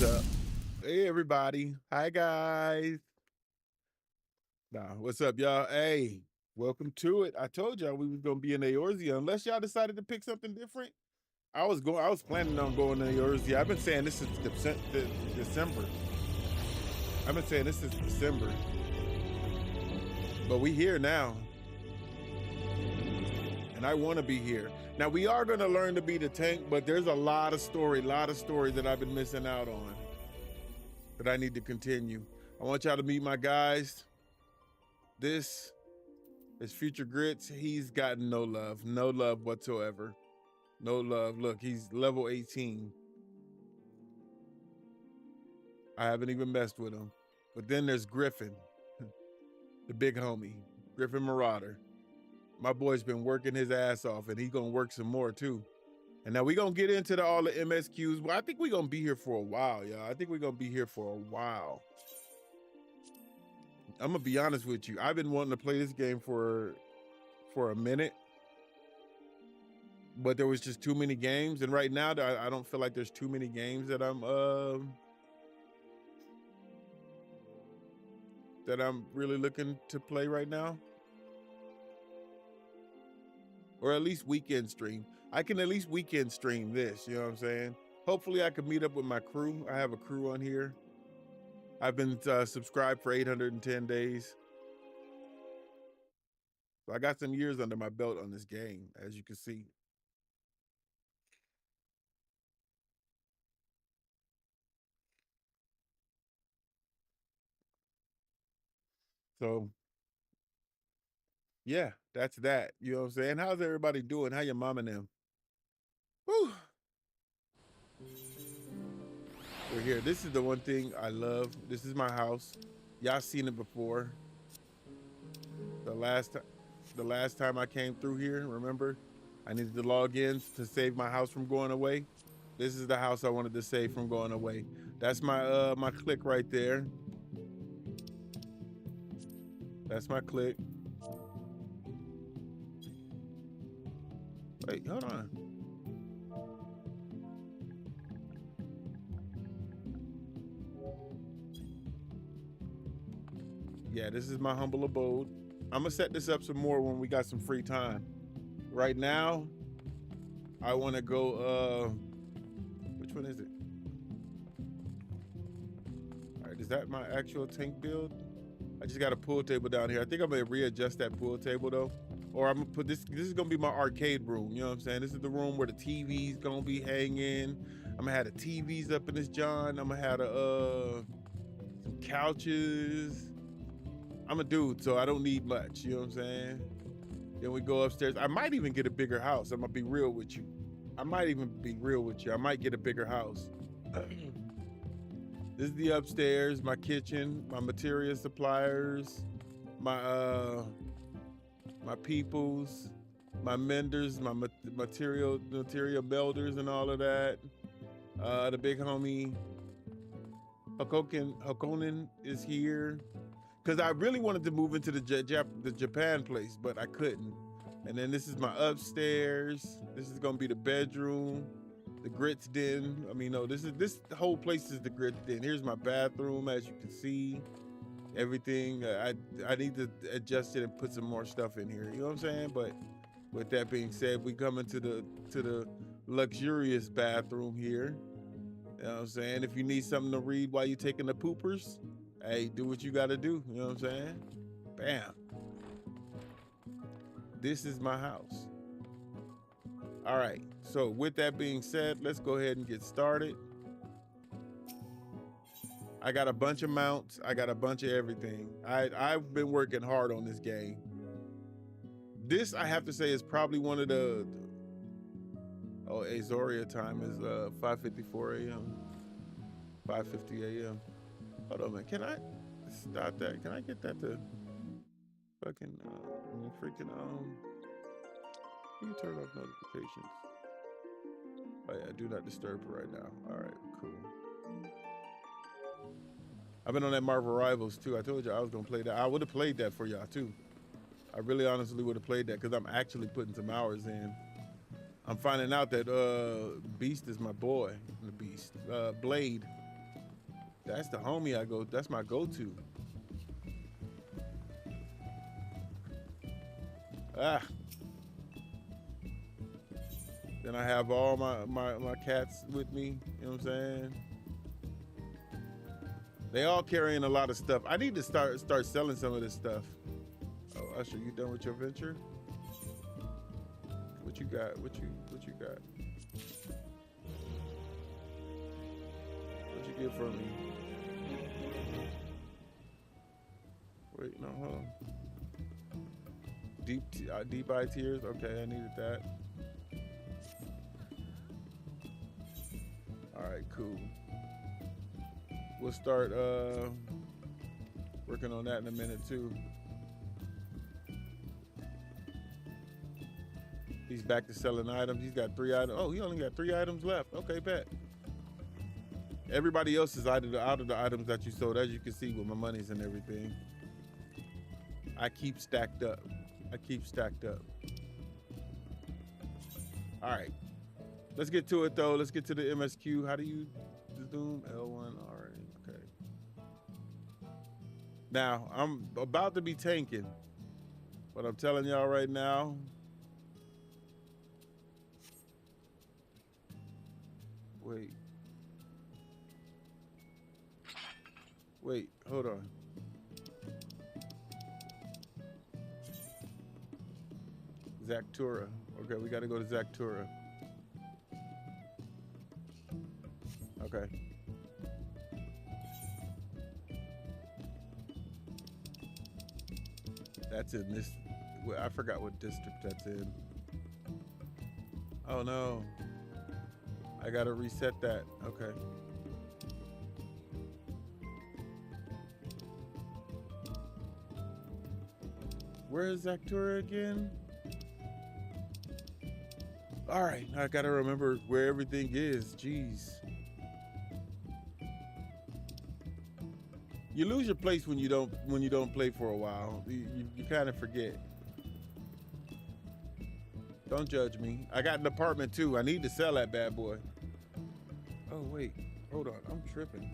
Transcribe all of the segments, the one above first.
is up? Hey, everybody. Hi, guys. Nah, what's up, y'all? Hey, welcome to it. I told y'all we was gonna be in Eorzea, unless y'all decided to pick something different. I was planning on going to Eorzea. I've been saying this since December. I've been saying this since December, but we here now, and I want to be here. Now we are gonna learn to be the tank, but there's a lot of story that I've been missing out on that I need to continue. I want y'all to meet my guys. This is Future Grits. He's gotten no love whatsoever. No love. Look, he's level 18. I haven't even messed with him. But then there's Griffin, the big homie, Griffin Marauder. My boy's been working his ass off, and he's gonna work some more too. And now we're gonna get into all the MSQs. Well, I think we're gonna be here for a while, y'all. I think we're gonna be here for a while. I'm gonna be honest with you. I've been wanting to play this game for a minute, but there was just too many games. And right now, I don't feel like there's too many games that I'm really looking to play right now, or at least weekend stream. I can at least weekend stream this. You know what I'm saying? Hopefully, I can meet up with my crew. I have a crew on here. I've been subscribed for 810 days. So I got some years under my belt on this game, as you can see. So yeah, that's that. You know what I'm saying? How's everybody doing? How your mom and them? Whew. We're here. This is the one thing I love. This is my house. Y'all seen it before. The last time I came through here, remember? I needed to log in to save my house from going away. This is the house I wanted to save from going away. That's my my click right there. That's my click. Wait, hold on. Yeah, this is my humble abode. I'm gonna set this up some more when we got some free time. Right now, I want to go. Which one is it? All right, is that my actual tank build? I just got a pool table down here. I think I'm gonna readjust that pool table though, or I'm gonna put this. This is gonna be my arcade room. You know what I'm saying? This is the room where the TV's gonna be hanging. I'm gonna have the TVs up in this John. I'm gonna have some couches. I'm a dude, so I don't need much. You know what I'm saying? Then we go upstairs. I might even get a bigger house. I'm gonna be real with you. I might even be real with you. I might get a bigger house. This is the upstairs, my kitchen, my material suppliers, my my peoples, my menders, my material builders, and all of that. The big homie Hakonin is here. Because I really wanted to move into the Japan place, but I couldn't. And then this is my upstairs. This is gonna be the bedroom, the grits den. I mean, no, this whole place is the grits den. Here's my bathroom, as you can see. Everything. I need to adjust it and put some more stuff in here. You know what I'm saying? But with that being said, we come into the luxurious bathroom here. You know what I'm saying? If you need something to read while you're taking the poopers, hey, do what you gotta do. You know what I'm saying? Bam. This is my house. All right. So with that being said, let's go ahead and get started. I got a bunch of mounts. I got a bunch of everything. I've been working hard on this game. This, I have to say, is probably one of the... Oh, Eorzea time is 5:54 a.m. 5:50 a.m. Hold on, man. Can I stop that? Can I get that to fucking freaking you turn off notifications? Oh yeah, do not disturb right now. All right, cool. I've been on that Marvel Rivals too. I told you I was gonna play that. I would have played that for y'all too. I really honestly would have played that because I'm actually putting some hours in. I'm finding out that Beast is my boy. The Beast. Blade. That's the homie I go. That's my go-to. Ah. Then I have all my cats with me. You know what I'm saying? They all carrying a lot of stuff. I need to start selling some of this stuff. Oh, Usher, you done with your venture? What you got? What you got? What you get from me? Wait, no, hold on. Deep eye tears. Okay, I needed that. All right, cool. We'll start working on that in a minute too. He's back to selling items. He's got 3 items. Oh, he only got 3 items left. Okay, bet. Everybody else is out of the items that you sold, as you can see with my monies and everything. I keep stacked up. All right. Let's get to it though. Let's get to the MSQ. How do you zoom? L1. All right. Okay. Now, I'm about to be tanking, but I'm telling y'all right now, wait, hold on. Zactura. Okay, we got to go to Zactura. Okay. That's in this. I forgot what district that's in. Oh no. I gotta reset that. Okay. Where is Zactura again? All right, I gotta remember where everything is. Jeez. You lose your place when you don't play for a while. You kind of forget. Don't judge me. I got an apartment too. I need to sell that bad boy. Oh wait, hold on. I'm tripping.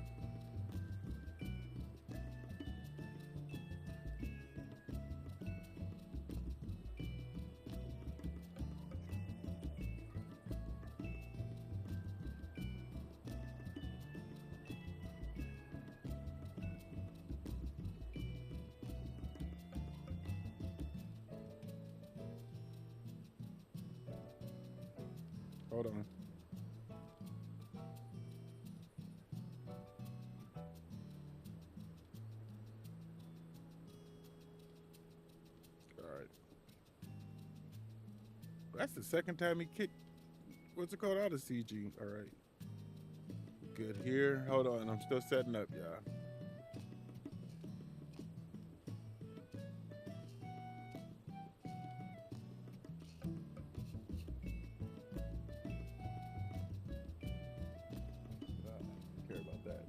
Hold on. All right. That's the second time he kicked. What's it called? Out of CG. All right. Good here. Hold on. I'm still setting up, y'all. Care about that.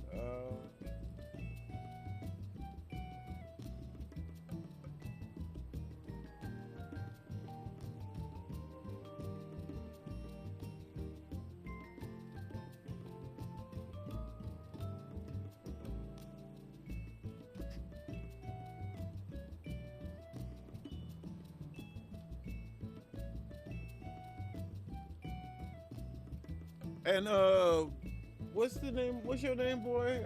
And what's the name? What's your name, boy?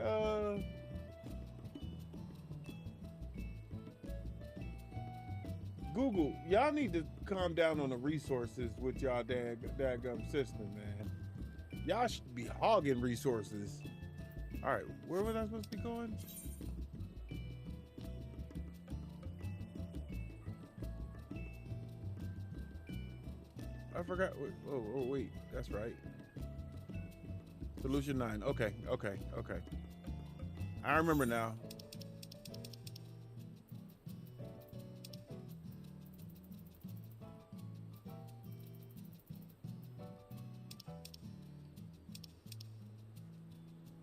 Google. Y'all need to calm down on the resources with y'all dadgum system, man. Y'all should be hogging resources. All right, where was I supposed to be going? I forgot. Oh, wait, that's right. Solution 9. Okay. I remember now.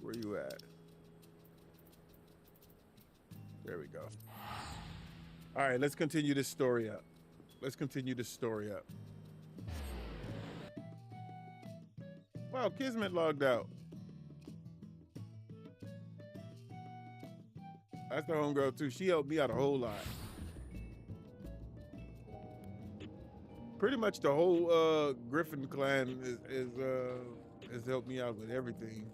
Where you at? There we go. All right, let's continue this story up. Wow, Kismet logged out. That's the homegirl too. She helped me out a whole lot. Pretty much the whole Griffin clan has helped me out with everything.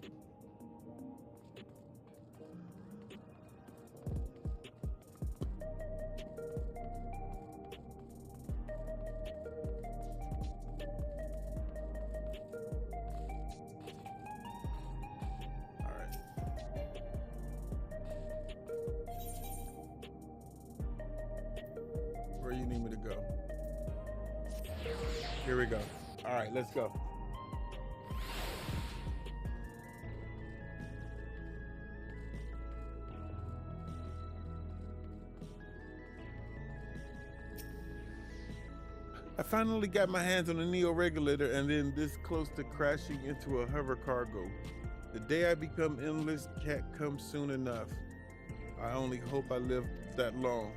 Where you need me to go? Here we go. All right, let's go. I finally got my hands on a Neo regulator and then this close to crashing into a hover cargo. The day I become endless can't come soon enough. I only hope I live that long.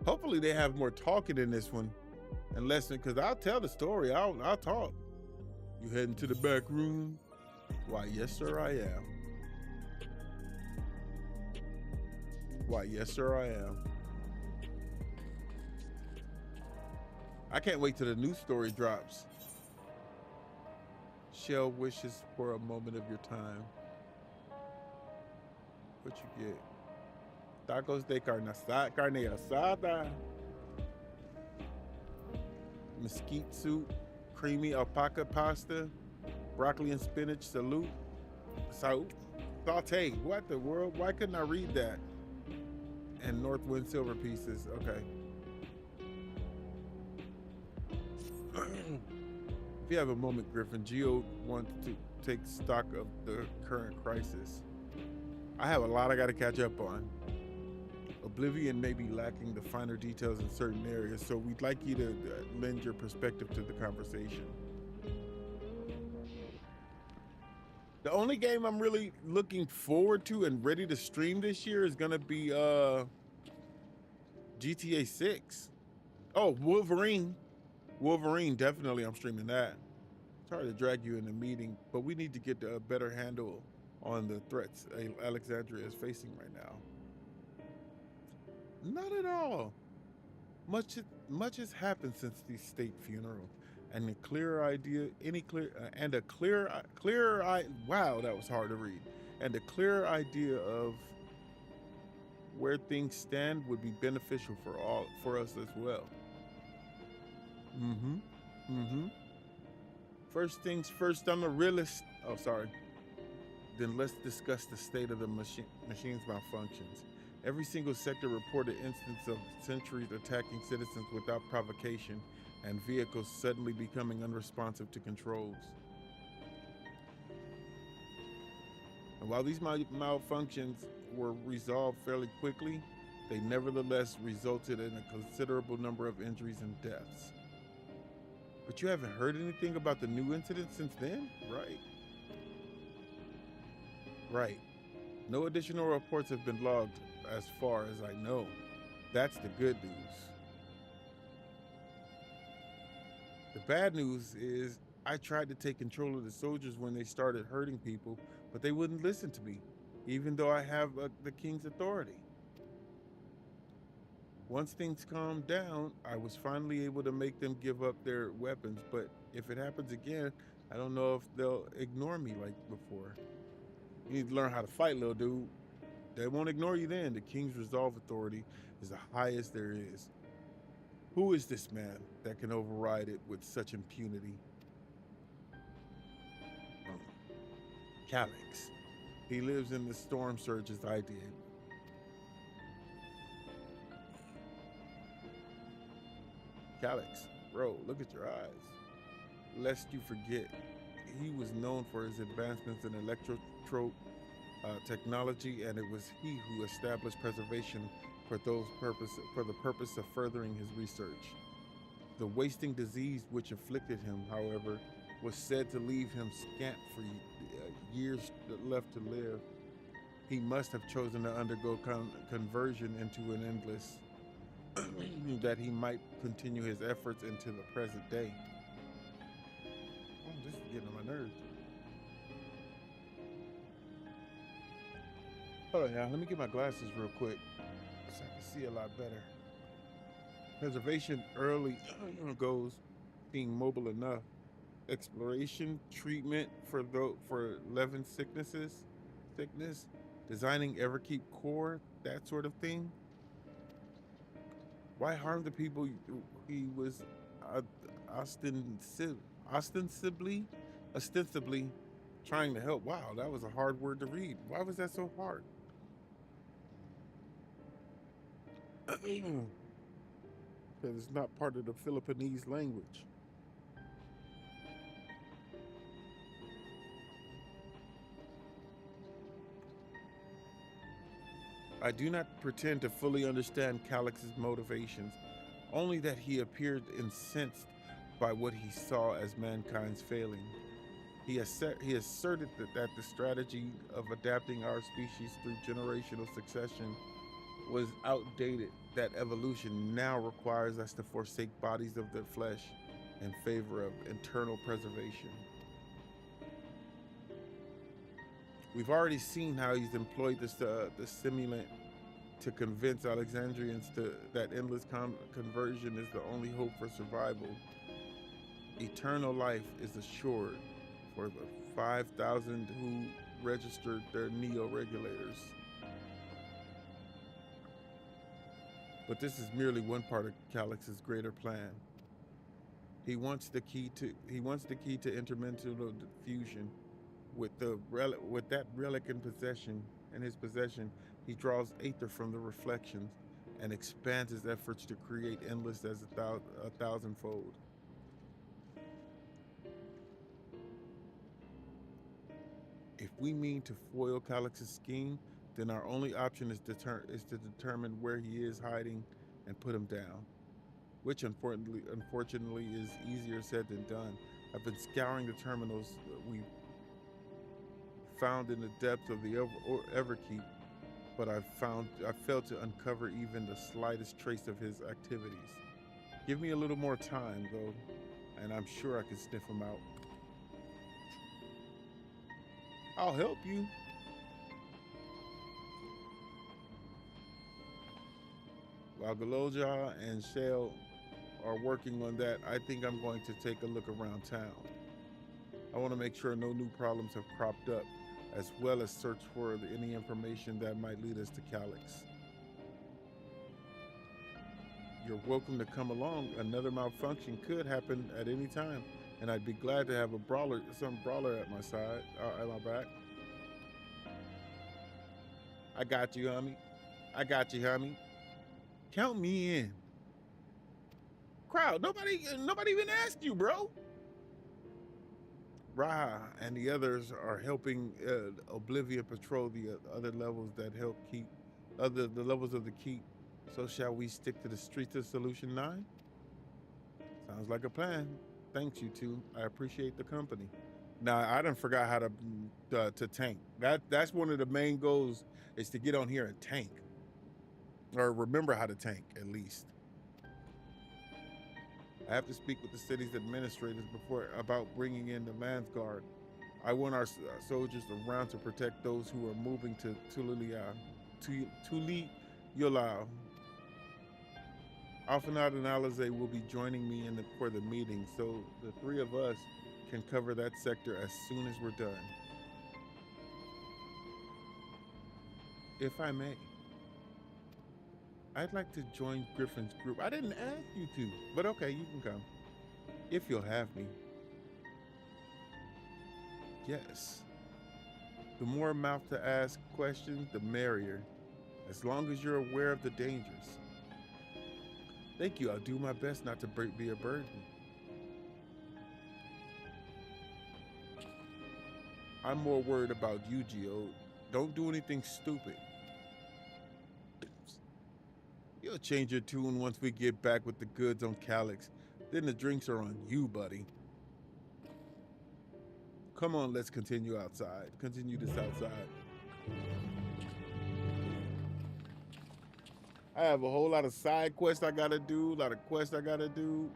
Hopefully they have more talking in this one and less, because I'll tell the story. I'll talk. You heading to the back room? Why, yes, sir, I am. Why, yes, sir, I am. I can't wait till the news story drops. Shell wishes for a moment of your time. What you get? Tacos de carne asada. Mesquite soup, creamy alpaca pasta, broccoli and spinach salute. Saute. What the world? Why couldn't I read that? And Northwind silver pieces. Okay. If you have a moment, Griffin, Geo wants to take stock of the current crisis. I have a lot I got to catch up on. Oblivion may be lacking the finer details in certain areas, so we'd like you to lend your perspective to the conversation. The only game I'm really looking forward to and ready to stream this year is gonna be GTA 6. Oh, Wolverine, definitely I'm streaming that. Sorry to drag you in the meeting, but we need to get a better handle on the threats Alexandria is facing right now. Not at all. Much has happened since the state funeral, and a clearer idea, wow, that was hard to read. And a clearer idea of where things stand would be beneficial for us as well. First things first, I'm a realist. Oh, sorry. Then let's discuss the state of the machine's malfunctions. Every single sector reported instance of sentries attacking citizens without provocation and vehicles suddenly becoming unresponsive to controls. And while these malfunctions were resolved fairly quickly, they nevertheless resulted in a considerable number of injuries and deaths. But you haven't heard anything about the new incident since then, right? Right. No additional reports have been logged as far as I know. That's the good news. The bad news is I tried to take control of the soldiers when they started hurting people, but they wouldn't listen to me, even though I have the king's authority. Once things calmed down, I was finally able to make them give up their weapons, but if it happens again, I don't know if they'll ignore me like before. You need to learn how to fight, little dude. They won't ignore you then. The king's resolve authority is the highest there is. Who is this man that can override it with such impunity? Calyx. He lives in the storm surge as I did. Calyx, bro, look at your eyes. Lest you forget, he was known for his advancements in electrotrope technology, and it was he who established preservation for the purpose of furthering his research. The wasting disease which afflicted him, however, was said to leave him scant for years left to live. He must have chosen to undergo conversion into an endless, that he might continue his efforts into the present day. getting on my nerves. Hold on, y'all. Let me get my glasses real quick so I can see a lot better. Preservation early goes being mobile enough. Exploration, treatment for 11 sickness, designing Everkeep core, that sort of thing. Why harm the people he was ostensibly trying to help? Wow, that was a hard word to read. Why was that so hard? Because it's not part of the Philippinese language. I do not pretend to fully understand Calix's motivations, only that he appeared incensed by what he saw as mankind's failing. He asserted that the strategy of adapting our species through generational succession was outdated, that evolution now requires us to forsake bodies of the flesh in favor of internal preservation. We've already seen how he's employed the stimulant to convince Alexandrians that endless conversion is the only hope for survival. Eternal life is assured for the 5,000 who registered their neo-regulators. But this is merely one part of Calix's greater plan. He wants the key to interdimensional fusion. With that relic in his possession, he draws aether from the reflections and expands his efforts to create endless as a thousandfold. If we mean to foil Calix's scheme, then our only option is to determine where he is hiding and put him down, which unfortunately is easier said than done. I've been scouring the terminals we found in the depths of the Everkeep, but I failed to uncover even the slightest trace of his activities. Give me a little more time, though, and I'm sure I can sniff him out. I'll help you. While Galoja and Shale are working on that, I think I'm going to take a look around town. I want to make sure no new problems have cropped up, as well as search for any information that might lead us to Calix. You're welcome to come along. Another malfunction could happen at any time, and I'd be glad to have some brawler at my side, at my back. I got you, homie. I got you, homie. Count me in. Crowd, nobody even asked you, bro. Raha and the others are helping Oblivion patrol the other levels that help keep the levels of the keep. So shall we stick to the streets of Solution 9? Sounds like a plan. Thanks, you two. I appreciate the company. Now, I done forgot how to tank. That's one of the main goals, is to get on here and tank. Or remember how to tank, at least. I have to speak with the city's administrators about bringing in the Lands Guard. I want our soldiers around to protect those who are moving to Tuliyolao. Alfanad and Alize will be joining me for the meeting, so the three of us can cover that sector as soon as we're done. If I may, I'd like to join Griffin's group. I didn't ask you to, but okay, you can come. If you'll have me. Yes. The more mouth to ask questions, the merrier, as long as you're aware of the dangers. Thank you. I'll do my best not to be a burden. I'm more worried about you, Geo. Don't do anything stupid. You'll change your tune once we get back with the goods on Calix. Then the drinks are on you, buddy. Come on, let's continue outside. Continue this outside. I have a whole lot of side quests I gotta do, a lot of quests I gotta do.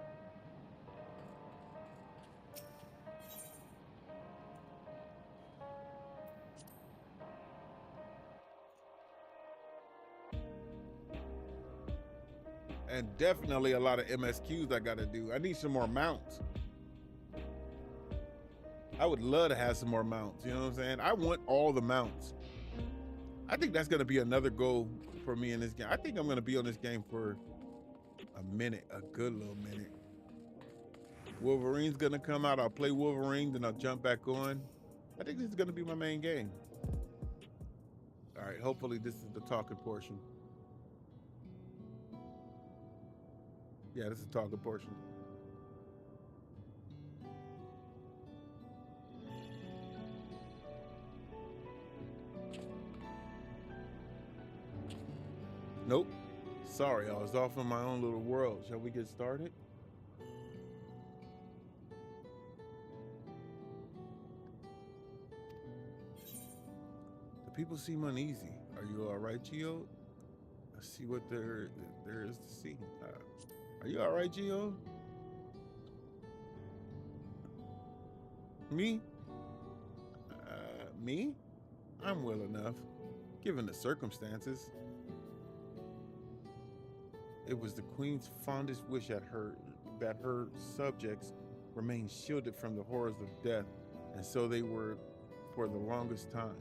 And definitely a lot of MSQs I gotta do. I need some more mounts. I would love to have some more mounts, you know what I'm saying? I want all the mounts. I think that's gonna be another goal for me in this game. I think I'm gonna be on this game for a minute, a good little minute. Wolverine's gonna come out, I'll play Wolverine, then I'll jump back on. I think this is gonna be my main game. All right, hopefully this is the talking portion. Yeah, this is the talking portion. Nope. Sorry, I was off in my own little world. Shall we get started? The people seem uneasy. Are you all right, Geo? Let's see what there is to see. Are you all right, Geo? Me? Me? I'm well enough, given the circumstances. It was the Queen's fondest wish that her subjects remain shielded from the horrors of death, and so they were for the longest time.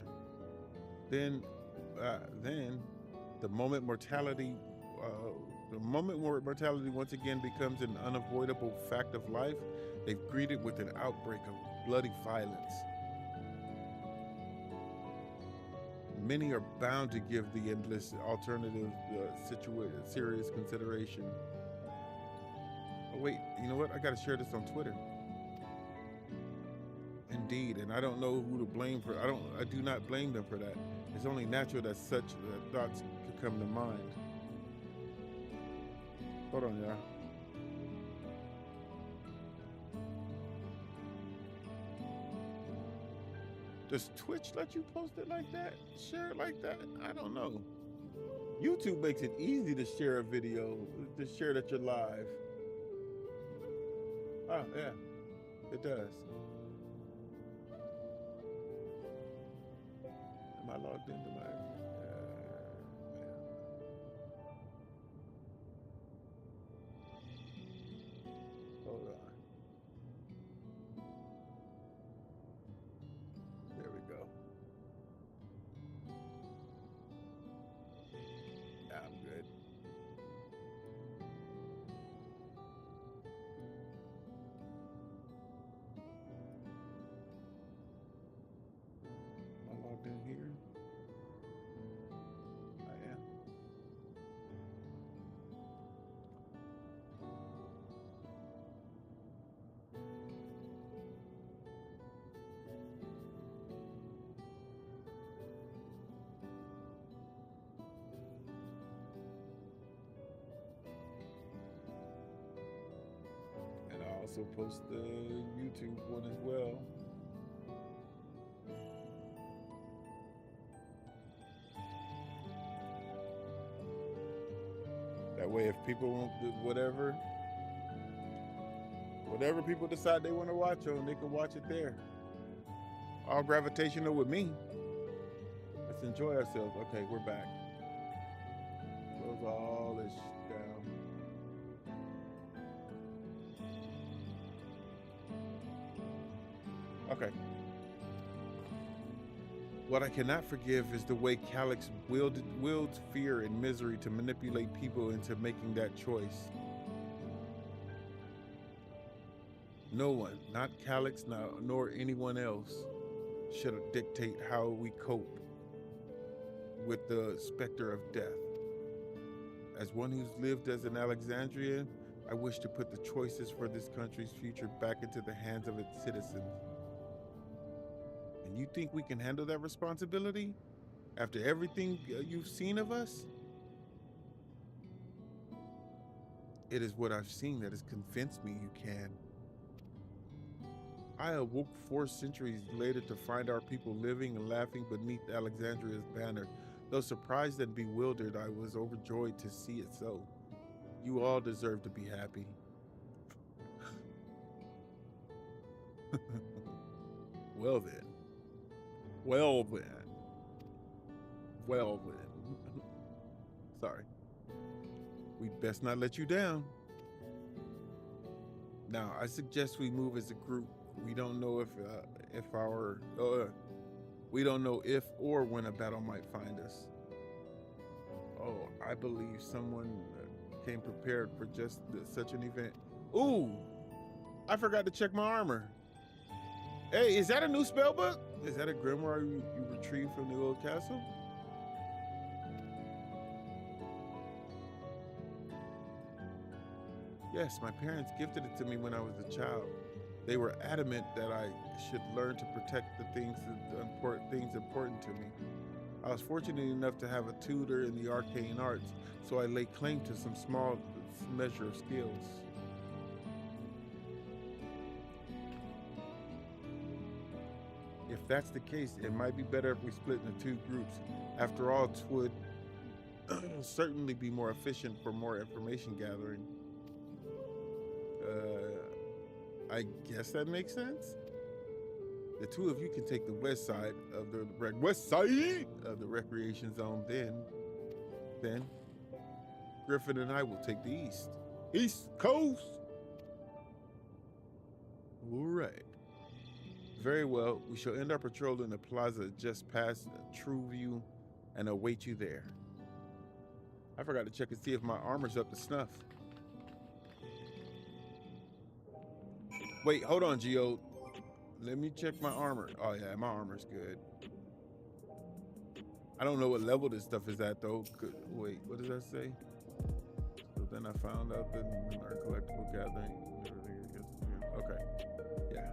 Then, the moment mortality once again becomes an unavoidable fact of life, they've greeted with an outbreak of bloody violence. Many are bound to give the endless alternative serious consideration. Oh wait, you know what? I gotta share this on Twitter. Indeed, and I don't know who to blame for. I do not blame them for that. It's only natural that such thoughts could come to mind. Hold on, y'all. Does Twitch let you post it like that? Share it like that? I don't know. YouTube makes it easy to share a video, to share that you're live. Oh, yeah, it does. Am I logged into my... Hold on. There we go. I'm good. Am I logged in here? I am. And I also post the YouTube one as well. That way, if people want whatever people decide they want to watch on, they can watch it there. All gravitational with me. Let's enjoy ourselves. Okay, we're back. Close all this down. Okay. What I cannot forgive is the way Calyx wields fear and misery to manipulate people into making that choice. No one, not Calyx nor anyone else, should dictate how we cope with the specter of death. As one who's lived as an Alexandrian, I wish to put the choices for this country's future back into the hands of its citizens. And you think we can handle that responsibility after everything you've seen of us? It is what I've seen that has convinced me you can. I awoke 4 centuries later to find our people living and laughing beneath Alexandria's banner. Though surprised and bewildered, I was overjoyed to see it so. You all deserve to be happy. Well then. Well then. Well then. Sorry. We'd best not let you down. Now, I suggest we move as a group. We don't know we don't know if or when a battle might find us. Oh, I believe someone came prepared for just such an event. Ooh, I forgot to check my armor. Hey, is that a new spell book? Is that a grimoire you retrieved from the old castle? Yes, my parents gifted it to me when I was a child. They were adamant that I should learn to protect the things important to me. I was fortunate enough to have a tutor in the arcane arts, so I laid claim to some small measure of skills. If that's the case, it might be better if we split into two groups. After all, it would certainly be more efficient for more information gathering. I guess that makes sense. The two of you can take the west side of the recreation zone. Then Griffin and I will take the East Coast. All right. Very well. We shall end our patrol in the plaza just past True View and await you there. I forgot to check and see if my armor's up to snuff. Wait, hold on, Geo. Let me check my armor. Oh yeah, my armor's good. I don't know what level this stuff is at though. Wait, what does that say? So then I found out that in our collectible gathering. Okay, yeah.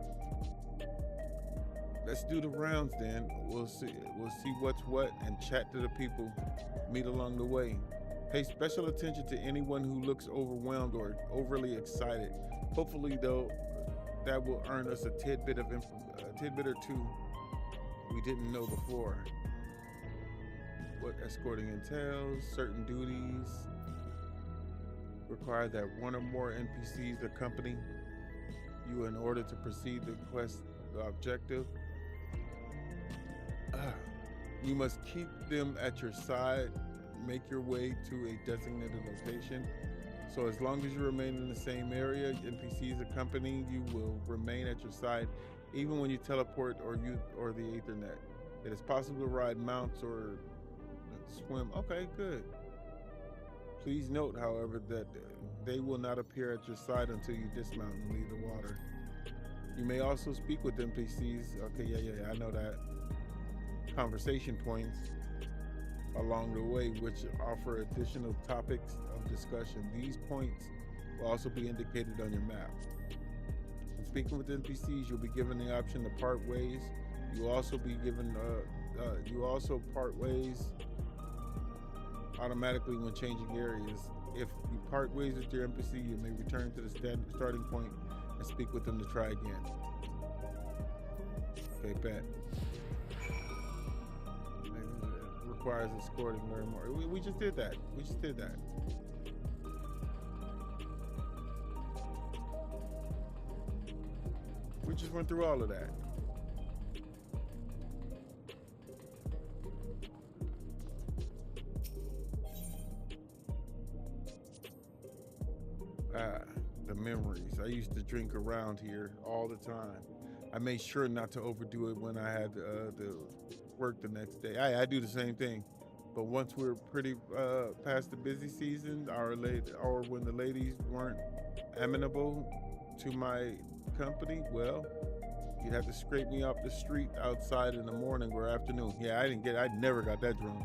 Let's do the rounds then. We'll see what's what and chat to the people. Meet along the way. Pay special attention to anyone who looks overwhelmed or overly excited. Hopefully, though, that will earn us a tidbit or two we didn't know before. What escorting entails, certain duties require that one or more NPCs accompany you in order to proceed the quest objective. You must keep them at your side, make your way to a designated location. So as long as you remain in the same area, NPCs accompanying you will remain at your side, even when you teleport or the Ethernet. It is possible to ride mounts or swim. Okay, good. Please note, however, that they will not appear at your side until you dismount and leave the water. You may also speak with NPCs. Okay, yeah, I know that. Conversation points along the way, which offer additional topics of discussion. These points will also be indicated on your map. When speaking with NPCs, you'll be given the option to part ways. You will also be given part ways automatically when changing areas. If you part ways with your NPC, you may return to the starting point and speak with them to try again. Okay, bet. Requires escorting, learn more. We just did that. We just went through all of that. The memories. I used to drink around here all the time. I made sure not to overdo it when I had the work the next day. I do the same thing, but once we're pretty past the busy season, or when the ladies weren't amenable to my company, well, you'd have to scrape me off the street outside in the morning or afternoon. Yeah, I never got that drunk.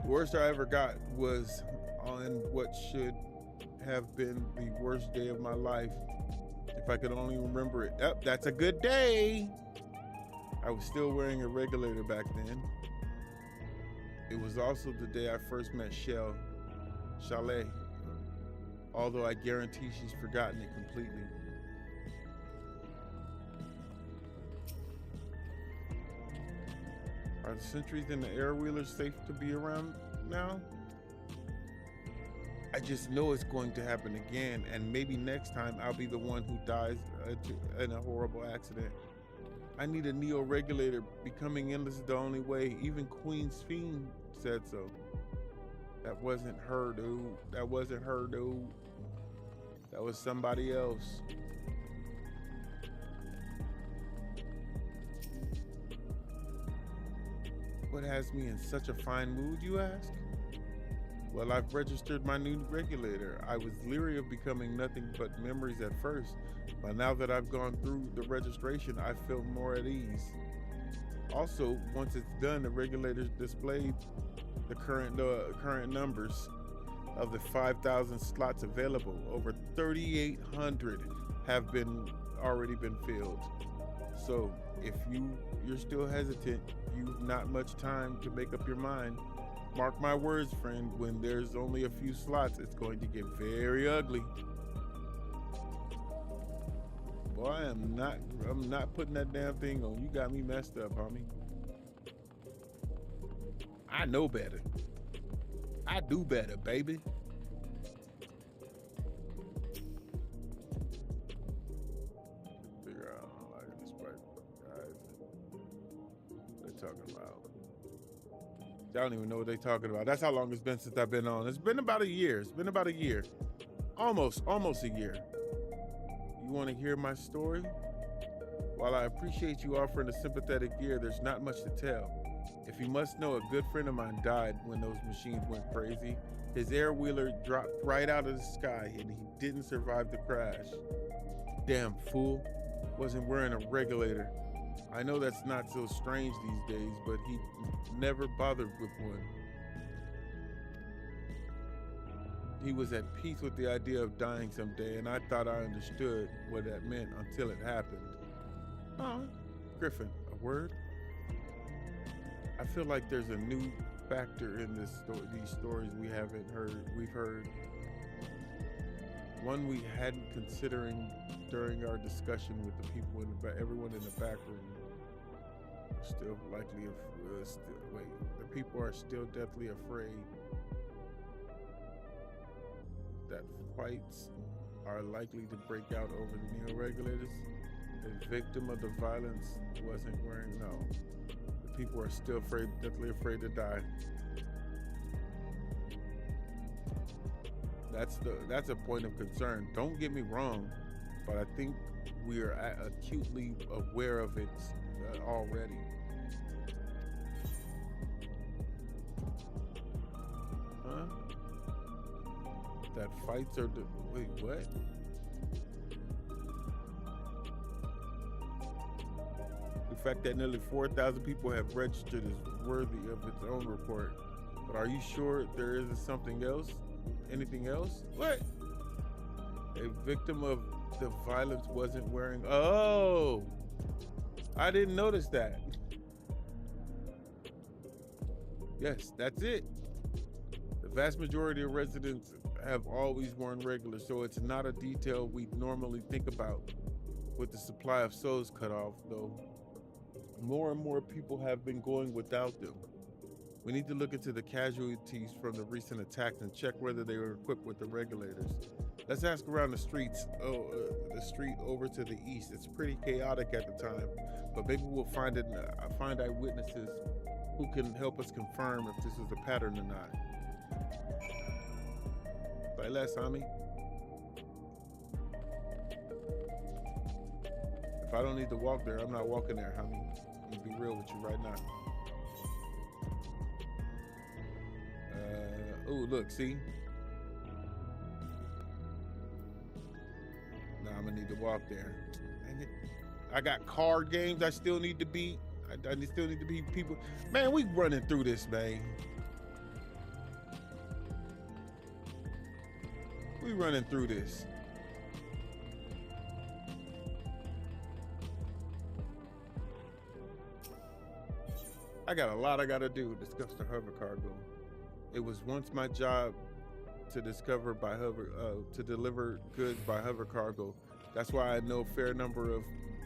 The worst I ever got was on what should have been the worst day of my life. If I could only remember it. Yep, that's a good day. I was still wearing a regulator back then. It was also the day I first met Chalet, although I guarantee she's forgotten it completely. Are the sentries and the air wheelers safe to be around now? I just know it's going to happen again, and maybe next time I'll be the one who dies in a horrible accident. I need a neo-regulator. Becoming endless is the only way. Even Queen Fiend said so. That wasn't her, dude. That wasn't her, dude. That was somebody else. What has me in such a fine mood, you ask? Well, I've registered my new regulator. I was leery of becoming nothing but memories at first, but now that I've gone through the registration, I feel more at ease. Also, once it's done, the regulator's displayed the current numbers of the 5,000 slots available. Over 3,800 have already been filled. So if you're still hesitant, you've not much time to make up your mind. Mark my words, friend, when there's only a few slots, it's going to get very ugly. Boy, I'm not putting that damn thing on. You got me messed up, homie. I know better. I do better, baby. Figure out like this guys. They're talking about. I don't even know what they're talking about. That's how long it's been since I've been on. It's been about a year. It's been about a year. Almost a year. You want to hear my story? While I appreciate you offering a sympathetic ear, there's not much to tell. If you must know, a good friend of mine died when those machines went crazy. His air-wheeler dropped right out of the sky and he didn't survive the crash. Damn fool. Wasn't wearing a regulator. I know that's not so strange these days, but he never bothered with one. He was at peace with the idea of dying someday, and I thought I understood what that meant until it happened. Oh, Griffin, a word? I feel like there's a new factor in these stories we've heard. One we hadn't considering during our discussion with the people everyone in the back room. Still likely, the people are still deathly afraid that fights are likely to break out over the neo-regulators. The victim of the violence wasn't wearing, no. The people are still deathly afraid to die. That's a point of concern. Don't get me wrong, but I think we are acutely aware of it already. Huh? That fights are wait, what? The fact that nearly 4,000 people have registered is worthy of its own report. But are you sure there isn't something else? Anything else? What? A victim of the violence wasn't wearing. Oh, I didn't notice that. Yes, that's it. The vast majority of residents have always worn regular, so it's not a detail we normally think about. With the supply of souls cut off, though, more and more people have been going without them. We need to look into the casualties from the recent attacks and check whether they were equipped with the regulators. Let's ask around the streets, the street over to the east. It's pretty chaotic at the time, but maybe we'll find eyewitnesses who can help us confirm if this is a pattern or not. Say less, homie. If I don't need to walk there, I'm not walking there, homie. I'm gonna be real with you right now. Oh, look, see? Now I'm gonna need to walk there. Dang it. I got card games I still need to beat. I still need to beat people. Man, we running through this, man. We running through this. I got a lot I gotta do to discuss the hover cargo. It was once my job to deliver goods by hover cargo. That's why I know a fair number of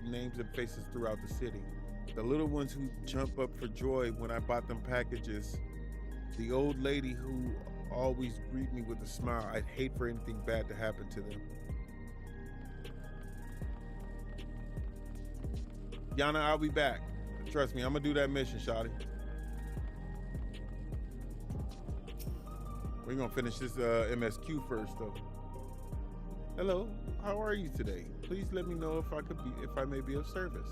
names and faces throughout the city. The little ones who jump up for joy when I bought them packages. The old lady who always greet me with a smile. I'd hate for anything bad to happen to them. Yana, I'll be back. Trust me, I'm gonna do that mission, shawty. We're gonna finish this MSQ first, though. Hello, how are you today? Please let me know if I may be of service.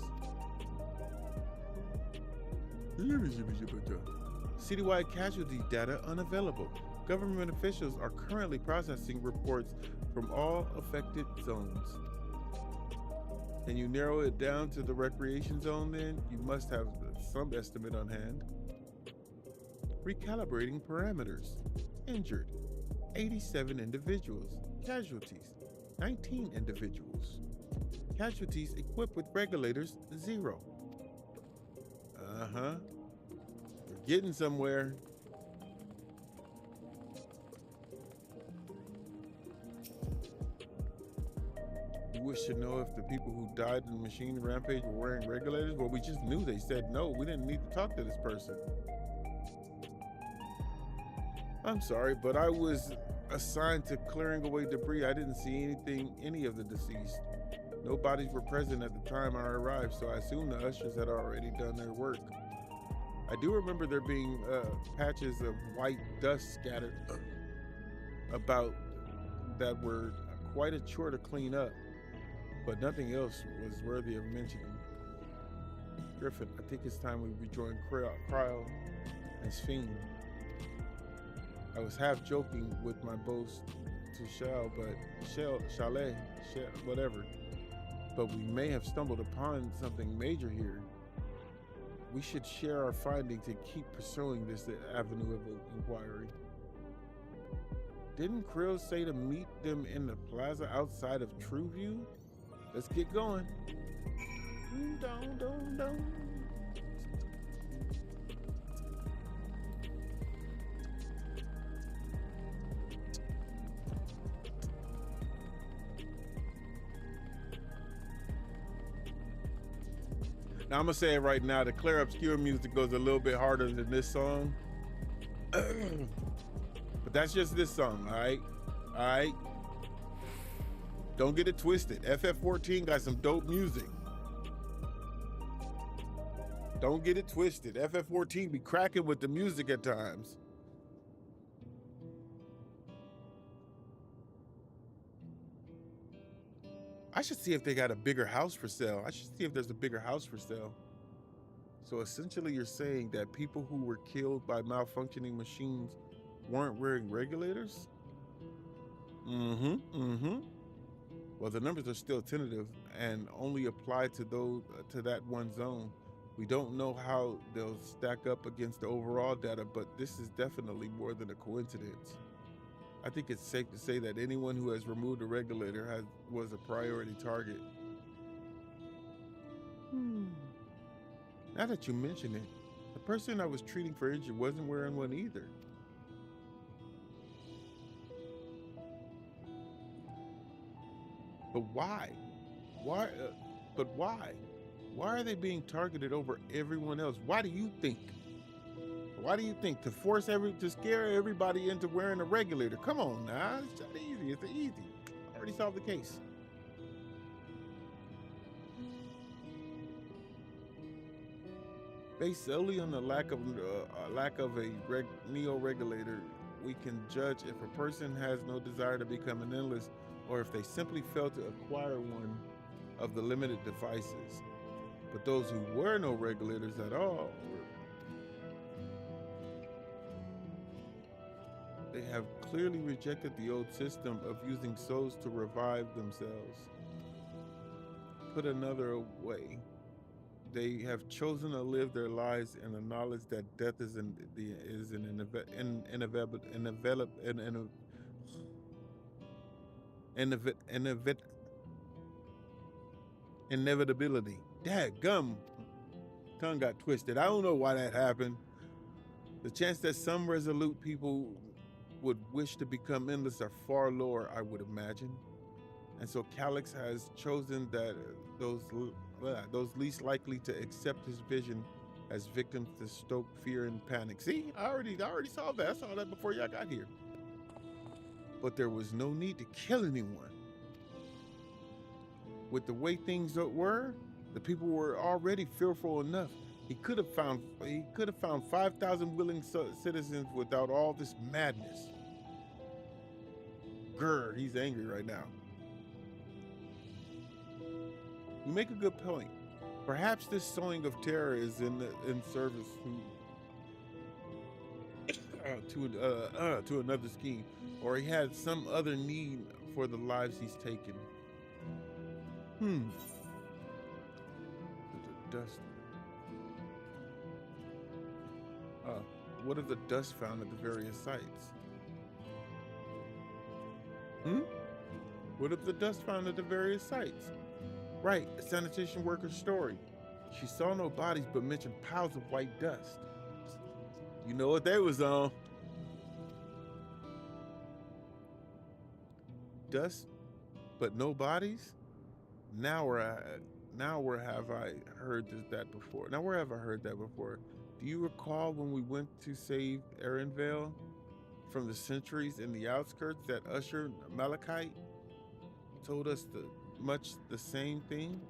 Citywide casualty data unavailable. Government officials are currently processing reports from all affected zones. Can you narrow it down to the recreation zone then? You must have some estimate on hand. Recalibrating parameters. Injured, 87 individuals. Casualties, 19 individuals. Casualties equipped with regulators, 0. We're getting somewhere. You wish to know if the people who died in the machine rampage were wearing regulators? Well, we just knew they said no. We didn't need to talk to this person. I'm sorry, but I was assigned to clearing away debris. I didn't see any of the deceased. No bodies were present at the time I arrived, so I assume the ushers had already done their work. I do remember there being patches of white dust scattered about that were quite a chore to clean up, but nothing else was worthy of mentioning. Griffin, I think it's time we rejoin Cryo and Sphene. I was half joking with my boast to Chalet, whatever. But we may have stumbled upon something major here. We should share our findings and keep pursuing this avenue of inquiry. Didn't Krill say to meet them in the plaza outside of Trueview? Let's get going. Now, I'm gonna say it right now, the Clear Obscure music goes a little bit harder than this song. But that's just this song, all right? All right? Don't get it twisted. FF14 got some dope music. Don't get it twisted. FF14 be cracking with the music at times. I should see if they got a bigger house for sale. I should see if there's a bigger house for sale. So essentially you're saying that people who were killed by malfunctioning machines weren't wearing regulators? Well, the numbers are still tentative and only apply to that one zone. We don't know how they'll stack up against the overall data, but this is definitely more than a coincidence. I think it's safe to say that anyone who has removed a regulator was a priority target. Now that you mention it, the person I was treating for injury wasn't wearing one either. But why? Why? But why? Why are they being targeted over everyone else? Why do you think? Why do you think? To scare everybody into wearing a regulator? Come on now, it's just easy. It's easy. Already solved the case. Based solely on the lack of a neo-regulator, we can judge if a person has no desire to become an endless, or if they simply failed to acquire one of the limited devices. But those who were no regulators at all, they have clearly rejected the old system of using souls to revive themselves. Put another way, they have chosen to live their lives in the knowledge that death is an inevitability. Dadgum, tongue got twisted. I don't know why that happened. The chance that some resolute people would wish to become endless are far lower, I would imagine. And so Calyx has chosen that those least likely to accept his vision as victims to stoke fear and panic. See, I already saw that. I saw that before y'all got here. But there was no need to kill anyone. With the way things were, the people were already fearful enough. He could have found 5,000 willing citizens without all this madness. Grr, he's angry right now. You make a good point. Perhaps this sowing of terror is in service to another scheme, or he had some other need for the lives he's taken. The dust. What of the dust found at the various sites? What of the dust found at the various sites? Right, a sanitation worker's story. She saw no bodies but mentioned piles of white dust. You know what they was on. Dust, but no bodies? Now where have I heard that before? Now where have I heard that before? Do you recall when we went to save Erenvale from the sentries in the outskirts that Usher Malachite told us much the same thing?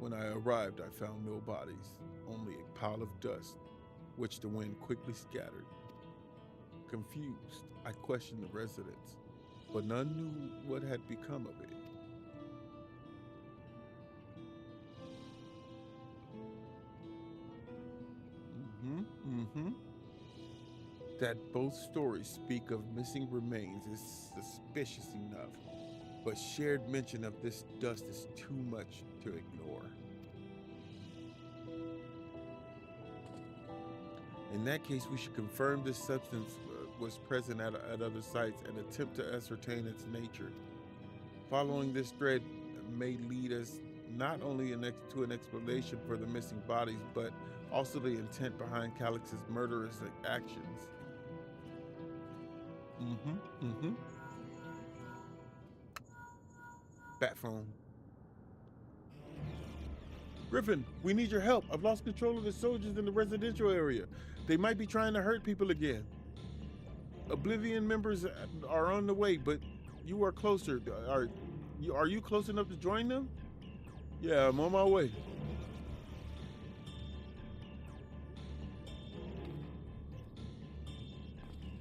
When I arrived, I found no bodies, only a pile of dust, which the wind quickly scattered. Confused, I questioned the residents, but none knew what had become of it. That both stories speak of missing remains is suspicious enough, but shared mention of this dust is too much to ignore. In that case, we should confirm this substance was present at other sites and attempt to ascertain its nature. Following this thread may lead us not only to an explanation for the missing bodies, but also the intent behind Calix's murderous actions. Bat phone. Griffin, we need your help. I've lost control of the soldiers in the residential area. They might be trying to hurt people again. Oblivion members are on the way, but you are closer. Are you close enough to join them? Yeah, I'm on my way.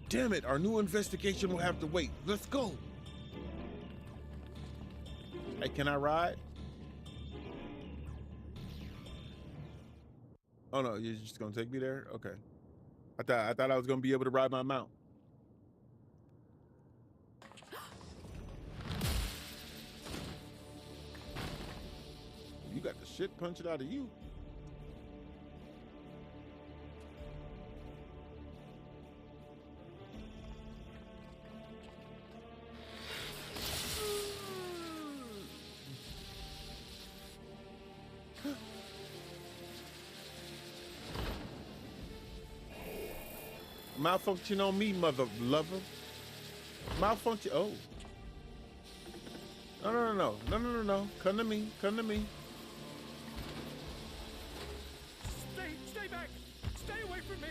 Damn it, our new investigation will have to wait. Let's go. Hey, can I ride? Oh no, you're just gonna take me there? Okay. I thought I was gonna be able to ride my mount. You got the shit punched out of you. Malfunction on me, mother lover. Malfunction. Oh. No. Come to me. Stay back. Stay away from me.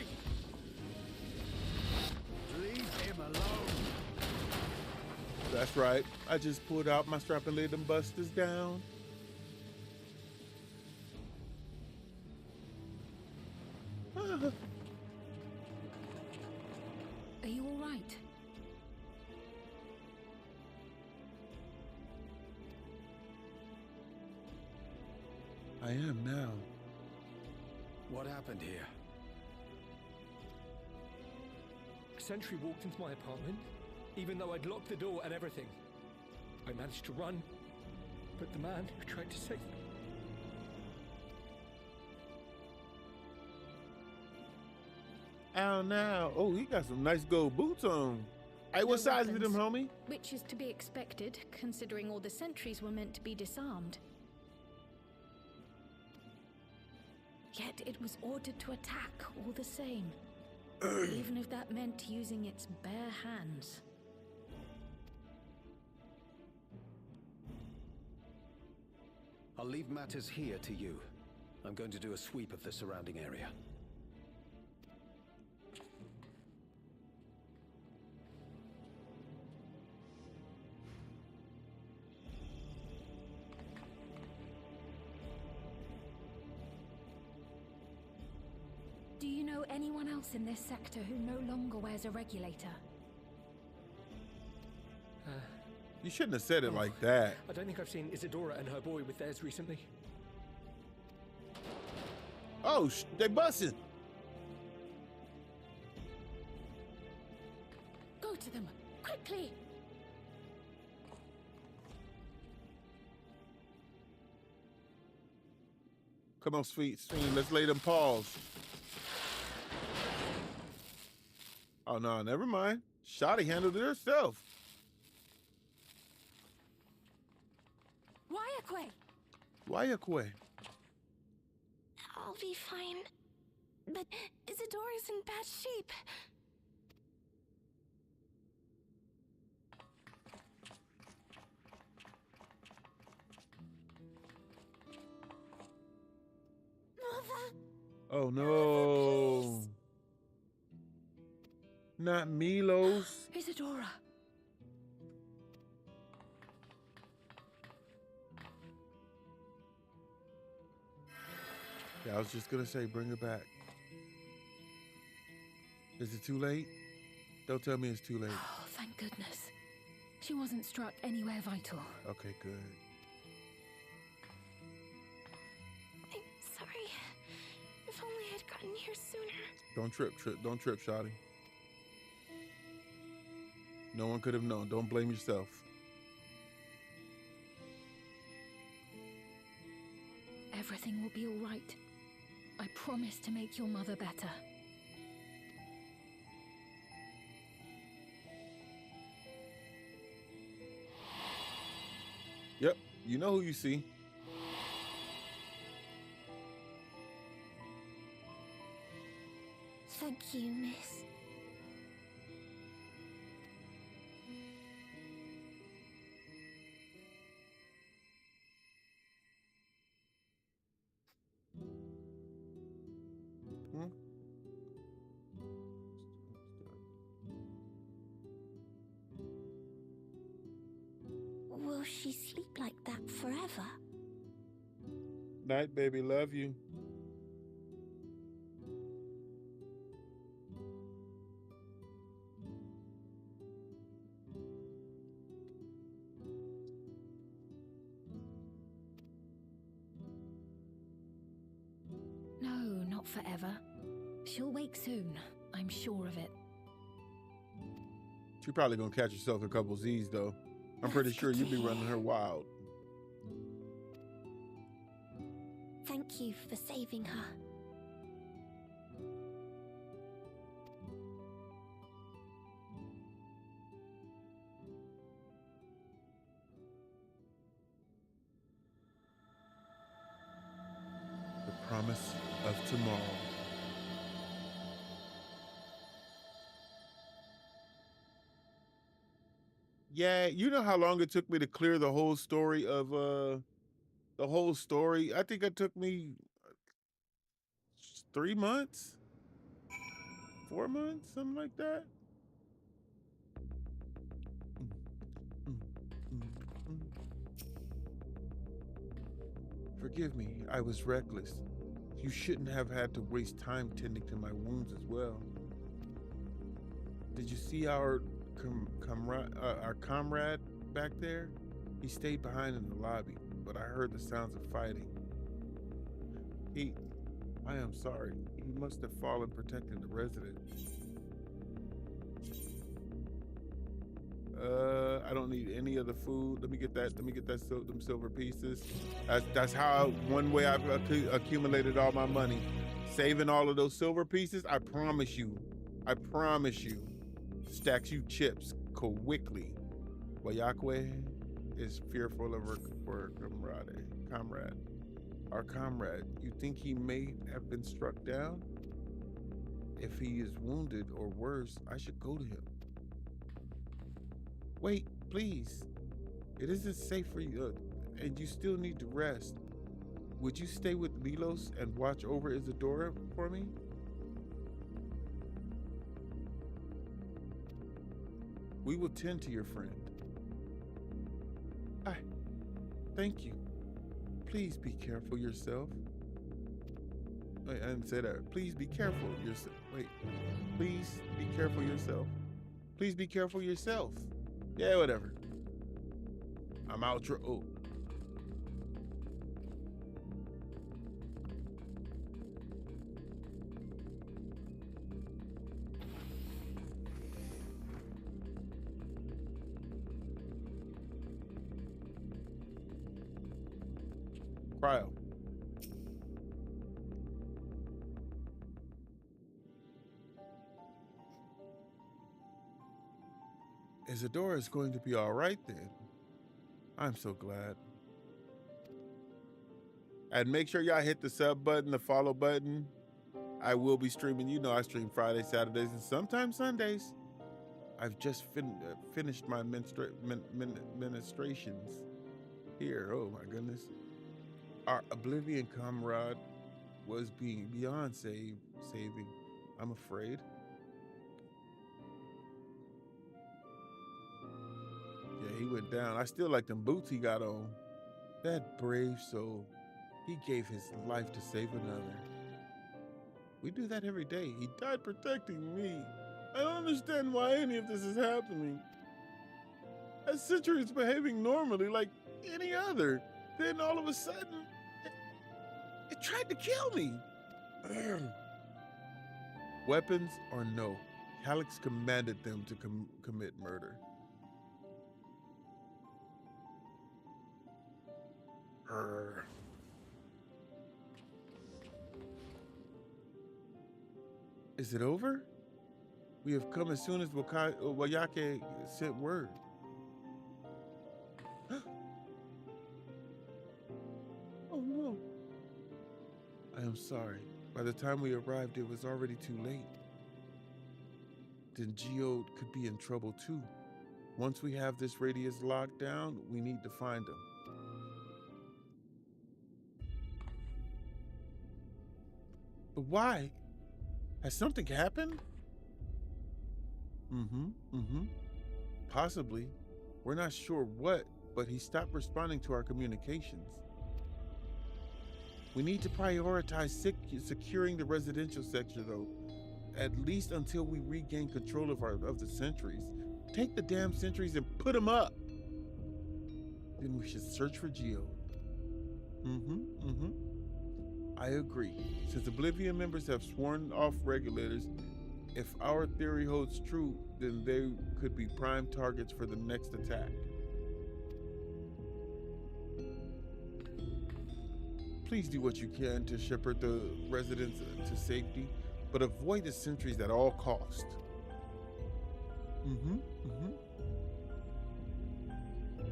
Leave him alone. That's right. I just pulled out my strap and laid them busters down. Are you all right? I am now. What happened here? A sentry walked into my apartment, even though I'd locked the door and everything. I managed to run, but the man who tried to save me. Ow now. Oh, he got some nice gold boots on. Hey, what size are them, homie? Which is to be expected, considering all the sentries were meant to be disarmed. Yet it was ordered to attack all the same, even if that meant using its bare hands. I'll leave matters here to you. I'm going to do a sweep of the surrounding area. Do you know know anyone else in this sector who no longer wears a regulator? You shouldn't have said it like that. I don't think I've seen Isadora and her boy with theirs recently. Oh, they busting. Go to them, quickly! Come on, sweet stream. Let's lay them paws. Oh, no, never mind. Shotty handled it herself. Wayakwe. I'll be fine. But Isadora's in bad shape. Mother. Oh, no. Not Milos. Isadora. Yeah, I was just gonna say, bring her back. Is it too late? Don't tell me it's too late. Oh, thank goodness. She wasn't struck anywhere vital. Okay, good. I'm sorry. If only I'd gotten here sooner. Don't trip, Shotty. No one could have known. Don't blame yourself. Everything will be all right. I promise to make your mother better. Yep, you know who you see. Thank you, miss. Will she sleep like that forever? Night, baby, love you. No, not forever. She'll wake soon, I'm sure of it. She probably gonna catch herself a couple Z's though. I'm pretty sure you'd be running her wild. Thank you for saving her. The promise of tomorrow. Yeah, you know how long it took me to clear the whole story of the whole story? I think it took me 3 months, 4 months, something like that. Forgive me, I was reckless. You shouldn't have had to waste time tending to my wounds as well. Did you see our comrade back there? He stayed behind in the lobby, but I heard the sounds of fighting. I am sorry. He must have fallen protecting the residents. I don't need any of the food. Let me get them silver pieces. That's how one way I've accumulated all my money. Saving all of those silver pieces, I promise you, stacks you chips quickly. Wayakwe is fearful of her comrade. Our comrade, you think he may have been struck down? If he is wounded or worse, I should go to him. Wait, please. It isn't safe for you, and you still need to rest. Would you stay with Milos and watch over Isadora for me? We will tend to your friend. Thank you. Please be careful yourself. Wait, I didn't say that. Please be careful yourself. Wait. Please be careful yourself. Please be careful yourself. Yeah, whatever. I'm outro. Oh. Cryo. Isadora is going to be all right then. I'm so glad. And make sure y'all hit the sub button, the follow button. I will be streaming. You know I stream Fridays, Saturdays, and sometimes Sundays. I've just finished my ministrations here. Oh my goodness. Our Oblivion comrade was being beyond saving, I'm afraid. Yeah, he went down. I still like them boots he got on. That brave soul. He gave his life to save another. We do that every day. He died protecting me. I don't understand why any of this is happening. That Century is behaving normally like any other. Then all of a sudden, it tried to kill me. Weapons or no, Calyx commanded them to commit murder. Is it over? We have come as soon as Wayake sent word. Oh no. I am sorry. By the time we arrived, it was already too late. Then Geode could be in trouble too. Once we have this radius locked down, we need to find him. But why? Has something happened? Possibly. We're not sure what, but he stopped responding to our communications. We need to prioritize securing the residential sector, though, at least until we regain control of the sentries. Take the damn sentries and put them up. Then we should search for Geode. I agree. Since Oblivion members have sworn off regulators, if our theory holds true, then they could be prime targets for the next attack. Please do what you can to shepherd the residents to safety, but avoid the sentries at all cost.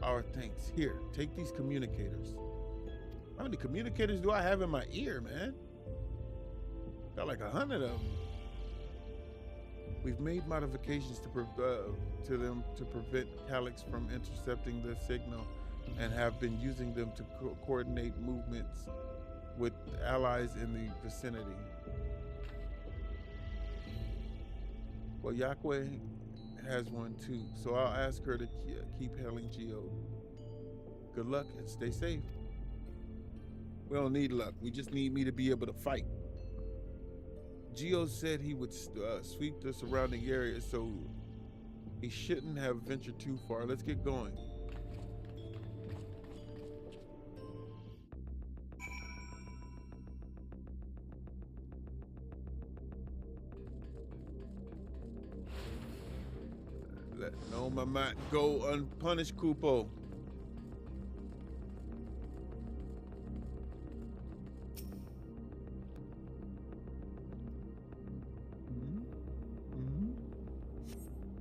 Our thanks. Here, take these communicators. How many communicators do I have in my ear, man? Got like 100 of them. We've made modifications to them to prevent Calyx from intercepting the signal and have been using them to coordinate movements with allies in the vicinity. Well, Yahweh has one too, so I'll ask her to keep hailing Geode. Good luck and stay safe. We don't need luck, we just need me to be able to fight. Geode said he would sweep the surrounding area, so he shouldn't have ventured too far. Let's get going. Let no Mamat go unpunished, Kupo.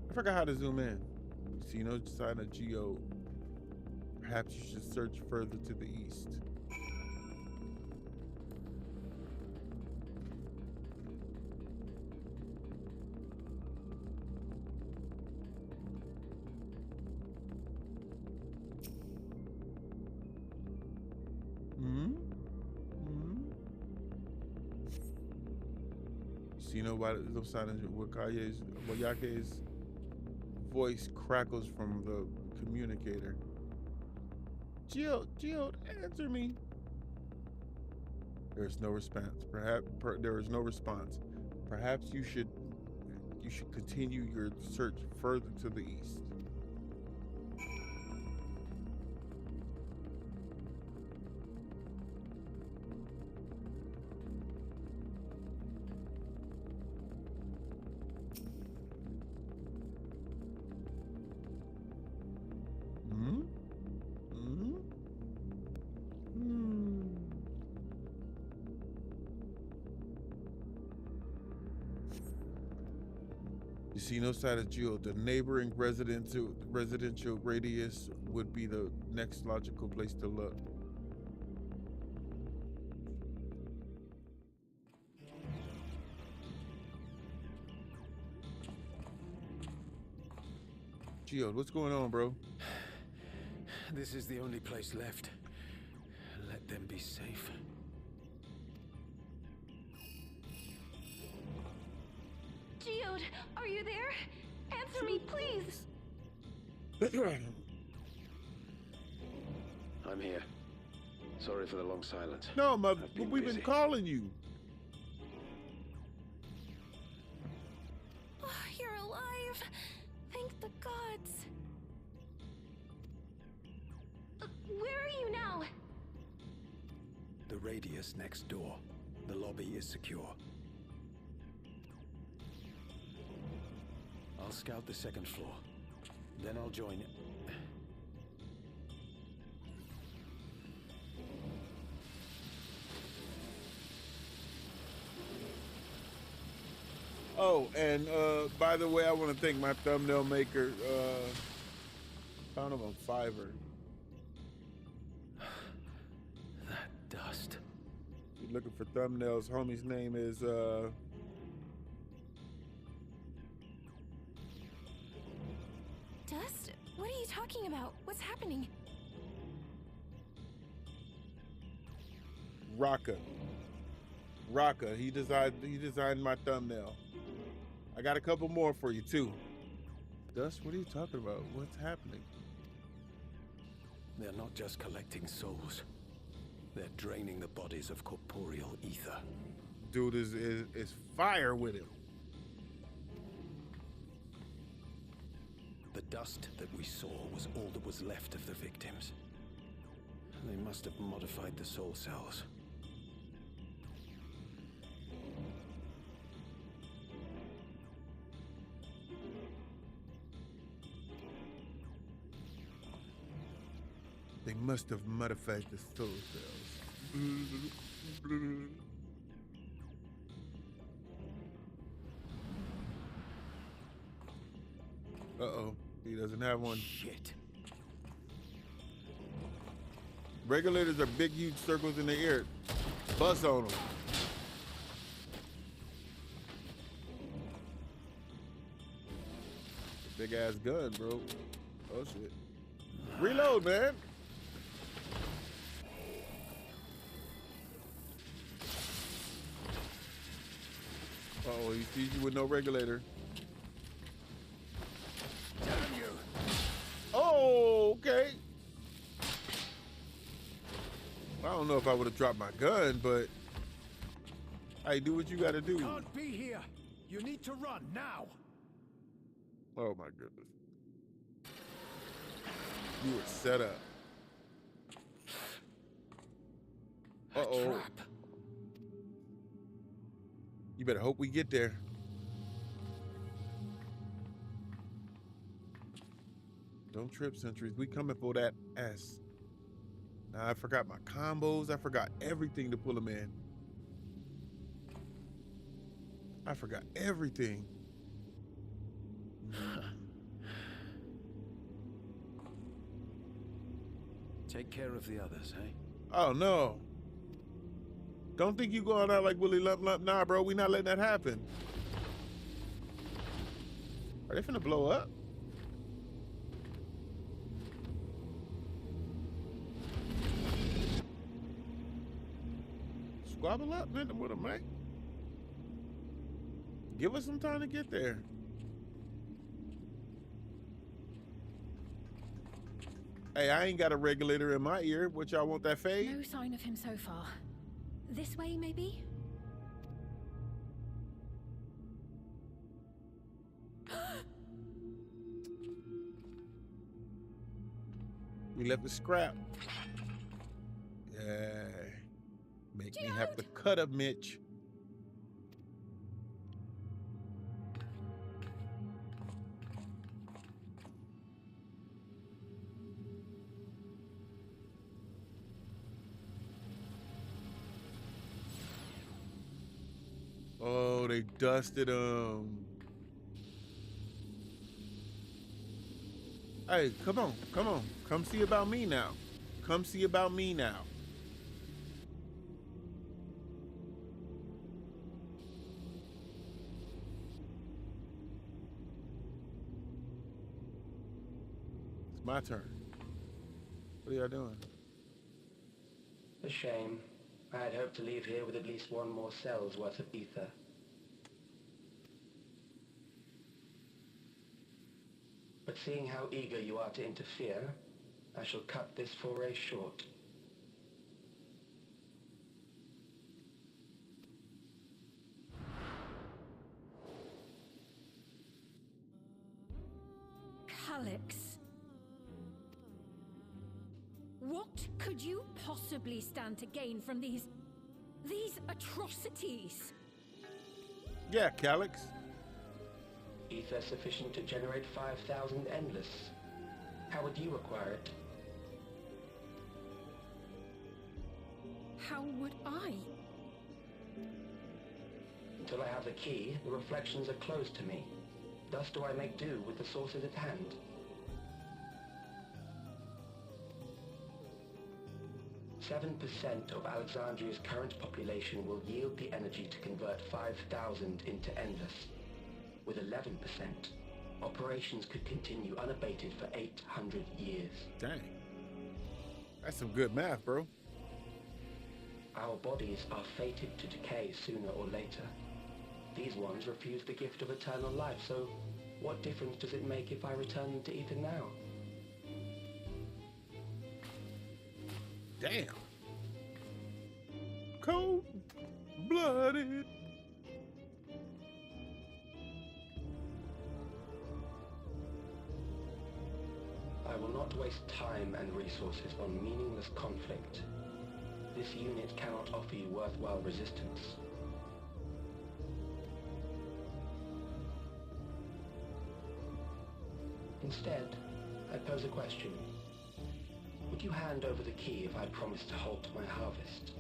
I forgot how to zoom in. See no sign of Geode. Perhaps you should search further to the east. See no sign of Wayake's voice crackles from the communicator. Geode, answer me. There's no response. There is no response. Perhaps you should continue your search further to the east. You see no sign of Geo. The neighboring residential radius would be the next logical place to look. Geo, what's going on, bro? This is the only place left. Let them be safe. Geode, are you there? Answer me, please. I'm here. Sorry for the long silence. No, we've busy. been calling you. Oh, you're alive. Thank the gods. Where are you now? The radius next door. The lobby is secure. I'll scout the second floor. Then I'll join it. Oh, and by the way, I want to thank my thumbnail maker. Found him on Fiverr. That dust. If you're looking for thumbnails, homie's name is Dust? What are you talking about? What's happening? Raka. He designed my thumbnail. I got a couple more for you too. Dust, what are you talking about? What's happening? They're not just collecting souls. They're draining the bodies of corporeal ether. Dude is fire with him. The dust that we saw was all that was left of the victims. They must have modified the soul cells. They must have modified the soul cells. Uh-oh. He doesn't have one. Shit. Regulators are big, huge circles in the air. Buzz on them. Big ass gun, bro. Oh shit. Reload, man. Uh-oh, he sees you with no regulator. Damn you! Oh, okay. I don't know if I would have dropped my gun, but hey, do what you gotta do. Can't be here. You need to run now. Oh my goodness. You were set up. Uh-oh. Trap. You better hope we get there. Don't trip, sentries. We coming for that ass. Now, I forgot my combos. I forgot everything to pull them in. I forgot everything. Take care of the others, eh? Oh, no. Don't think you going out like Willy Lump Lump. Nah, bro, we not letting that happen. Are they finna blow up? Squabble up, man, with them, man. Give us some time to get there. Hey, I ain't got a regulator in my ear. What, y'all want that fade? No sign of him so far. This way, maybe? We left the scrap. Yeah. Make me have to cut a Mitch. Oh, they dusted him. Hey, come on, come on. Come see about me now. Come see about me now. It's my turn. What are y'all doing? A shame. I had hoped to leave here with at least one more cell's worth of ether. But seeing how eager you are to interfere, I shall cut this foray short. Calyx. What could you possibly stand to gain from these atrocities? Yeah, Calyx. Ether sufficient to generate 5,000 endless. How would you acquire it? How would I? Until I have the key, the reflections are closed to me. Thus do I make do with the sources at hand. % of Alexandria's current population will yield the energy to convert 5,000 into endless. With 11%, operations could continue unabated for 800 years. Dang. That's some good math, bro. Our bodies are fated to decay sooner or later. These ones refuse the gift of eternal life, so what difference does it make if I return them to ether now? Damn. Cold-blooded. I will not waste time and resources on meaningless conflict. This unit cannot offer you worthwhile resistance. Instead, I pose a question. Would you hand over the key if I promise to halt my harvest?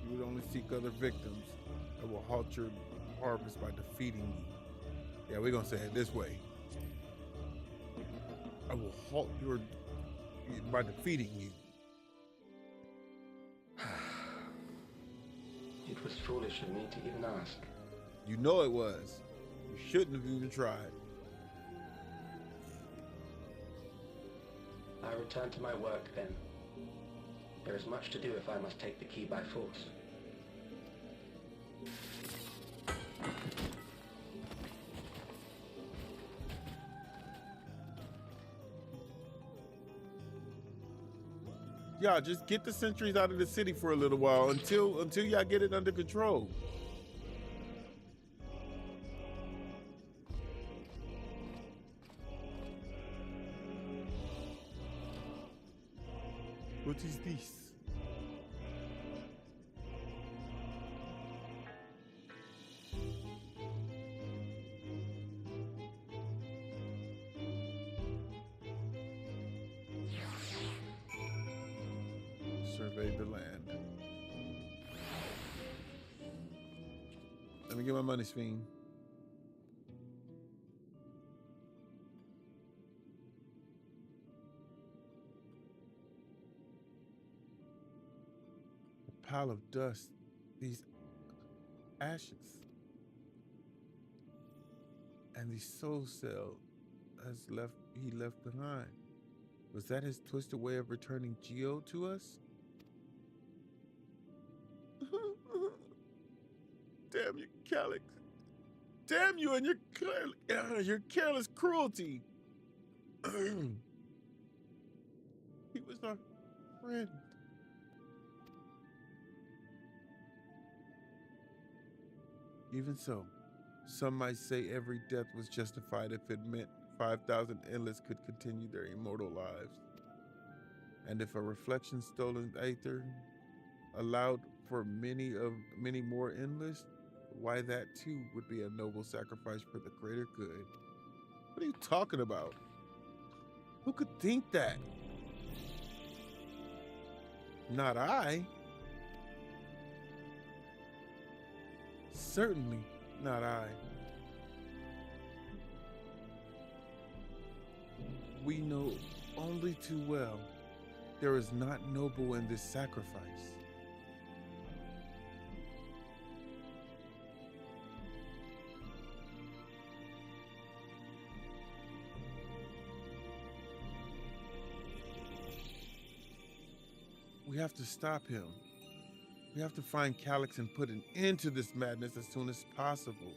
You would only seek other victims that will halt your harvest by defeating you. Yeah, we're gonna say it this way. I will halt your by defeating you. It was foolish of me to even ask. You know it was. You shouldn't have even tried. I return to my work then. There is much to do if I must take the key by force. Y'all just get the sentries out of the city for a little while until y'all get it under control. What is this? Survey the land. Let me get my money, Sphene. A pile of dust. These ashes. And the soul cell he left behind. Was that his twisted way of returning Geo to us? Damn you, Calyx. Damn you and your careless cruelty. He was our friend. Even so, some might say every death was justified if it meant 5,000 endless could continue their immortal lives. And if a reflection stolen aether allowed for many more endless, why that too would be a noble sacrifice for the greater good. What are you talking about? Who could think that? Not I. Certainly not I. We know only too well there is not noble in this sacrifice. We have to stop him. We have to find Calyx and put an end to this madness as soon as possible.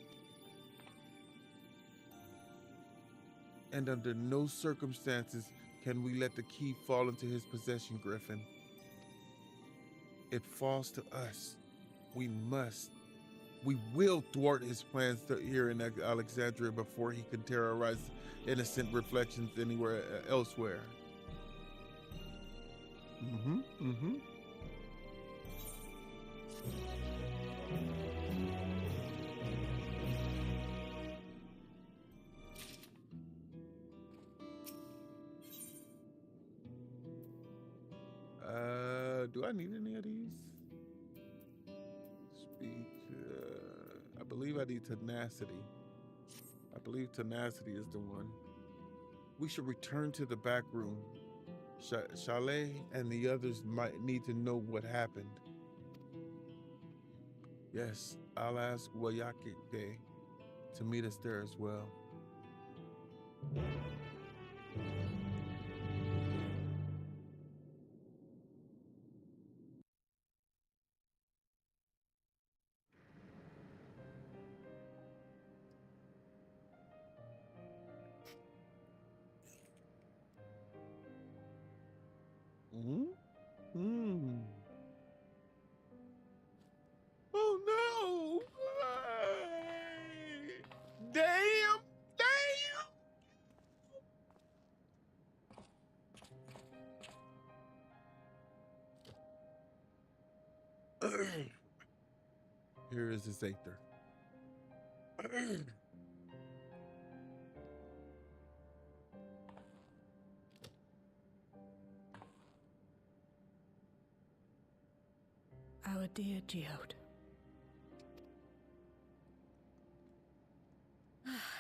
And under no circumstances can we let the key fall into his possession, Griffin. It falls to us. We will thwart his plans here in Alexandria before he can terrorize innocent reflections anywhere elsewhere. Do I need any of these? Speech. I believe I need tenacity. I believe tenacity is the one. We should return to the back room. Chalet and the others might need to know what happened. Yes, I'll ask Wayake to meet us there as well. Oh no! Damn! Here is his aether. Our dear Geode.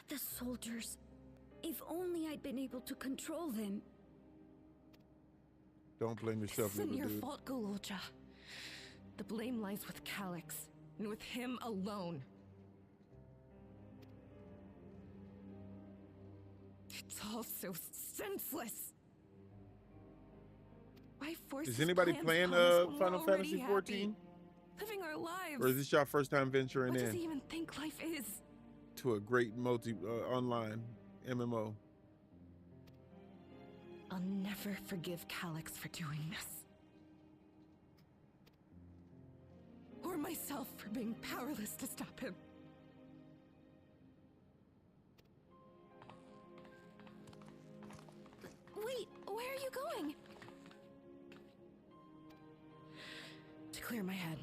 The soldiers. If only I'd been able to control them. Don't blame yourself, This isn't little your dude. fault, Gololja. The blame lies with Calyx, and with him alone. It's all so senseless. Why force Is his anybody plans playing upon us when we're Final already Fantasy happy, XIV? living our lives? Or is this your first time venturing What does in he even think life is? to a great online MMO? I'll never forgive Calyx for doing this. Or myself for being powerless to stop him. Wait, where are you going? To clear my head.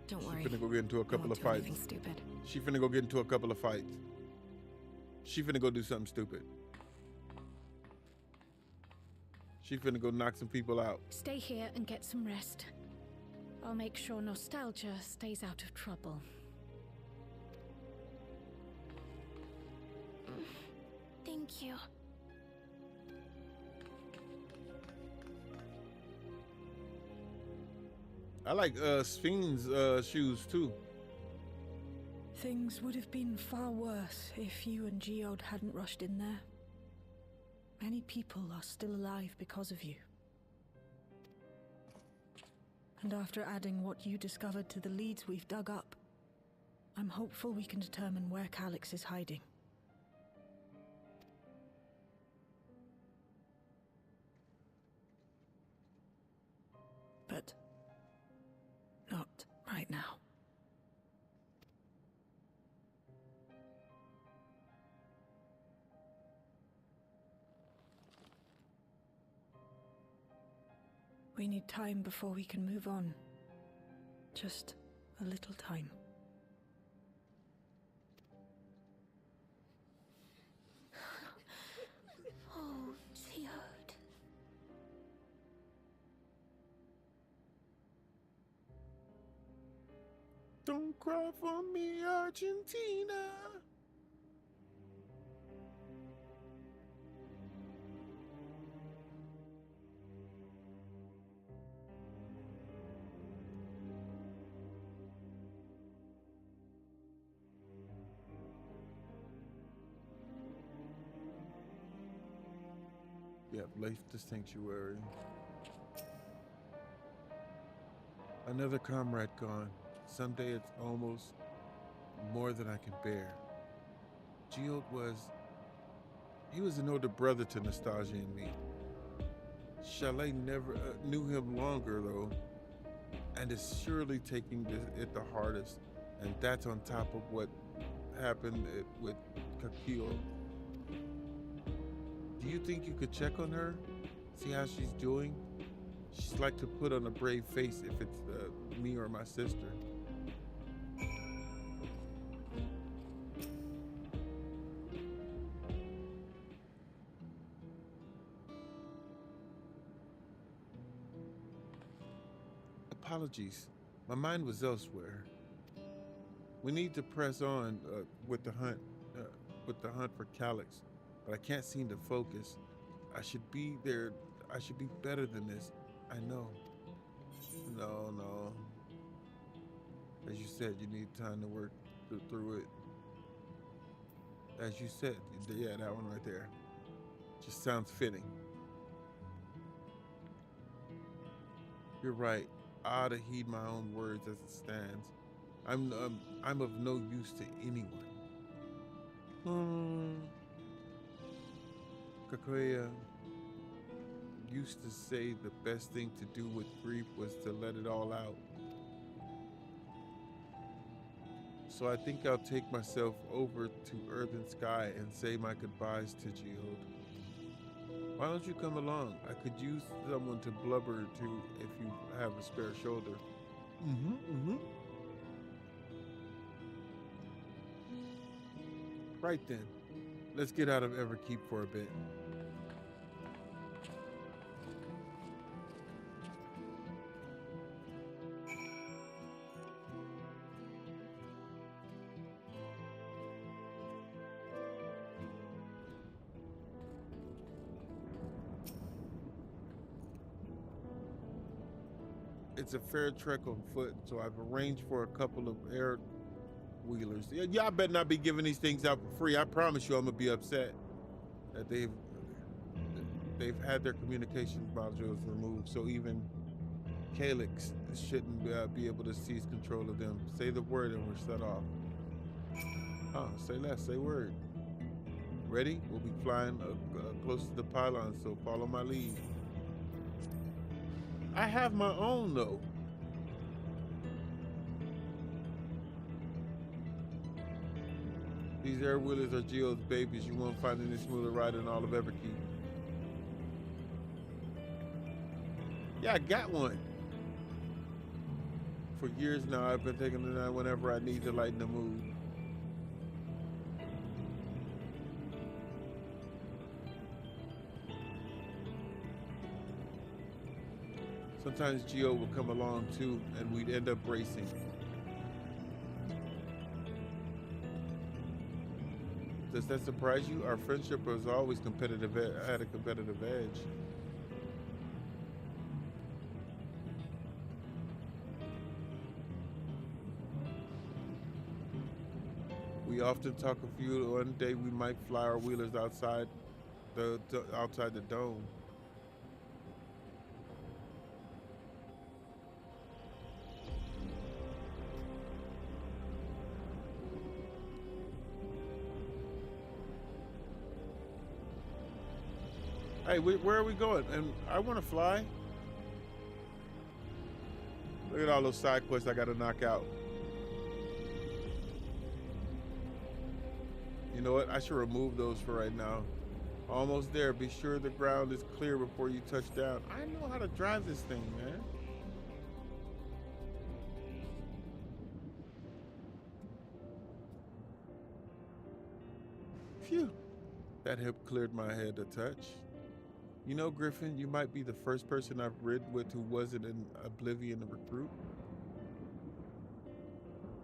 Don't worry. She finna go get into a couple of I won't do fights. anything stupid. She finna go get into a couple of fights. She finna go do something stupid. She finna go knock some people out. Stay here and get some rest. I'll make sure Nostalgia stays out of trouble. Thank you. I like Sphinx's shoes too. Things would have been far worse if you and Geode hadn't rushed in there. Many people are still alive because of you. And after adding what you discovered to the leads we've dug up, I'm hopeful we can determine where Calyx is hiding. but not right now. We need time before we can move on. Just a little time. Oh, Geode. Don't cry for me, Argentina. Yep, left the sanctuary. Another comrade gone. Someday it's almost more than I can bear. Geode he was an older brother to Nostalgia and me. Chalet never knew him longer though, and is surely taking it the hardest. And that's on top of what happened with Kakio. Do you think you could check on her? See how she's doing? She's like to put on a brave face if it's me or my sister. Apologies. My mind was elsewhere. We need to press on with the hunt for Calyx. But I can't seem to focus. I should be there. I should be better than this. I know. No. As you said, you need time to work through it. As you said, yeah, that one right there. Just sounds fitting. You're right. I ought to heed my own words as it stands. I'm of no use to anyone. Kakoya used to say the best thing to do with grief was to let it all out. So I think I'll take myself over to Earth and Sky and say my goodbyes to Geode. Why don't you come along? I could use someone to blubber to if you have a spare shoulder. Right then. Let's get out of Everkeep for a bit. It's a fair trek on foot, so I've arranged for a couple of air wheelers. Y'all better not be giving these things out for free. I promise you I'm gonna be upset that they've had their communication modules removed, so even Calyx shouldn't be able to seize control of them. Say the word and we're shut off. Say less, say word. Ready? We'll be flying close to the pylon, so follow my lead. I have my own though. These air wheelers are Geode's babies. You won't find any smoother ride in all of Everkeep. Yeah, I got one. For years now, I've been taking it out whenever I need to lighten the mood. Sometimes Geode would come along too, and we'd end up racing. Does that surprise you? Our friendship was always competitive, had a competitive edge. We often talk a few. One day we might fly our wheelers outside the dome. Hey, where are we going? And I want to fly. Look at all those side quests I gotta knock out. You know what? I should remove those for right now. Almost there. Be sure the ground is clear before you touch down. I know how to drive this thing, man. Phew. That helped cleared my head a touch. You know, Griffin, you might be the first person I've ridden with who wasn't an Oblivion recruit.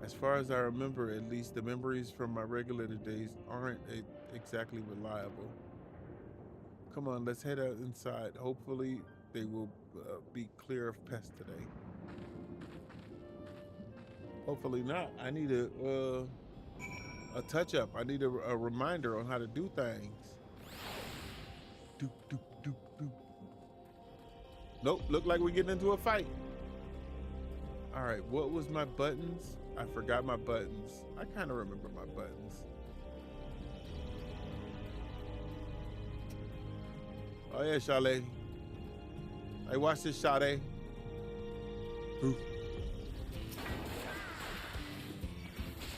As far as I remember, at least, the memories from my regulator days aren't exactly reliable. Come on, let's head out inside. Hopefully, they will be clear of pests today. Hopefully not. I need a touch-up. I need a reminder on how to do things. Doop, doop, doop, doop. Nope, look like we're getting into a fight. All right, what was my buttons? I forgot my buttons. I kind of remember my buttons. Oh yeah, Chalet. Hey, watch this, Chalet. Ooh.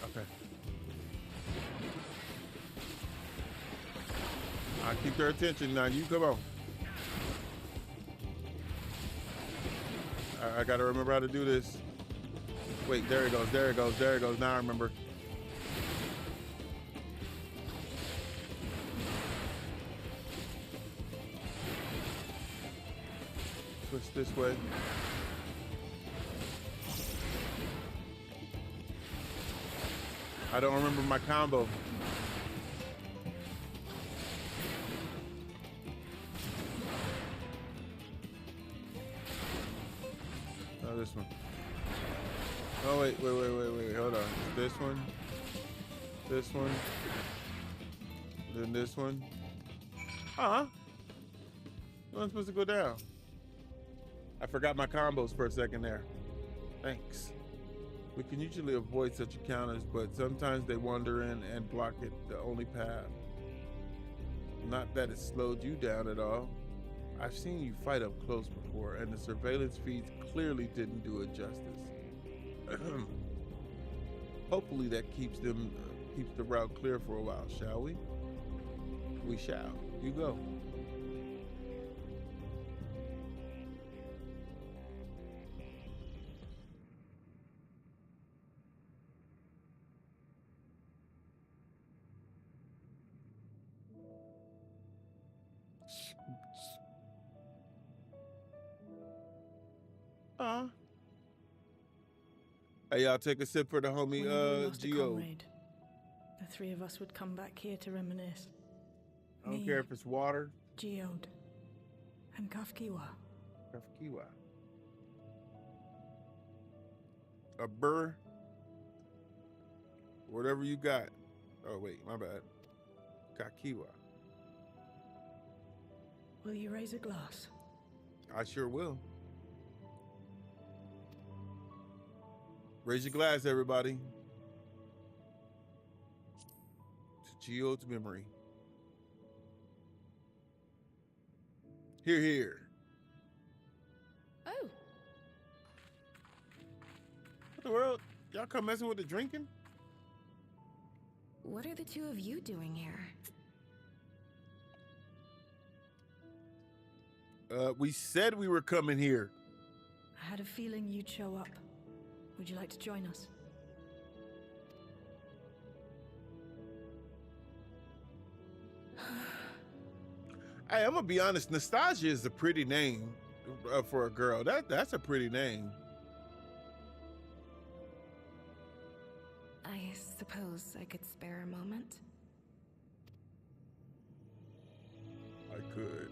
Okay. I'll keep their attention now. You come on. I gotta remember how to do this. Wait, there it goes, there it goes, there it goes. Now I remember. Switch this way. I don't remember my combo. Oh, this one. Oh, wait, hold on. This one, then this one. Huh? I'm supposed to go down. I forgot my combos for a second there. Thanks. We can usually avoid such encounters, but sometimes they wander in and block it, the only path. Not that it slowed you down at all. I've seen you fight up close before, and the surveillance feeds clearly didn't do it justice. Hopefully that keeps the route clear for a while, shall we? We shall. You go. Hey, y'all, take a sip for the homie, When we lost a Geo. comrade, the three of us would come back here to reminisce. I don't care if it's water. Geode, and Kafkiwa. Kafkiwa. A burr. Whatever you got. Oh, wait, my bad. Kakiwa. Will you raise a glass? I sure will. Raise your glass, everybody. To Geode's memory. Here, here. Oh, What the world? Y'all come messing with the drinking? What are the two of you doing here? We said we were coming here. I had a feeling you'd show up. Would you like to join us? Hey, I'm gonna be honest. Nastasia is a pretty name for a girl. That's a pretty name. I suppose I could spare a moment. I could.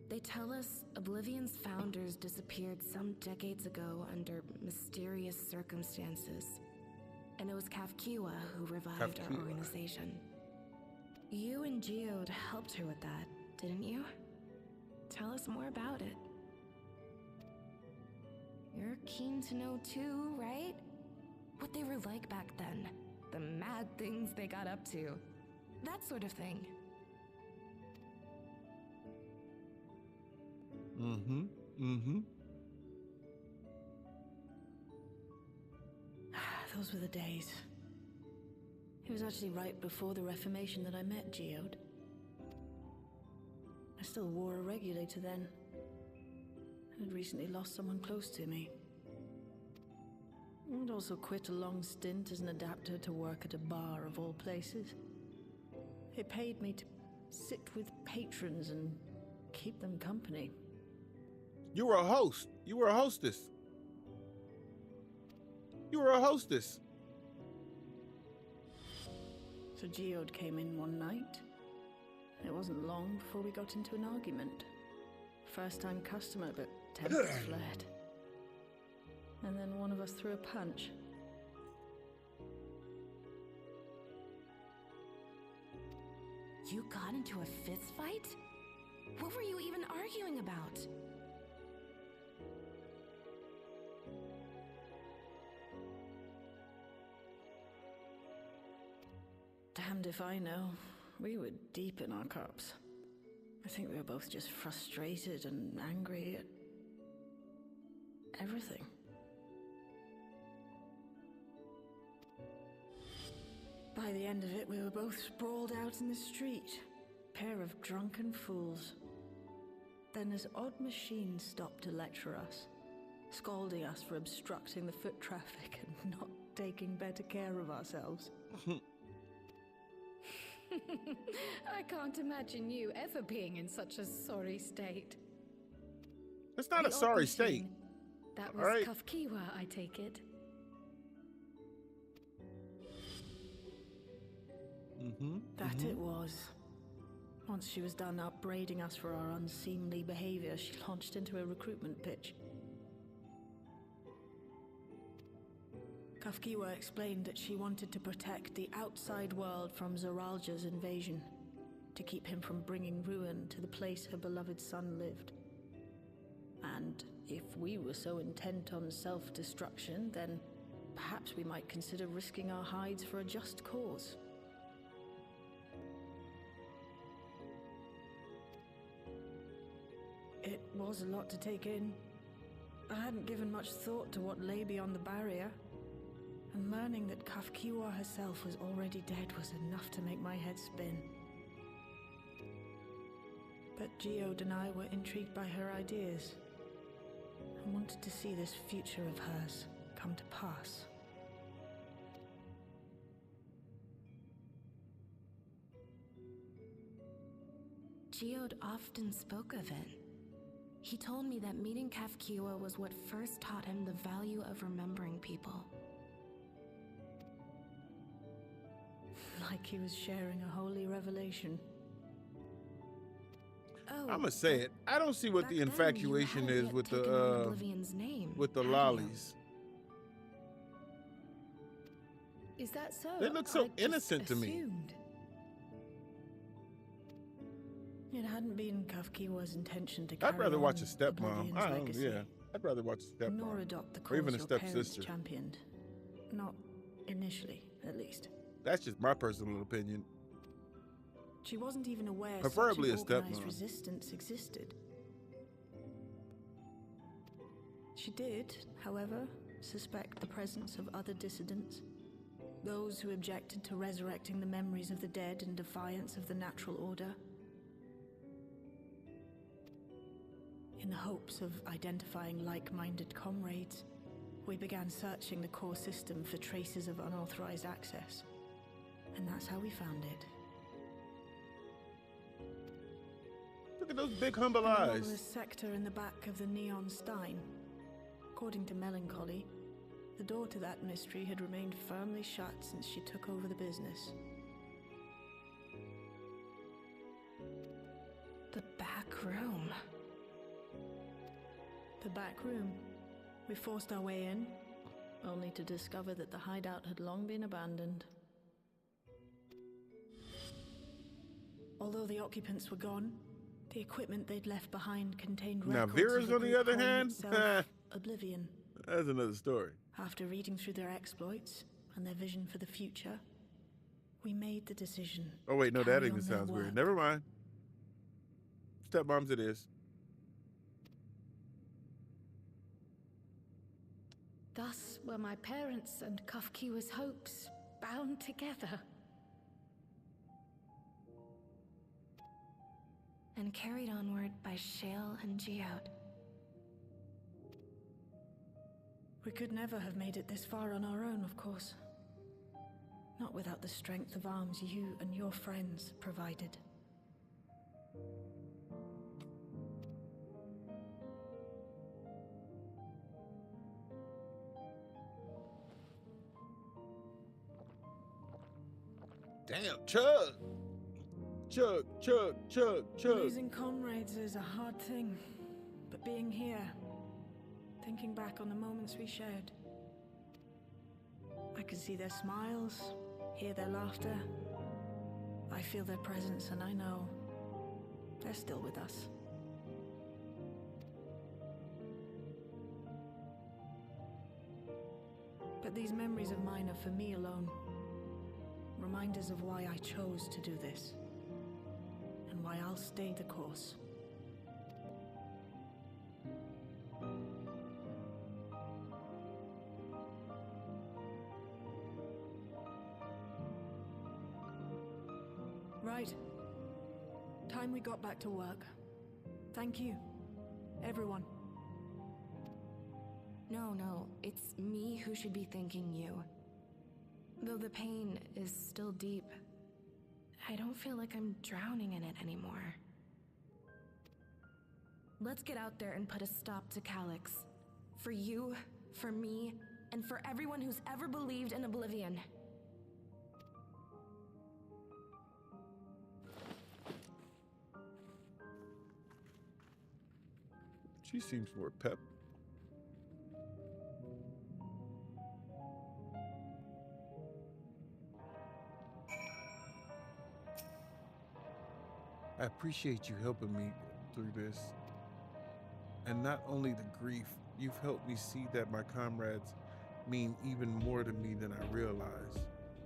They tell us Oblivion's founders disappeared some decades ago under mysterious circumstances. And it was Kafkiwa who revived our organization. You and Geode helped her with that, didn't you? Tell us more about it. You're keen to know too, right? What they were like back then. The mad things they got up to. That sort of thing. Those were the days. It was actually right before the Reformation that I met Geode. I still wore a regulator then. I had recently lost someone close to me. I'd also quit a long stint as an adapter to work at a bar of all places. It paid me to sit with patrons and keep them company. You were a host. You were a hostess. You were a hostess. So Geode came in one night. It wasn't long before we got into an argument. First-time customer, but tempers flared. And then one of us threw a punch. You got into a fist fight? What were you even arguing about? Damned if I know. We were deep in our cups. I think we were both just frustrated and angry at everything. By the end of it, we were both sprawled out in the street. Pair of drunken fools. Then this odd machine stopped to lecture us, scolding us for obstructing the foot traffic and not taking better care of ourselves. I can't imagine you ever being in such a sorry state. It's not The a sorry odd state. machine. That was Alright. Kafkiwa, I take it. That it was. Once she was done upbraiding us for our unseemly behavior, she launched into a recruitment pitch. Kafkiwa explained that she wanted to protect the outside world from Zoralja's invasion, to keep him from bringing ruin to the place her beloved son lived. And if we were so intent on self-destruction, then perhaps we might consider risking our hides for a just cause. It was a lot to take in. I hadn't given much thought to what lay beyond the barrier, and learning that Kafkiwa herself was already dead was enough to make my head spin. But Geode and I were intrigued by her ideas, and wanted to see this future of hers come to pass. Geode often spoke of it. He told me that meeting Kafkiwa was what first taught him the value of remembering people. Like he was sharing a holy revelation. Oh, I'm gonna say it. I don't see what back the then, infatuation you is hadn't with yet taken on the Oblivion's name, had you? lollies. Is that so? They look so I just innocent to me. assumed. It hadn't been Kafkiwa's intention to carry I'd rather watch a on stepmom. Oblivion's I don't. legacy, Yeah, I'd rather watch a nor stepmom. adopt the Or even cause a your parents stepsister. championed. Not initially, at least. That's just my personal opinion. She wasn't even aware Preferably such a an organized stepmom. resistance existed. She did, however, suspect the presence of other dissidents, those who objected to resurrecting the memories of the dead in defiance of the natural order. In the hopes of identifying like-minded comrades, we began searching the core system for traces of unauthorized access. And that's how we found it. Look at those big humble An eyes. anomalous sector in the back of the Neon Stein. According to Melancholy, the door to that mystery had remained firmly shut since she took over the business. The back room. The back room. We forced our way in, only to discover that the hideout had long been abandoned. Although the occupants were gone, the equipment they'd left behind contained Now, records Vera's of the on the group other calling hand, itself Oblivion. That's another story. After reading through their exploits and their vision for the future, we made the decision. Oh wait, no, to carry that even on their sounds weird. work. Never mind. Stepmoms it is. Thus were my parents and Kafkiwa's hopes bound together. And carried onward by Shale and Geode. We could never have made it this far on our own, of course. Not without the strength of arms you and your friends provided. Damn, Chug! Chug, chug, chug, chug. Losing comrades is a hard thing, but being here, thinking back on the moments we shared, I can see their smiles, hear their laughter. I feel their presence, and I know they're still with us. But these memories of mine are for me alone. Reminders of why I chose to do this, and why I'll stay the course. Right. Time we got back to work. Thank you, everyone. No, it's me who should be thanking you. Though the pain is still deep, I don't feel like I'm drowning in it anymore. Let's get out there and put a stop to Calyx. For you, for me, and for everyone who's ever believed in Oblivion. She seems more pep. I appreciate you helping me through this. And not only the grief, you've helped me see that my comrades mean even more to me than I realize,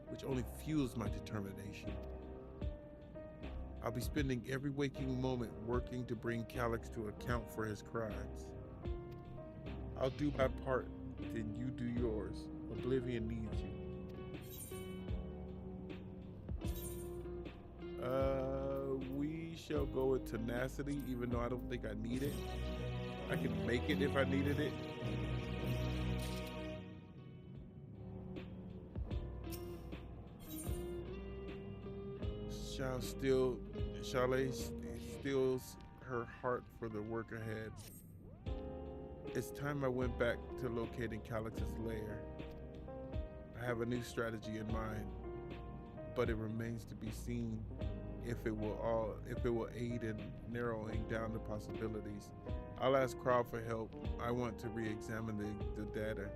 which only fuels my determination. I'll be spending every waking moment working to bring Calyx to account for his crimes. I'll do my part, then you do yours. Oblivion needs you. We shall go with tenacity, even though I don't think I need it. I can make it if I needed it. Chalet steals her heart for the work ahead. It's time I went back to locating Calyx's lair. I have a new strategy in mind, but it remains to be seen if it will aid in narrowing down the possibilities. I'll ask Crowd for help. I want to re-examine the data,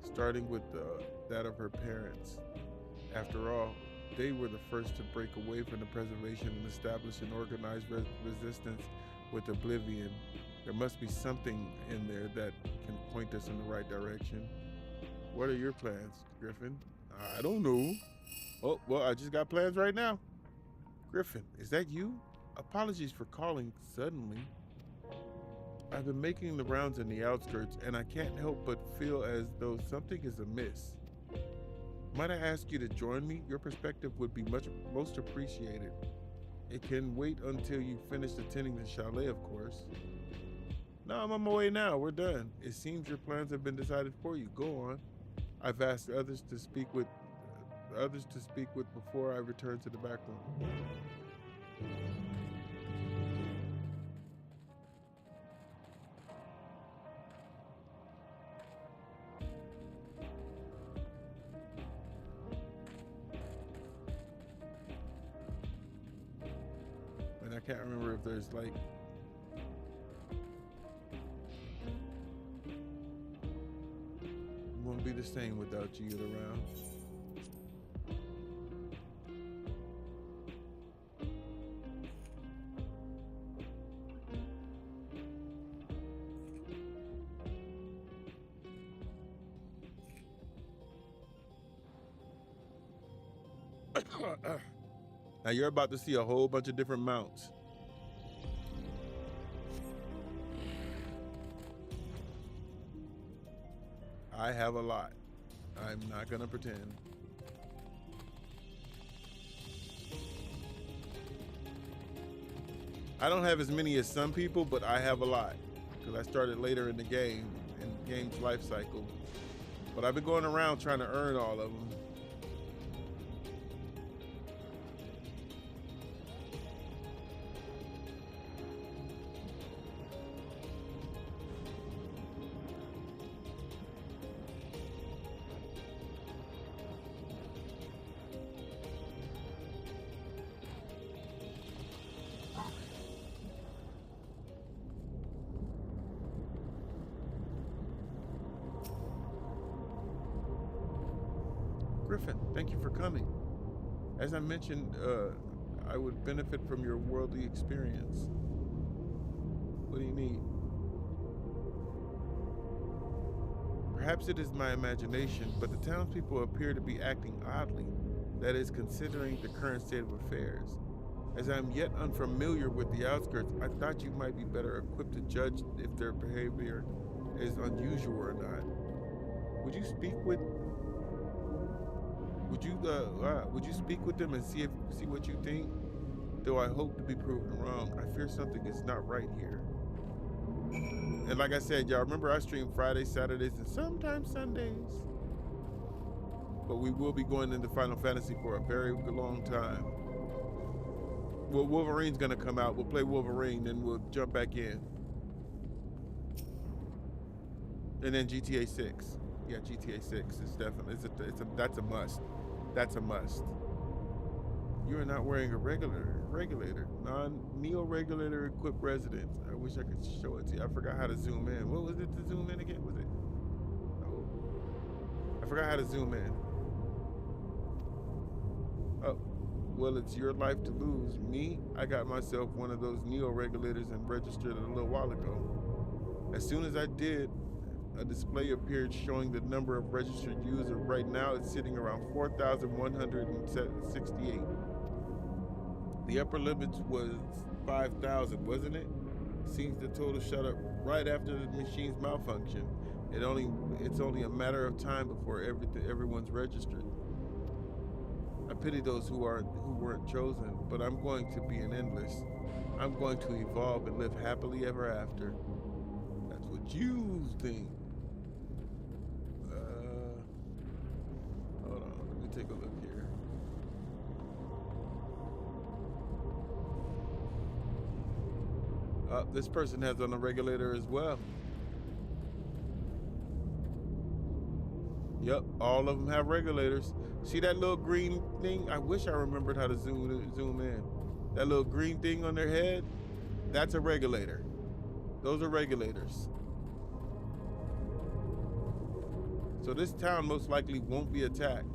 starting with that of her parents. After all, they were the first to break away from the preservation and establish an organized resistance with Oblivion. There must be something in there that can point us in the right direction. What are your plans, Griffin? I don't know. Oh, well, I just got plans right now. Griffin, is that you? Apologies for calling suddenly. I've been making the rounds in the outskirts, and I can't help but feel as though something is amiss. Might I ask you to join me? Your perspective would be most appreciated. It can wait until you finish attending the chalet, of course. No, I'm on my way now. We're done. It seems your plans have been decided for you. Go on. I've asked others to speak with before I return to the back room. And I can't remember if there's like it won't be the same without you around. Now you're about to see a whole bunch of different mounts. I have a lot. I'm not gonna pretend. I don't have as many as some people, but I have a lot because I started later in the game, in the game's life cycle. But I've been going around trying to earn all of them. Griffin, thank you for coming. As I mentioned, I would benefit from your worldly experience. What do you need? Perhaps it is my imagination, but the townspeople appear to be acting oddly. That is, considering the current state of affairs. As I am yet unfamiliar with the outskirts, I thought you might be better equipped to judge if their behavior is unusual or not. Would you speak with them and see what you think? Though I hope to be proven wrong, I fear something is not right here. And like I said, y'all remember I stream Fridays, Saturdays, and sometimes Sundays. But we will be going into Final Fantasy for a very long time. Well, Wolverine's gonna come out. We'll play Wolverine, then we'll jump back in. And then GTA 6. Yeah, GTA 6 is definitely that's a must. That's a must. You are not wearing a regulator, non-neo-regulator equipped residence. I wish I could show it to you. I forgot how to zoom in. What was it to zoom in again? Was it? Oh, I forgot how to zoom in. Oh, well, it's your life to lose. Me, I got myself one of those neo-regulators and registered it a little while ago. As soon as I did, a display appeared showing the number of registered users. Right now it's sitting around 4,168. The upper limit was 5,000, wasn't it? Seems the total shut up right after the machine's malfunction. It's only a matter of time before everyone's registered. I pity those who weren't chosen, but I'm going to be an endless. I'm going to evolve and live happily ever after. That's what you think. Hold on, let me take a look here. This person has on a regulator as well. Yep, all of them have regulators. See that little green thing? I wish I remembered how to zoom in. That little green thing on their head, that's a regulator. Those are regulators. So this town most likely won't be attacked.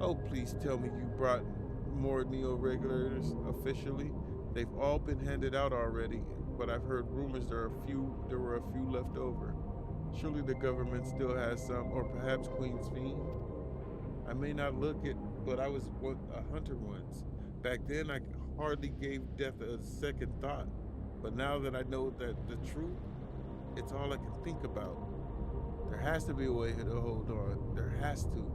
Oh, please tell me you brought more neo-regulators officially. They've all been handed out already, but I've heard rumors there were a few left over. Surely the government still has some, or perhaps Queen's Fiend. I may not look it, but I was a hunter once. Back then, I hardly gave death a second thought. But now that I know that the truth, it's all I can think about. There has to be a way to hold on. There has to.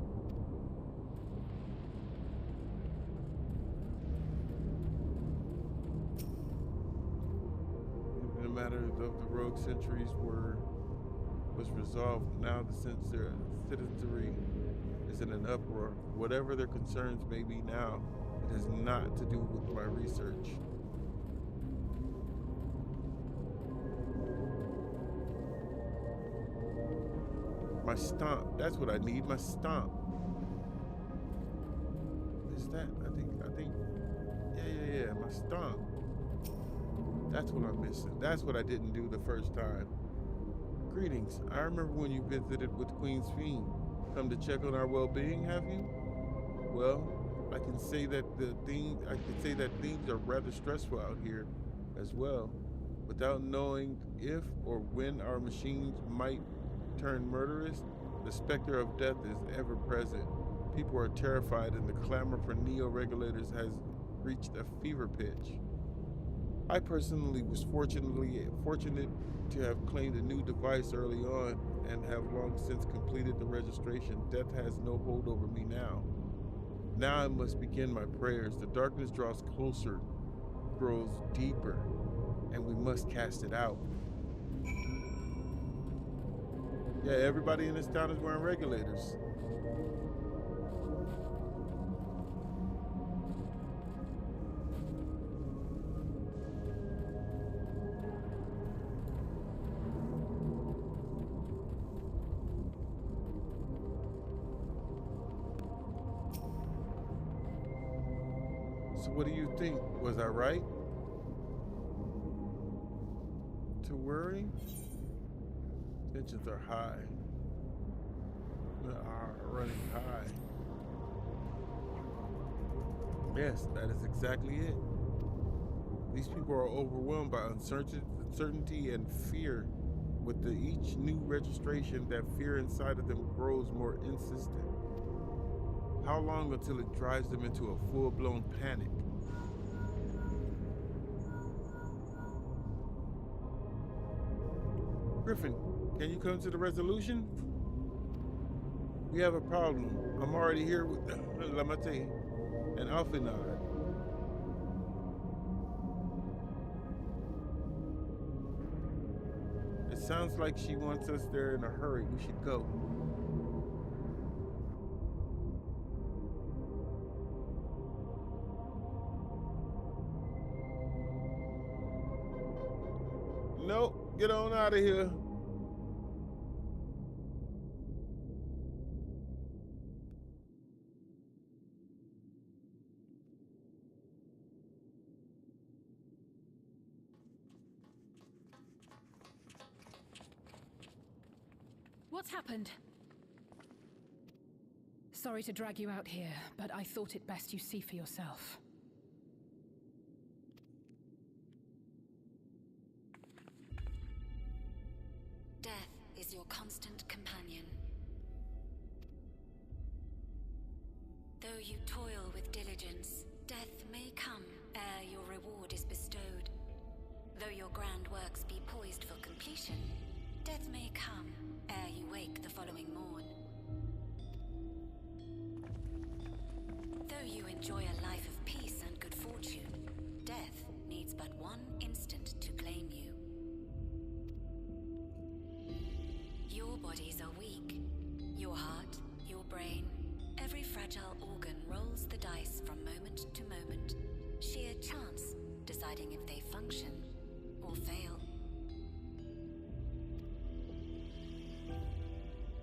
The matter of the rogue centuries was resolved. Now the citizenry is in an uproar. Whatever their concerns may be now, it has not to do with my research. My stomp. That's what I need. My stomp. Is that? I think. Yeah. My stomp. That's what I'm missing. That's what I didn't do the first time. Greetings. I remember when you visited with Queen's Fiend. Come to check on our well-being, have you? Well, I can say that things are rather stressful out here. as well. Without knowing if or when our machines might turn murderous, the specter of death is ever present. People are terrified and the clamor for neo-regulators has reached a fever pitch. I personally was fortunate to have claimed a new device early on and have long since completed the registration. Death has no hold over me now. Now I must begin my prayers. The darkness draws closer, grows deeper, and we must cast it out. Yeah, everybody in this town is wearing regulators. So what do you think? Was I right to worry? Tensions are high. Are running high. Yes, that is exactly it. These people are overwhelmed by uncertainty and fear. With each new registration, that fear inside of them grows more insistent. How long until it drives them into a full-blown panic? Griffin, can you come to the resolution? We have a problem. I'm already here with Lamate and Alfinard. It sounds like she wants us there in a hurry. We should go. Nope, get on out of here. What's happened? Sorry to drag you out here, but I thought it best you see for yourself. Death is your constant companion. Though you toil with diligence, death may come ere your reward is bestowed. Though your grand works be poised for completion, death may come ere you wake the following morn. Though you enjoy a life of peace and good fortune, death needs but one instant to claim you. Your bodies are weak. Your heart, your brain, every fragile organ rolls the dice from moment to moment. Sheer chance deciding if they function or fail.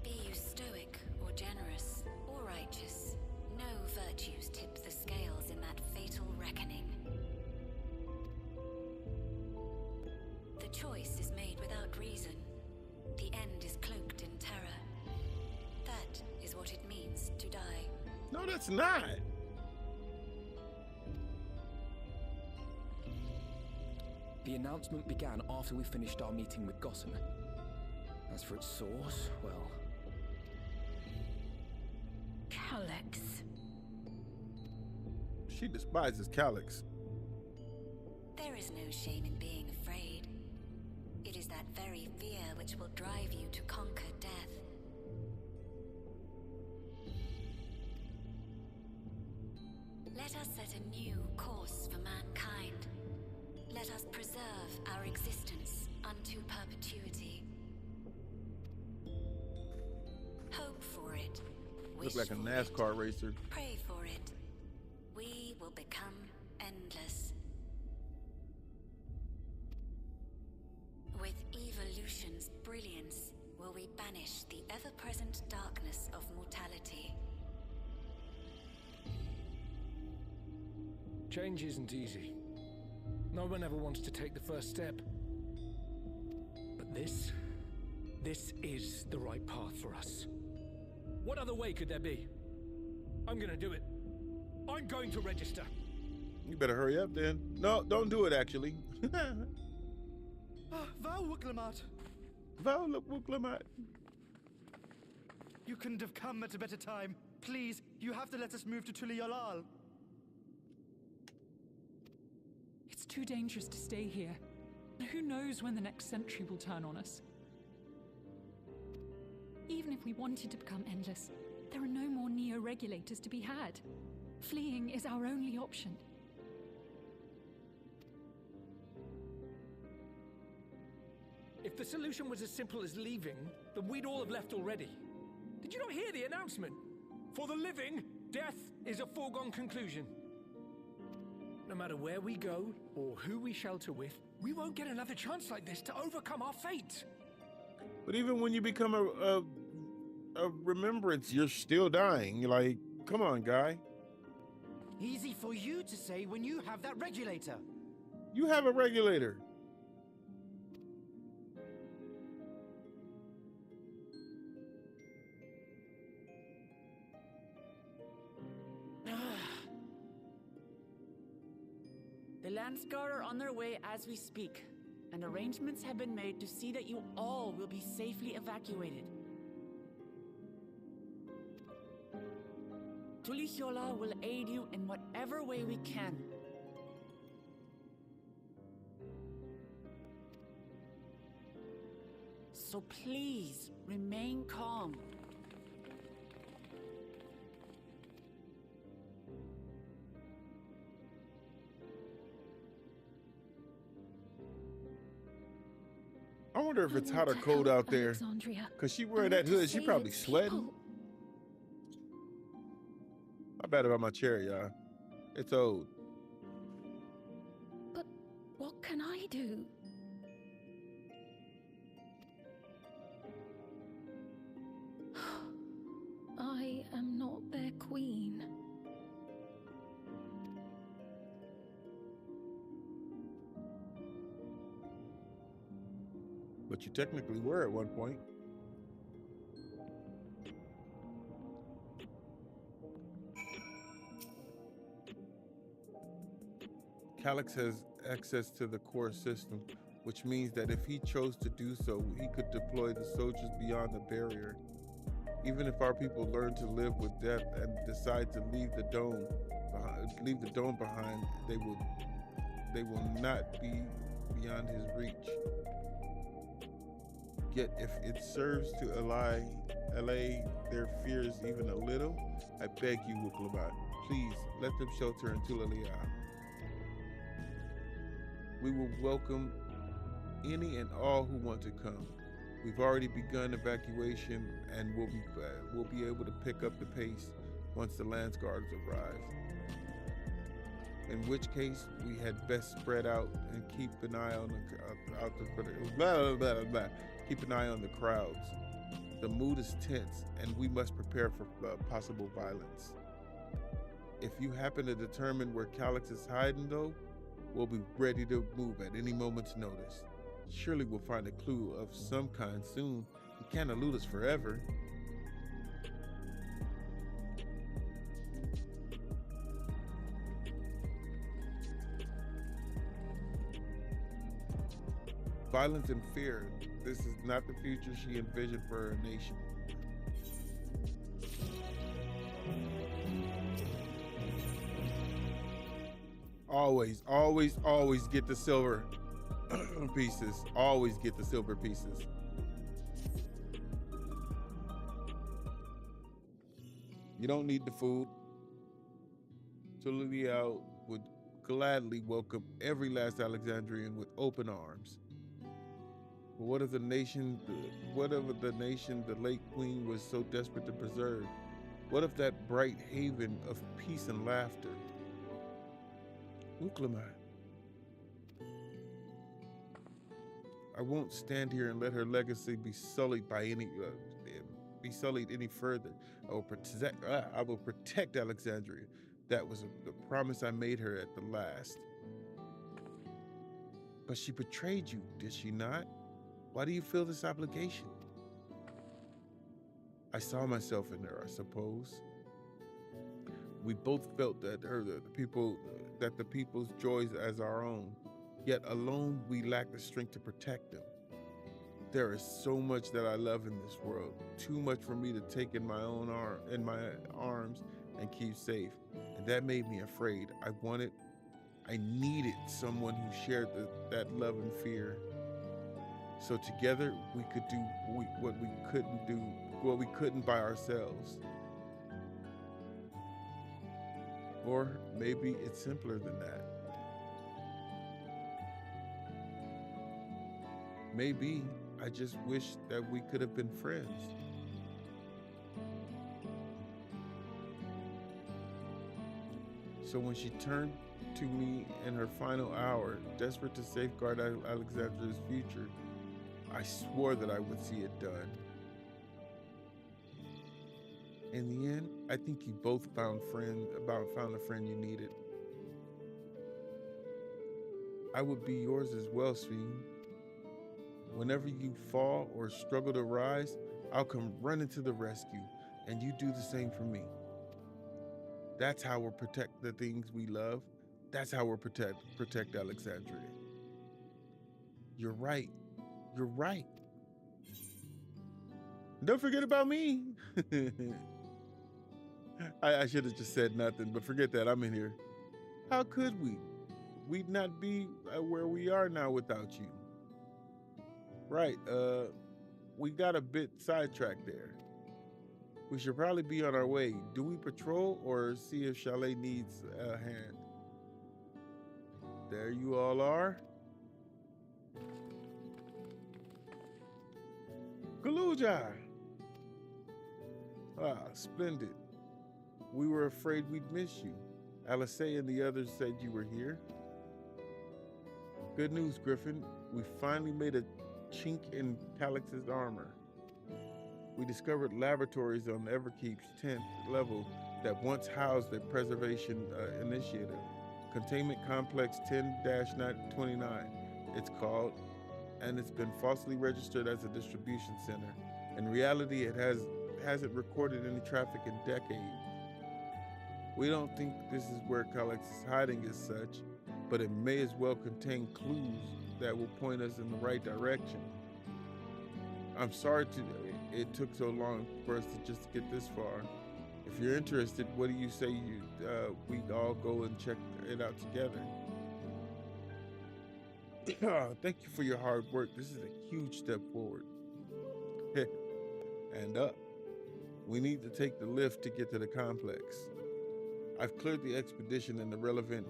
Be you stoic or generous or righteous, no virtues tip the scales in that fatal reckoning. The choice is made without reason. The end is cloaked in terror. That is what it means to die. No, that's not. The announcement began after we finished our meeting with Gossen. As for its source, well... Calyx. She despises Calyx. There is no shame in being afraid. It is that very fear which will drive you to conquer death. Let us set a new course for mankind. Let us preserve our existence unto perpetuity. Hope for it. Look like a NASCAR racer. Pray for it. We will become endless. With evolution's brilliance, will we banish the ever-present darkness of mortality. Change isn't easy. No one ever wants to take the first step. But this is the right path for us. What other way could there be? I'm gonna do it. I'm going to register. You better hurry up then. No, don't do it actually. Val Wuklamat! Val Wuklamat. You couldn't have come at a better time. Please, you have to let us move to Tuliyolal. It's too dangerous to stay here. Who knows when the next century will turn on us? Even if we wanted to become endless, there are no more neo-regulators to be had. Fleeing is our only option. If the solution was as simple as leaving, then we'd all have left already. Did you not hear the announcement? For the living, death is a foregone conclusion. No matter where we go, or who we shelter with, we won't get another chance like this to overcome our fate. But even when you become a remembrance, you're still dying. You're like, come on, guy. Easy for you to say when you have that regulator. You have a regulator. The Landsguard are on their way as we speak, and arrangements have been made to see that you all will be safely evacuated. Tulihiola will aid you in whatever way we can. So please, remain calm. I wonder if it's hot or cold out there. Because she wearing that hood, she probably sweating. My bad about my chair, y'all. It's old. But what can I do? I am not their queen. But you technically were at one point. Calyx has access to the core system, which means that if he chose to do so, he could deploy the soldiers beyond the barrier. Even if our people learn to live with death and decide to leave the dome behind, they will not be beyond his reach. Yet if it serves to allay their fears even a little, I beg you, Wuklamat, please let them shelter in Tuliyolal. We will welcome any and all who want to come. We've already begun evacuation and we'll be able to pick up the pace once the Landsguards arrive. In which case, we had best spread out and keep an eye on keep an eye on the crowds. The mood is tense, and we must prepare for possible violence. If you happen to determine where Calyx is hiding, though, we'll be ready to move at any moment's notice. Surely we'll find a clue of some kind soon. He can't elude us forever. Violence and fear. This is not the future she envisioned for her nation. Always, always, always get the silver pieces. Always get the silver pieces. You don't need the food. Tuliyolal would gladly welcome every last Alexandrian with open arms. But what of the nation the late queen was so desperate to preserve? What of that bright haven of peace and laughter? Wuklamat, I won't stand here and let her legacy be sullied by any further. I will protect Alexandria. That was the promise I made her at the last. But she betrayed you, did she not? Why do you feel this obligation? I saw myself in her, I suppose. We both felt that the people's joys as our own. yet alone we lack the strength to protect them. There is so much that I love in this world, too much for me to take in my arms and keep safe. And that made me afraid. I needed someone who shared that love and fear. So together we could do what we couldn't by ourselves. Or maybe it's simpler than that. Maybe I just wish that we could have been friends. So when she turned to me in her final hour, desperate to safeguard Alexandra's future, I swore that I would see it done. In the end, I think you both found a friend you needed. I would be yours as well, Sveen. Whenever you fall or struggle to rise, I'll come running to the rescue, and you do the same for me. That's how we'll protect the things we love. That's how we'll protect Alexandria. You're right. You're right. Don't forget about me. I should have just said nothing, but forget that. I'm in here. How could we? We'd not be where we are now without you. Right, we got a bit sidetracked there. We should probably be on our way. Do we patrol or see if Chalet needs a hand? There you all are. Galuja! Ah, splendid. We were afraid we'd miss you. Eorzea and the others said you were here. Good news, Griffin. We finally made a chink in Calix's armor. We discovered laboratories on Everkeep's 10th level that once housed the preservation initiative. Containment Complex 10-29, it's called, and it's been falsely registered as a distribution center. In reality, it hasn't recorded any traffic in decades. We don't think this is where Calix is hiding as such, but it may as well contain clues that will point us in the right direction. I'm sorry it took so long for us to just get this far. If you're interested, what do you say we all go and check it out together? Thank you for your hard work. This is a huge step forward. And up. We need to take the lift to get to the complex. I've cleared the expedition and the relevant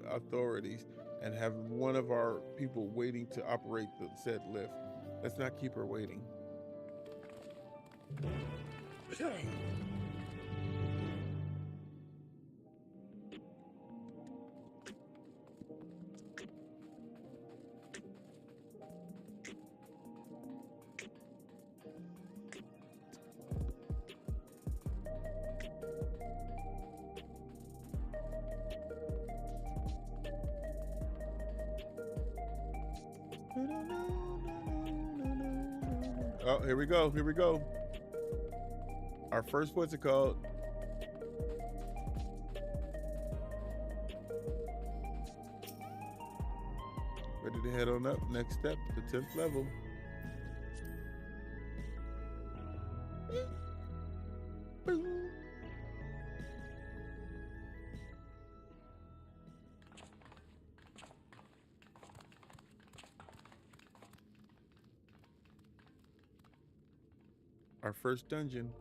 authorities and have one of our people waiting to operate the said lift. Let's not keep her waiting. Oh, here we go. Here we go. Our first, what's it called? Ready to head on up. Next step, the 10th level. Our first dungeon.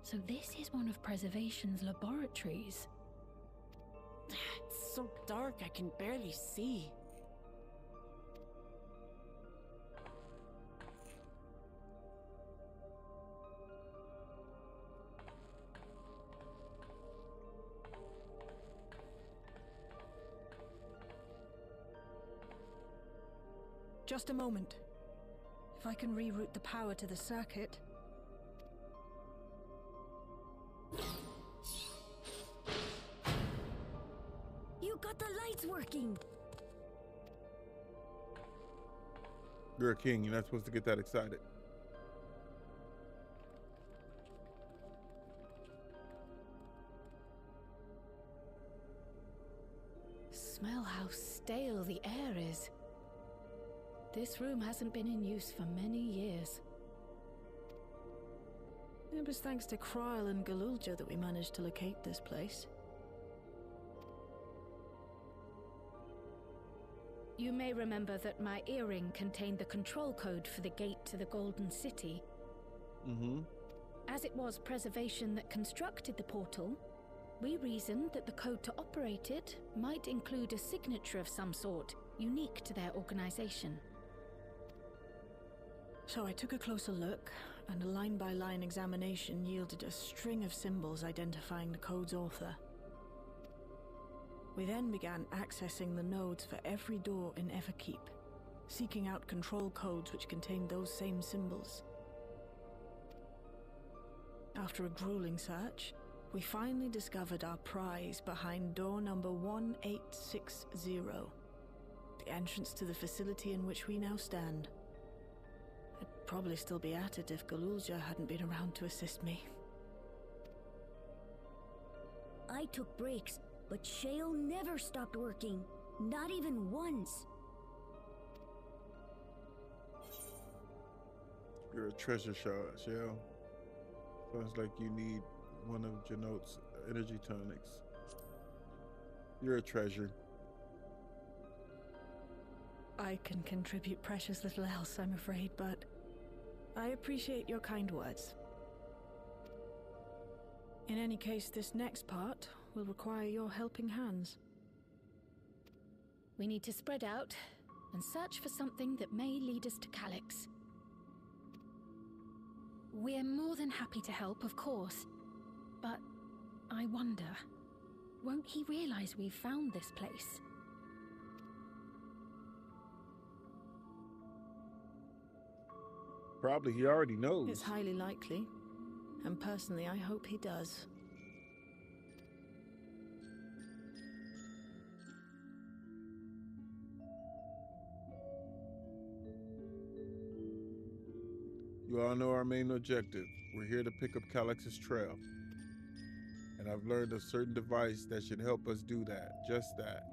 So this is one of Preservation's laboratories. It's so dark I can barely see. Just a moment. If I can reroute the power to the circuit. You got the lights working! You're a king. You're not supposed to get that excited. Smell how stale the air is. This room hasn't been in use for many years. It was thanks to Kryl and Galulja that we managed to locate this place. You may remember that my earring contained the control code for the gate to the Golden City. Mm-hmm. As it was preservation that constructed the portal, we reasoned that the code to operate it might include a signature of some sort, unique to their organization. So I took a closer look, and a line-by-line examination yielded a string of symbols identifying the code's author. We then began accessing the nodes for every door in Everkeep, seeking out control codes which contained those same symbols. After a grueling search, we finally discovered our prize behind door number 1860, the entrance to the facility in which we now stand. I'd probably still be at it if Galulja hadn't been around to assist me. I took breaks, but Shale never stopped working. Not even once. You're a treasure shot, Shale. Sounds like you need one of Janote's energy tonics. You're a treasure. I can contribute precious little else, I'm afraid, but I appreciate your kind words. In any case, this next part will require your helping hands. We need to spread out and search for something that may lead us to Calyx. We're more than happy to help, of course. But I wonder, won't he realize we've found this place? Probably he already knows. It's highly likely, and personally I hope he does. You all know our main objective. We're here to pick up Calyx's trail. And I've learned a certain device that should help us do that, just that.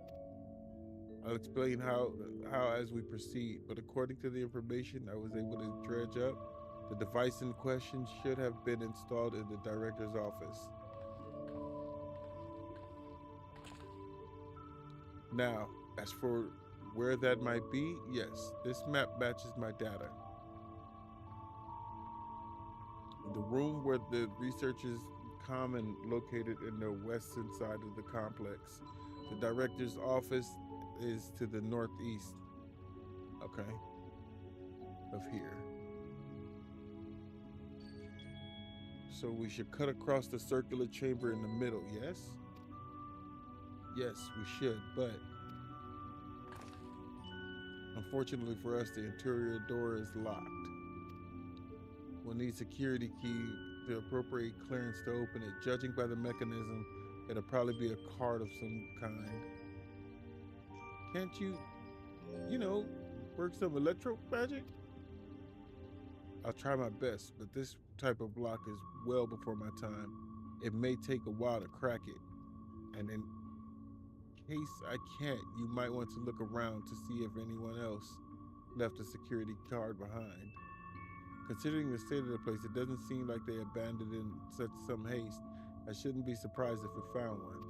I'll explain how as we proceed, but according to the information I was able to dredge up, the device in question should have been installed in the director's office. Now, as for where that might be, yes, this map matches my data. The room where the researchers' common located in the western side of the complex. The director's office is to the northeast, okay, of here. So we should cut across the circular chamber in the middle, yes? Yes, we should, but unfortunately for us, the interior door is locked. We'll need security key to appropriate clearance to open it. Judging by the mechanism, it'll probably be a card of some kind. Can't you know, work some electro magic? I'll try my best, but this type of block is well before my time. It may take a while to crack it. And in case I can't, you might want to look around to see if anyone else left a security card behind. Considering the state of the place, it doesn't seem like they abandoned it in some haste. I shouldn't be surprised if we found one.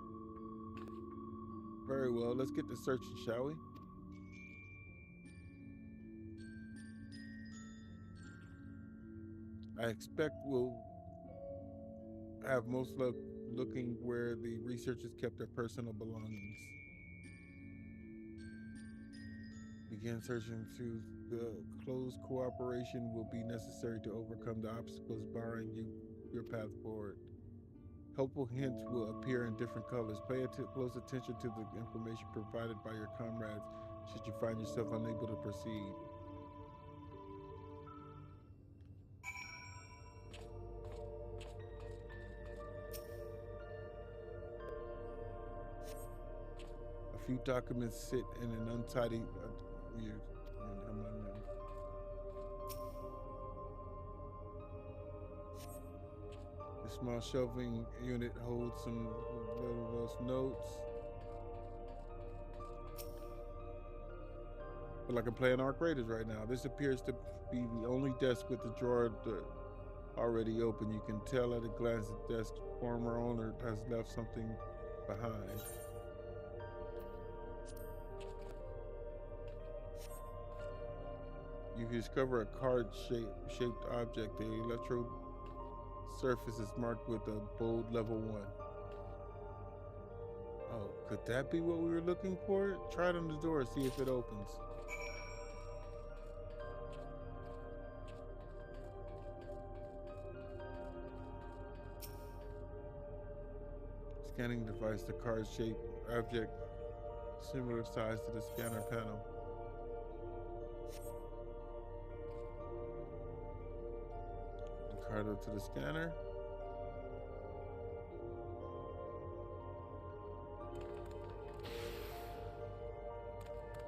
Very well, let's get to searching, shall we? I expect we'll have most luck looking where the researchers kept their personal belongings. Begin searching to the close cooperation will be necessary to overcome the obstacles barring your path forward. Helpful hints will appear in different colors. Pay close attention to the information provided by your comrades should you find yourself unable to proceed. A few documents sit in an untidy Small shelving unit holds some of those notes. Feel like I'm playing Arc Raiders right now. This appears to be the only desk with the drawer already open. You can tell at a glance the desk former owner has left something behind. You discover a card-shaped object. The electrode surface is marked with a bold level 1. Oh, could that be what we were looking for? Try it on the door, see if it opens. Scanning device, the card-shaped object, similar size to the scanner panel. The card up to the scanner.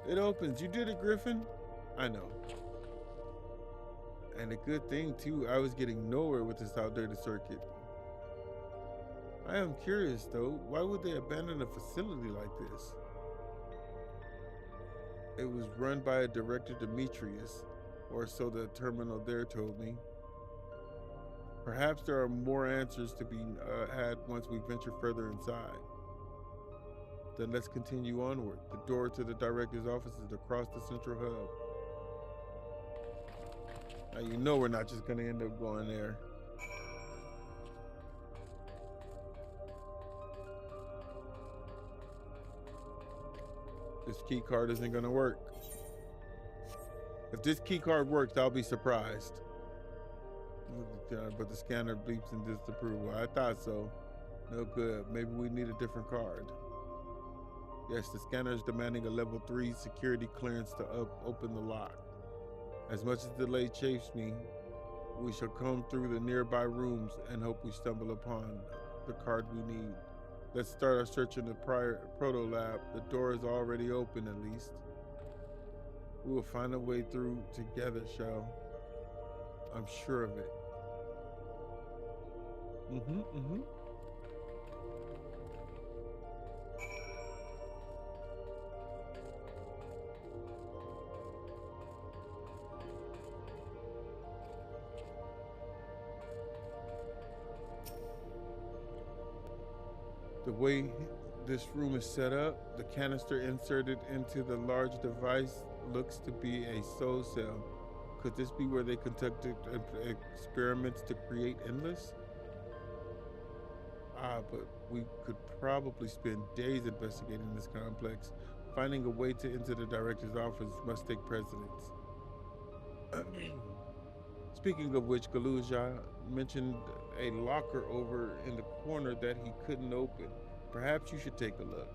It opens. You did it, Griffin. I know. And a good thing, too, I was getting nowhere with this outdated circuit. I am curious, though, why would they abandon a facility like this? It was run by a director, Demetrius, or so the terminal there told me. Perhaps there are more answers to be had once we venture further inside. Then let's continue onward. The door to the director's office is across the central hub. Now you know we're not just going to end up going there. This key card isn't going to work. If this key card works, I'll be surprised. But the scanner bleeps in disapproval. I thought so. No good. Maybe we need a different card. Yes, the scanner is demanding a level 3 security clearance to open the lock. As much as delay chafes me, we shall comb through the nearby rooms and hope we stumble upon the card we need. Let's start our search in the proto lab. The door is already open, at least. We will find a way through together, shall? I'm sure of it. The way this room is set up, the canister inserted into the large device looks to be a soul cell. Could this be where they conducted experiments to create Endless? But we could probably spend days investigating this complex. Finding a way to enter the director's office must take precedence. Speaking of which, Galuja mentioned a locker over in the corner that he couldn't open. Perhaps you should take a look.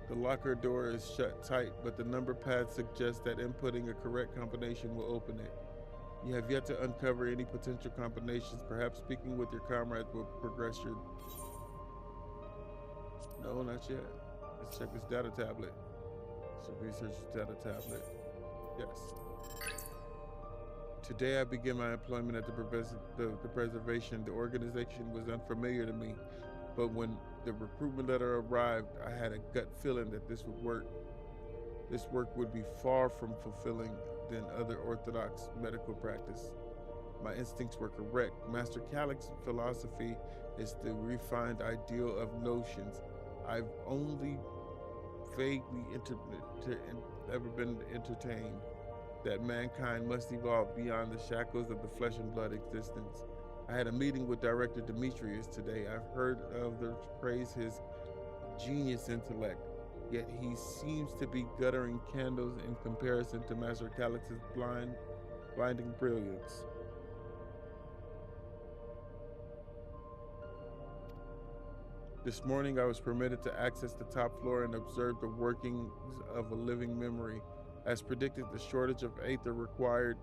The locker door is shut tight, but the number pad suggests that inputting a correct combination will open it. You have yet to uncover any potential combinations. Perhaps speaking with your comrades will progress your... No, not yet. Let's check this data tablet. So research data tablet. Yes. Today I begin my employment at the preservation. The organization was unfamiliar to me, but when the recruitment letter arrived, I had a gut feeling that this would work. This work would be far from fulfilling than other orthodox medical practice. My instincts were correct. Master Calic's philosophy is the refined ideal of notions. I've only vaguely ever been entertained that mankind must evolve beyond the shackles of the flesh and blood existence. I had a meeting with Director Demetrius today. I've heard others praise his genius intellect, yet he seems to be guttering candles in comparison to Master Calic's blinding brilliance. This morning I was permitted to access the top floor and observe the workings of a living memory. As predicted, the shortage of aether required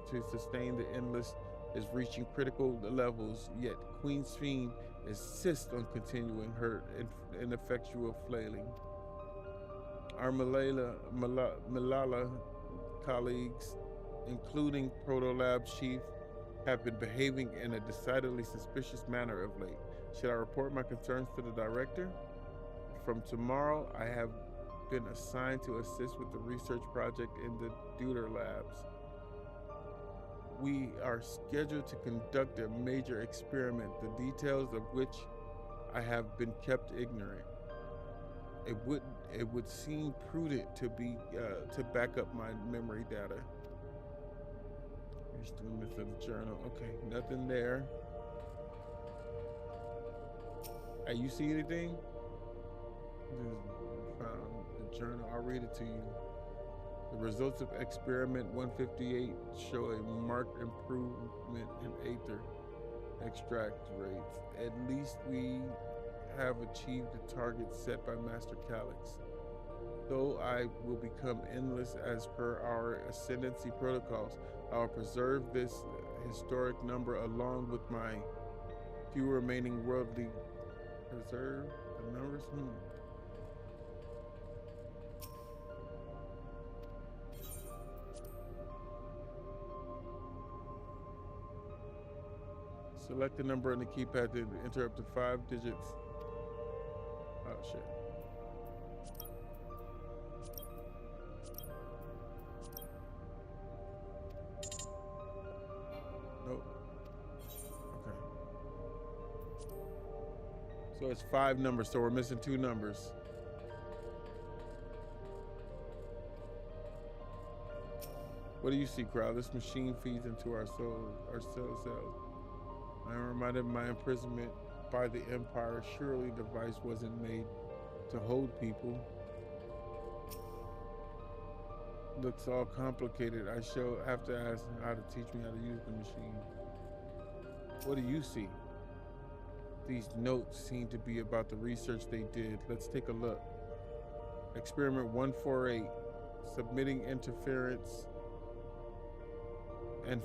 to sustain the Endless is reaching critical levels, yet Queen Sphene insists on continuing her ineffectual flailing. Our Malala colleagues, including Protolab chief, have been behaving in a decidedly suspicious manner of late. Should I report my concerns to the director? From tomorrow, I have been assigned to assist with the research project in the Deuter labs. We are scheduled to conduct a major experiment, the details of which I have been kept ignorant. It would seem prudent to back up my memory data. Here's the limits of the journal. Okay, nothing there. Hey, you see anything? Just found the journal. I'll read it to you. The results of experiment 158 show a marked improvement in aether extract rates. At least we have achieved the target set by Master Calyx. Though I will become endless as per our ascendancy protocols, I will preserve this historic number along with my few remaining worldly. Preserve the numbers? Select the number on the keypad to enter up to 5 digits. Oh shit. Nope. Okay. So it's 5 numbers, so we're missing 2 numbers. What do you see, crowd? This machine feeds into our souls, our cells. I am reminded of my imprisonment by the Empire. Surely the device wasn't made to hold people. Looks all complicated. I shall have to ask how to teach me how to use the machine. What do you see? These notes seem to be about the research they did. Let's take a look. Experiment 148. Submitting interference and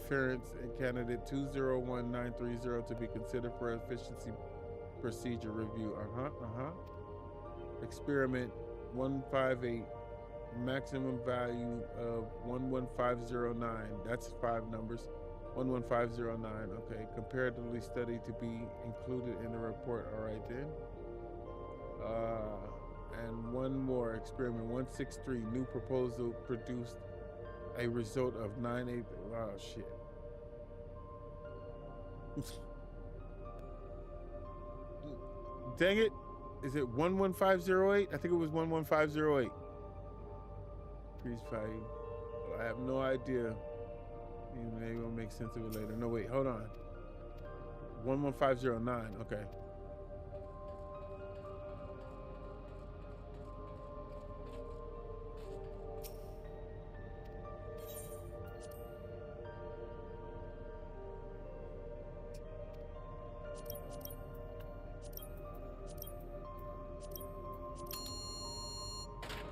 candidate 201930 to be considered for efficiency procedure review. Experiment 158, maximum value of 11509. That's 5 numbers. 11509. Okay, comparatively study to be included in the report. All right then. And one more. Experiment 163, new proposal produced a result of 98. Oh shit. Dang it. Is it 11508? I think it was 11508. Increased value. I have no idea. Maybe we'll make sense of it later. No, wait, hold on. 11509. Okay.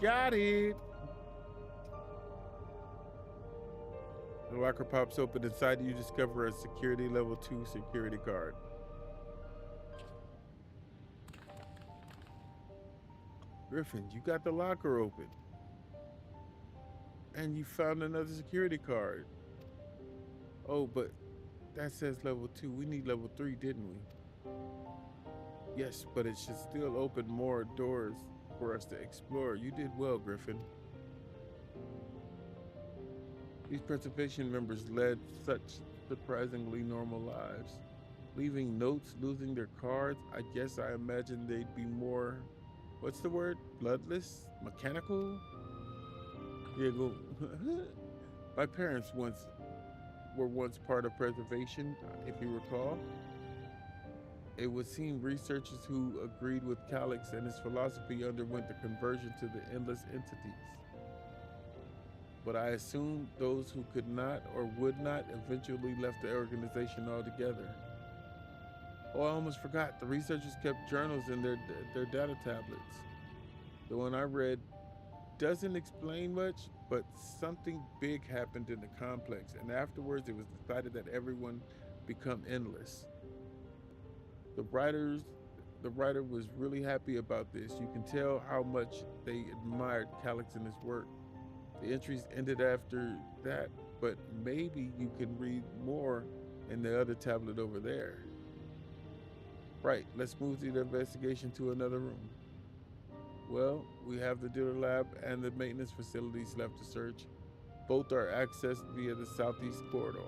Got it. The locker pops open. Inside you discover a security level 2 security card. Griffin, you got the locker open. And you found another security card. Oh, but that says level 2. We need level 3, didn't we? Yes, but it should still open more doors for us to explore. You did well, Griffin. These preservation members led such surprisingly normal lives. Leaving notes, losing their cards. I guess I imagined they'd be more, what's the word? Bloodless? Mechanical? Yeah, go. My parents were once part of preservation, if you recall. It would seem researchers who agreed with Calyx and his philosophy underwent the conversion to the endless entities. But I assume those who could not or would not eventually left the organization altogether. Oh, I almost forgot. The researchers kept journals in their data tablets. The one I read doesn't explain much, but something big happened in the complex, and afterwards it was decided that everyone become endless. The writers the writer was really happy about this. You can tell how much they admired Calyx and his work. The entries ended after that, but maybe you can read more in the other tablet over there. Right, let's move the investigation to another room. Well, we have the dealer lab and the maintenance facilities left to search. Both are accessed via the southeast corridor.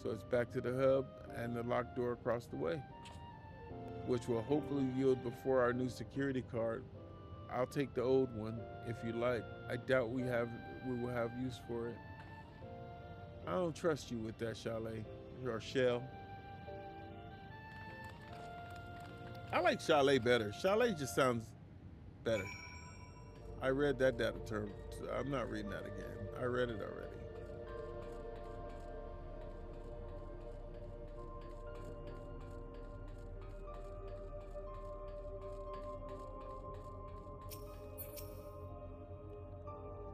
So it's back to the hub and the locked door across the way, which will hopefully yield before our new security card. I'll take the old one if you like. I doubt we will have use for it. I don't trust you with that, Chalet or Shell. I like Chalet better. Chalet just sounds better. I read that data term. I'm not reading that again. I read it already.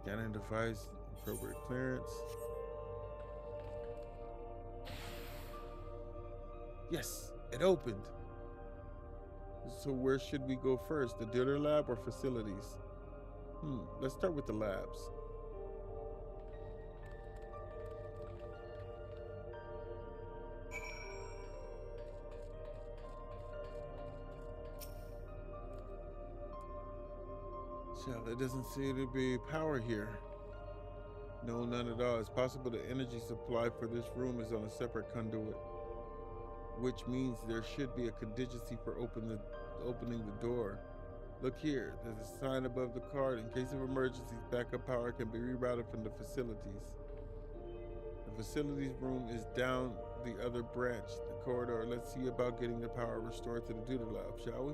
Scanning device, appropriate clearance. Yes, it opened. So where should we go first? The dealer lab or facilities? Let's start with the labs. So there doesn't seem to be power here. No, none at all. It's possible the energy supply for this room is on a separate conduit, which means there should be a contingency for opening the door. Look here, there's a sign above the card. In case of emergencies, backup power can be rerouted from the facilities. The facilities room is down the other branch, the corridor. Let's see about getting the power restored to the dealer lab, shall we?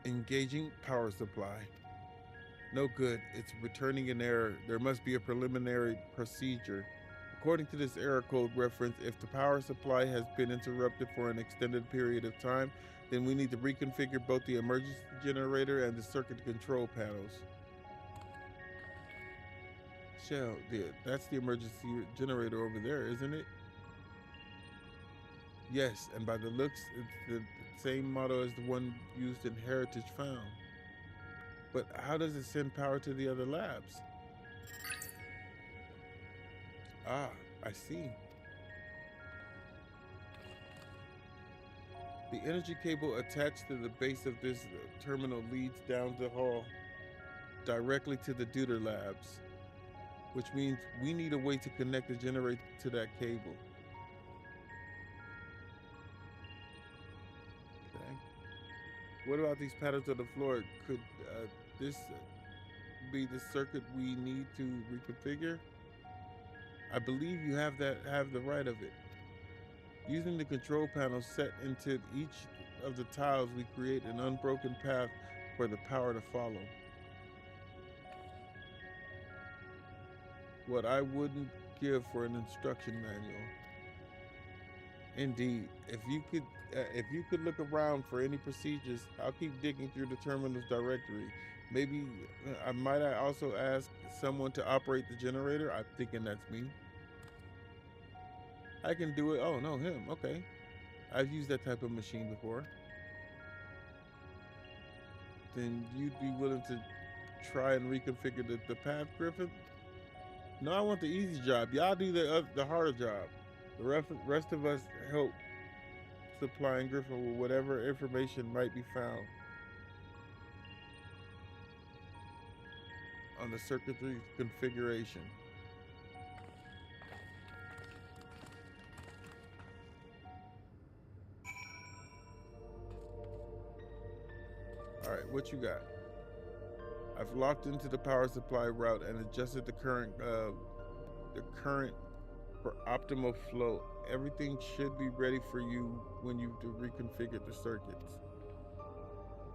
Engaging power supply. No good. It's returning an error. There must be a preliminary procedure. According to this error code reference, if the power supply has been interrupted for an extended period of time, then we need to reconfigure both the emergency generator and the circuit control panels. Shell, that's the emergency generator over there, isn't it? Yes, and by the looks, it's the same model as the one used in Heritage Found. But how does it send power to the other labs? Ah, I see. The energy cable attached to the base of this terminal leads down the hall directly to the Deuter labs, which means we need a way to connect the generator to that cable. What about these patterns on the floor? Could this be the circuit we need to reconfigure? I believe you have the right of it. Using the control panel set into each of the tiles, we create an unbroken path for the power to follow. What I wouldn't give for an instruction manual. Indeed, if you could look around for any procedures, I'll keep digging through the terminal's directory. Maybe I might also ask someone to operate the generator. I'm thinking that's me. I can do it. Oh no, him. Okay, I've used that type of machine before. Then you'd be willing to try and reconfigure the path, Griffin? No, I want the easy job. Y'all do the harder job. The rest of us help supplying Griffin with whatever information might be found on the circuitry configuration. All right, what you got? I've locked into the power supply route and adjusted the current for optimal flow. Everything should be ready for you when you've reconfigured the circuits.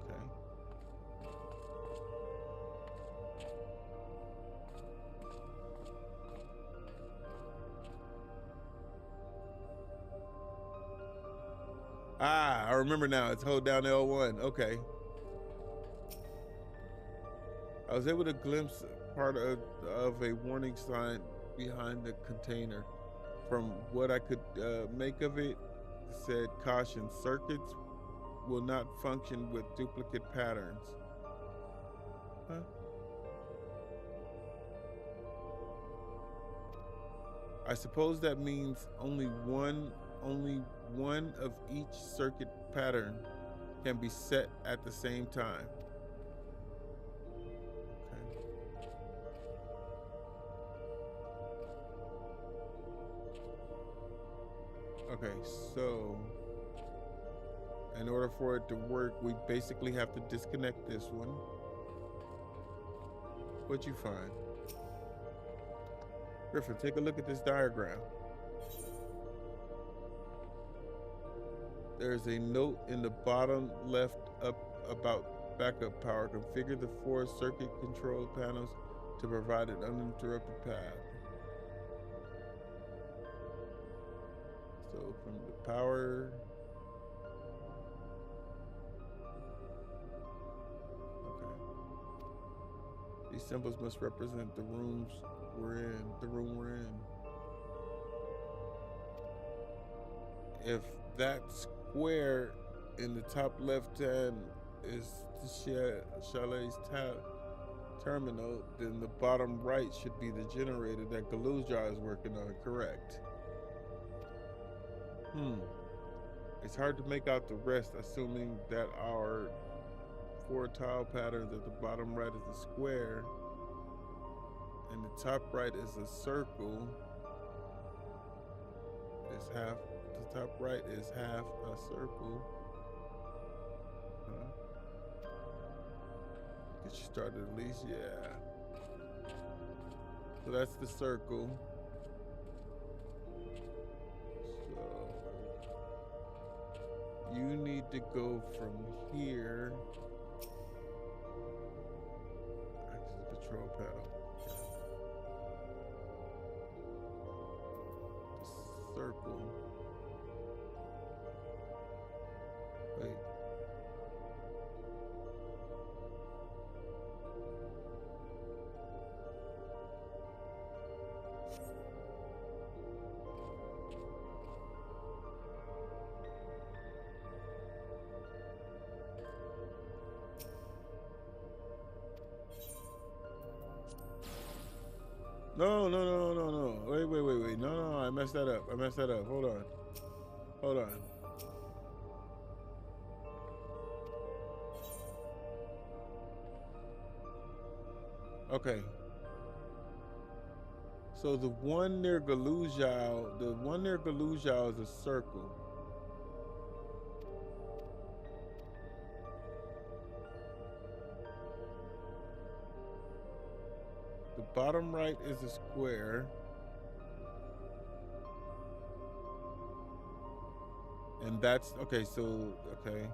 Okay. Ah, I remember now. It's hold down L1. Okay. I was able to glimpse part of a warning sign behind the container. From what I could make of it, said caution, circuits will not function with duplicate patterns. Huh? I suppose that means only one of each circuit pattern can be set at the same time. Okay, so in order for it to work, we basically have to disconnect this one. What'd you find? Griffin, take a look at this diagram. There's a note in the bottom left up about backup power. Configure the 4 circuit control panels to provide an uninterrupted path. So from the power, okay. These symbols must represent the rooms we're in, the room we're in. If that square in the top left hand is the chalet's terminal, then the bottom right should be the generator that Galooja is working on, correct? It's hard to make out the rest, assuming that our 4 tile patterns at the bottom right is a square and the top right is a circle. The top right is half a circle. Get you started at least, yeah. So that's the circle. You need to go from here. Access control panel. Circle. Wait. No. Wait. No. I messed that up. Hold on. Okay. So the one near Galooja is a circle. The bottom right is a square. And that's, okay, so, okay.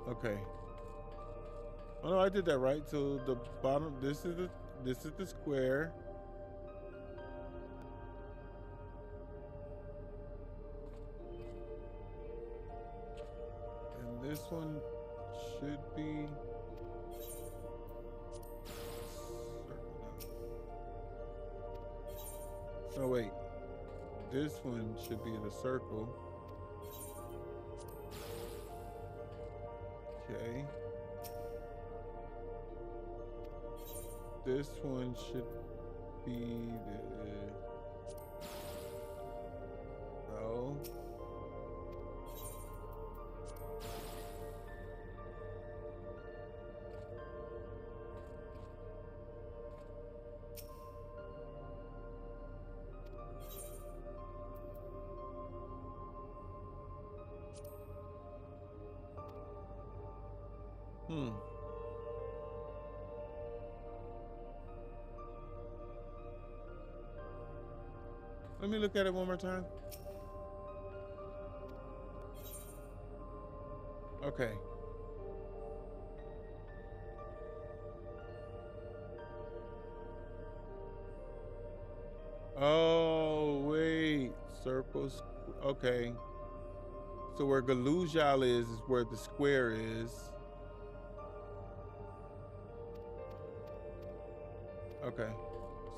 Okay. Oh no, I did that right. So the bottom, this is the square. And this one should be oh wait, this one should be the circle. Okay. This one should be the no. Let me look at it one more time. Okay. Oh, wait. circles. Okay. So where Galujal is where the square is. Okay.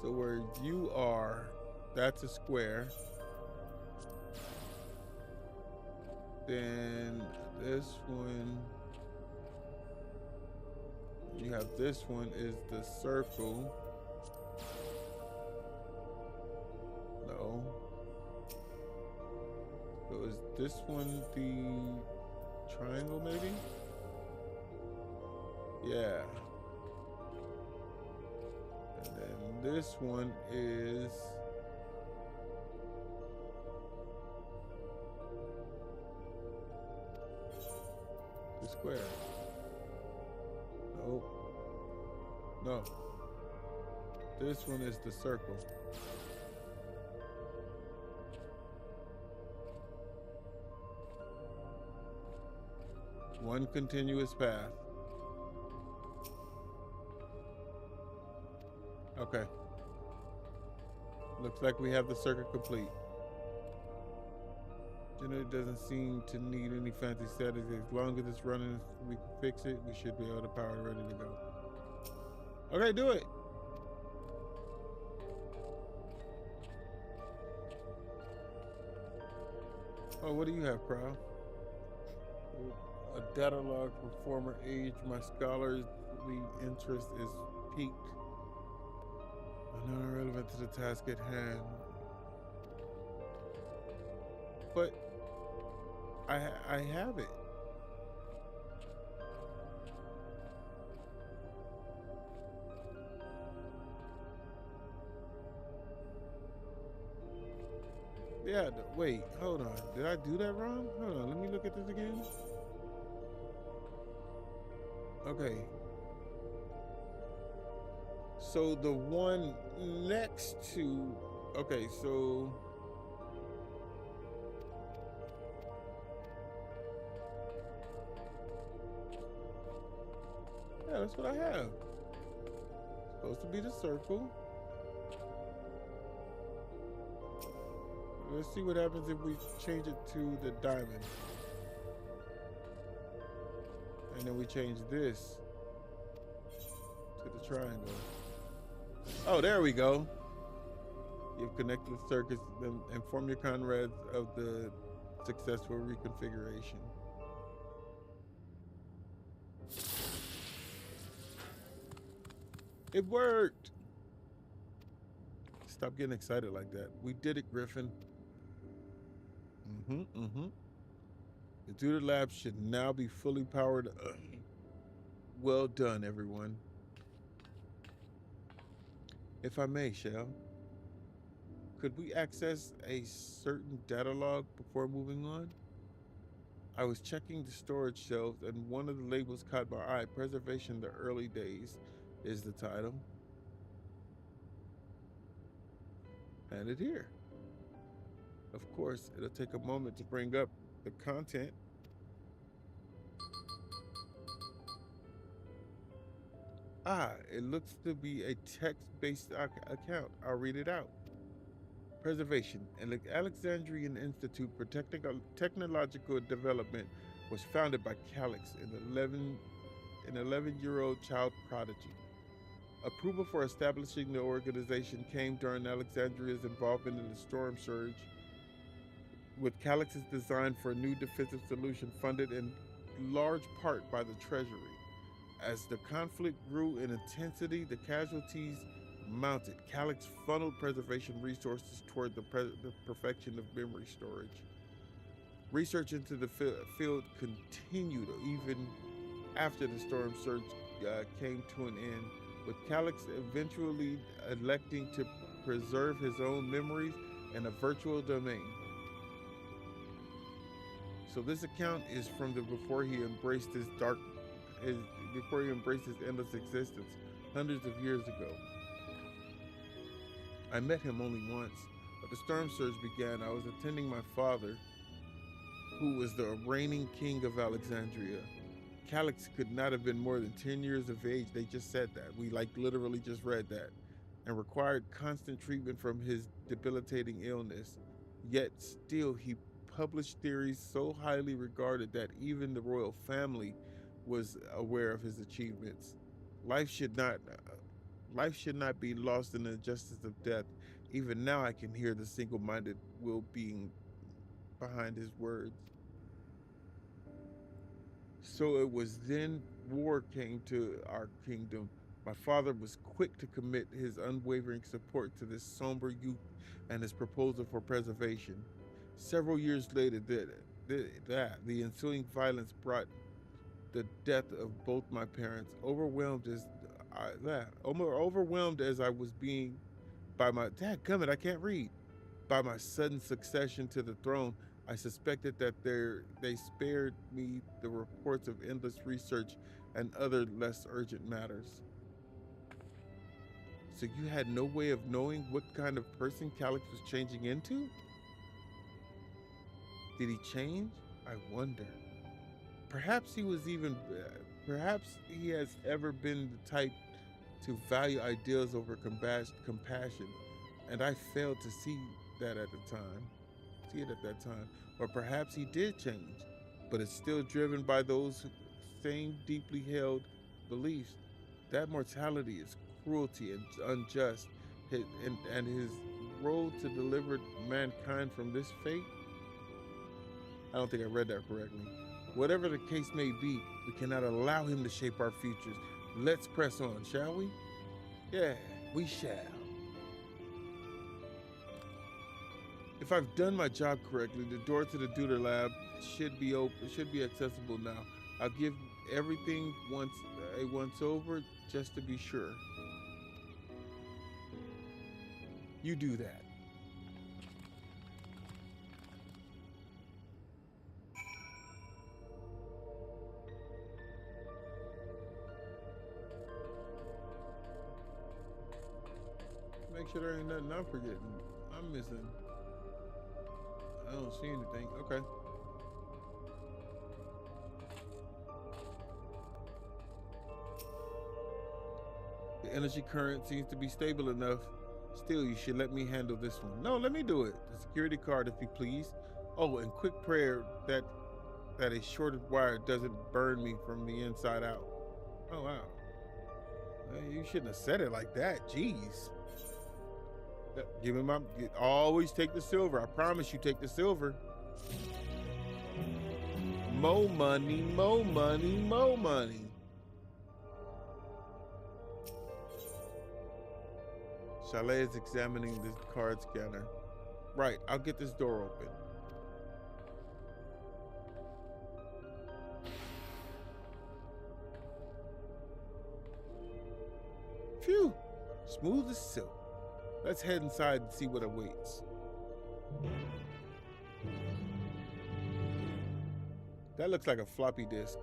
So where you are, that's a square. Then this one, you have this one is the circle. No. So is this one the triangle maybe? Yeah. And then this one is the square. Nope. No. This one is the circle. One continuous path. Okay. Looks like we have the circuit complete. Generator doesn't seem to need any fancy settings. As long as it's running, we can fix it. We should be able to power it ready to go. Okay, do it. Oh, what do you have, Proud? A data log from former age. My scholarly interest is peaked. Not relevant to the task at hand. But I have it. Yeah, wait, hold on. Did I do that wrong? Hold on, let me look at this again. Okay. So the one next to, okay, so yeah, that's what I have. Supposed to be the circle. Let's see what happens if we change it to the diamond. And then we change this to the triangle. Oh, there we go. You've connected the circuits, then inform your comrades of the successful reconfiguration. It worked. Stop getting excited like that. We did it, Griffin. The Duder Lab should now be fully powered up. Well done, everyone. If I may, Shell, could we access a certain data log before moving on? I was checking the storage shelves and one of the labels caught my eye. Preservation in the Early Days is the title. And it here. Of course, it'll take a moment to bring up the content. Ah, it looks to be a text-based account. I'll read it out. Preservation. An Alexandrian Institute for Technological Development was founded by Calix, an 11-year-old child prodigy. Approval for establishing the organization came during Alexandria's involvement in the storm surge, with Calix's design for a new defensive solution funded in large part by the Treasury. As the conflict grew in intensity, the casualties mounted. Calix funneled preservation resources toward the perfection of memory storage. Research into the field continued even after the storm surge came to an end, with Calix eventually electing to preserve his own memories in a virtual domain. So this account is from before he embraced his endless existence hundreds of years ago. I met him only once, but the storm surge began. I was attending my father, who was the reigning king of Alexandria. Calix could not have been more than 10 years of age. They just said that. We literally just read that. And required constant treatment from his debilitating illness. Yet still he published theories so highly regarded that even the royal family was aware of his achievements. Life should not be lost in the injustice of death. Even now I can hear the single-minded will being behind his words. So it was then war came to our kingdom. My father was quick to commit his unwavering support to this somber youth and his proposal for preservation. Several years later, the ensuing violence brought the death of both my parents. Overwhelmed as I was being by my dadgummit, I can't read. By my sudden succession to the throne, I suspected that they spared me the reports of endless research and other less urgent matters. So you had no way of knowing what kind of person Calix was changing into? Did he change? I wonder. Perhaps he has ever been the type to value ideals over compassion, and I failed to see it at that time. Or perhaps he did change, but is still driven by those same deeply held beliefs. That mortality is cruelty and unjust, and his road to deliver mankind from this fate? I don't think I read that correctly. Whatever the case may be, we cannot allow him to shape our futures. Let's press on, shall we? Yeah, we shall. If I've done my job correctly, the door to the Deuter lab should be open. Should be accessible now. I'll give everything once over, just to be sure. You do that. Make sure there ain't nothing I'm forgetting. I'm missing. I don't see anything. Okay. The energy current seems to be stable enough. Still, you should let me handle this one. No, let me do it. The security card, if you please. Oh, and quick prayer that a shorted wire doesn't burn me from the inside out. Oh, wow. You shouldn't have said it like that. Jeez. Give me always take the silver. I promise you, take the silver. More money, more money, more money. Chalet is examining the card scanner. Right, I'll get this door open. Phew, smooth as silk. Let's head inside and see what awaits. That looks like a floppy disk.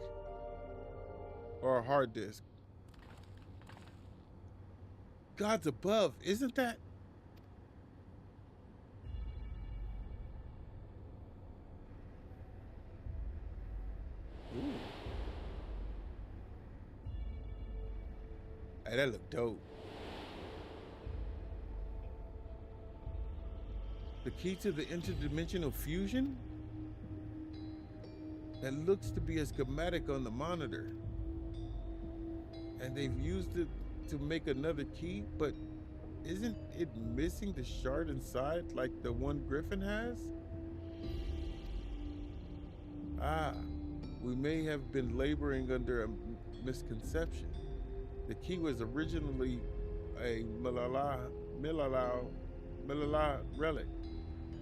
Or a hard disk. Gods above, isn't that? Ooh. Hey, that look dope. The key to the interdimensional fusion? That looks to be a schematic on the monitor. And they've used it to make another key, but isn't it missing the shard inside like the one Griffin has? Ah, we may have been laboring under a misconception. The key was originally a Milala relic.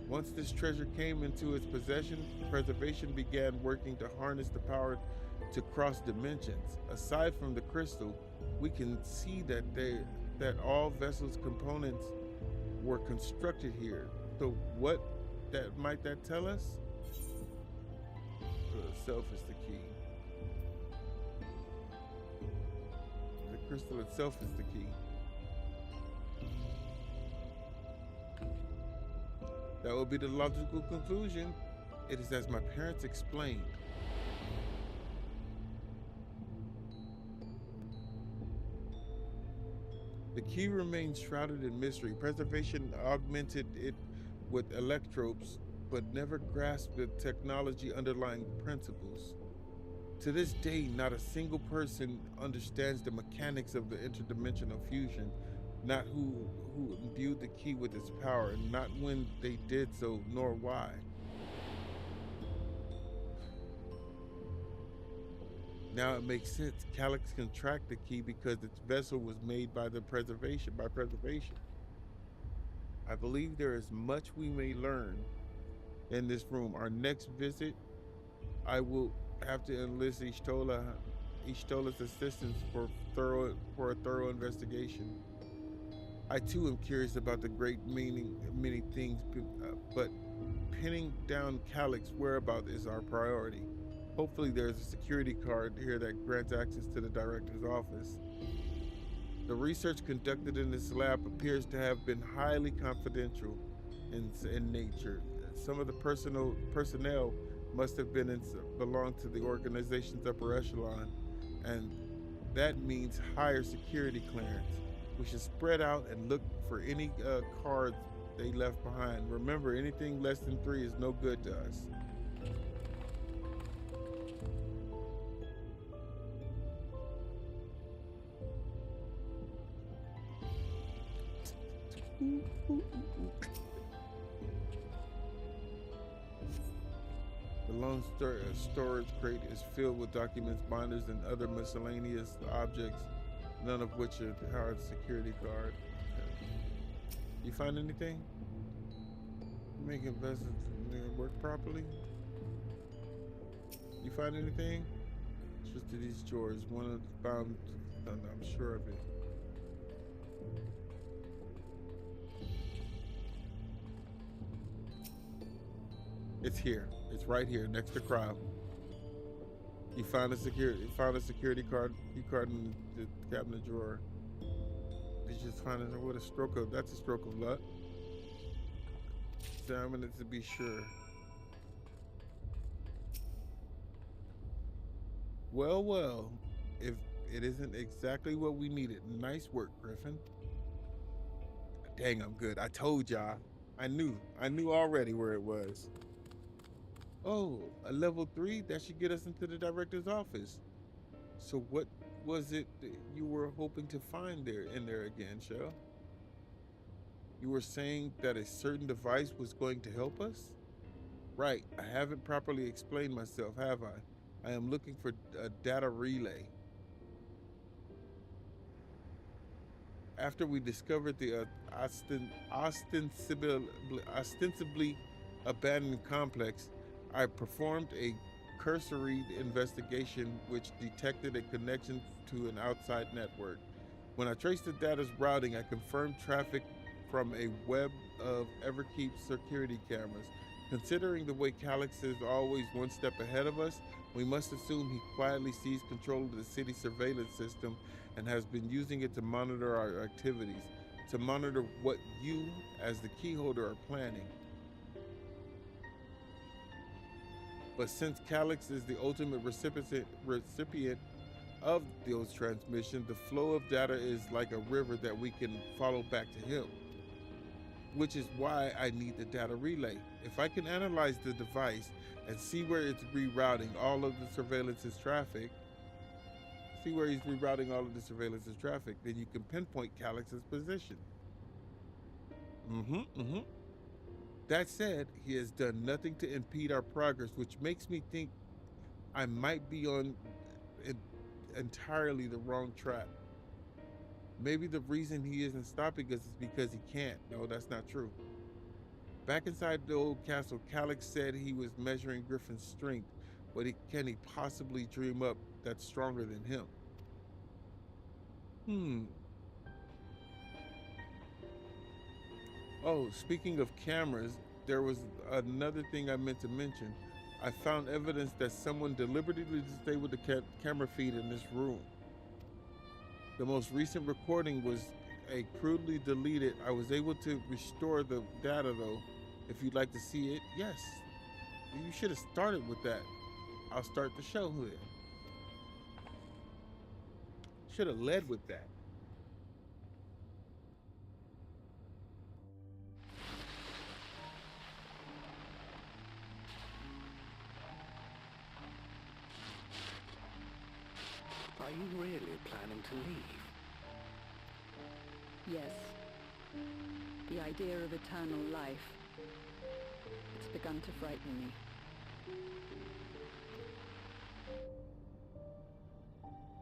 Once this treasure came into its possession, preservation began working to harness the power to cross dimensions. Aside from the crystal, we can see that all vessels' components were constructed here. So what might that tell us? The self is the key. The crystal itself is the key. That would be the logical conclusion. It is as my parents explained. The key remains shrouded in mystery. Preservation augmented it with electrodes, but never grasped the technology underlying principles. To this day, not a single person understands the mechanics of the interdimensional fusion, not who imbued the key with its power, and not when they did so, nor why. Now it makes sense. Calyx can track the key because its vessel was made by preservation. I believe there is much we may learn in this room. Our next visit, I will have to enlist Ishtola's assistance for a thorough investigation. I too am curious about the many things, but pinning down Calyx's whereabouts is our priority. Hopefully there's a security card here that grants access to the director's office. The research conducted in this lab appears to have been highly confidential in nature. Some of the personnel must have belonged to the organization's upper echelon, and that means higher security clearance. We should spread out and look for any cards they left behind. Remember, anything less than 3 is no good to us. The long storage crate is filled with documents, binders, and other miscellaneous objects, none of which are hard security card. Okay. You find anything? Make investments work properly? You find anything? Just to these drawers. One of found, I'm sure of it. It's here. It's right here, next to crowd. You found a security card. Key card in the cabinet drawer. You just find it with a stroke of. That's a stroke of luck. Examine it to be sure. Well. If it isn't exactly what we needed, nice work, Griffin. Dang, I'm good. I told y'all. I knew already where it was. Oh, a level 3? That should get us into the director's office. So what was it that you were hoping to find in there again, Shell? You were saying that a certain device was going to help us? Right, I haven't properly explained myself, have I? I am looking for a data relay. After we discovered the ostensibly abandoned complex, I performed a cursory investigation which detected a connection to an outside network. When I traced the data's routing, I confirmed traffic from a web of Everkeep security cameras. Considering the way Calyx is always one step ahead of us, we must assume he quietly seized control of the city surveillance system and has been using it to monitor our activities, to monitor what you, as the keyholder, are planning. But since Calyx is the ultimate recipient of those transmissions, the flow of data is like a river that we can follow back to him. Which is why I need the data relay. If I can analyze the device and see where it's rerouting all of the surveillance's traffic, then you can pinpoint Calyx's position. That said, he has done nothing to impede our progress, which makes me think I might be on entirely the wrong track. Maybe the reason he isn't stopping us is because he can't. No, that's not true. Back inside the old castle, Calyx said he was measuring Griffin's strength, but can he possibly dream up that's stronger than him? Oh, speaking of cameras, there was another thing I meant to mention. I found evidence that someone deliberately disabled the camera feed in this room. The most recent recording was crudely deleted. I was able to restore the data though. If you'd like to see it, yes. You should have started with that. I'll start the show here. Should have led with that. you really planning to leave? Yes. The idea of eternal life. It's begun to frighten me.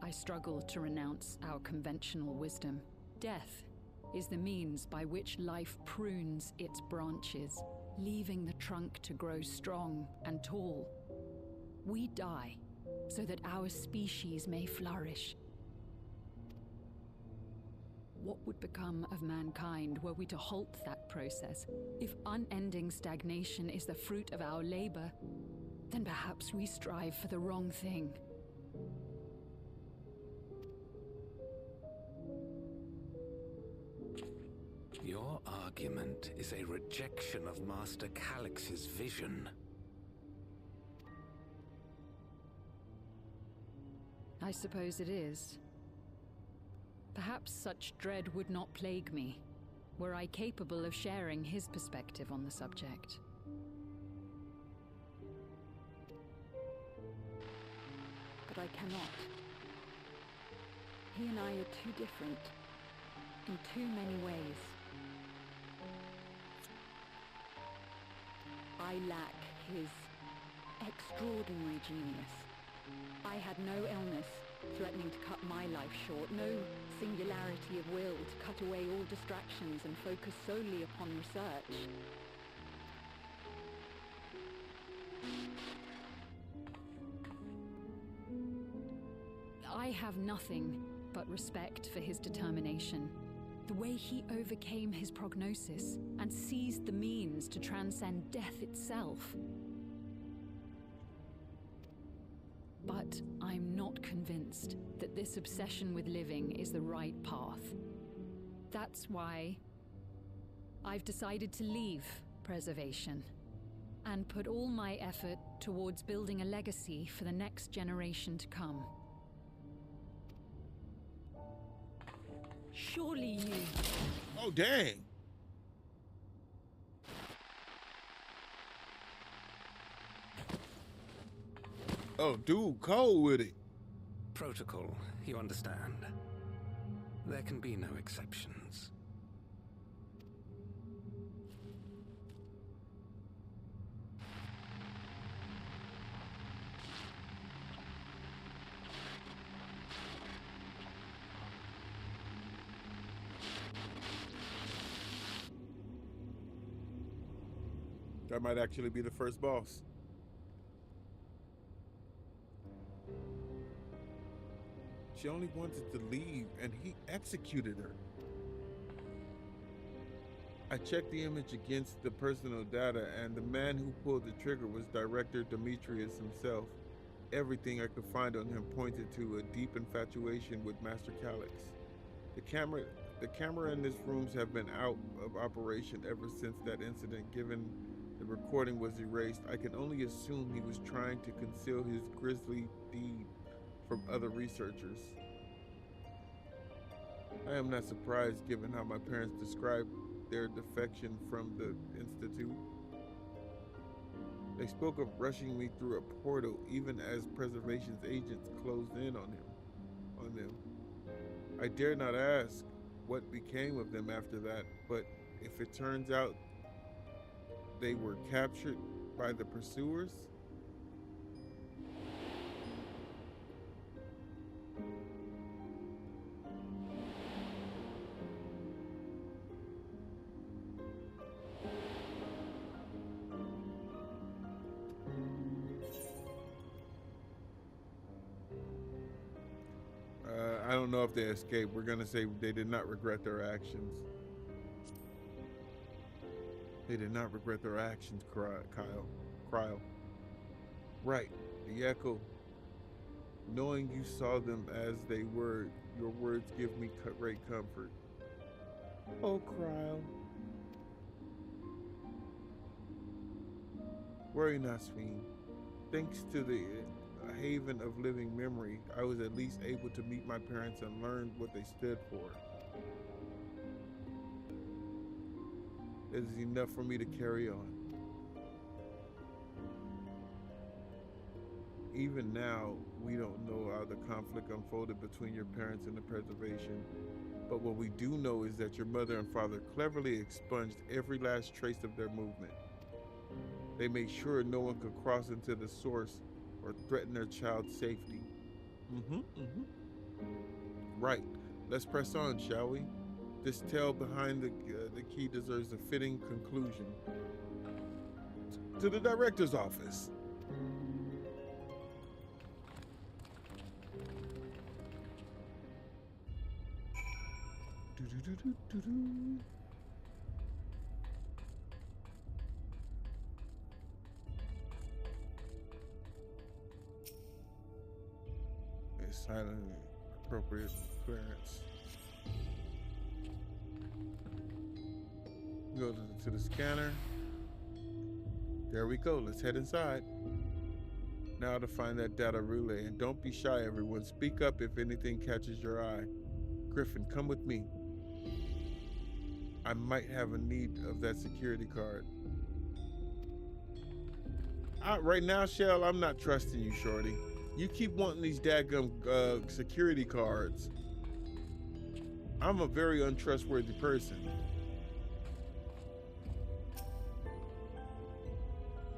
I struggle to renounce our conventional wisdom. Death is the means by which life prunes its branches, leaving the trunk to grow strong and tall. We die so that our species may flourish. What would become of mankind were we to halt that process? If unending stagnation is the fruit of our labor, then perhaps we strive for the wrong thing. Your argument is a rejection of Master Calix's vision. I suppose it is. Perhaps such dread would not plague me, were I capable of sharing his perspective on the subject. But I cannot. He and I are too different, in too many ways. I lack his extraordinary genius. I had no illness threatening to cut my life short, no singularity of will to cut away all distractions and focus solely upon research. I have nothing but respect for his determination. The way he overcame his prognosis and seized the means to transcend death itself. But I'm not convinced that this obsession with living is the right path. That's why I've decided to leave preservation and put all my effort towards building a legacy for the next generation to come. Surely you... Oh, dang. Oh, dude, cold with it. Protocol, you understand. There can be no exceptions. That might actually be the first boss. She only wanted to leave, and he executed her. I checked the image against the personal data, and the man who pulled the trigger was Director Demetrius himself. Everything I could find on him pointed to a deep infatuation with Master Calix. The camera in this rooms have been out of operation ever since that incident. Given the recording was erased, I can only assume he was trying to conceal his grisly deed from other researchers. I am not surprised given how my parents described their defection from the Institute. They spoke of rushing me through a portal even as preservation's agents closed in on them. I dare not ask what became of them after that, but if it turns out they were captured by the pursuers, I don't know if they escaped. We're gonna say they did not regret their actions. They did not regret their actions, Kyle. Right, the echo. Knowing you saw them as they were, your words give me great comfort. Oh, Kyle. Worry not, Sween. Thanks to the haven of living memory, I was at least able to meet my parents and learn what they stood for. It is enough for me to carry on. Even now, we don't know how the conflict unfolded between your parents and the preservation. But what we do know is that your mother and father cleverly expunged every last trace of their movement. They made sure no one could cross into the source or threaten their child's safety. Right. Let's press on, shall we? This tale behind the key deserves a fitting conclusion. To the director's office. It's silent, appropriate clearance. Go to the scanner. There we go. Let's head inside. Now to find that data relay, and don't be shy, everyone. Speak up if anything catches your eye. Griffin, come with me. I might have a need of that security card. Right now, Shell, I'm not trusting you, shorty. You keep wanting these daggum security cards. I'm a very untrustworthy person.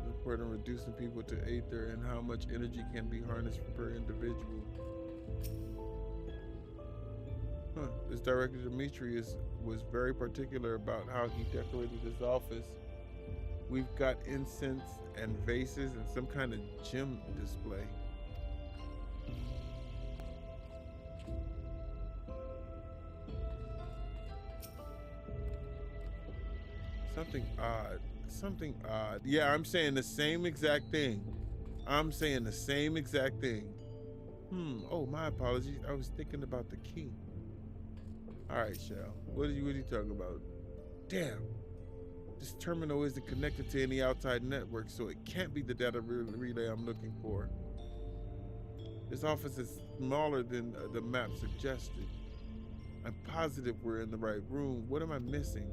Report on reducing people to Aether and how much energy can be harnessed per individual. This director Dimitri was very particular about how he decorated his office. We've got incense and vases and some kind of gem display. Something odd. Yeah, I'm saying the same exact thing. Oh, my apologies. I was thinking about the key. All right, Shell. What are you talking about? Damn. This terminal isn't connected to any outside network, so it can't be the data relay I'm looking for. This office is smaller than the map suggested. I'm positive we're in the right room. What am I missing?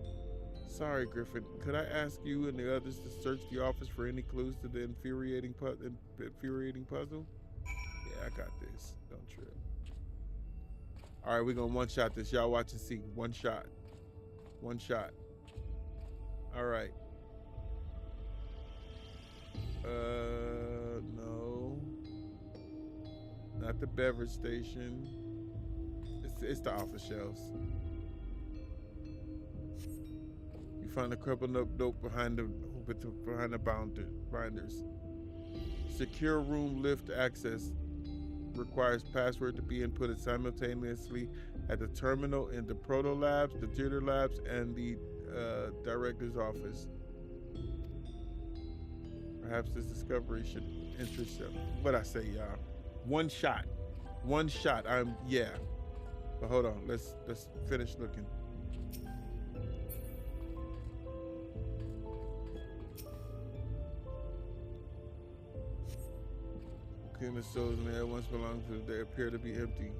Sorry, Griffin. Could I ask you and the others to search the office for any clues to the infuriating puzzle? Yeah, I got this. Don't trip. All right, we're gonna one-shot this. Y'all watch and see. One shot. All right. No. Not the beverage station. It's the office shelves. You find a crumpled up note behind the binders. Secure room lift access requires password to be inputted simultaneously at the terminal in the Proto Labs, the Jitter Labs, and the director's office. Perhaps this discovery should interest them. What I say, y'all? One shot. Yeah. But hold on. Let's finish looking. The souls in there once belonged to, they appear to be empty.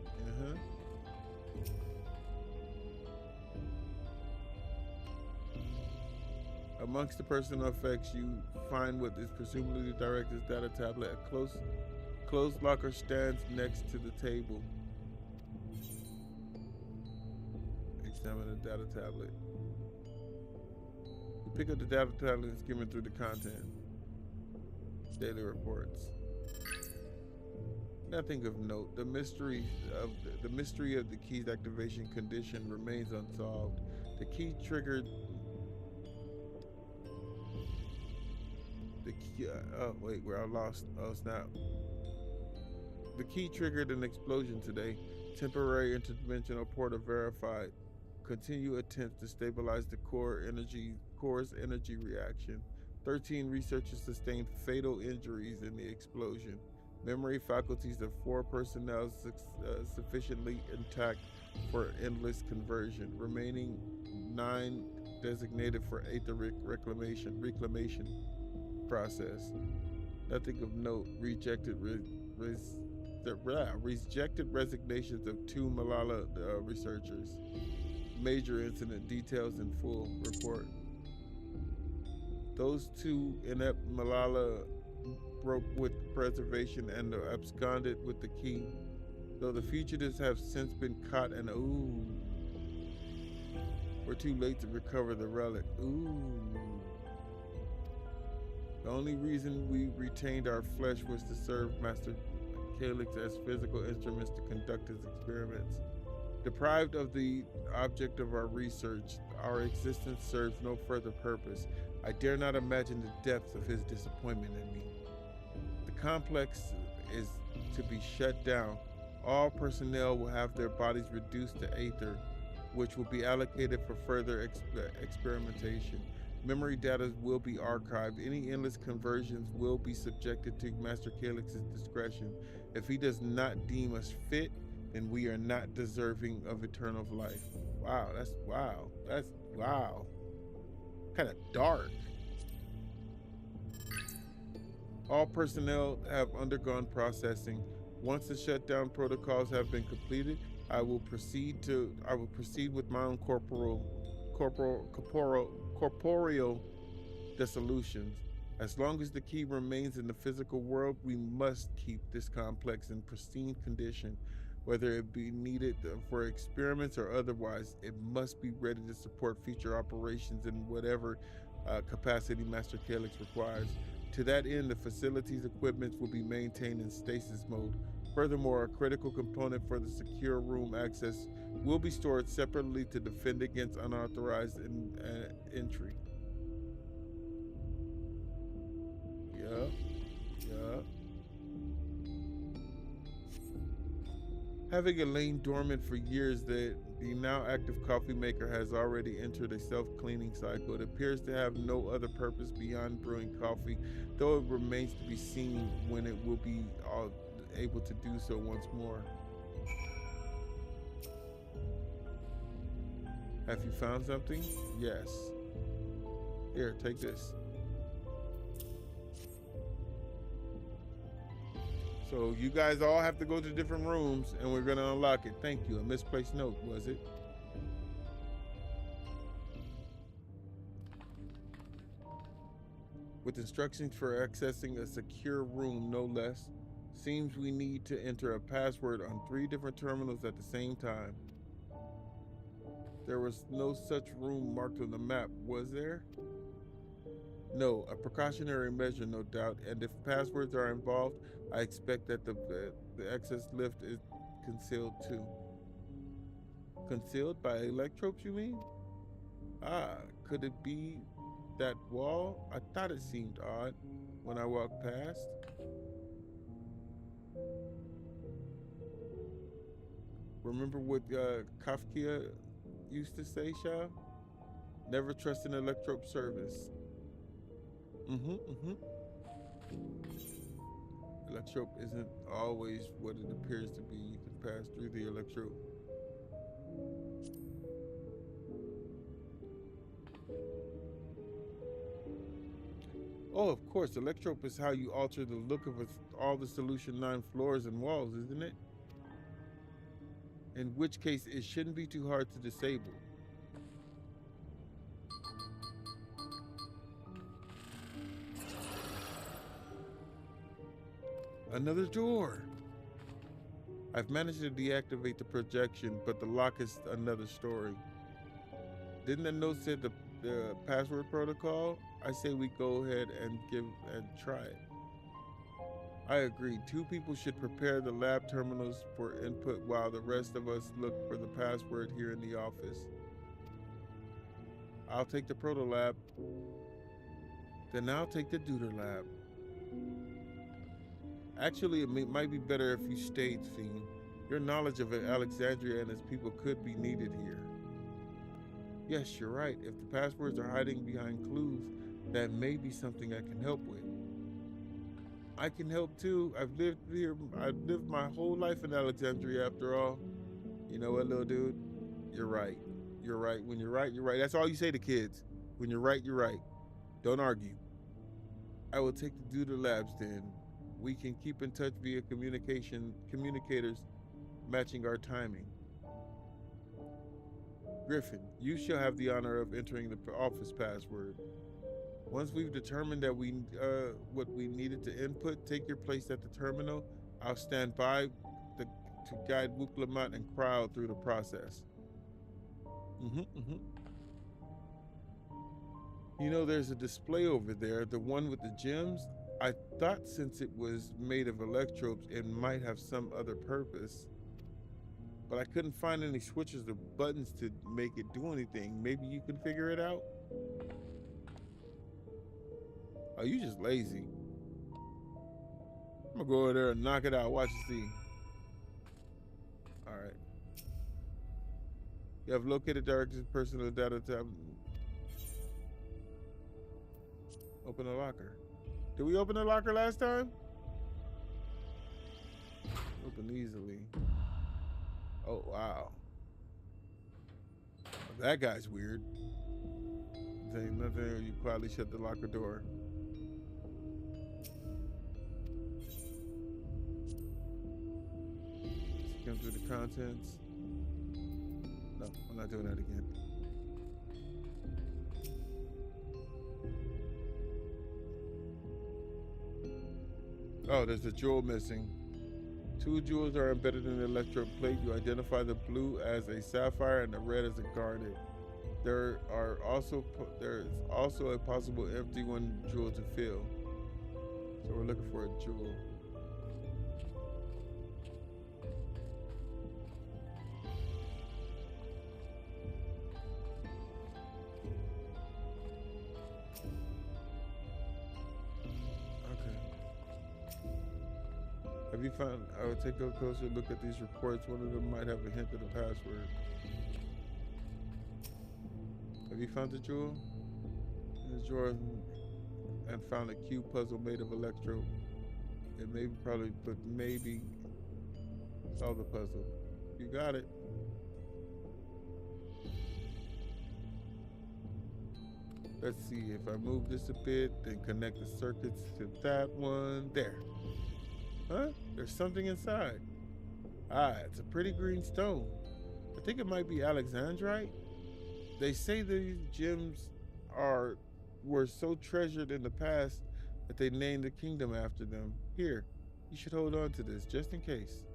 Amongst the personal effects, you find what is presumably the director's data tablet. A closed locker stands next to the table. Examine the data tablet. You pick up the data tablet and skim through the content. Daily reports. Nothing of note. The mystery of the key's activation condition remains unsolved. The key triggered. Oh wait, I lost. Oh snap. The key triggered an explosion today. Temporary interdimensional portal verified. Continue attempts to stabilize the core's energy reaction. 13 researchers sustained fatal injuries in the explosion. Memory faculties of 4 personnel sufficiently intact for endless conversion. Remaining 9 designated for Aether reclamation process. Nothing of note. Rejected resignations of 2 Malala researchers. Major incident details in full report. Those 2 inept Malala broke with preservation and absconded with the key. Though the fugitives have since been caught and we're too late to recover the relic. The only reason we retained our flesh was to serve Master Calyx as physical instruments to conduct his experiments. Deprived of the object of our research, our existence serves no further purpose. I dare not imagine the depths of his disappointment in me. The complex is to be shut down. All personnel will have their bodies reduced to aether, which will be allocated for further experimentation. Memory data will be archived. Any endless conversions will be subjected to Master Calyx's discretion. If he does not deem us fit, then we are not deserving of eternal life. Wow, that's wow. Kind of dark. All personnel have undergone processing. Once the shutdown protocols have been completed, I will proceed with my own corporeal dissolutions. As long as the key remains in the physical world, we must keep this complex in pristine condition. Whether it be needed for experiments or otherwise, it must be ready to support future operations in whatever capacity Master Calyx requires. To that end, the facility's equipment will be maintained in stasis mode. Furthermore, a critical component for the secure room access will be stored separately to defend against unauthorized entry. Yeah. Having lain dormant for years, the now active coffee maker has already entered a self-cleaning cycle. It appears to have no other purpose beyond brewing coffee, though it remains to be seen when it will be able to do so once more. Have you found something? Yes. Here, take this. So you guys all have to go to different rooms and we're gonna unlock it. Thank you. A misplaced note, was it? With instructions for accessing a secure room, no less. Seems we need to enter a password on 3 different terminals at the same time. There was no such room marked on the map, was there? No, a precautionary measure, no doubt, and if passwords are involved, I expect that the access lift is concealed too. Concealed by electropes, you mean? Could it be that wall? I thought it seemed odd when I walked past. Remember what Kafka used to say, Sha? Never trust an electrope service. Electrope isn't always what it appears to be. You can pass through the electrope. Oh, of course, electrope is how you alter the look of all the solution 9 floors and walls, isn't it? In which case, it shouldn't be too hard to disable. Another door. I've managed to deactivate the projection, but the lock is another story. Didn't the note say the password protocol? I say we go ahead and try it. I agree. 2 people should prepare the lab terminals for input while the rest of us look for the password here in the office. I'll take the proto lab. Then I'll take the deuter lab. Actually, it might be better if you stayed, Fiend. Your knowledge of Alexandria and its people could be needed here. Yes, you're right. If the passwords are hiding behind clues, that may be something I can help with. I can help too. I've lived my whole life in Alexandria after all. You know what, little dude? You're right. You're right. When you're right, you're right. That's all you say to kids. When you're right, you're right. Don't argue. I will take the deuter labs then. We can keep in touch via communicators matching our timing. Griffin, you shall have the honor of entering the office password. Once we've determined that what we needed to input, take your place at the terminal. I'll stand by to guide Wuklamat and Crowd through the process. You know, there's a display over there, the one with the gems. I thought since it was made of electrodes, it might have some other purpose. But I couldn't find any switches or buttons to make it do anything. Maybe you can figure it out? Oh, you just lazy. I'm gonna go over there and knock it out. Watch and see. All right. You have located directed personal data tab. Open the locker. Did we open the locker last time? Open easily. Oh, wow. That guy's weird. There ain't nothing. You quietly shut the locker door. Skim through the contents. No, I'm not doing that again. Oh, there's a jewel missing. 2 jewels are embedded in the electrode plate. You identify the blue as a sapphire and the red as a garnet. There's also a possible empty 1 jewel to fill. So we're looking for a jewel. Have you found? I would take a closer look at these reports. One of them might have a hint of the password. Have you found the jewel? In the drawer and found a cube puzzle made of electrode. It may probably, but maybe solve the puzzle. You got it. Let's see, if I move this a bit, then connect the circuits to that one. There. Huh? There's something inside. Ah, it's a pretty green stone. I think it might be Alexandrite. They say these gems were so treasured in the past that they named the kingdom after them. Here, you should hold on to this just in case.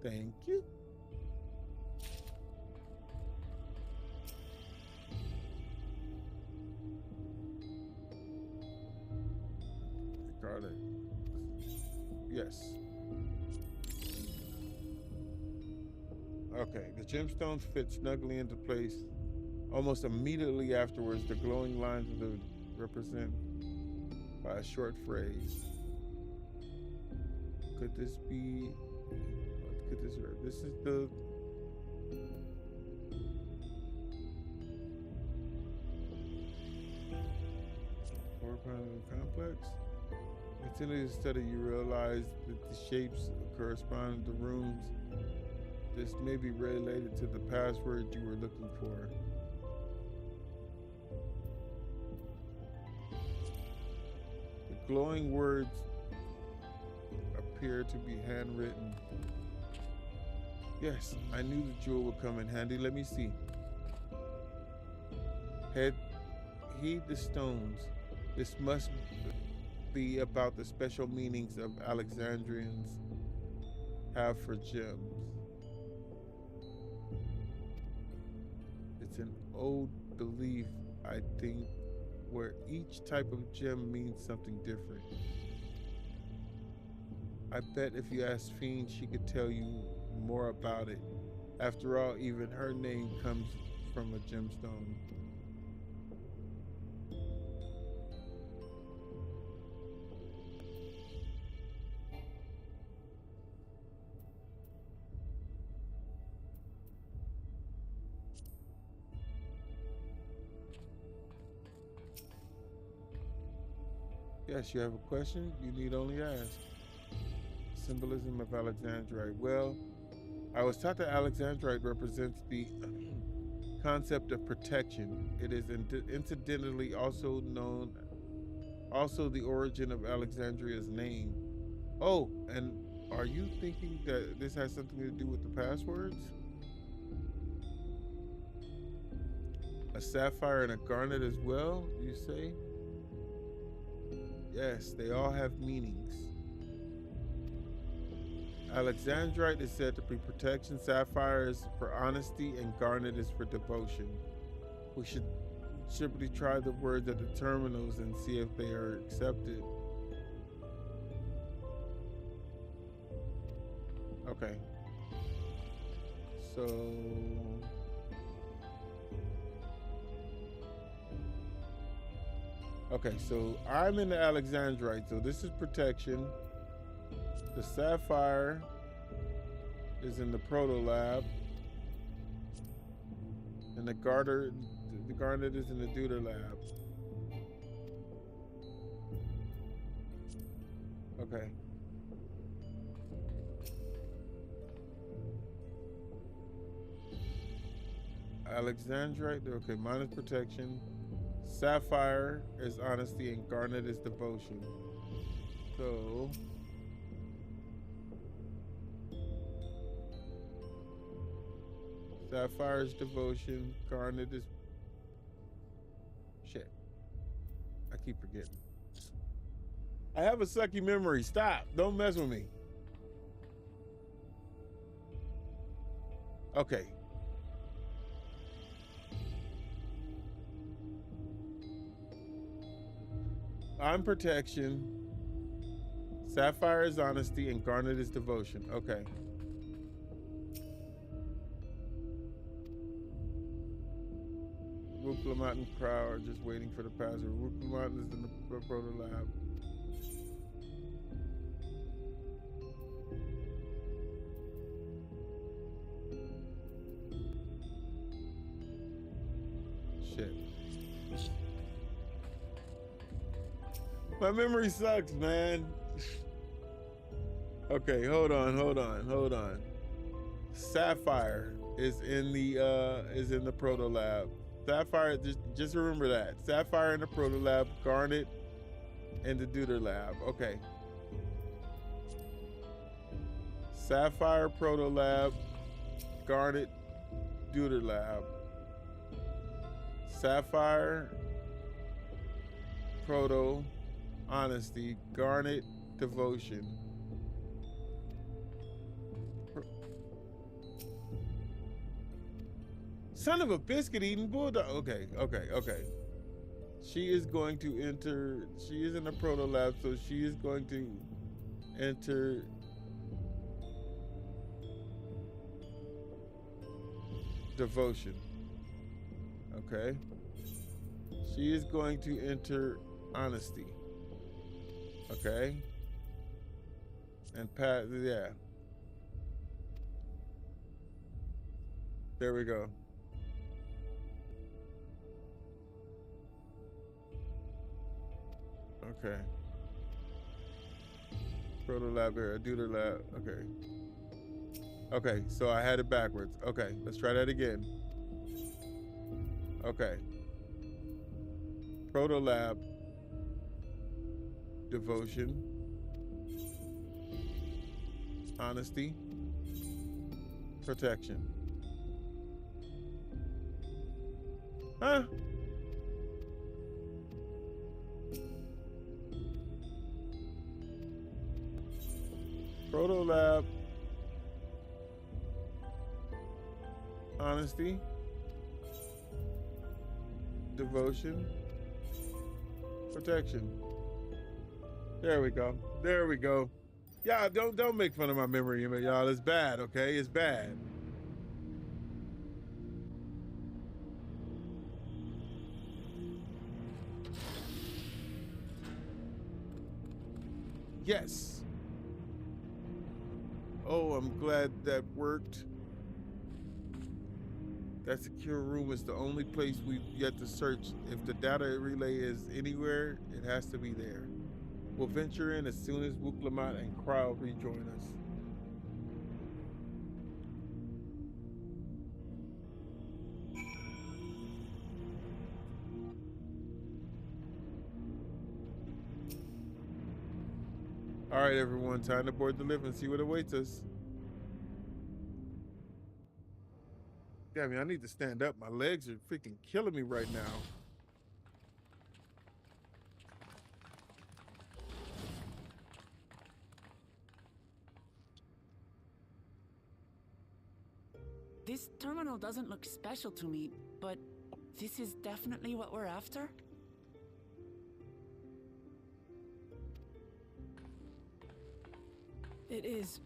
Thank you. Got it. Yes. Okay, the gemstones fit snugly into place. Almost immediately afterwards, the glowing lines of the represent by a short phrase. Could this be? What could this? This is the. Complex. Continue to study, you realize that the shapes correspond to rooms. This may be related to the password you were looking for. The glowing words appear to be handwritten. Yes, I knew the jewel would come in handy. Let me see. Heed the stones. This must be about the special meanings of Alexandrians have for gems. It's an old belief, I think, where each type of gem means something different. I bet if you asked Fiend, she could tell you more about it. After all, even her name comes from a gemstone. Yes, you have a question? You need only ask. Symbolism of Alexandrite. Well, I was taught that Alexandrite represents the concept of protection. It is incidentally also the origin of Alexandria's name. Oh, and are you thinking that this has something to do with the passwords? A sapphire and a garnet as well, you say? Yes, they all have meanings. Alexandrite is said to be protection, sapphire is for honesty, and garnet is for devotion. We should simply try the words at the terminals and see if they are accepted. Okay. So... okay, so I'm in the Alexandrite, so this is protection. The sapphire is in the proto lab, and the garnet is in the deuter lab. Okay. Alexandrite, okay, mine is protection. Sapphire is honesty and garnet is devotion. So sapphire is devotion, garnet is shit. I keep forgetting. I have a sucky memory. Stop. Don't mess with me. Okay. I'm protection. Sapphire is honesty and garnet is devotion. Okay. Wooklamot and Crow are just waiting for the password. Wooklamot is in the proto lab. Shit. My memory sucks, man. Okay, hold on. Sapphire is in the proto lab. Sapphire, just remember that. Sapphire in the proto lab, garnet in the deuter lab. Okay. Sapphire proto lab, garnet deuter lab. Sapphire proto honesty, garnet devotion. Son of a biscuit eating bulldog. Okay. She is going to enter, she is in the proto lab, so she is going to enter devotion. Okay. She is going to enter honesty. Okay. And yeah. There we go. Okay. Proto lab here, deuter lab. Okay. Okay, so I had it backwards. Okay, let's try that again. Okay. Proto lab. Devotion. Honesty. Protection. Huh? Proto lab. Honesty. Devotion. Protection. There we go. There we go. Yeah, don't make fun of my memory, y'all. It's bad, okay? It's bad. Yes. Oh, I'm glad that worked. That secure room is the only place we've yet to search. If the data relay is anywhere, it has to be there. We'll venture in as soon as Wooklamot and Crow rejoin us. All right, everyone, time to board the lift and see what awaits us. Damn, I need to stand up. My legs are freaking killing me right now. This terminal doesn't look special to me, but this is definitely what we're after? It is,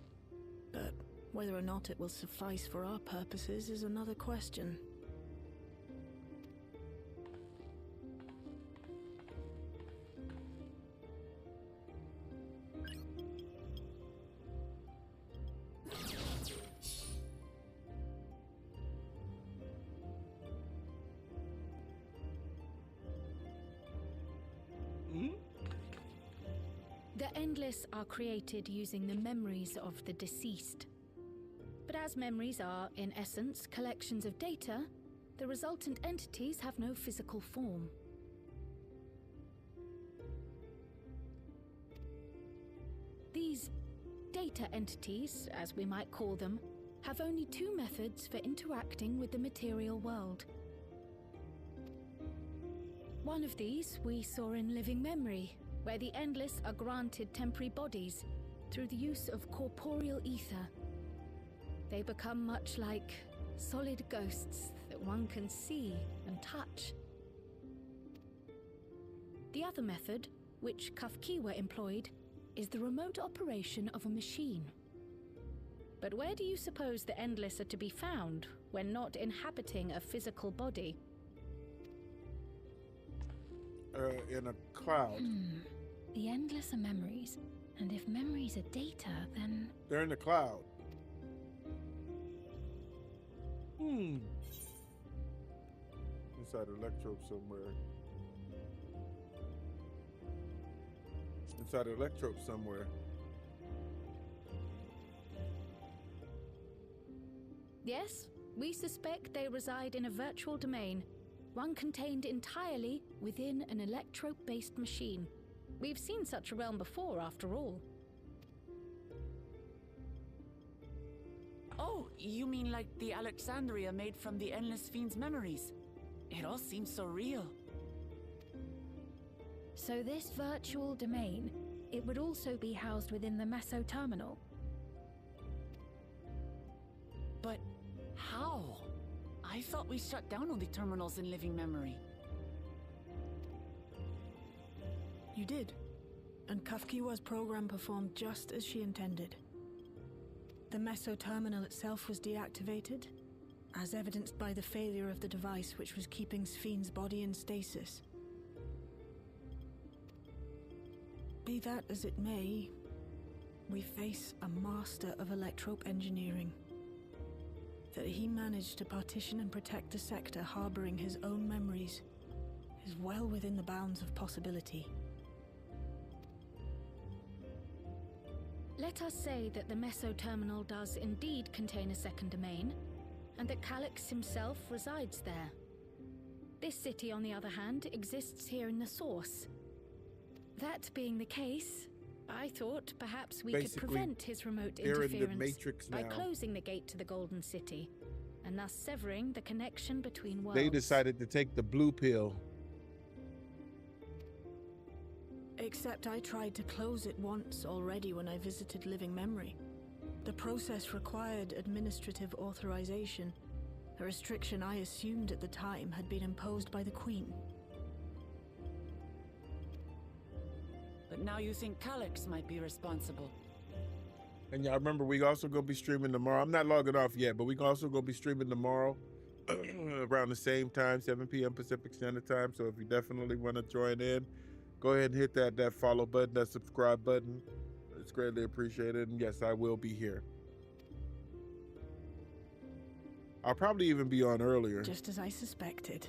but whether or not it will suffice for our purposes is another question. The Endless are created using the memories of the deceased. But as memories are, in essence, collections of data, the resultant entities have no physical form. These data entities, as we might call them, have only two methods for interacting with the material world. One of these we saw in Living Memory, where the Endless are granted temporary bodies through the use of corporeal ether. They become much like solid ghosts that one can see and touch. The other method, which Kafkiwa employed, is the remote operation of a machine. But where do you suppose the Endless are to be found when not inhabiting a physical body? In a cloud. The Endless are memories, and if memories are data, then... They're in the cloud. Inside electrode somewhere. Inside electrode somewhere. Yes, we suspect they reside in a virtual domain, one contained entirely within an electrope-based machine. We've seen such a realm before, after all. Oh, you mean like the Alexandria made from the Endless Fiend's memories? It all seems so real. So this virtual domain, it would also be housed within the Meso terminal? But how? I thought we shut down all the terminals in Living Memory. You did. And Kafkiwa's program performed just as she intended. The Meso terminal itself was deactivated, as evidenced by the failure of the device which was keeping Spheen's body in stasis. Be that as it may, we face a master of electrope engineering. That he managed to partition and protect the sector harboring his own memories is well within the bounds of possibility. Let us say that the Meso terminal does indeed contain a second domain, and that Calyx himself resides there. This city, on the other hand, exists here in the source. That being the case, I thought perhaps we could prevent his remote interference by closing the gate to the Golden City, and thus severing the connection between worlds. They decided to take the blue pill. Except I tried to close it once already when I visited Living Memory. The process required administrative authorization, a restriction I assumed at the time had been imposed by the Queen. But now you think Calyx might be responsible. And y'all remember, we also gonna be streaming tomorrow. I'm not logging off yet, but we also gonna be streaming tomorrow around the same time, 7 p.m. Pacific Standard Time. So if you definitely want to join in, go ahead and hit that follow button, that subscribe button. It's greatly appreciated. And yes, I will be here. I'll probably even be on earlier. Just as I suspected.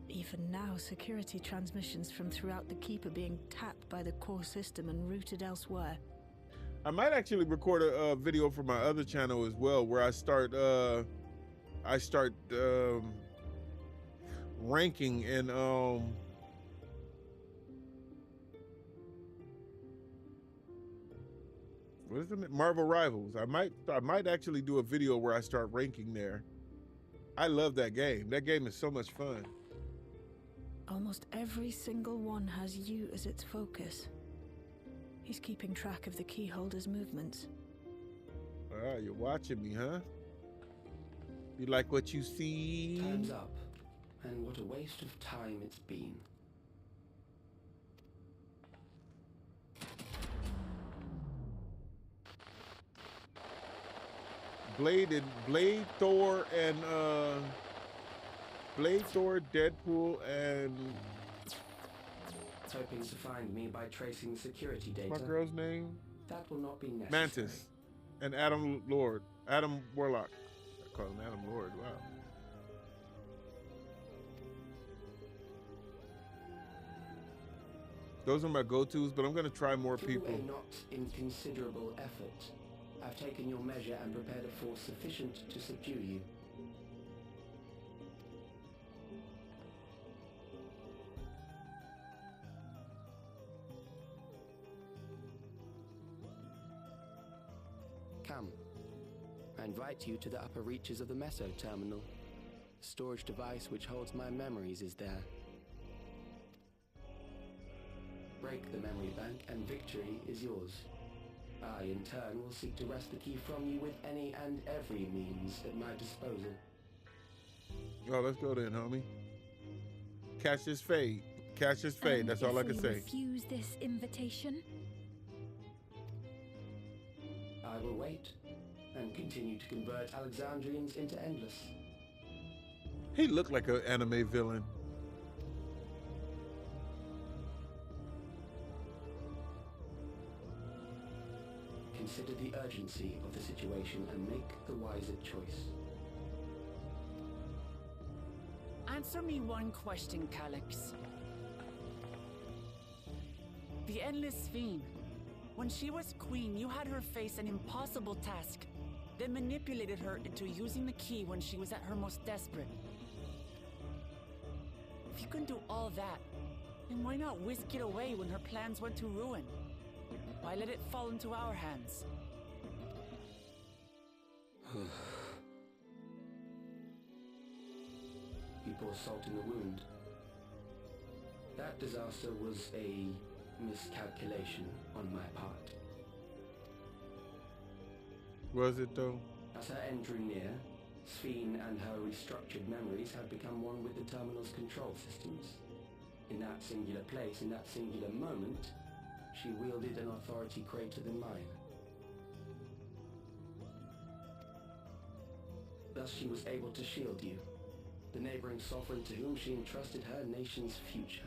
Even now, security transmissions from throughout the keep are being tapped by the core system and routed elsewhere. I might actually record a video for my other channel as well, where I start ranking in what is it? Marvel Rivals. I might actually do a video where I start ranking there. I love that game. That game is so much fun. Almost every single one has you as its focus. He's keeping track of the keyholder's movements. Wow, you're watching me, huh? You like what you see? Time's up. And what a waste of time it's been. Blade Thor, Deadpool, and Hoping to find me by tracing security data. my girl's name? That will not be necessary. Mantis and Adam Warlock. I call him Adam Lord. Wow. Those are my go-tos, but I'm gonna try more people. Through a not inconsiderable effort, I've taken your measure and prepared a force sufficient to subdue you. Come. I invite you to the upper reaches of the Meso Terminal. The storage device which holds my memories is there. Break the memory bank and victory is yours. I, in turn, will seek to wrest the key from you with any and every means at my disposal. Oh, let's go then, homie. Catch this fade. Catch this fade. That's all I can say. Refuse this invitation? I will wait and continue to convert Alexandrians into Endless. He looked like an anime villain. Consider the urgency of the situation and make the wiser choice. Answer me one question, Calyx. The Endless Fiend. When she was queen, you had her face an impossible task, then manipulated her into using the key when she was at her most desperate. If you can do all that, then why not whisk it away when her plans went to ruin? Why let it fall into our hands? You pour salt in the wound. That disaster was a miscalculation on my part. Was it though? As her end drew near, Sphene and her restructured memories had become one with the terminal's control systems. In that singular place, in that singular moment, she wielded an authority greater than mine. Thus she was able to shield you, the neighboring sovereign to whom she entrusted her nation's future,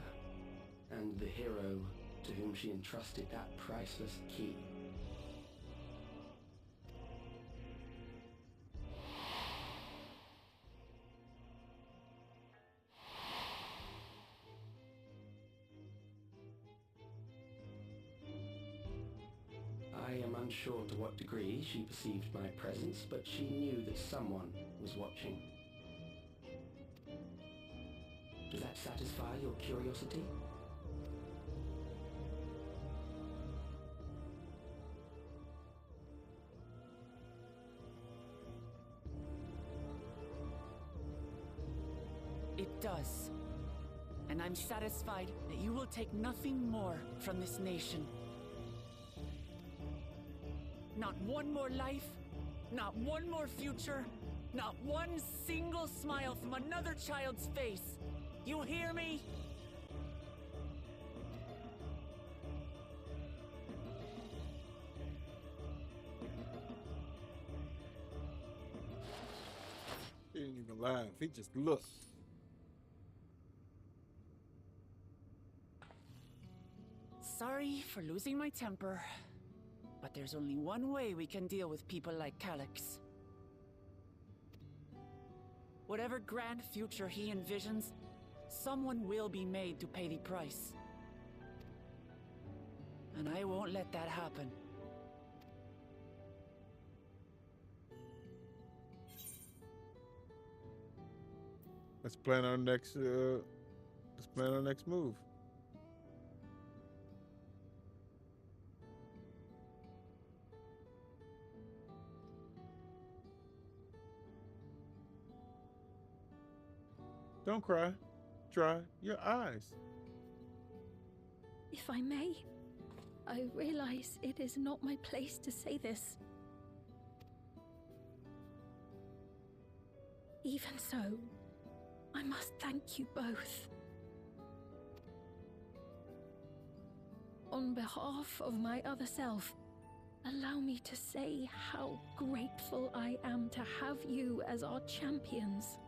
and the hero to whom she entrusted that priceless key. I am unsure to what degree she perceived my presence, but she knew that someone was watching. Does that satisfy your curiosity? It does. And I'm satisfied that you will take nothing more from this nation. Not one more life, not one more future, not one single smile from another child's face. You hear me? He didn't even laugh. He just looked. Sorry for losing my temper, but there's only one way we can deal with people like Calyx. Whatever grand future he envisions, someone will be made to pay the price. And I won't let that happen. Let's plan our next move. Don't cry. Dry your eyes. If I may, I realize it is not my place to say this. Even so, I must thank you both. On behalf of my other self, allow me to say how grateful I am to have you as our champions.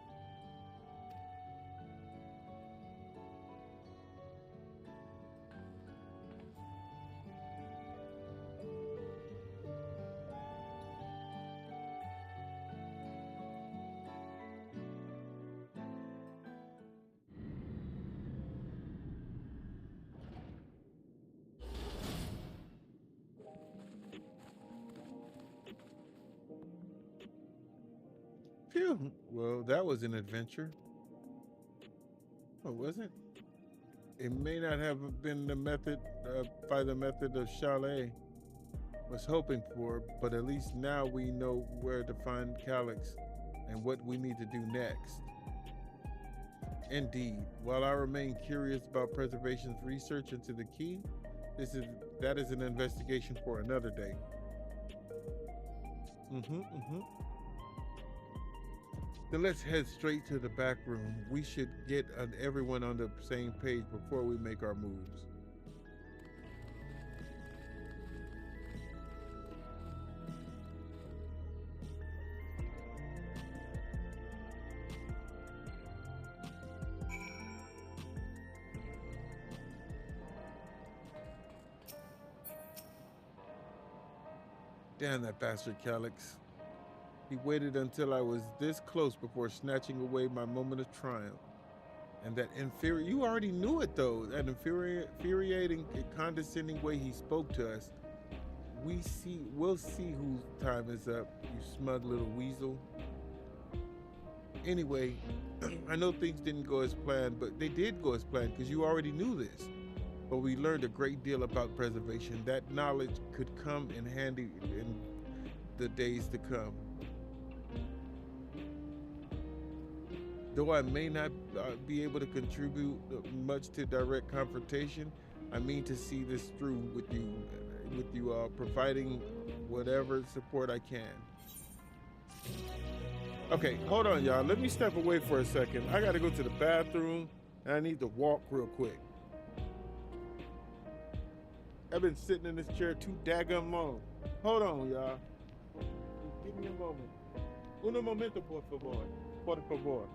Phew. Well, that was an adventure. Oh, was it? It may not have been the method by the method of Chalet was hoping for, but at least now we know where to find Calyx and what we need to do next. Indeed, while I remain curious about Preservation's research into the key, that is an investigation for another day. Then let's head straight to the back room. We should get everyone on the same page before we make our moves. Damn that bastard Calyx. He waited until I was this close before snatching away my moment of triumph. And that you already knew it though, that infuriating, condescending way he spoke to us. We'll see whose time is up, you smug little weasel. Anyway, I know things didn't go as planned, but they did go as planned because you already knew this. But we learned a great deal about preservation. That knowledge could come in handy in the days to come. Though I may not be able to contribute much to direct confrontation, I mean to see this through with you providing whatever support I can. Okay, hold on, y'all. Let me step away for a second. I gotta go to the bathroom, and I need to walk real quick. I've been sitting in this chair too daggum long. Hold on, y'all. Just give me a moment. Un momento, por favor. Por favor.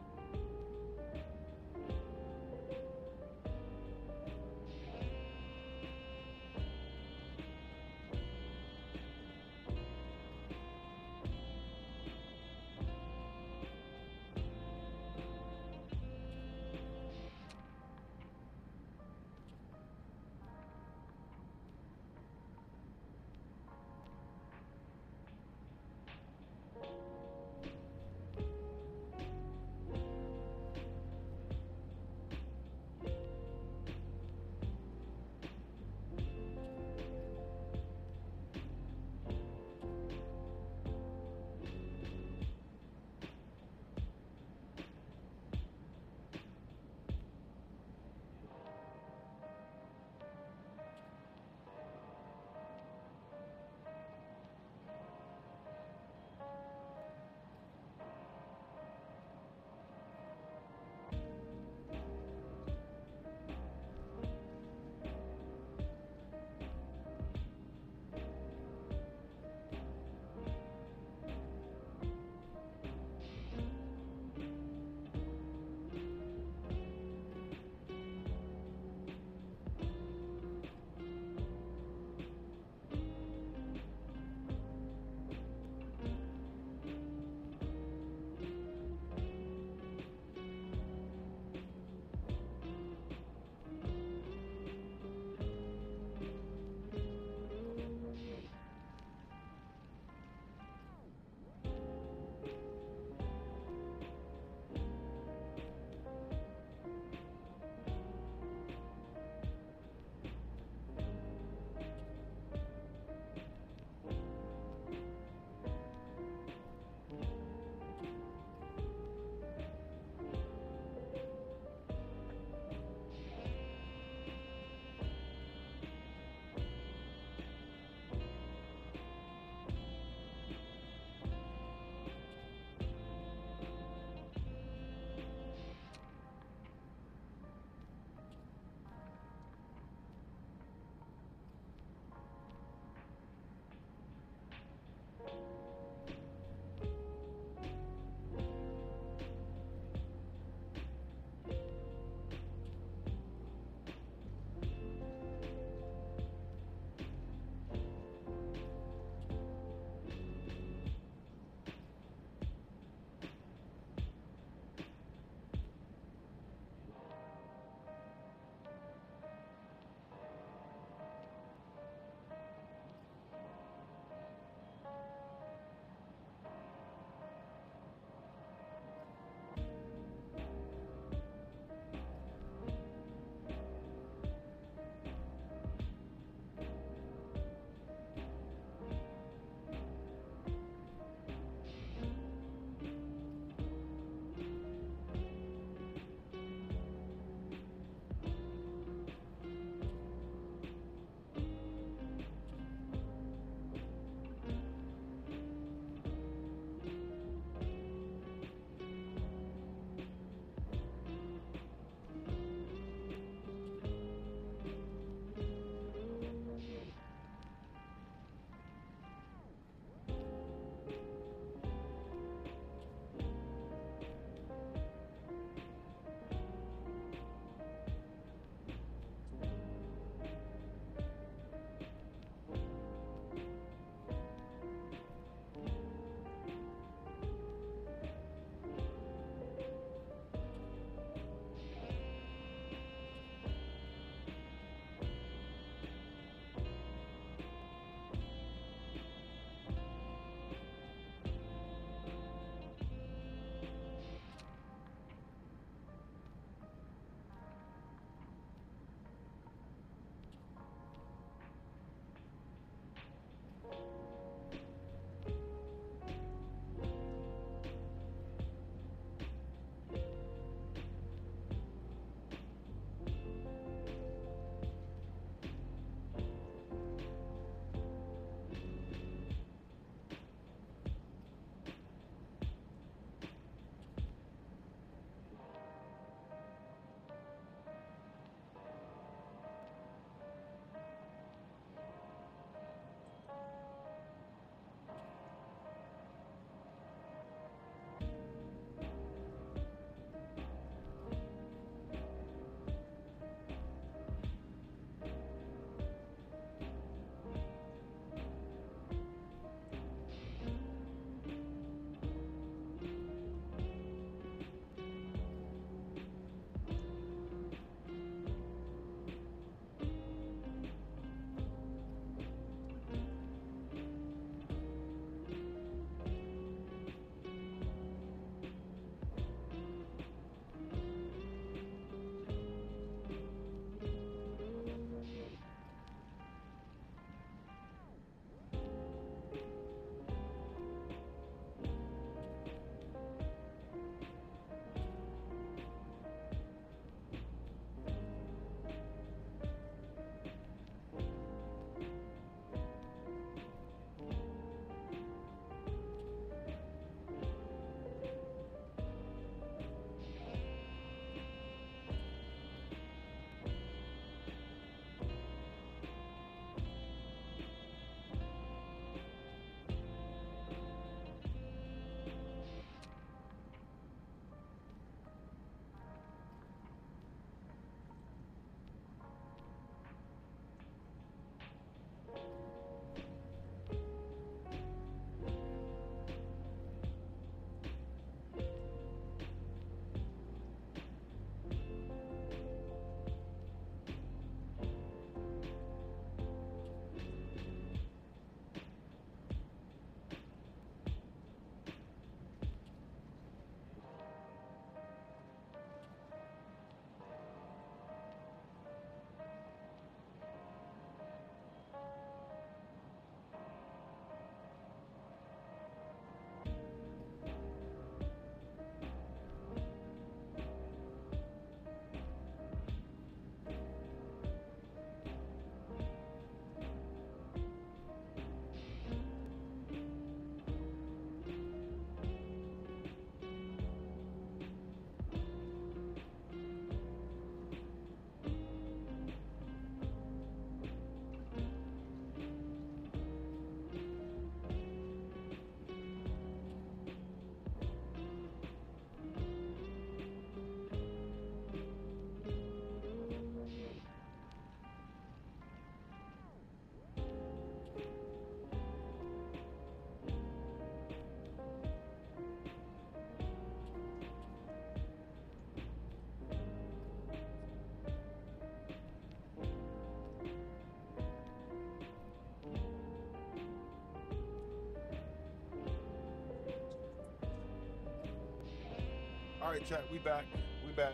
All right, chat, we back. We back.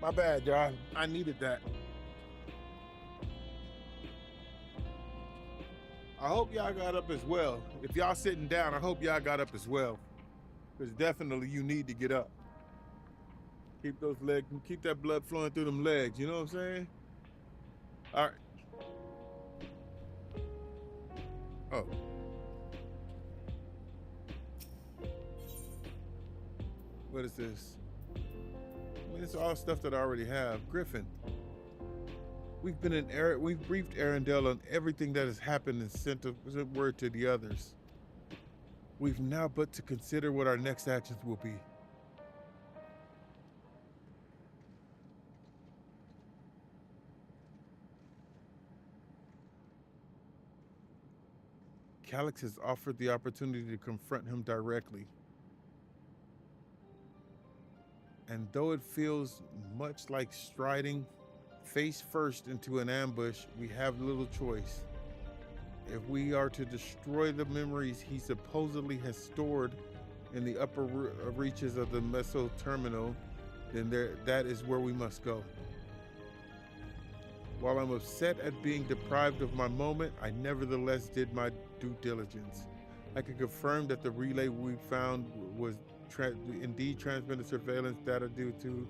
My bad, y'all. I needed that. I hope y'all got up as well. If y'all sitting down, I hope y'all got up as well. Because definitely you need to get up. Keep those legs, keep that blood flowing through them legs, you know what I'm saying? All right. Oh. What is this? I mean, it's all stuff that I already have. Griffin. We've briefed Arendelle on everything that has happened and sent a word to the others. We've now but to consider what our next actions will be. Calyx has offered the opportunity to confront him directly. And though it feels much like striding face first into an ambush, we have little choice. If we are to destroy the memories he supposedly has stored in the upper reaches of the Meso Terminal, then that is where we must go. While I'm upset at being deprived of my moment, I nevertheless did my due diligence. I can confirm that the relay we found was indeed transmitted surveillance data due to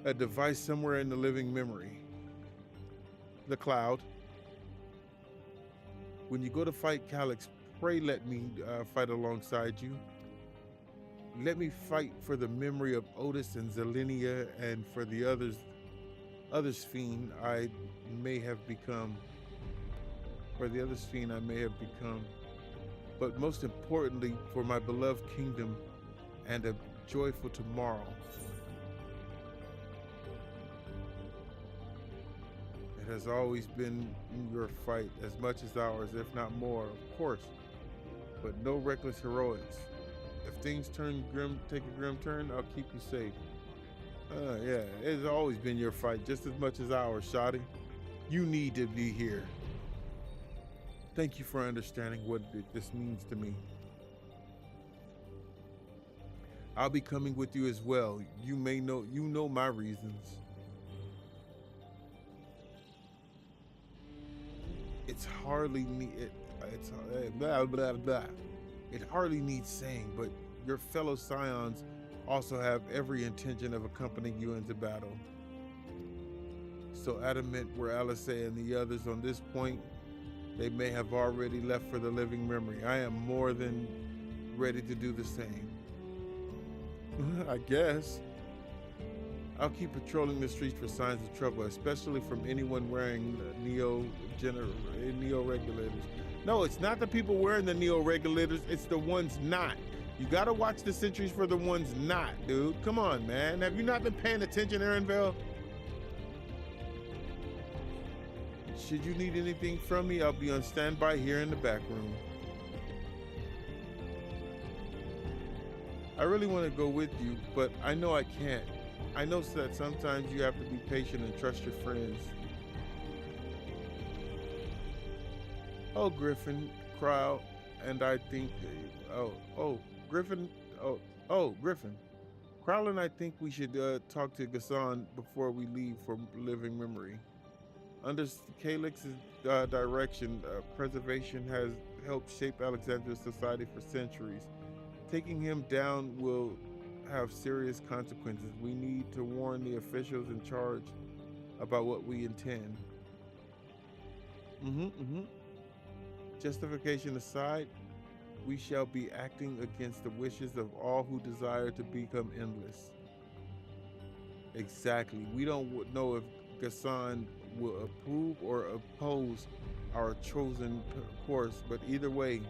a device somewhere in the living memory. The cloud. When you go to fight Calyx, pray let me fight alongside you. Let me fight for the memory of Otis and Zelenia and for the others fiend I may have become. But most importantly, for my beloved kingdom and a joyful tomorrow. It has always been your fight as much as ours, if not more, of course, but no reckless heroics. If things take a grim turn, I'll keep you safe. Yeah, it's always been your fight just as much as ours, Shadi. You need to be here. Thank you for understanding what this means to me. I'll be coming with you as well. You know my reasons. It's hardly blah blah blah. It hardly needs saying, but your fellow scions also have every intention of accompanying you into battle. So adamant were Eorzea and the others on this point, they may have already left for the living memory. I am more than ready to do the same. I guess. I'll keep patrolling the streets for signs of trouble, especially from anyone wearing Neo regulators. No, it's not the people wearing the Neo regulators, it's the ones not. You gotta watch the sentries for the ones not, dude. Come on, man. Have you not been paying attention, Arendelle? Should you need anything from me, I'll be on standby here in the back room. I really want to go with you, but I know I can't. I know that sometimes you have to be patient and trust your friends. Oh, Griffin, Crow, and I think, Griffin. Crowl and I think we should talk to Gassan before we leave for living memory. Under Calyx's direction, preservation has helped shape Alexandria's society for centuries. Taking him down will have serious consequences. We need to warn the officials in charge about what we intend. Justification aside, we shall be acting against the wishes of all who desire to become endless. Exactly. We don't know if Gassan will approve or oppose our chosen course, but either way,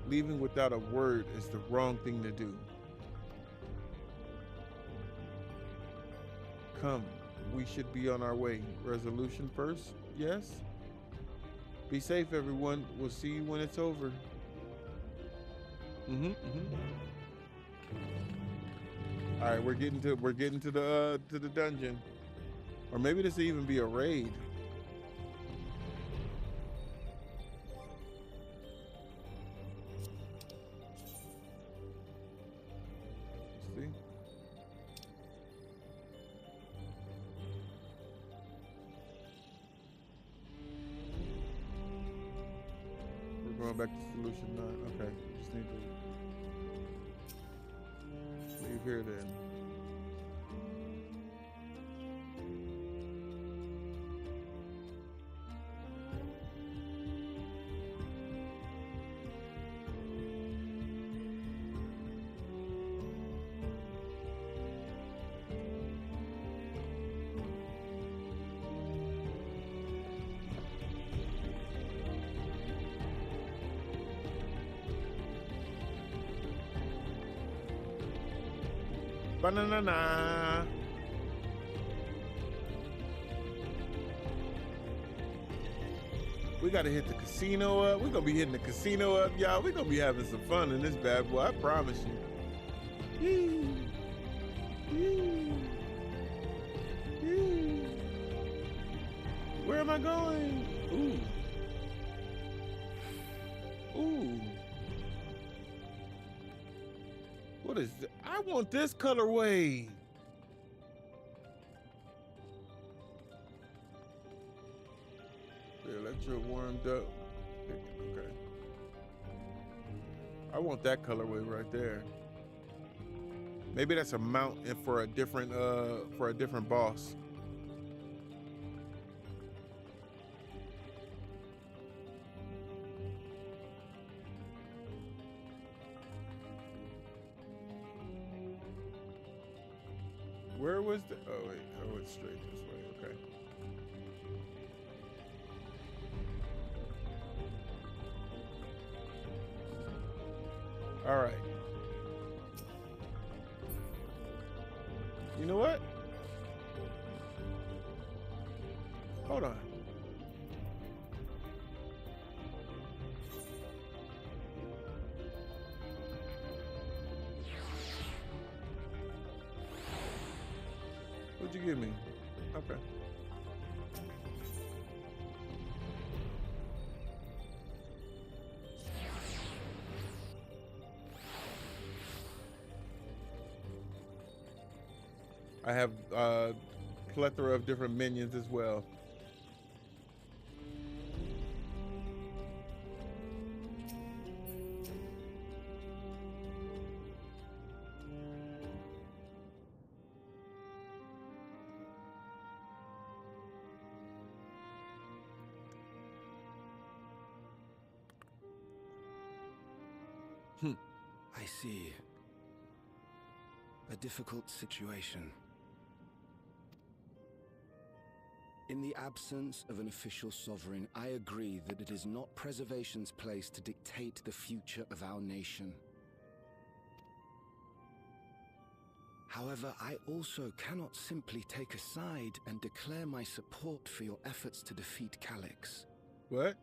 leaving without a word is the wrong thing to do. Come, we should be on our way. Resolution first, yes? Be safe, everyone. We'll see you when it's over. All right, we're getting to the dungeon, or maybe this will even be a raid. See, Going back to solution 9. Okay, just need to leave here then. Banana. We gotta hit the casino up. We're gonna be hitting the casino up, y'all. We're gonna be having some fun in this bad boy, I promise you. Yee. Yee. Yee. Where am I going? Ooh. Ooh. What is that? I want this colorway. The electro warmed up. Okay. I want that colorway right there. Maybe that's a mount and for a different boss. Where was the? Oh wait, I went straight this way. Okay. All right. You know what? Hold on. What'd you give me? Okay. I have a plethora of different minions as well. I see. A difficult situation. In the absence of an official sovereign, I agree that it is not preservation's place to dictate the future of our nation. However, I also cannot simply take a side and declare my support for your efforts to defeat Calyx. What?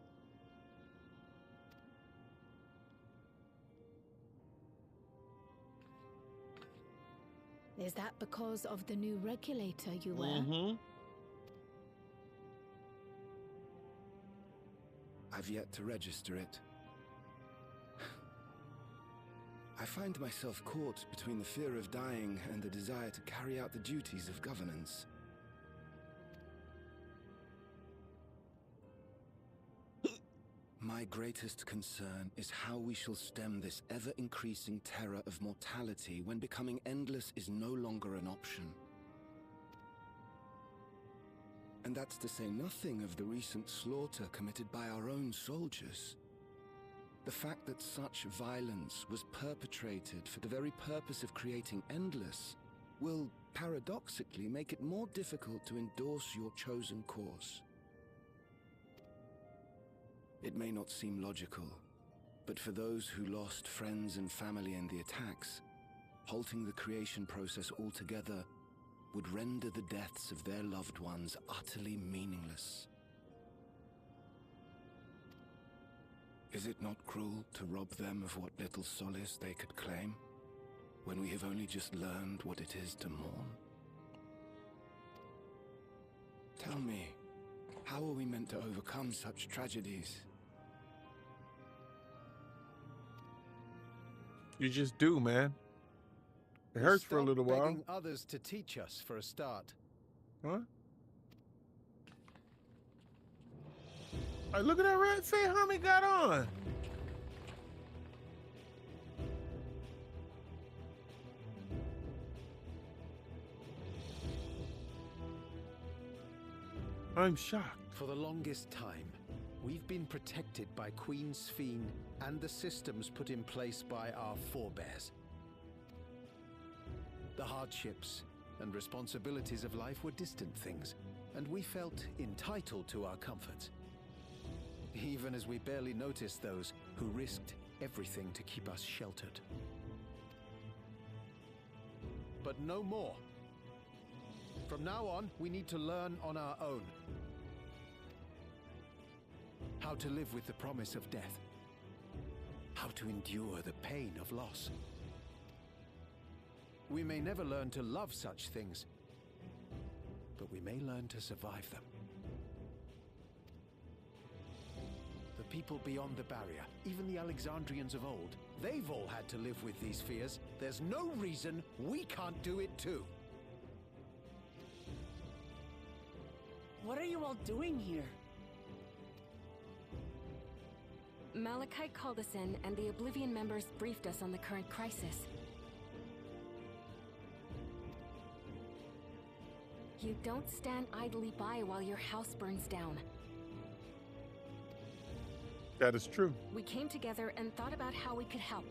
Is that because of the new regulator you wear? Mm-hmm. I've yet to register it. I find myself caught between the fear of dying and the desire to carry out the duties of governance. My greatest concern is how we shall stem this ever-increasing terror of mortality when becoming endless is no longer an option. And that's to say nothing of the recent slaughter committed by our own soldiers. The fact that such violence was perpetrated for the very purpose of creating endless will, paradoxically, make it more difficult to endorse your chosen course. It may not seem logical, but for those who lost friends and family in the attacks, halting the creation process altogether would render the deaths of their loved ones utterly meaningless. Is it not cruel to rob them of what little solace they could claim, when we have only just learned what it is to mourn? Tell me, how are we meant to overcome such tragedies? You just do, man. It hurts for a little while. Begging others to teach us for a start. Huh? Hey, look at that red fit Hermie got on. I'm shocked. For the longest time, we've been protected by Queen Sphene and the systems put in place by our forebears. The hardships and responsibilities of life were distant things, and we felt entitled to our comforts, even as we barely noticed those who risked everything to keep us sheltered. But no more. From now on, we need to learn on our own. How to live with the promise of death. How to endure the pain of loss. We may never learn to love such things, but we may learn to survive them. The people beyond the barrier, even the Alexandrians of old, they've all had to live with these fears. There's no reason we can't do it too. What are you all doing here? Malachite called us in, and the Oblivion members briefed us on the current crisis. You don't stand idly by while your house burns down. That is true. We came together and thought about how we could help.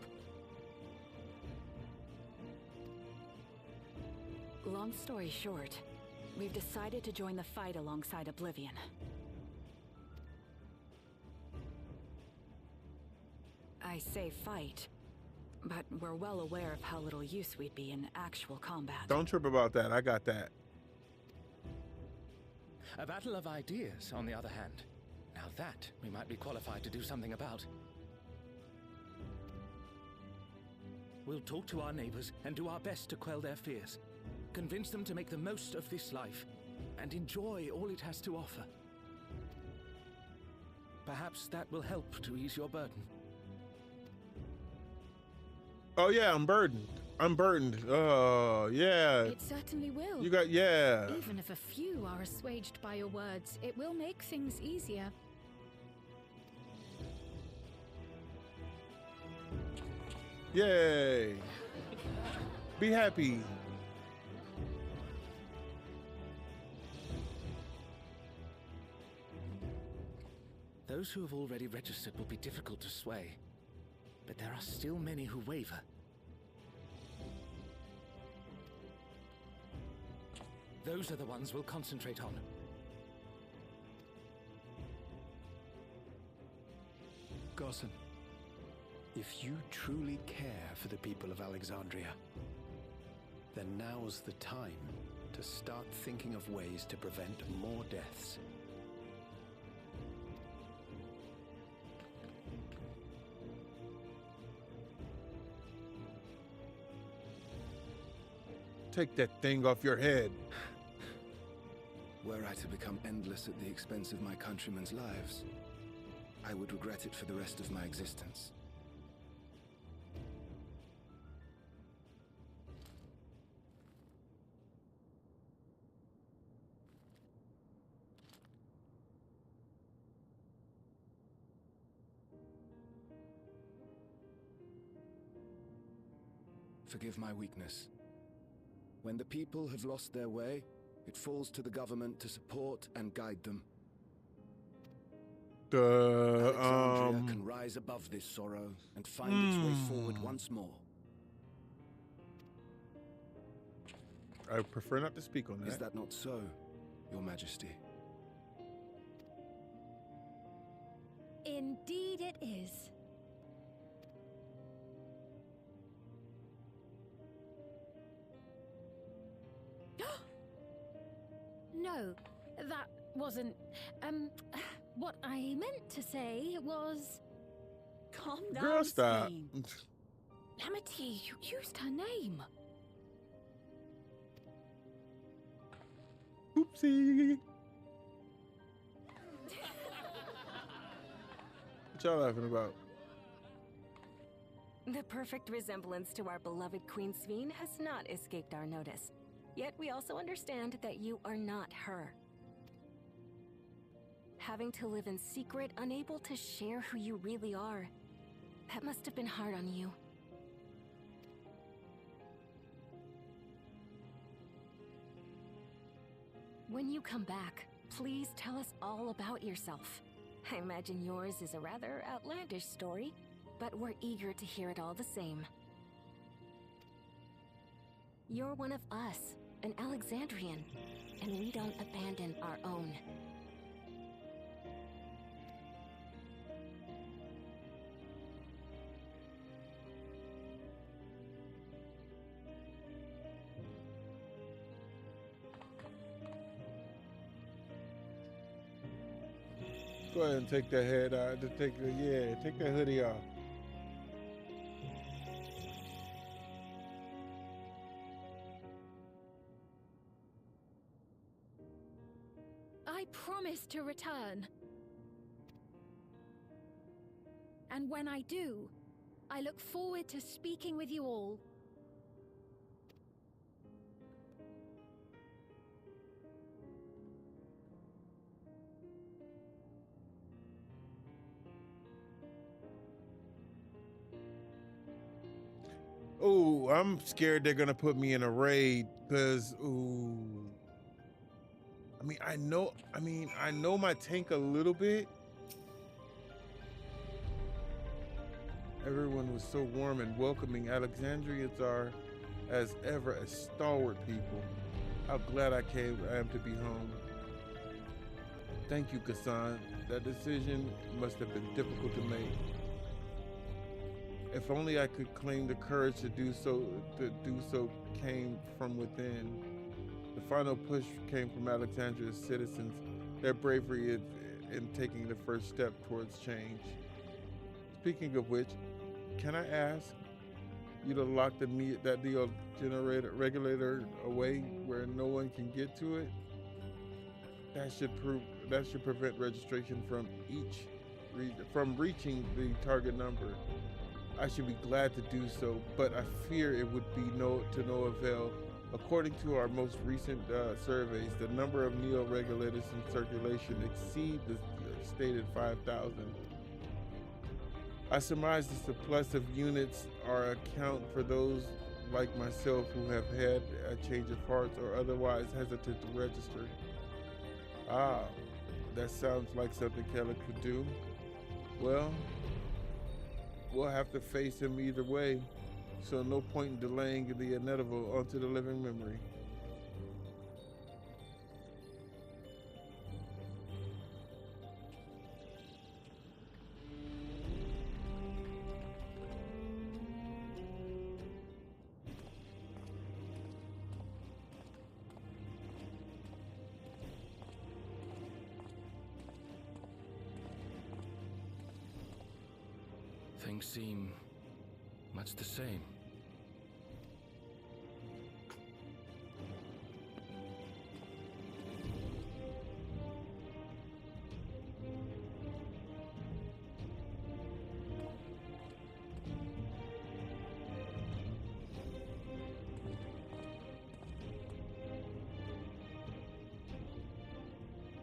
Long story short, we've decided to join the fight alongside Oblivion. I say fight, but we're well aware of how little use we'd be in actual combat. Don't trip about that. I got that. A battle of ideas, on the other hand. Now that we might be qualified to do something about. We'll talk to our neighbors and do our best to quell their fears. Convince them to make the most of this life and enjoy all it has to offer. Perhaps that will help to ease your burden. Oh yeah, I'm burdened. I'm burdened. Oh yeah. It certainly will. You got, yeah. Even if a few are assuaged by your words, it will make things easier. Yay. Be happy. Those who have already registered will be difficult to sway, but there are still many who waver. Those are the ones we'll concentrate on. Gossen, if you truly care for the people of Alexandria, then now's the time to start thinking of ways to prevent more deaths. Take that thing off your head. Were I to become endless at the expense of my countrymen's lives, I would regret it for the rest of my existence. Forgive my weakness. When the people have lost their way, it falls to the government to support and guide them. Alexandria can rise above this sorrow and find its way forward once more. I prefer not to speak on that. Is that not so, Your Majesty? Indeed it is. No, that wasn't... what I meant to say was... Calm down, Girl, stop. Amity, you used her name. Oopsie. What y'all laughing about? The perfect resemblance to our beloved Queen Sphene has not escaped our notice. Yet we also understand that you are not her. Having to live in secret, unable to share who you really are, that must have been hard on you. When you come back, Please tell us all about yourself. I imagine yours is a rather outlandish story, but we're eager to hear it all the same. You're one of us, an Alexandrian, and we don't abandon our own. Go ahead and take that head out. Take that hoodie off. I promise to return. And when I do, I look forward to speaking with you all. Oh, I'm scared they're gonna put me in a raid because I know my tank a little bit. Everyone was so warm and welcoming. Alexandrians are, as ever, a stalwart people. How glad I am to be home. Thank you, Kassan. That decision must have been difficult to make. If only I could claim the courage to do so came from within. The final push came from Alexandria's citizens, their bravery in taking the first step towards change. Speaking of which, can I ask you to lock that Neogenerator regulator away where no one can get to it? That should prevent registration from reaching the target number. I should be glad to do so, but I fear it would be to no avail. According to our most recent surveys, the number of neo-regulators in circulation exceed the stated 5,000. I surmise the surplus of units are account for those like myself who have had a change of hearts or otherwise hesitant to register. Ah, that sounds like something Kelly could do. Well, we'll have to face him either way, so no point in delaying the inevitable onto the living memory. Things seem much the same.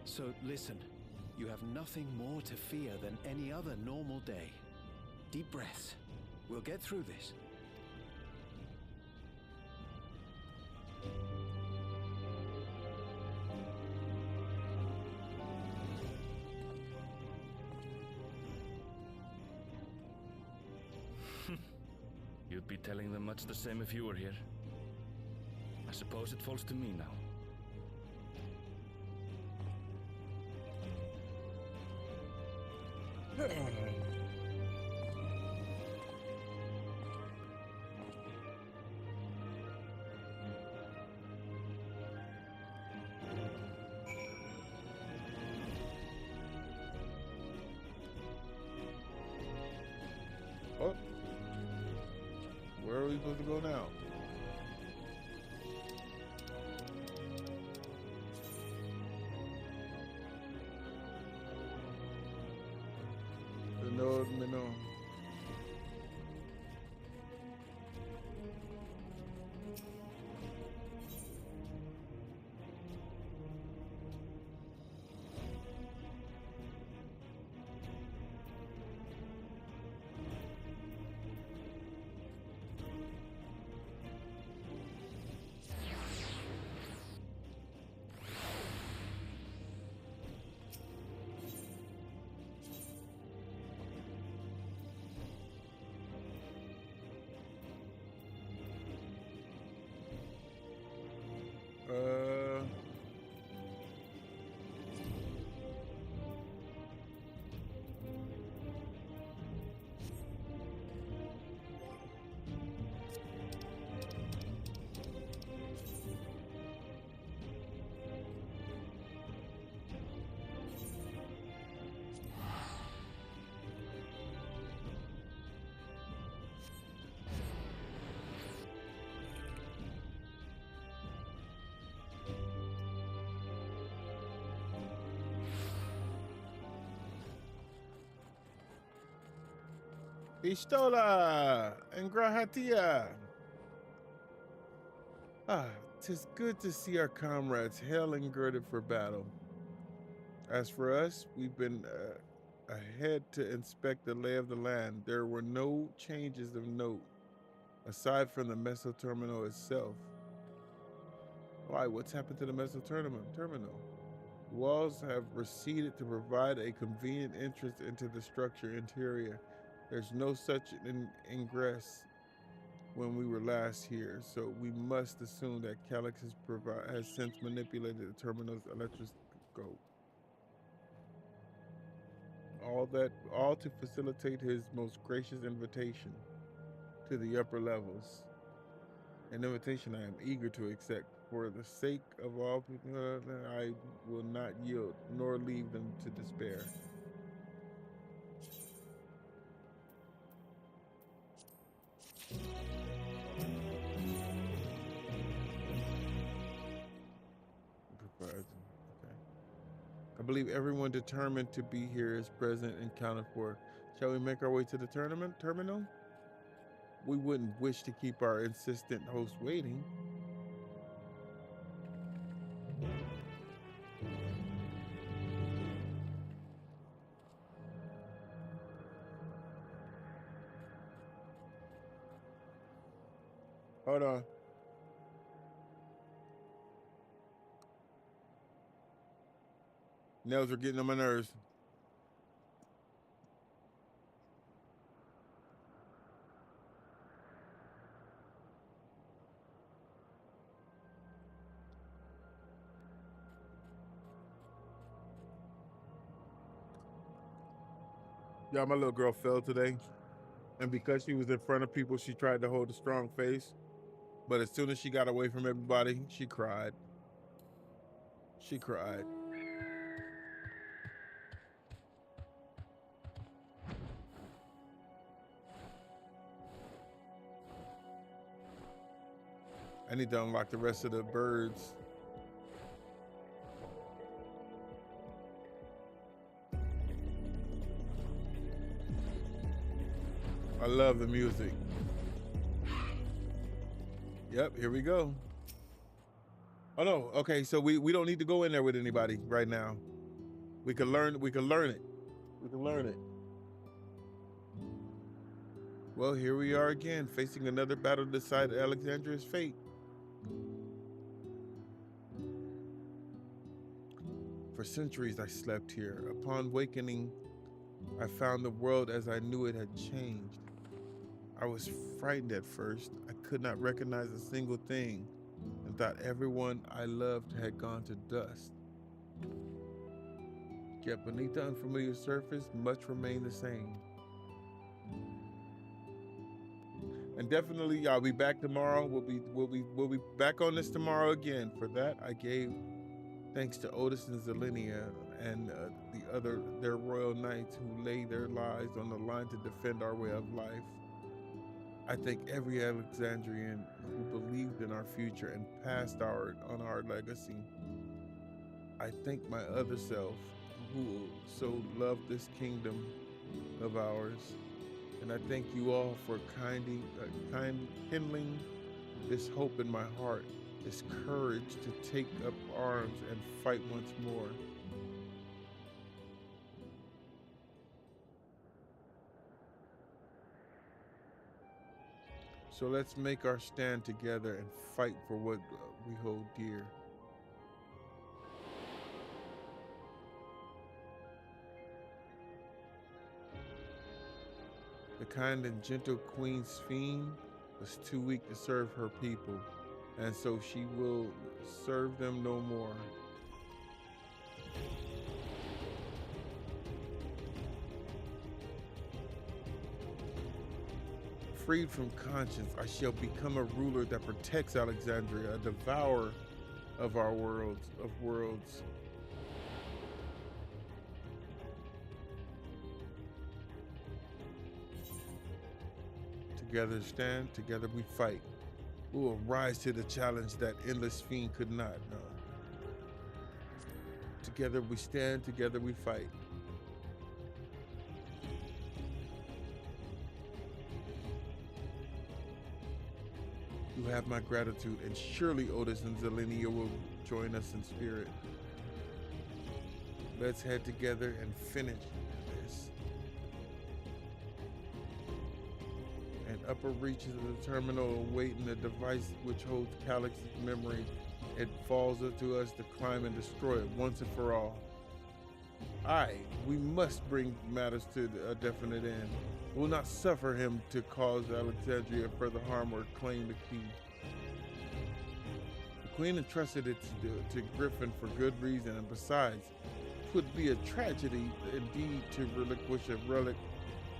So listen, you have nothing more to fear than any other normal day. Deep breaths. We'll get through this. You'd be telling them much the same if you were here. I suppose it falls to me now. Oh, where are we supposed to go now? No. Istola and Grahatia. Ah, 'tis good to see our comrades hale and girded for battle. As for us, we've been ahead to inspect the lay of the land. There were no changes of note, aside from the Meso Terminal itself. Why, what's happened to the Meso Terminal? Walls have receded to provide a convenient entrance into the structure interior. There's no such ingress when we were last here, so we must assume that Calyx has since manipulated the terminal's electroscope. All to facilitate his most gracious invitation to the upper levels. An invitation I am eager to accept. For the sake of all people, I will not yield, nor leave them to despair. Okay. I believe everyone determined to be here is present and counted for. Shall we make our way to the terminal? We wouldn't wish to keep our insistent host waiting. Hold on. Nails are getting on my nerves. Yeah, my little girl fell today. And because she was in front of people, she tried to hold a strong face. But as soon as she got away from everybody, she cried. She cried. I need to unlock the rest of the birds. I love the music. Yep, here we go. Oh no, okay, so we don't need to go in there with anybody right now. We can learn it. We can learn it. Well, here we are again, facing another battle to decide Alexandria's fate. For centuries I slept here. Upon wakening, I found the world as I knew it had changed. I was frightened at first. I could not recognize a single thing and thought everyone I loved had gone to dust. Yet beneath the unfamiliar surface, much remained the same. And definitely, I'll be back tomorrow. We'll be back on this tomorrow again. For that, I gave thanks to Otis and Zelenia and their royal knights who laid their lives on the line to defend our way of life. I thank every Alexandrian who believed in our future and passed on our legacy. I thank my other self who so loved this kingdom of ours. And I thank you all for kindling this hope in my heart, this courage to take up arms and fight once more. So let's make our stand together and fight for what we hold dear. The kind and gentle Queen Sphene was too weak to serve her people, and so she will serve them no more. Freed from conscience, I shall become a ruler that protects Alexandria, a devourer of our worlds. Together stand, together we fight. We will rise to the challenge that endless fiend could not. No. Together we stand, together we fight. You have my gratitude, and surely Otis and Zelenia will join us in spirit. Let's head together and finish this. And upper reaches of the terminal awaiting the device which holds Calix's memory. It falls up to us to climb and destroy it once and for all. Aye, we must bring matters to a definite end. We will not suffer him to cause Alexandria further harm or claim the key. The Queen entrusted it to Griffin for good reason, and besides, it would be a tragedy indeed to relinquish a relic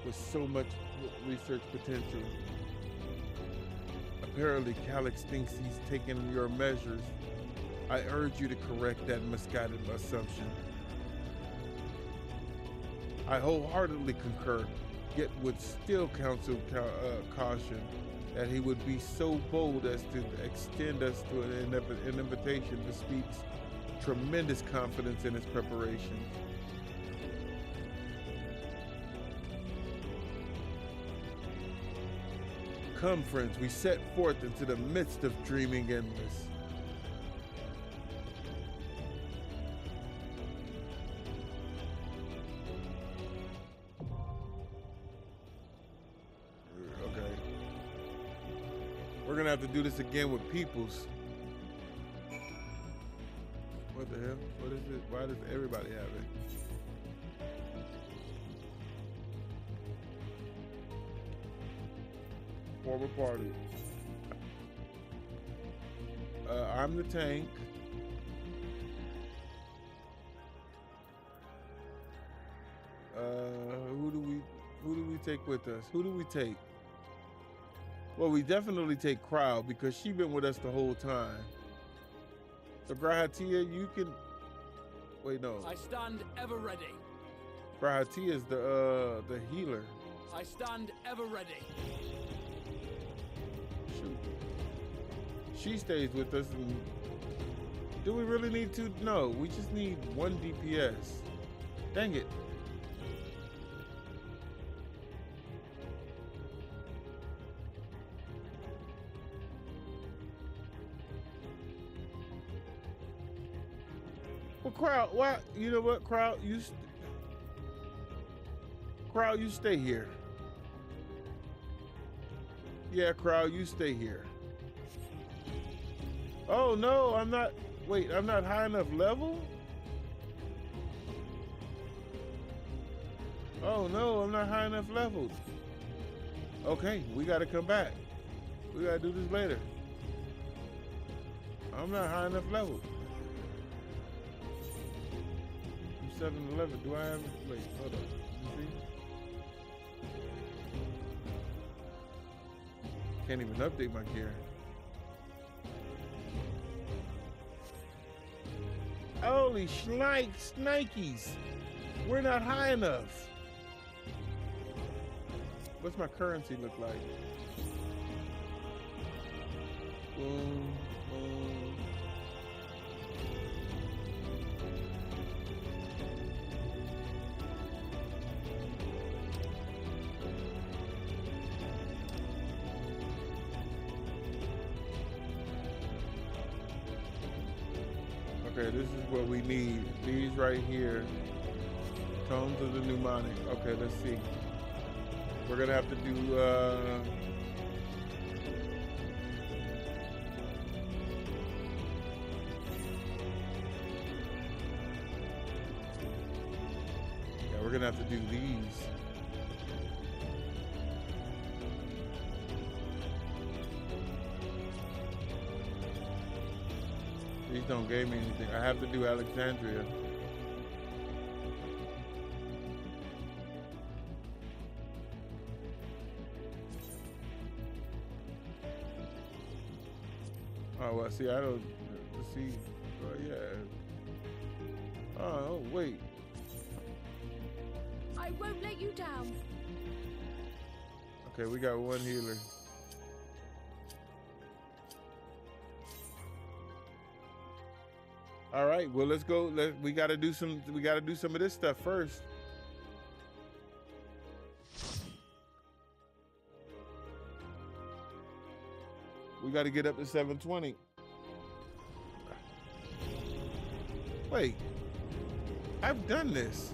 with so much research potential. Apparently, Calix thinks he's taken your measures. I urge you to correct that misguided assumption. I wholeheartedly concur, yet would still counsel caution that he would be so bold as to extend us to an invitation bespeaks tremendous confidence in his preparation. Come, friends, we set forth into the midst of dreaming endless. We're gonna have to do this again with Peoples. What the hell? What is it? Why does everybody have it? Form a party. I'm the tank. Who do we take with us? Who do we take? Well, we definitely take Crowd because she's been with us the whole time. So Grahatia, you can. Wait, no. I stand ever ready. Grahatia is the healer. I stand ever ready. Shoot. She stays with us. And do we really need to? No, we just need 1 DPS. Dang it. Well, Crowd, why? You know what, Crowd? Crowd, you stay here. Yeah, Crowd, you stay here. Oh no, I'm not. Wait, I'm not high enough level? Oh no, I'm not high enough levels. Okay, we gotta come back. We gotta do this later. I'm not high enough level. 7-11. Do I have it? Wait, hold up. You see? Can't even update my gear. Holy shnikes! We're not high enough. What's my currency look like? Boom, boom. Okay, this is what we need. These right here. Tones of the mnemonic. Okay, let's see. We're gonna have to do yeah, we're gonna have to do these. These don't give me anything. I have to do Alexandria. Oh, well, see, I don't see. Yeah. Oh, wait. I won't let you down. Okay, we got 1 healer. All right, well, let's go. We got to do some of this stuff first. We got to get up to 720. Wait, I've done this.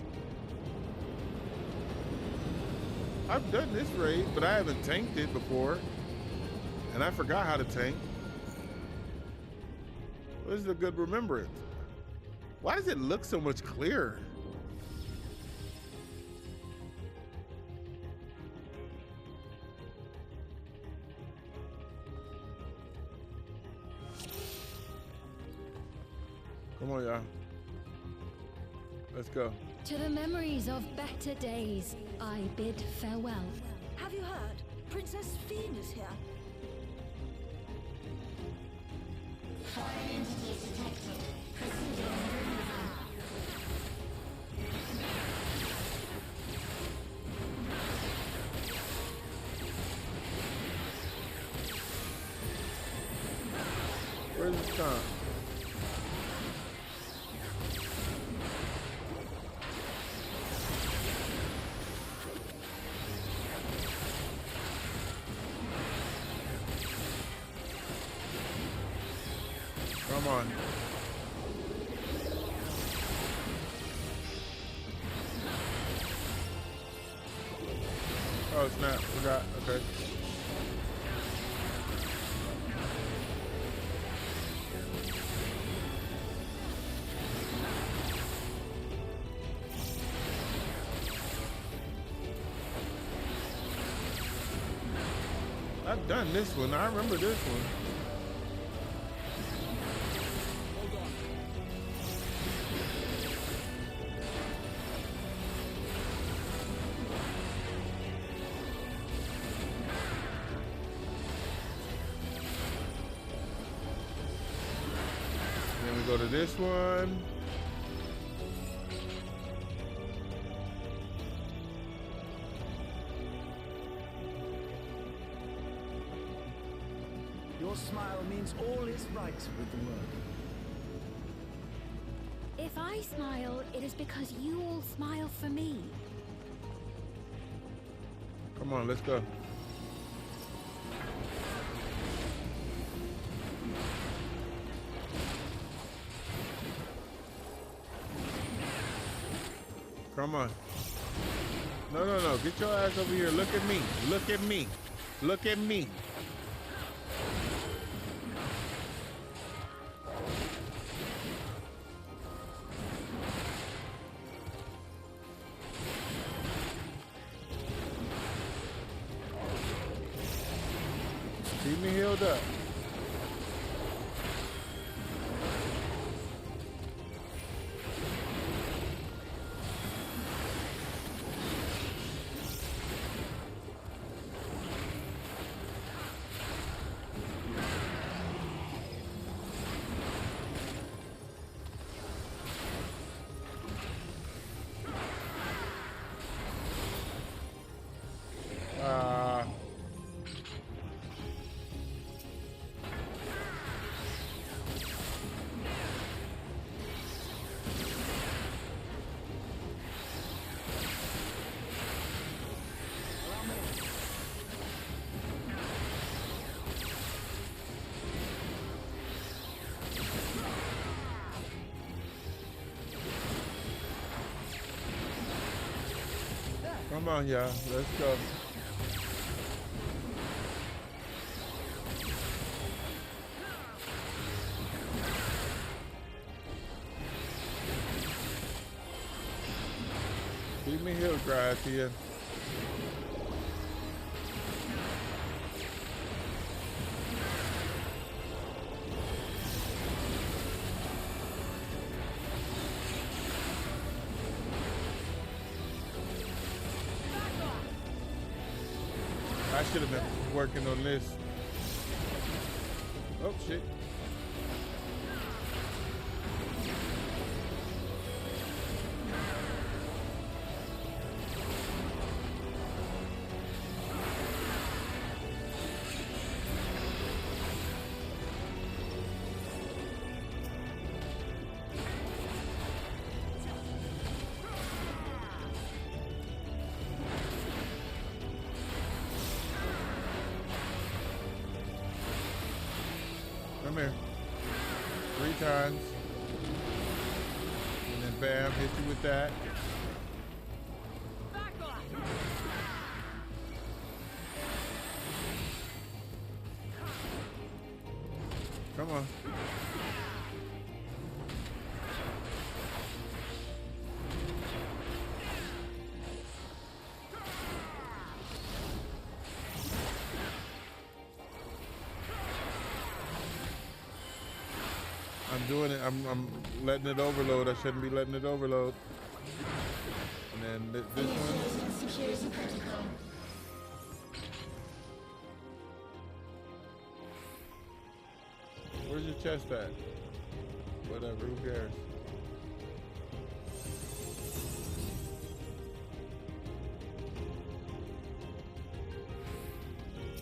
I've done this raid, but I haven't tanked it before. And I forgot how to tank. This is a good remembrance. Why does it look so much clearer? Come on, y'all. Let's go. To the memories of better days, I bid farewell. Have you heard? Princess Fiend is here. Foreign entities detected. Proceeding through Where's the time? Come on. Oh, snap. Forgot. Okay. I've done this one. I remember this one. Then we go to this one. Your smile means all is right with the world. If I smile, it is because you all smile for me. Come on, let's go. Come on. No, no, no. Get your ass over here. Look at me. Look at me. Look at me. Keep me healed up. Come on, y'all. Let's go. Keep me healed, guys, here. I should have been working on this. Oh, shit. Come here. 3 times. And then bam, hit you with that. Come on. I'm doing it. I'm letting it overload. I shouldn't be letting it overload. And then this one. Where's your chest at? Whatever, who cares?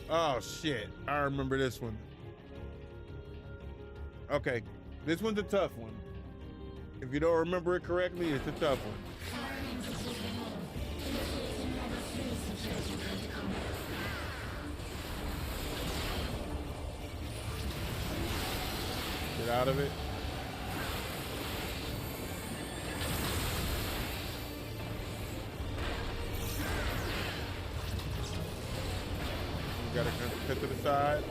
Oh shit, I remember this one. Okay, this one's a tough one. If you don't remember it correctly, it's a tough one. Get out of it. You gotta cut to the side.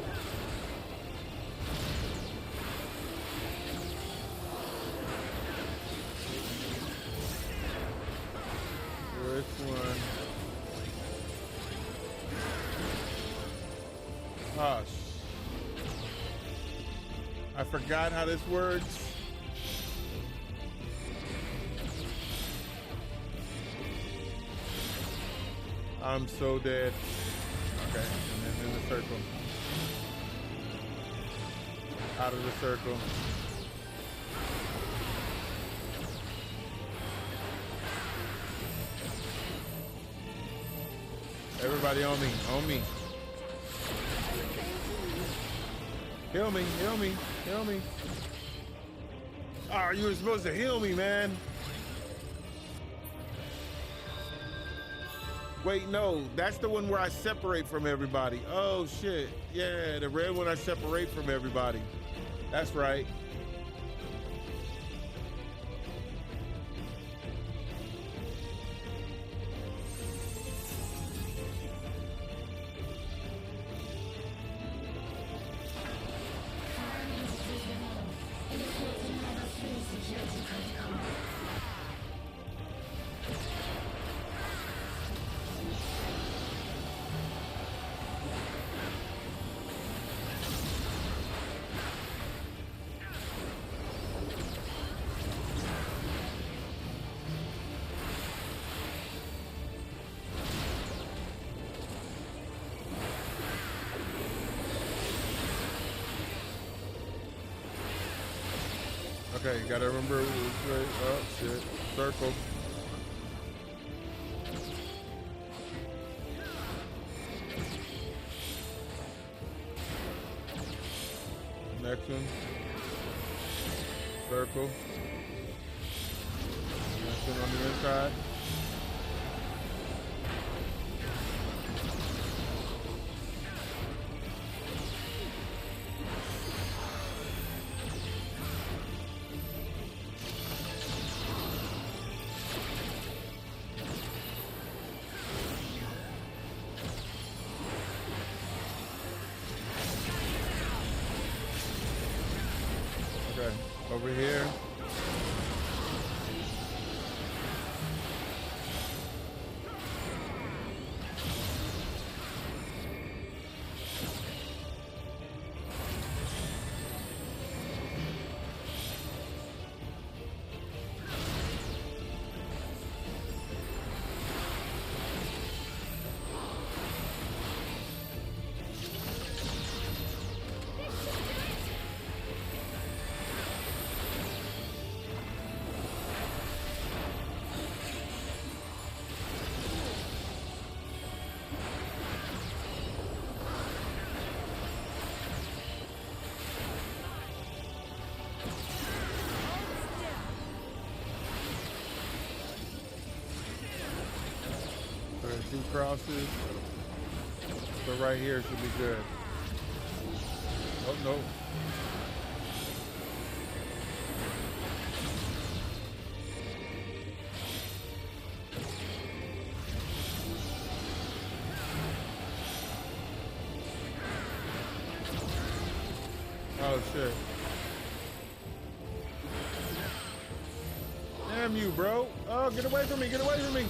This one. Hush. I forgot how this works. I'm so dead. Okay, and then in the circle. Out of the circle. Everybody on me, on me. Heal me, heal me, heal me. Oh, you were supposed to heal me, man. Wait, no, that's the one where I separate from everybody. Oh, shit. Yeah, the red one I separate from everybody. That's right. Okay, you gotta remember which way. Oh shit. Circle. Next one. Circle. Next one on the inside. Over here. Two crosses. So right here should be good. Oh no. Oh shit. Damn you, bro. Oh, get away from me, get away from me.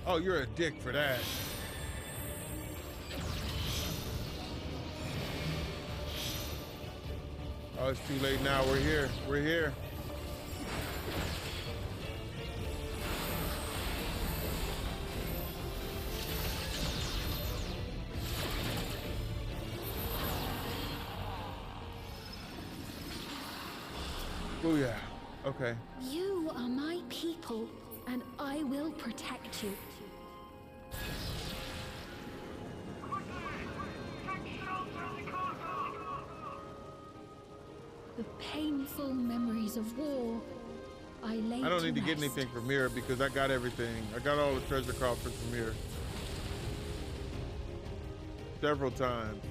Oh, you're a dick for that. Oh, it's too late now. We're here. We're here. Oh, yeah. Okay. You are my people, and I will protect you. The painful memories of war I laid I don't need to get rest. anything from here because I got everything. I got all the treasure coffers from here. Several times.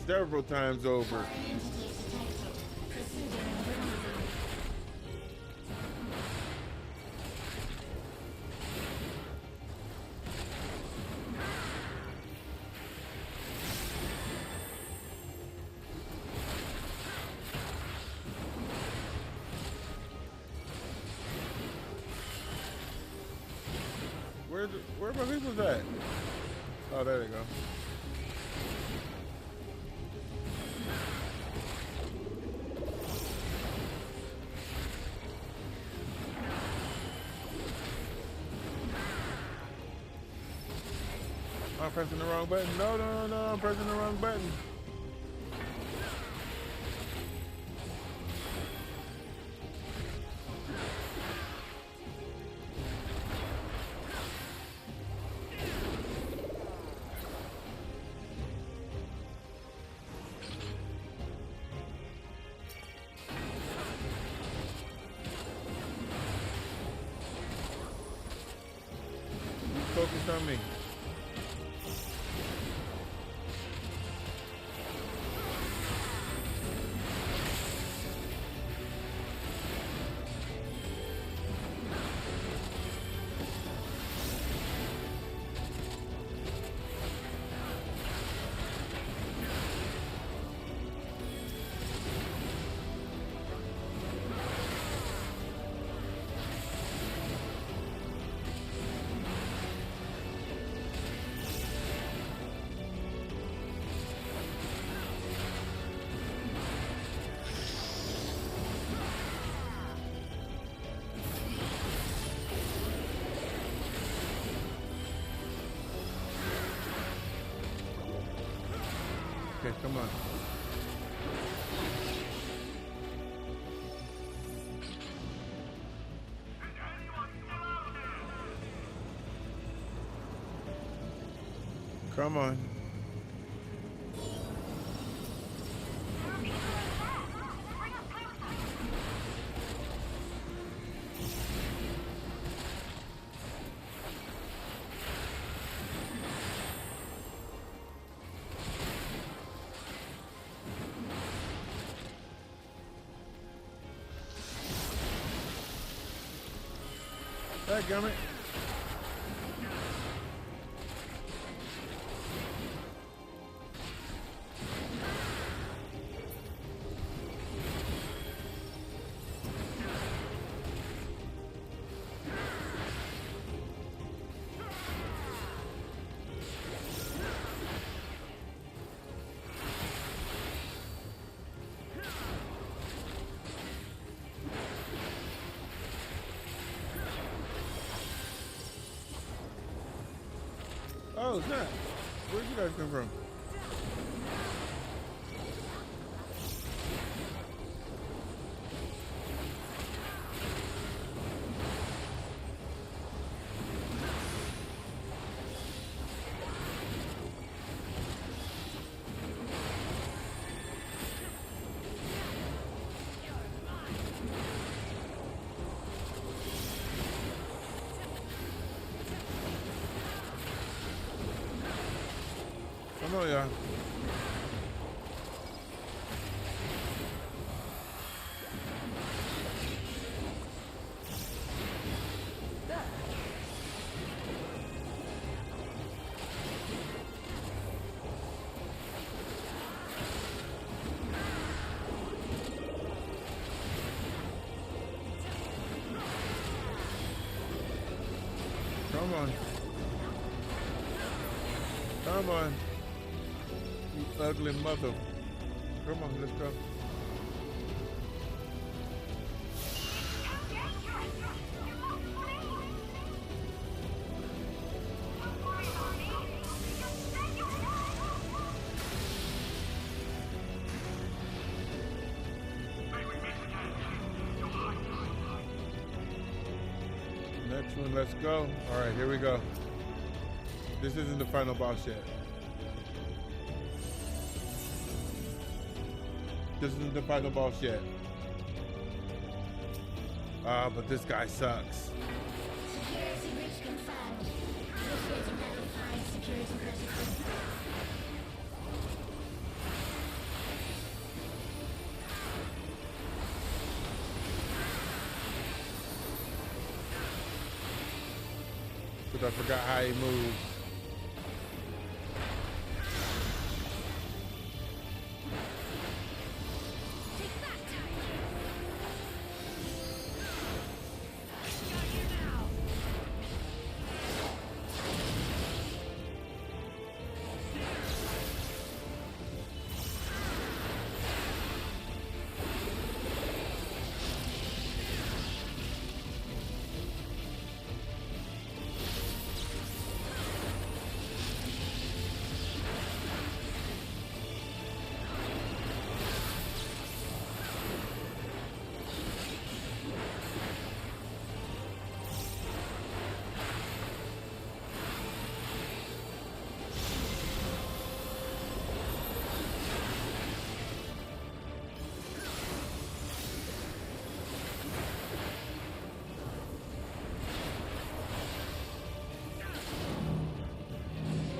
Several times over. Where my people's at? Oh, there they go. I'm pressing the wrong button. No, I'm pressing the wrong button. Focus on me. Okay, come on. Come on. Dadgummit. Oh, snap. Where'd you guys come from? Come on, y'all. Come on. Come on. You ugly mother. Come on, let's go. Next one, let's go. All right, here we go. This isn't the final boss yet. This isn't the final boss yet. Ah, but this guy sucks. Security breach confirmed. Initiating level 5 security protocol. Because I forgot how he moves.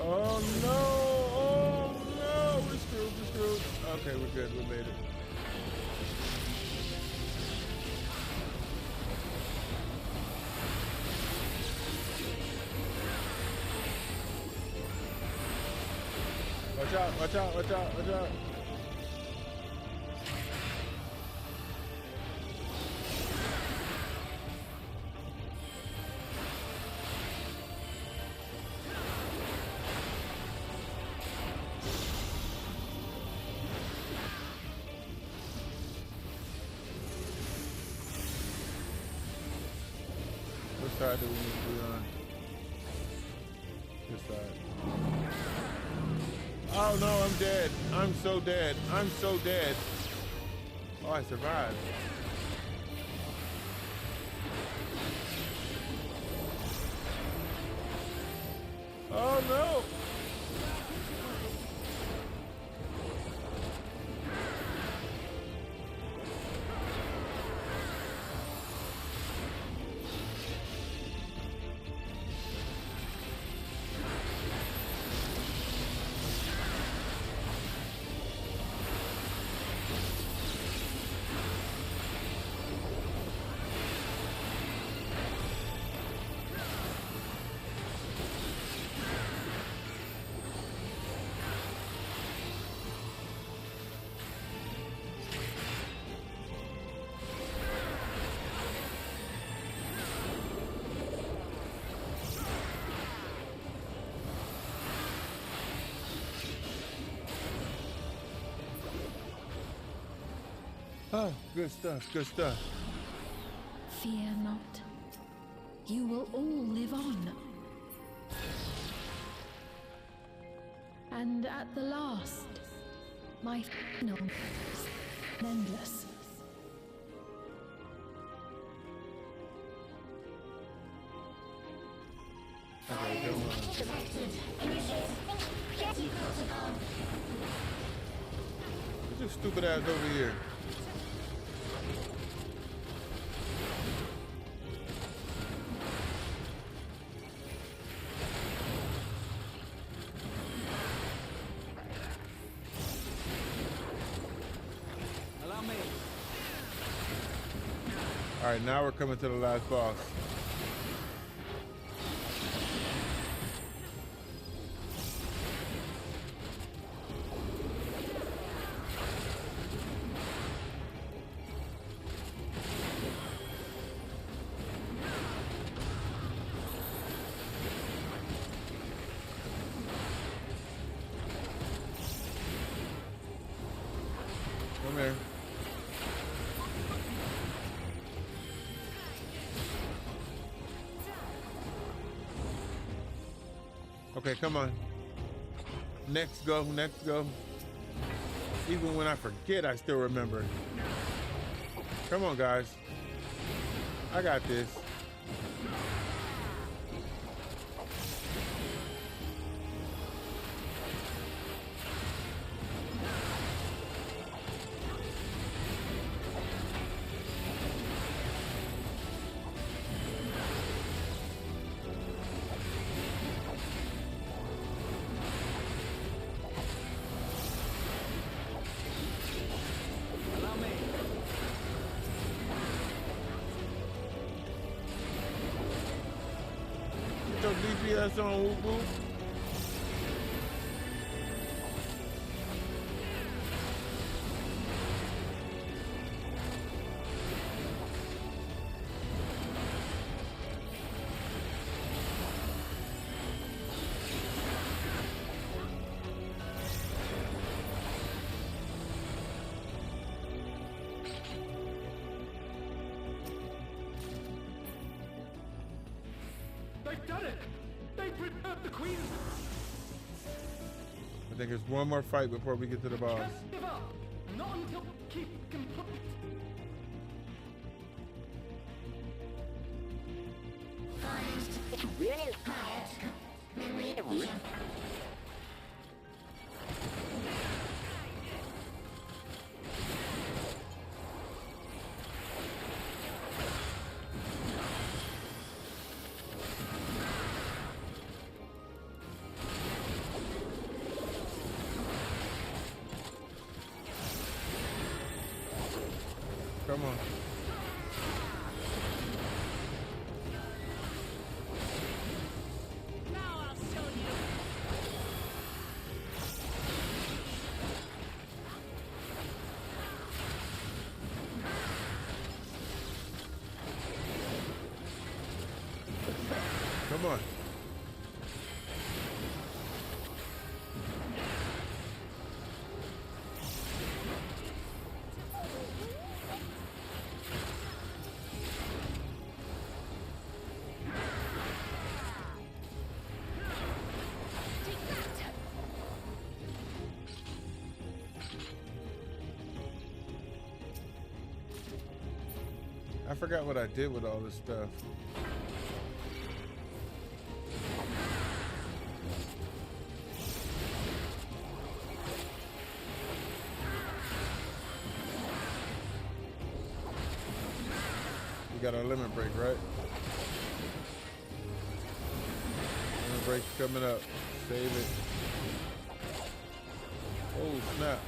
Oh no! Oh no! We're screwed, we're screwed. Okay, we're good, we made it. Watch out, watch out, watch out, watch out. What side do we need to be on? This side. Oh no, I'm dead. I'm so dead. I'm so dead. Oh, I survived. Oh no! Oh, good stuff, good stuff. Fear not. You will all live on. And at the last, my final is endless. Okay, come on. Get your stupid ass over here. All right, now we're coming to the last boss. Come here. Okay, come on. Next go, next go. Even when I forget, I still remember. Come on, guys. I got this. DPS on whoop whoop. They've done it! They've prepared the queen! I think there's one more fight before we get to the boss. Can't give up! Not until keep complete! Come on. Now I'll show you! Come on. I forgot what I did with all this stuff. We got our limit break, right? Limit break's coming up. Save it. Oh, snap.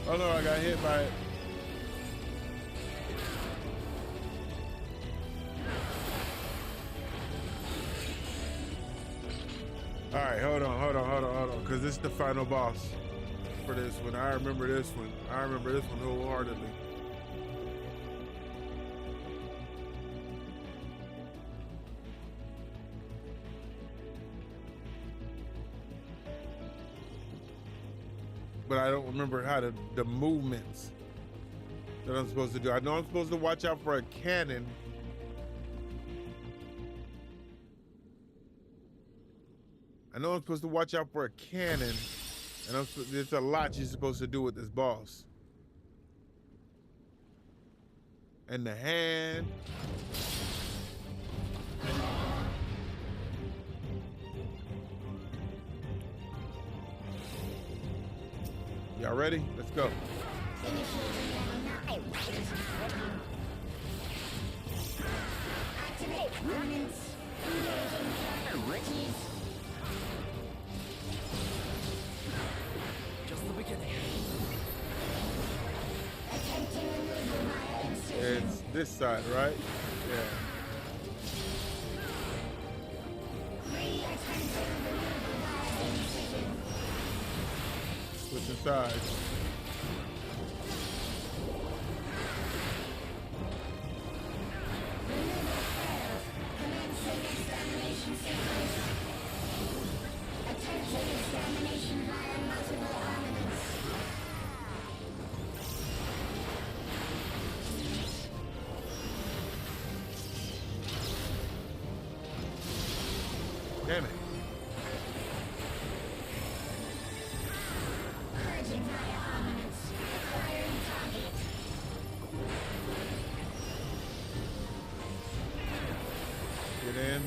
Oh no, I got hit by it. All right, hold on, because this is the final boss for this one. I remember this one. I remember this one wholeheartedly. But I don't remember how the movements that I'm supposed to do. I know I'm supposed to watch out for a cannon. I know I'm supposed to watch out for a cannon. And there's a lot you're supposed to do with this boss. And the hand. Y'all ready? Let's go. Just the beginning. It's this side, right? Yeah. Switching sides. Damn it. Get in.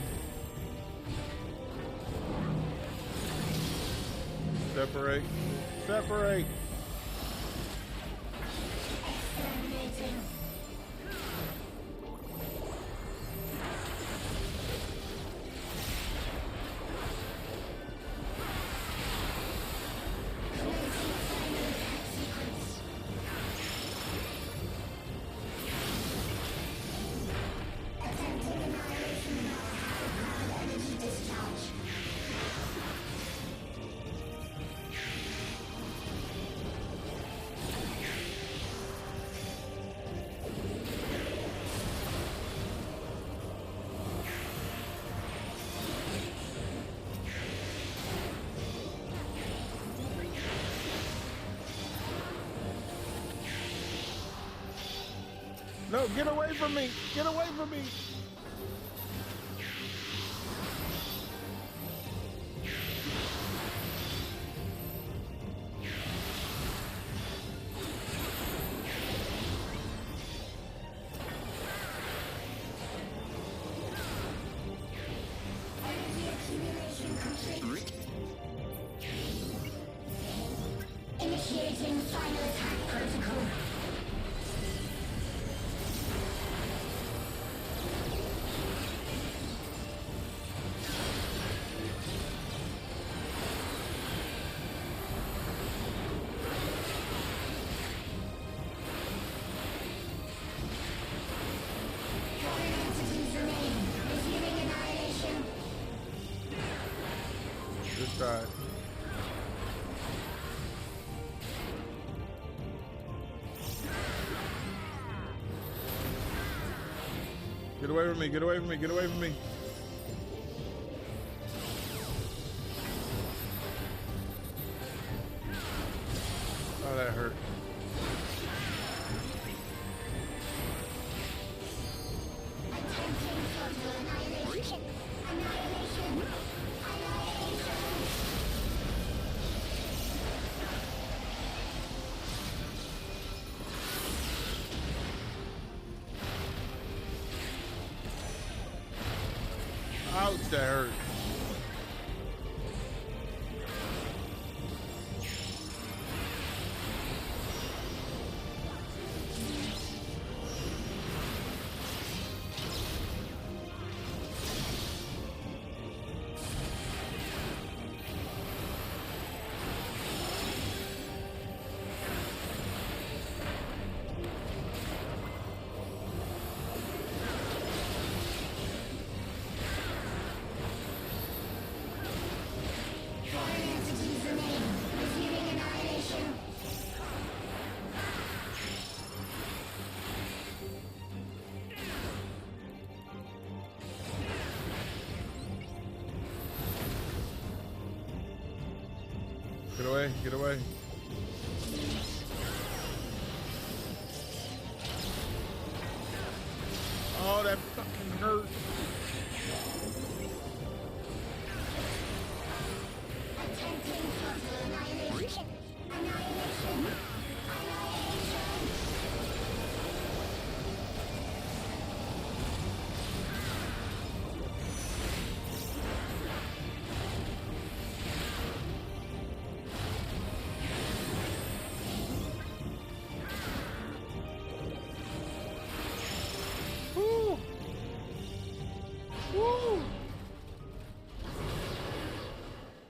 Separate. Separate. No, get away from me! Get away from me! Initiating final attack protocol. This side. Get away from me, get away from me, get away from me. Oh, that hurt. Ouch, that hurt. Get away, get away. Oh, that fucking hurt.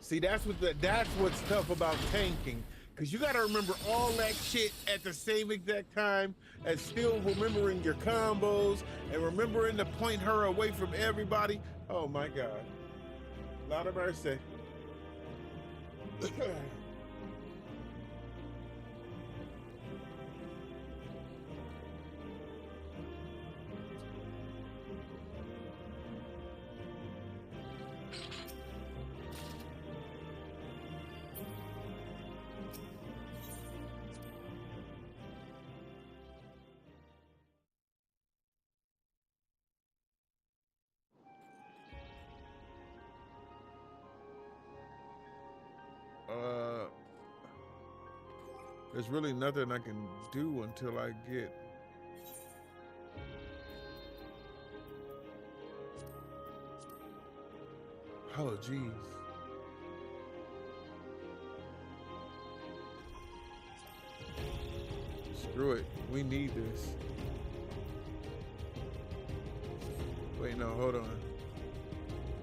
See, that's what's tough about tanking, because you got to remember all that shit at the same exact time as still remembering your combos and remembering to point her away from everybody. Oh my God. Lot of mercy. There's really nothing I can do until I get oh geez. Screw it. We need this. Wait, no, hold on.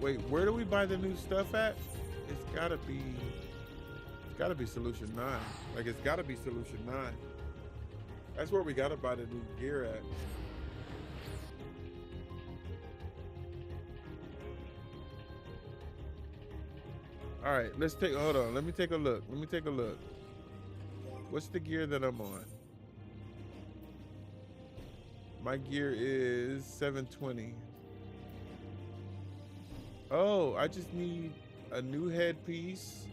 Wait, where do we buy the new stuff at? It's gotta be Solution 9. Like, it's gotta be Solution 9. That's where we gotta buy the new gear at. All right, let's take, hold on. Let me take a look. What's the gear that I'm on? My gear is 720. Oh, I just need a new headpiece.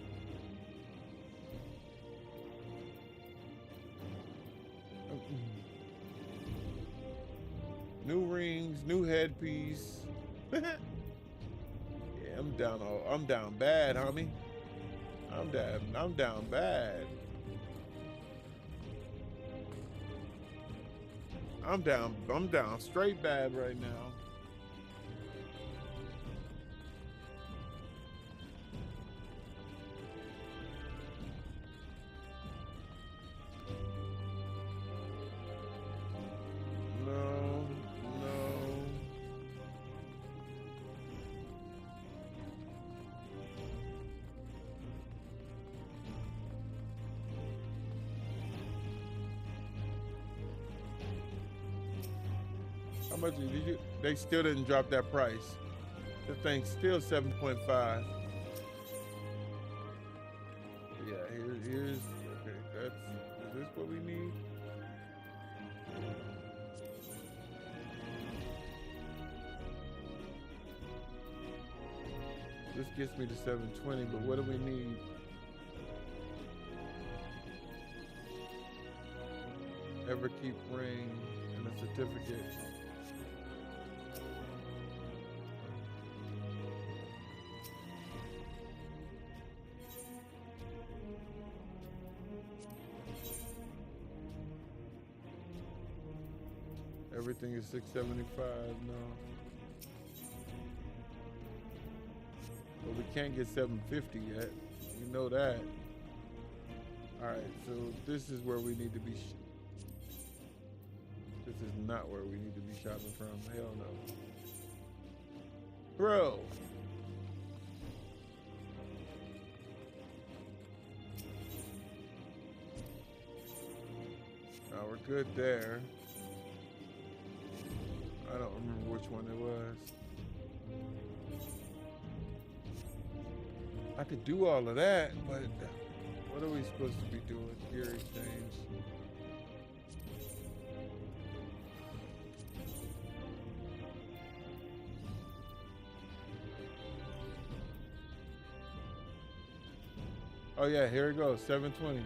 New rings, new headpiece. Yeah, I'm down bad, homie. I'm down bad. I'm down straight bad right now. How much did you? They still didn't drop that price. The thing's still 7.5. Yeah, here's okay. Is this what we need? This gets me to 720, but what do we need? Everkeep ring and a certificate. Everything is 675 now. But we can't get 750 yet. You know that. Alright, so this is where we need to be. This is not where we need to be shopping from. Hell no. Bro. Now we're good there. I don't remember which one it was. I could do all of that, but what are we supposed to be doing? Gear exchange. Oh yeah, here it goes, 720.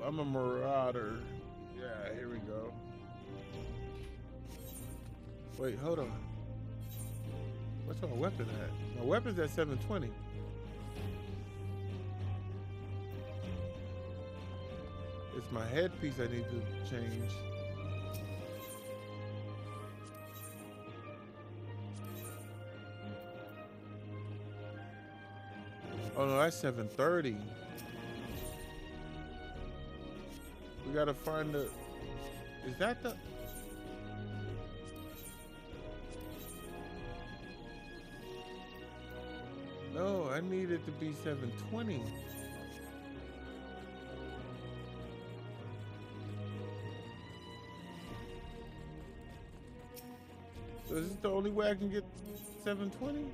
I'm a marauder. Yeah, here we go. Wait, hold on. What's my weapon at? My weapon's at 720. It's my headpiece I need to change. Oh no, that's 730. We gotta find the Is that the... No, I need it to be 720. So is this the only way I can get 720?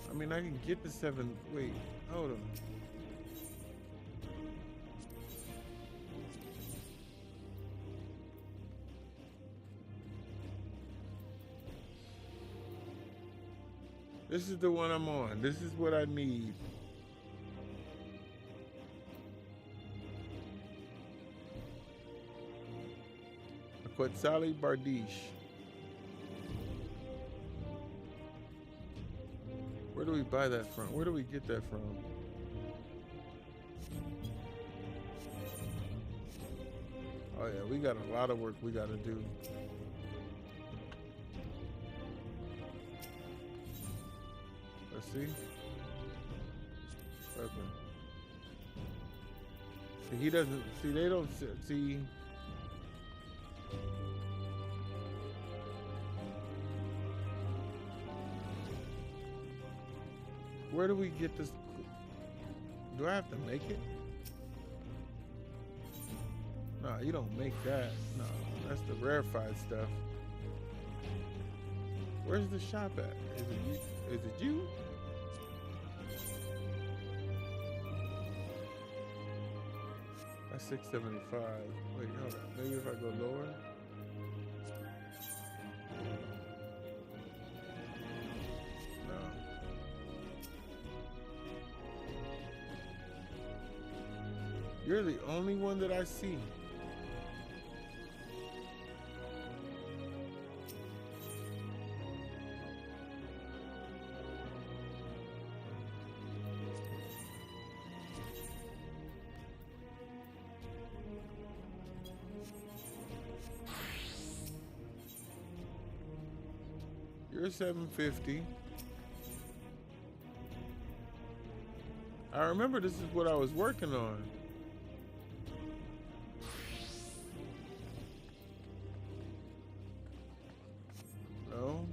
I mean, I can get the 7. Wait, hold on. This is the one I'm on. This is what I need. Quetzali Bardiche. Where do we buy that from? Where do we get that from? Oh yeah, we got a lot of work we gotta do. Let's see. Okay. See, he doesn't see. They don't see. Where do we get this? Do I have to make it? No, you don't make that. No, that's the rarefied stuff. Where's the shop at? Is it you? Is it you? That's 675. Wait, hold on. Maybe if I go lower. No. You're the only one that I see. You're 750. I remember this is what I was working on. No.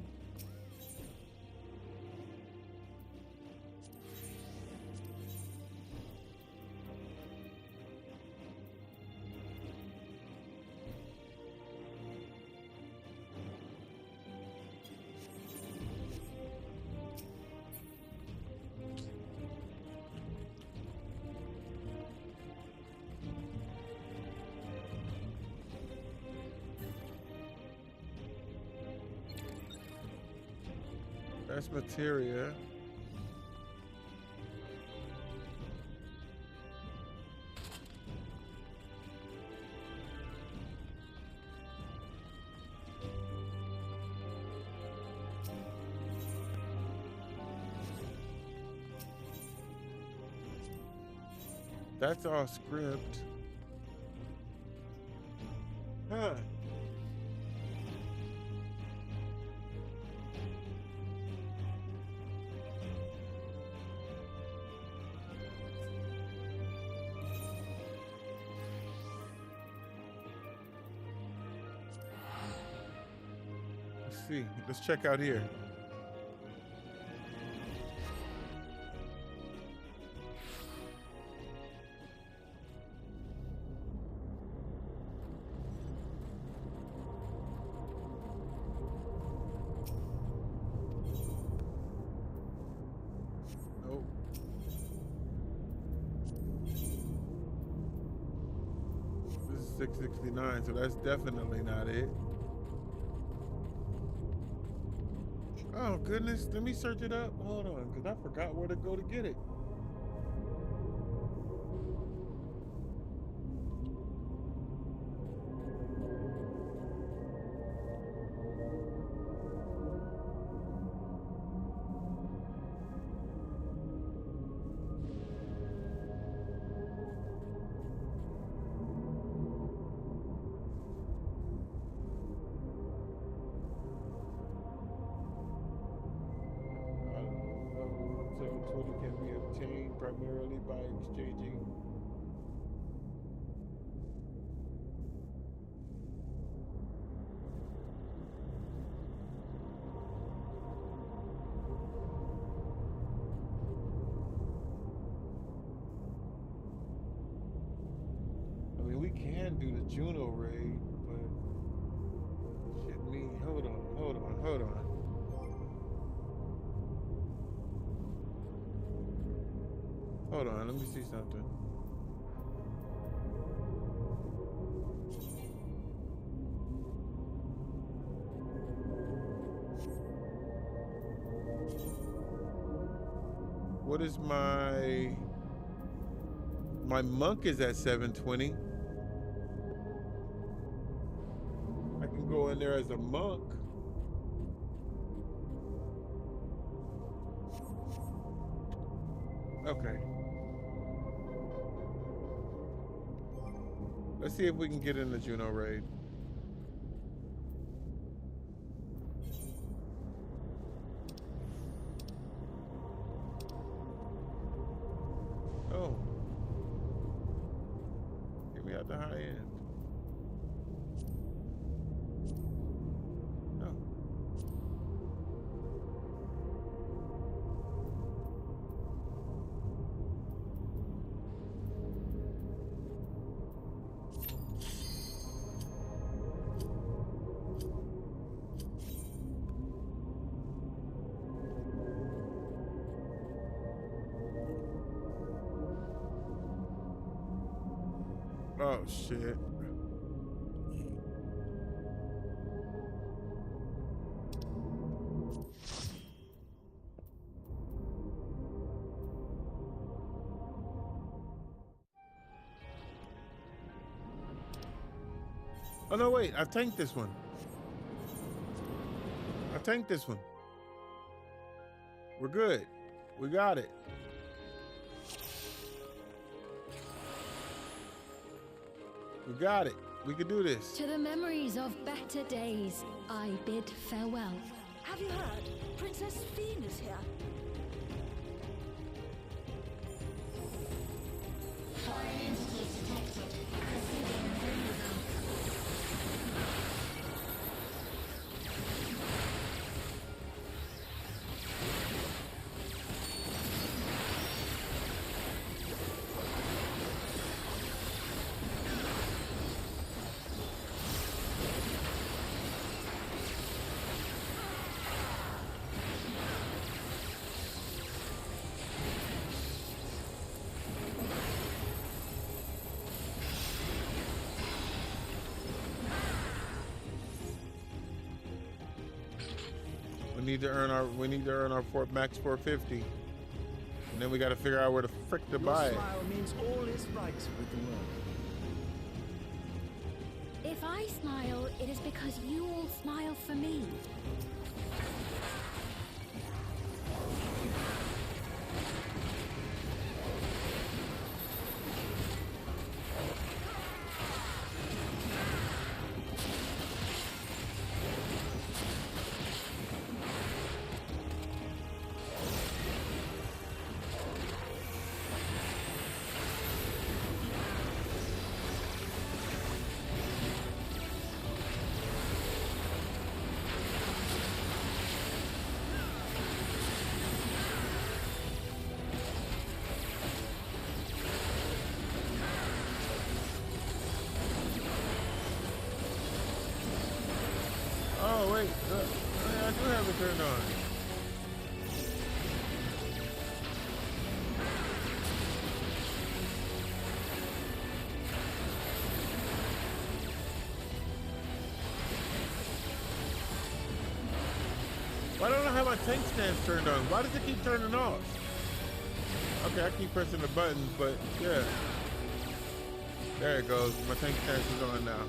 That's materia. That's all script. Huh. Let's see. Let's check out here. Nope. This is 669, so that's definitely not it. Oh goodness, let me search it up. Hold on, because I forgot where to go to get it. 720 can be obtained primarily by exchanging we can do the Juno raid, but shit me. Hold on. Hold on, let me see something. What is my monk is at 720. I can go in there as a monk. Okay. Let's see if we can get in the Juno raid. Oh. Get me out the high end. Oh shit. Oh no, wait, I tanked this one. We're good. We got it. We got it. We can do this. To the memories of better days, I bid farewell. Have you heard? Princess Fiend is here. Foreign entities detected. Proceeding removal. We need to earn our max 450. And then we got to figure out where the frick to buy it. Your smile means all is right with the world. If I smile, it is because you all smile for me. Oh wait, I do have it turned on. Why don't I have my tank stance turned on? Why does it keep turning off? Okay, I keep pressing the buttons, but yeah. There it goes. My tank stance is on now.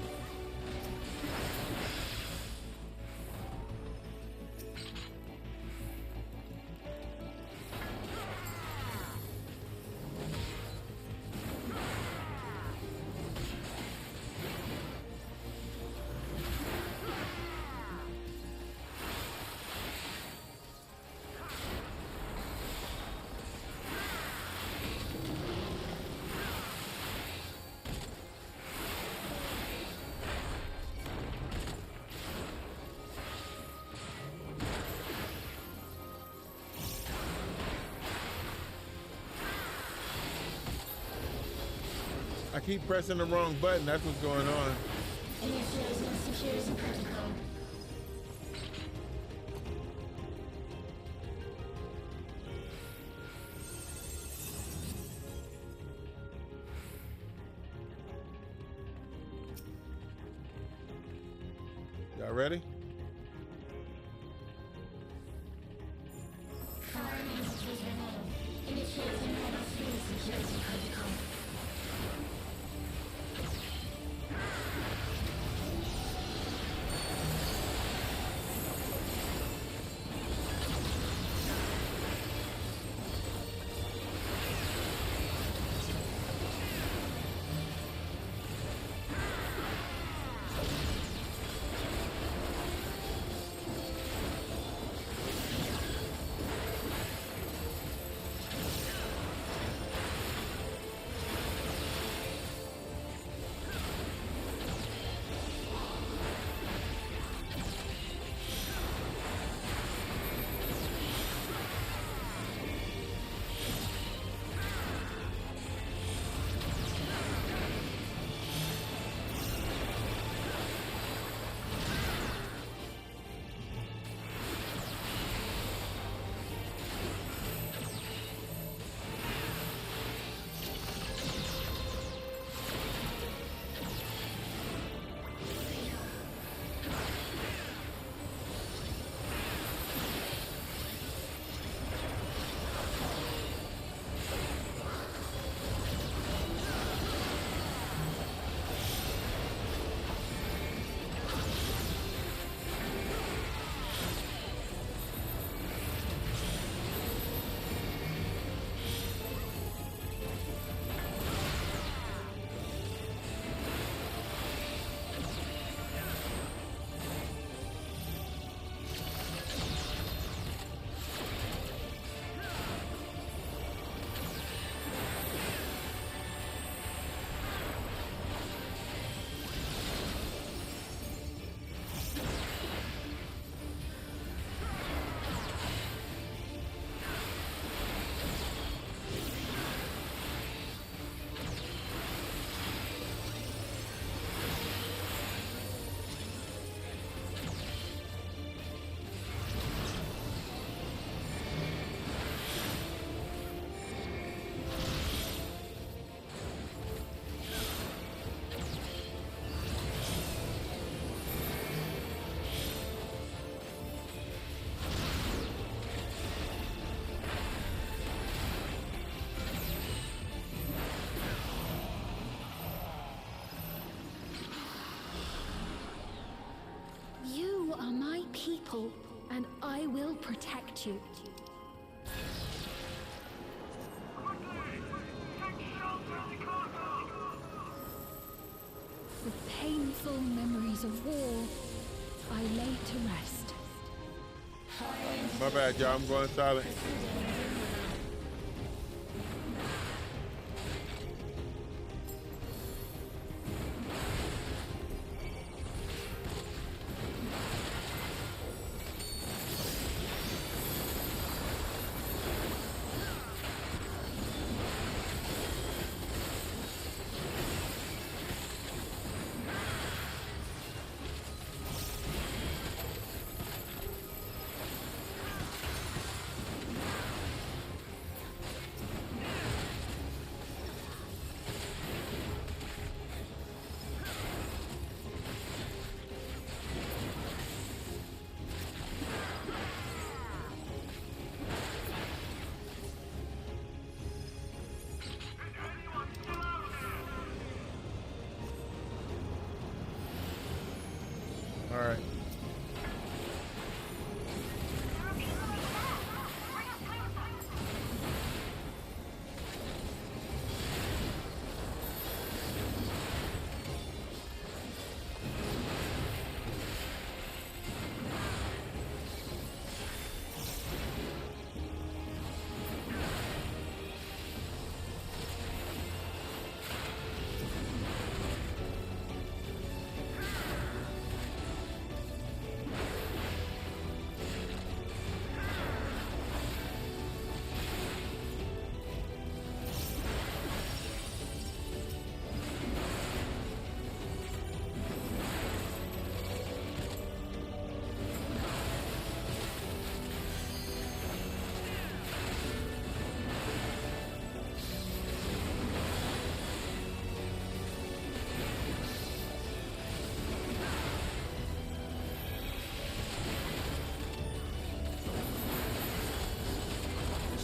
keep pressing the wrong button. That's what's going on. Initiating security protocol. Y'all ready? Initiating level 3 security protocol. You are my people, and I will protect you. The painful memories of war, I lay to rest. My bad, y'all. I'm going silent.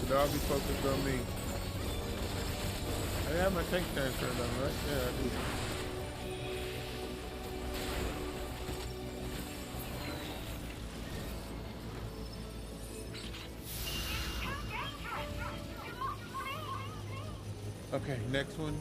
They'll all be focused on me. I have my tank stand turned on, right? Yeah, I do. Okay, next one.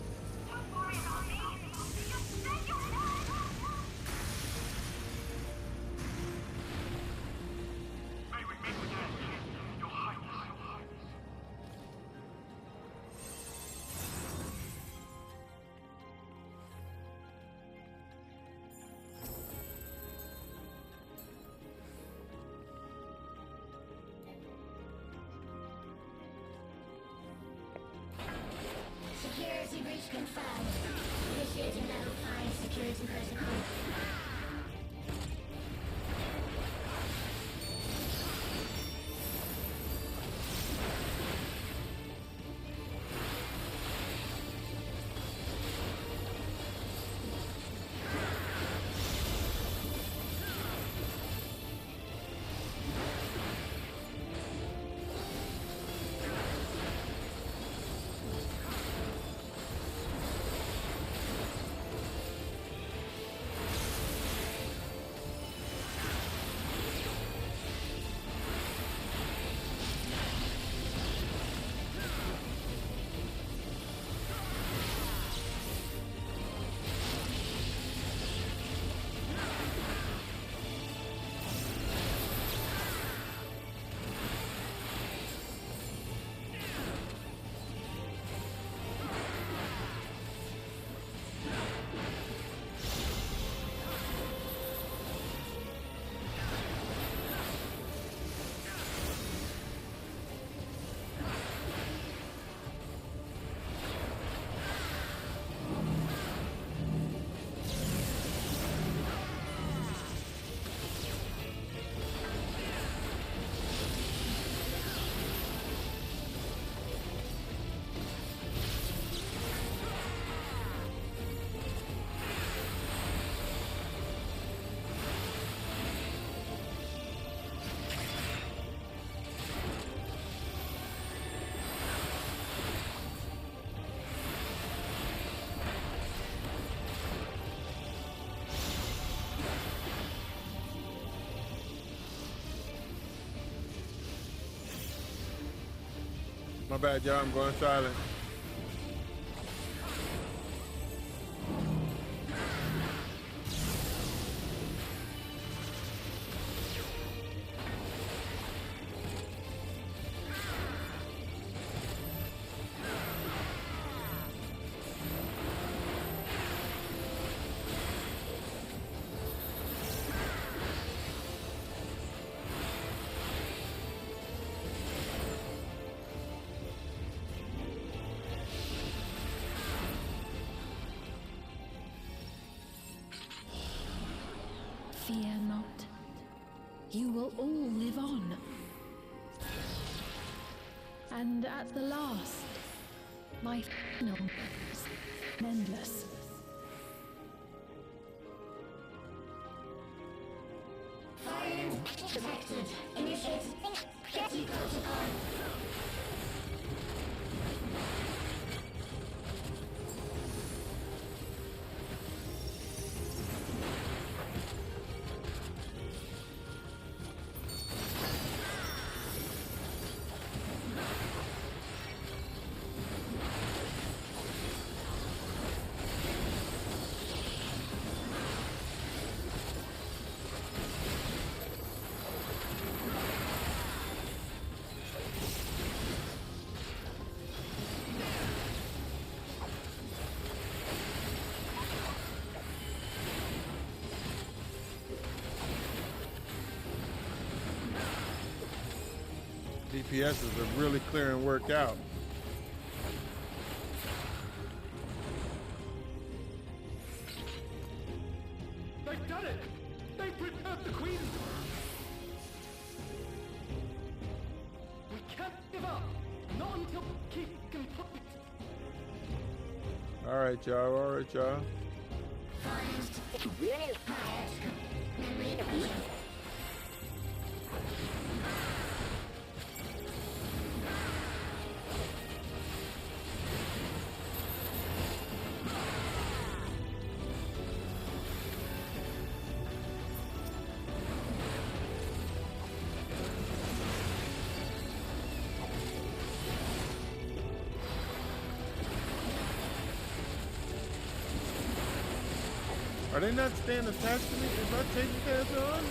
Security breach confirmed. Initiating level 5 security protocol. My bad, y'all. I'm going silent. Fear not. You will all live on. And at the last, my final is endless. Fire detected. Initiating security protocol. DPS is really clearing work out. They've done it! They've prepared the Queen! We can't give up! Not until Keith can put it. All right, y'all. All right, y'all. Are they not staying attached to me if I take the tabs on?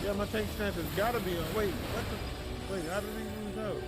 Yeah, my tank stance has gotta be on. Wait, what the? Wait, how did these lose out?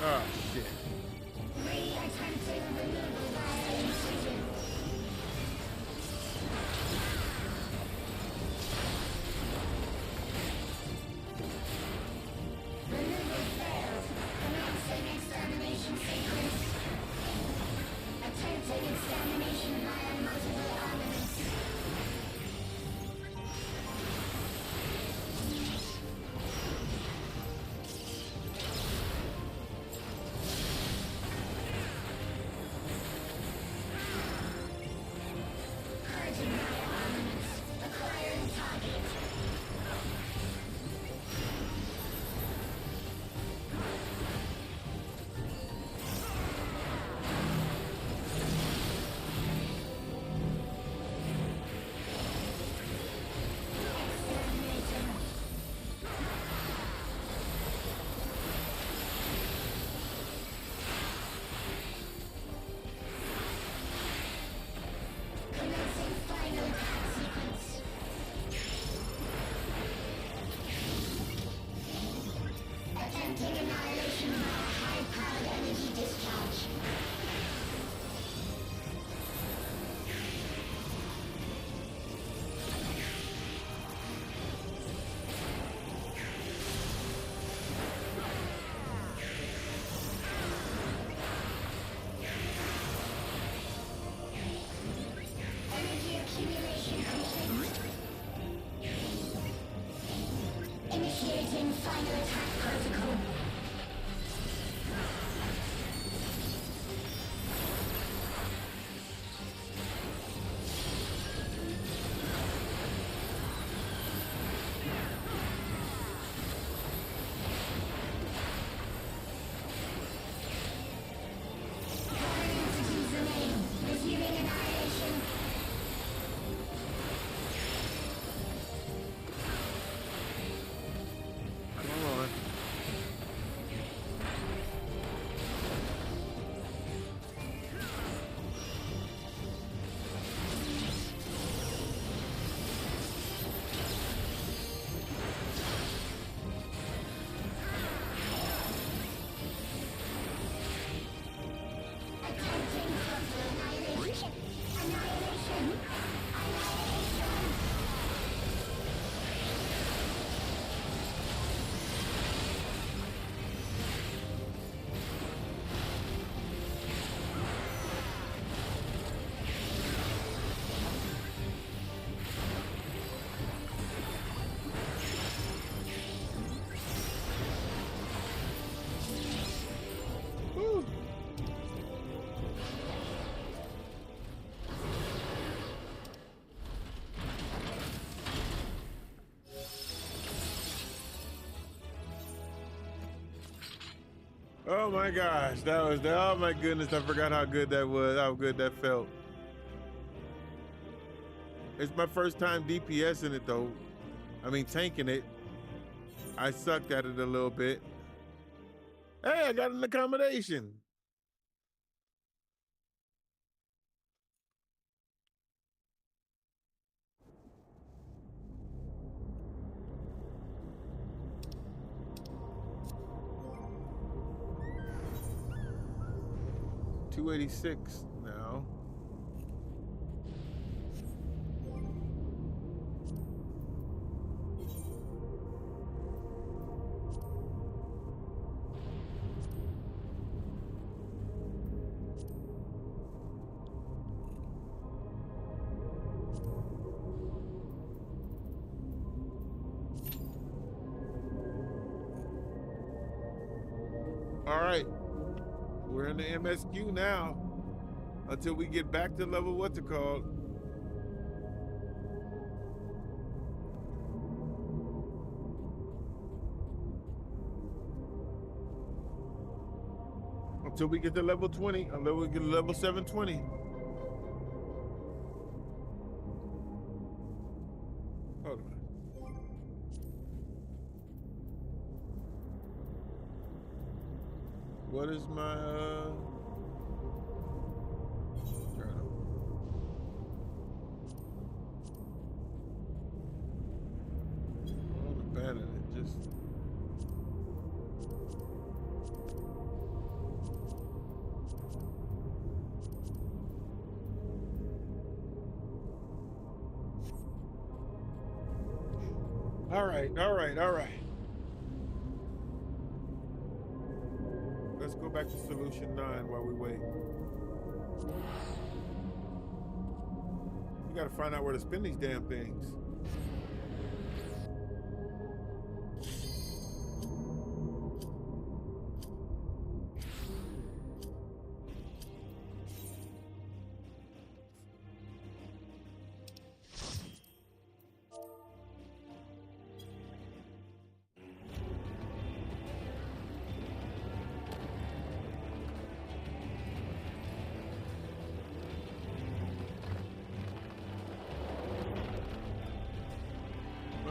Oh, shit. Initiating final attack protocol. Oh my gosh, that was, oh my goodness, I forgot how good that was, how good that felt. It's my first time DPSing it though. I mean, tanking it. I sucked at it a little bit. Hey, I got an accommodation. 286 now. All right, we're in the MSQ now until we get back to level what's it called. Until we get to level 20, until we get to level 720. Hold on. What is my I'll abandon it, just all right. Let's go back to solution 9 while we wait. We gotta find out where to spin these damn things.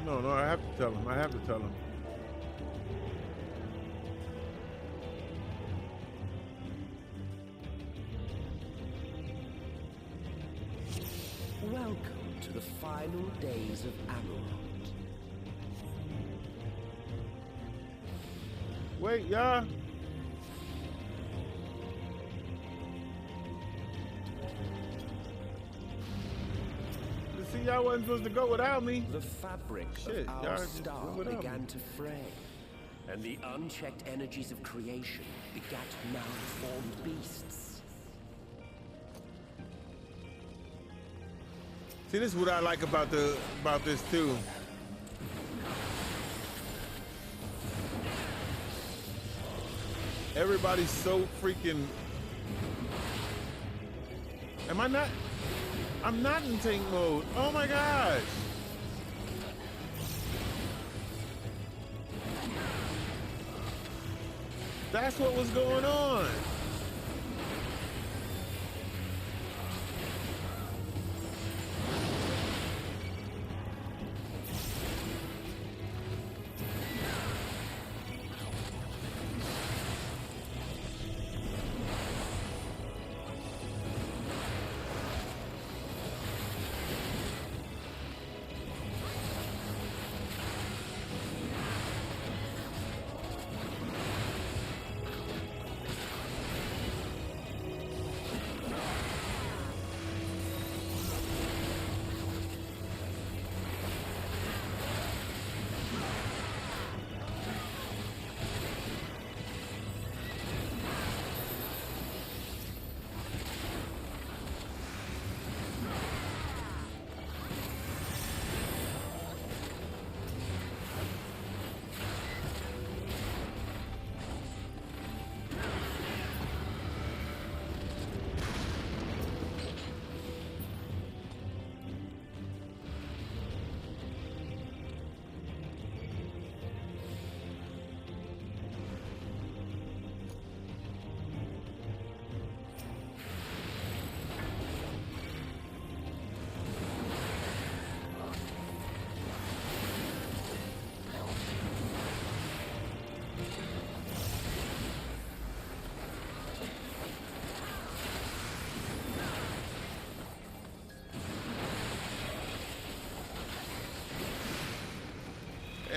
No, I have to tell him. I have to tell him. Welcome to the final days of Amarant. Wait, y'all. See, y'all wasn't supposed to go without me. The fabric of our star began to fray, and the unchecked energies of creation begat malformed beasts. See, this is what I like about this too. Everybody's so freaking. Am I not? I'm not in tank mode. Oh my gosh. That's what was going on.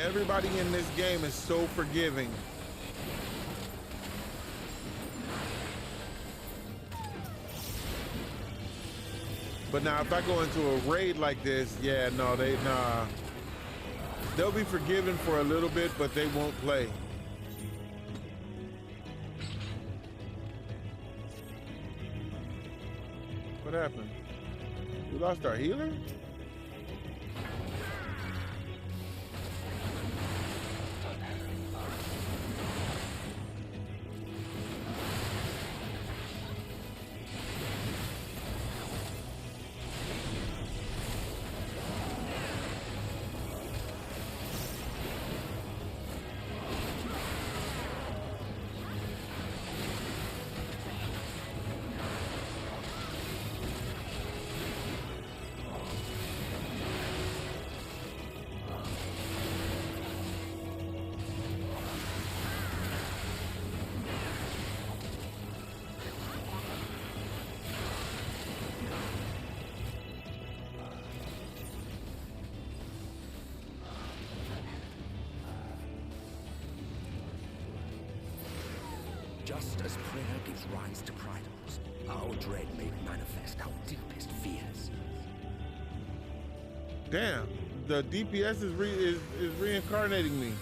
Everybody in this game is so forgiving. But now if I go into a raid like this, yeah, no, nah. They'll be forgiven for a little bit, but they won't play. What happened? We lost our healer? Just as prayer gives rise to idols, our dread may manifest our deepest fears. Damn, the DPS is reincarnating me.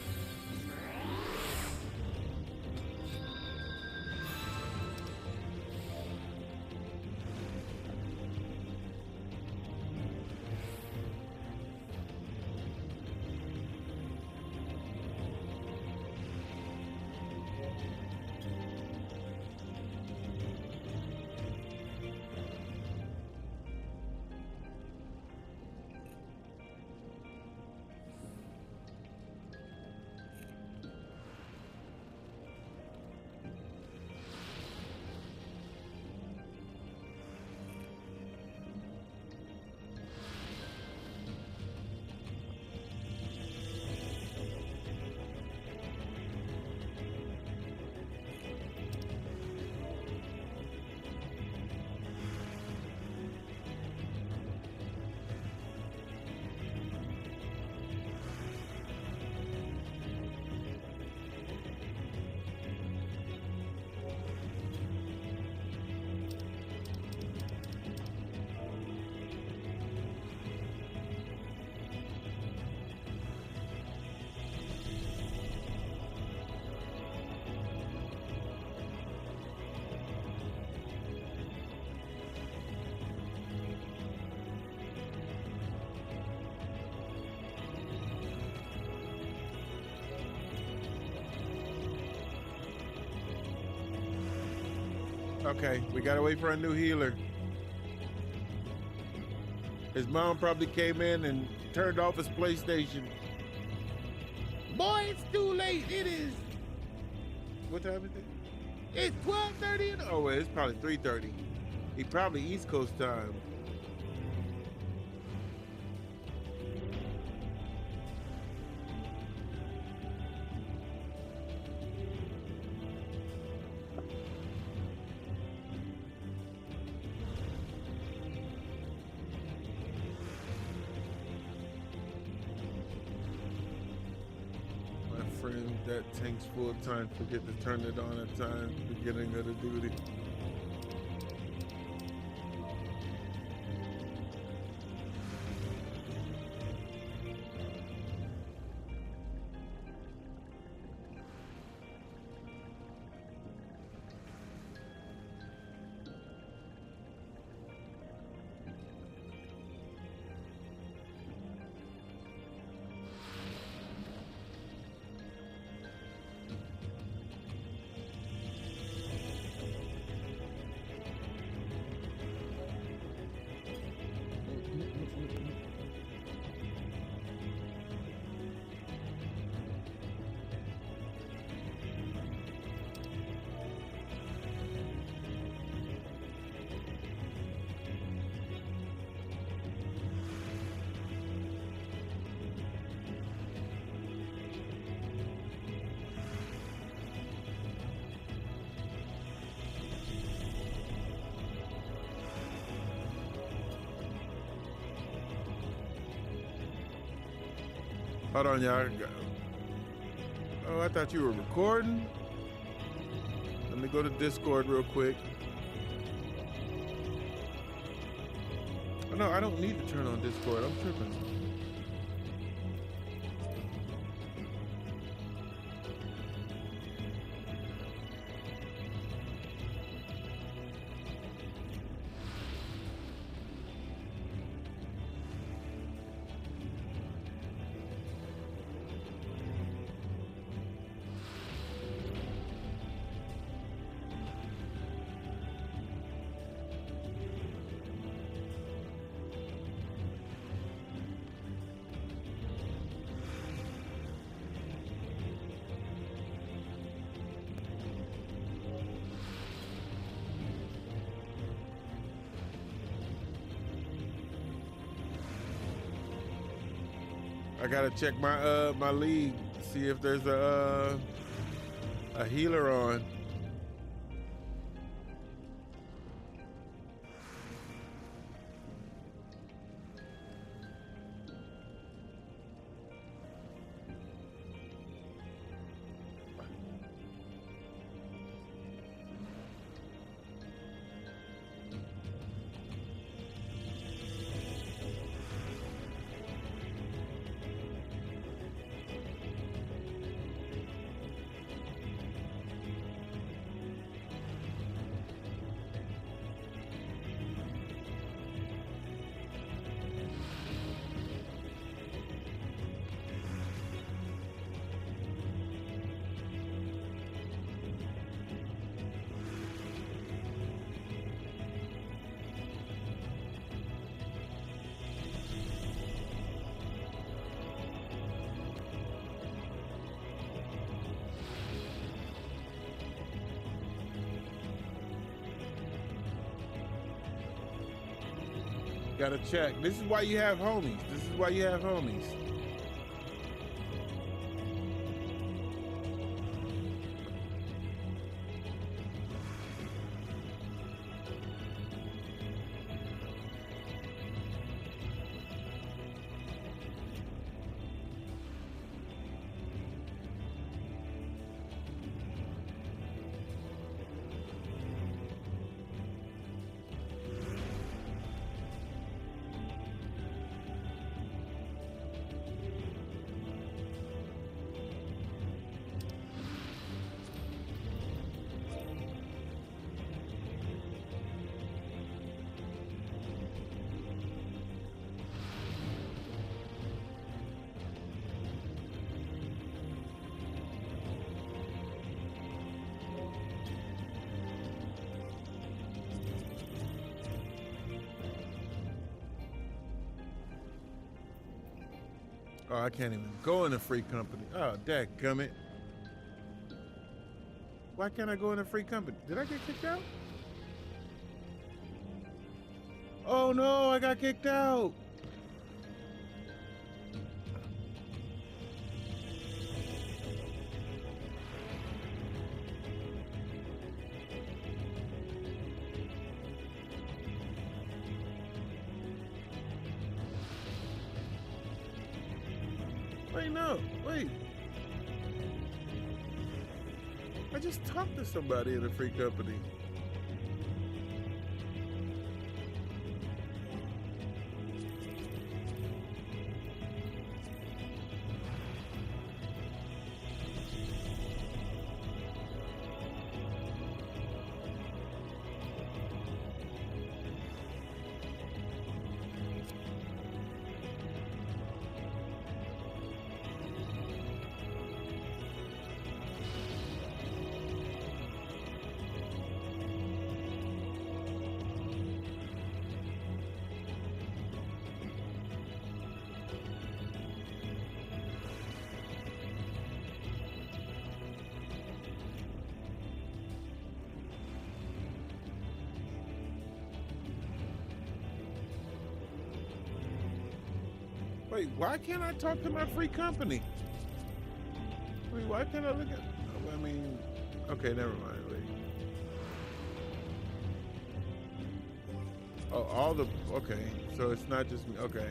Okay, we gotta wait for a new healer. His mom probably came in and turned off his PlayStation. Boy, it's too late. It is. What time is it? It's 12:30. Oh, wait, it's probably 3:30. He probably East Coast time. That tank's full time. Forget to turn it on at times. Beginning of the duty. Hold on, y'all. Oh, I thought you were recording. Let me go to Discord real quick. Oh, no, I don't need to turn on Discord. I'm tripping. I gotta check my my league, see if there's a healer on. Gotta check. This is why you have homies. This is why you have homies. Oh, I can't even go in a free company. Oh, dadgummit. Why can't I go in a free company? Did I get kicked out? Oh no, I got kicked out. Wait, no, wait. I just talked to somebody in a free company. Wait, why can't I talk to my free company? Wait, why can't I look at... I mean, okay, never mind. Wait. Oh, all the... Okay, so it's not just me. Okay.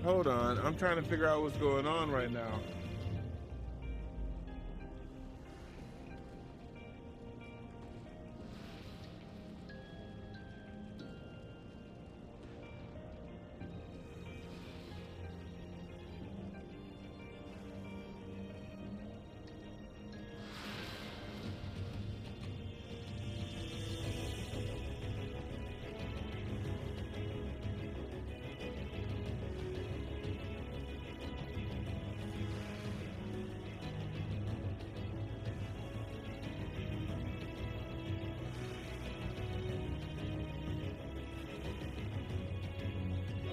Hold on, I'm trying to figure out what's going on right now.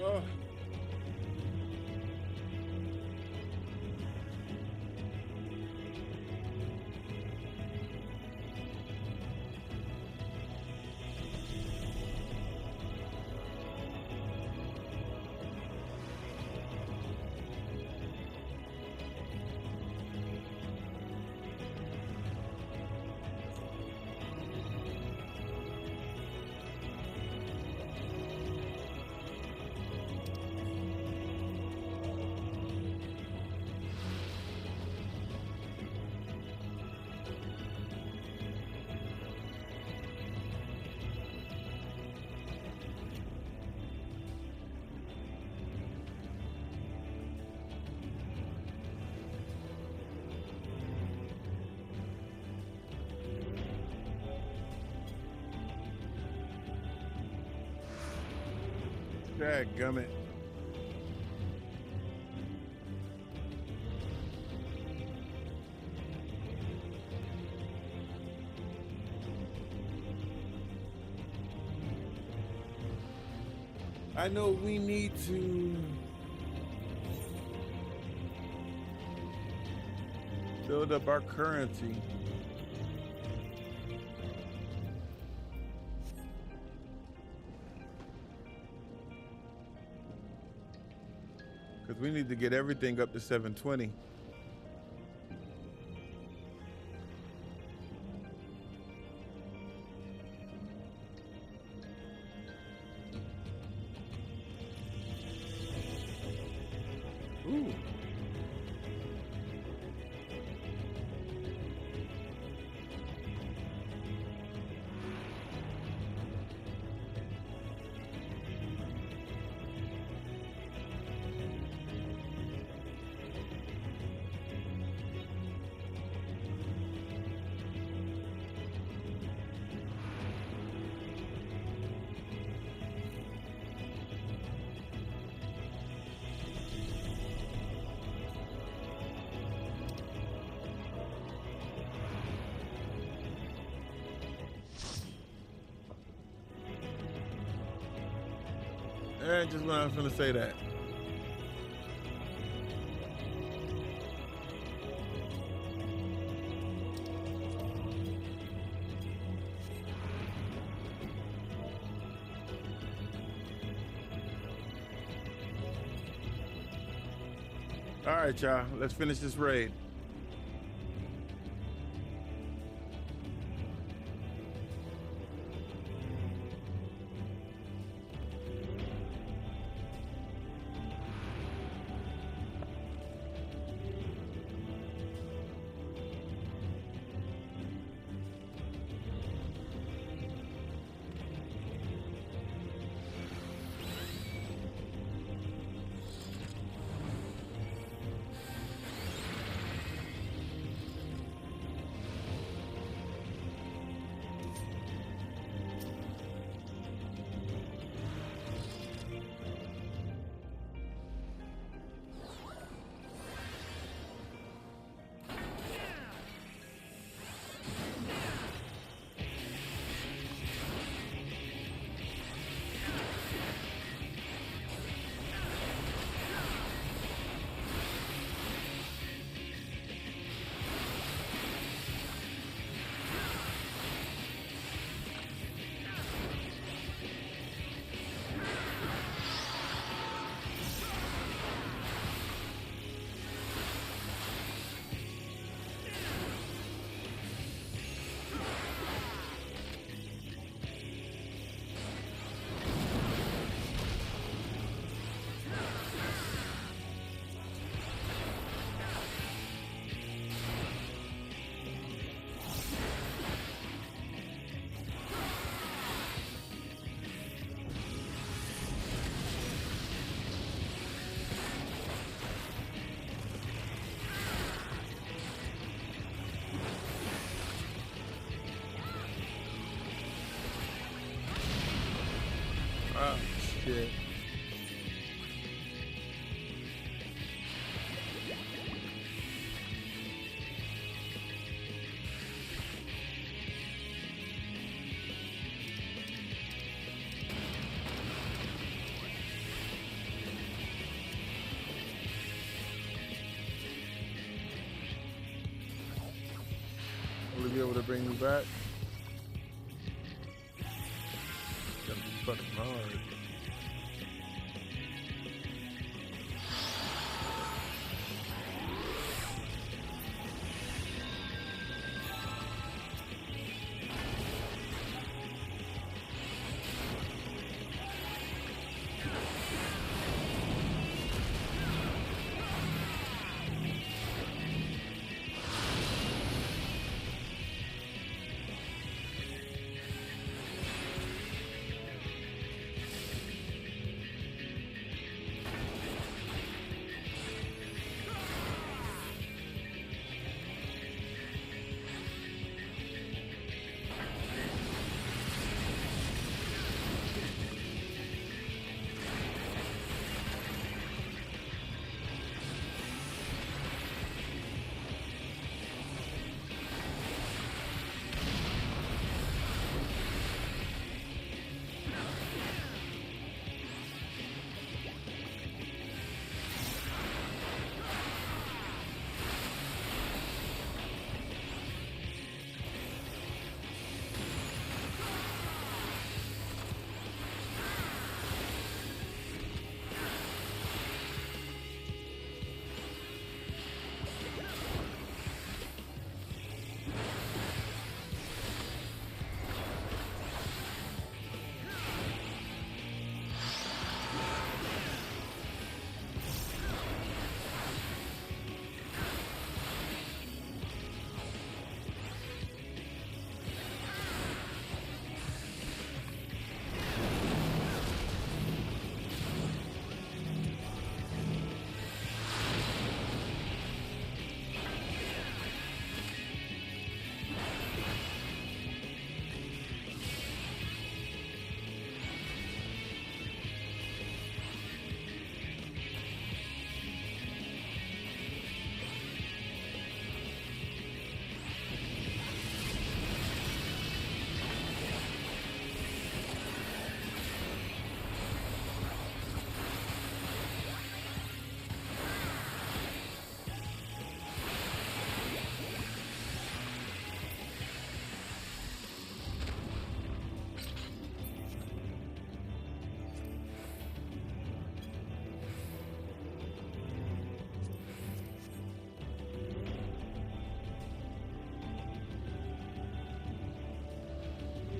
Oh. Dadgummit. I know we need to build up our currency. Because we need to get everything up to 720. Ooh. Just when I was gonna say that. All right, y'all, let's finish this raid. Oh, shit. Will he be able to bring me back? Gotta be fucking hard.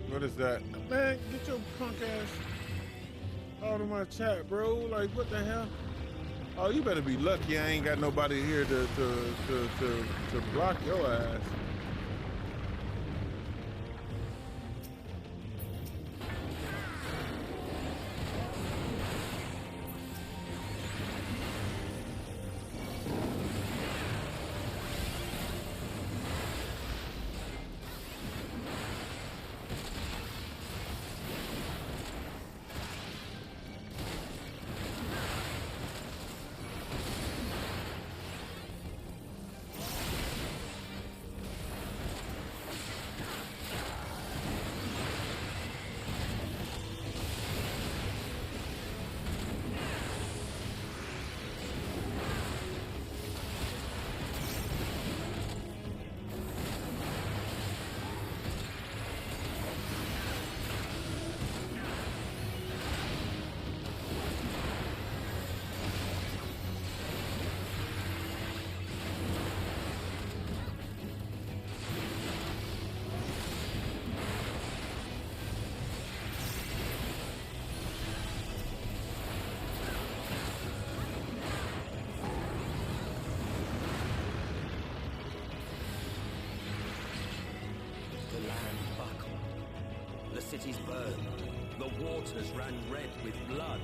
What is that? Man, get your punk ass out of my chat, bro. Like, what the hell? Oh, you better be lucky I ain't got nobody here to block your ass. Cities burned. The waters ran red with blood.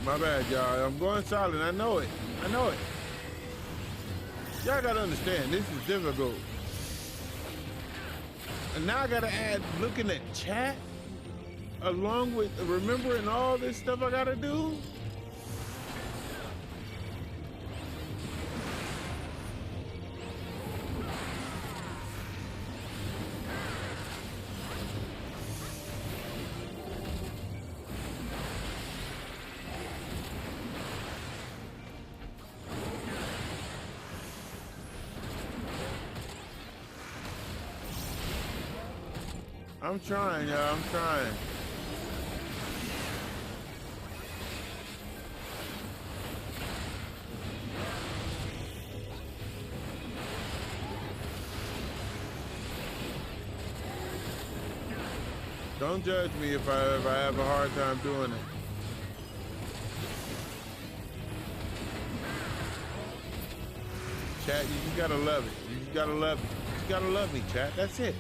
My bad, y'all. I'm going silent. I know it. I know it. Y'all gotta understand, this is difficult. And now I gotta add looking at chat along with remembering all this stuff I gotta do. I'm trying, y'all. I'm trying. Don't judge me if I have a hard time doing it. Chat, you just gotta love it. You just gotta love it. You just gotta love me, chat. That's it.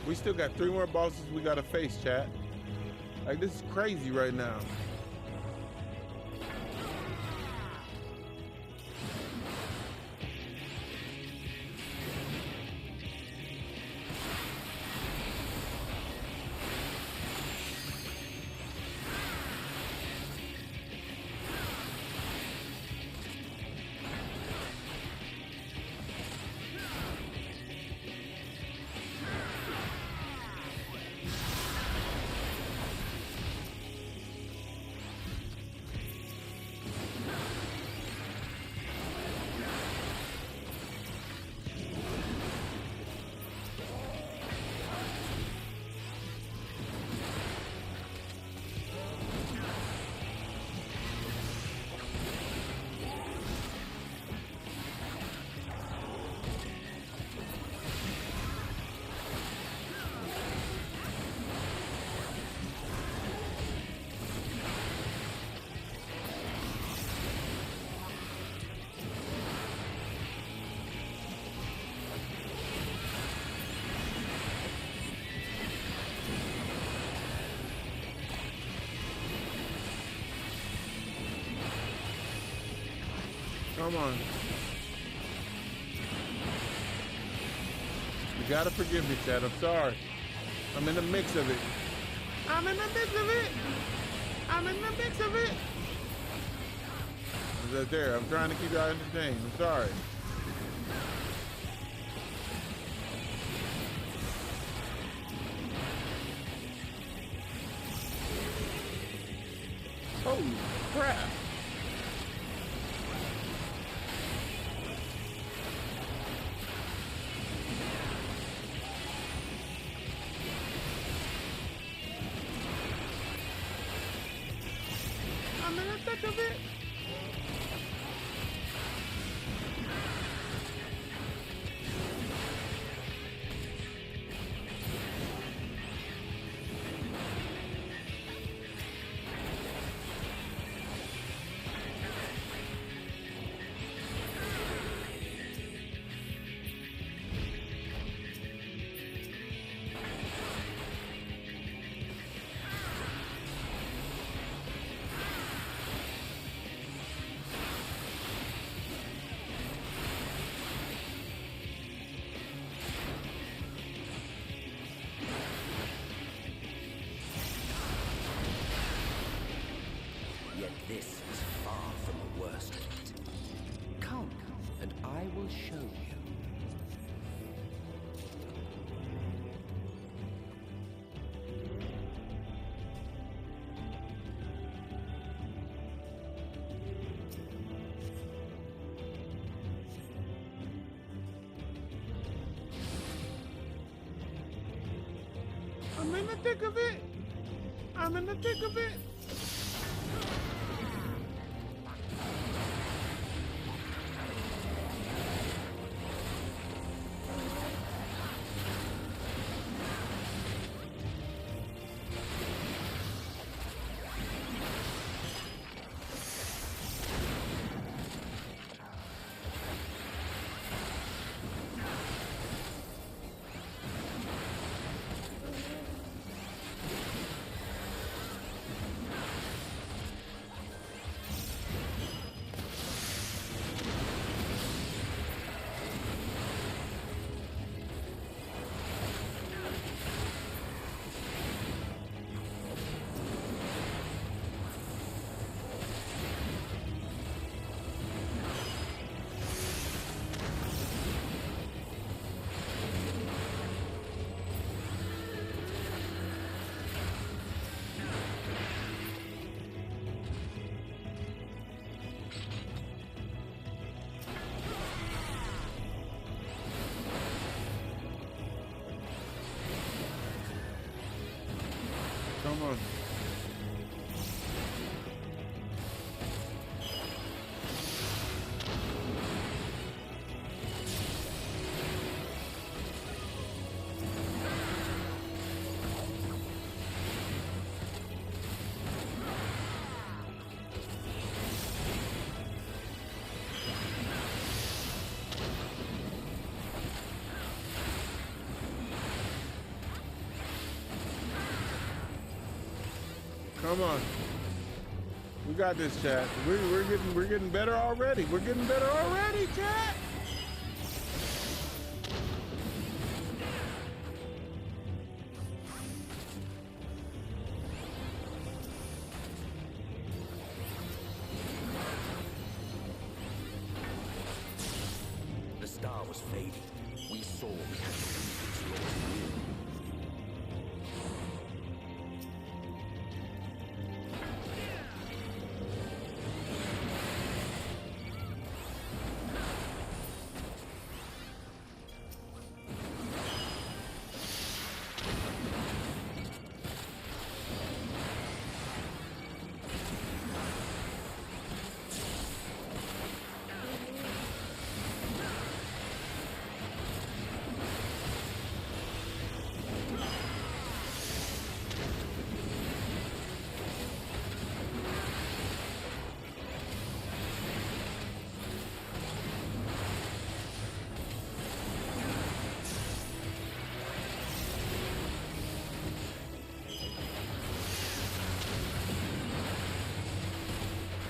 We still got 3 more bosses we gotta face, chat. Like, this is crazy right now. Come on. You gotta forgive me, Chad. I'm sorry. I'm in the mix of it. I'm in the mix of it. I'm in the mix of it. I'm just there. I'm trying to keep y'all entertained. I'm sorry. Holy crap. I'm in the thick of it. Yet this is far from the worst of it. Come, and I will show you. I'm in the thick of it. I'm in the thick of it. Come on. Come on. We got this, chat. We're getting better already. We're getting better already, chat. The star was fading. We saw we had to leave its lost.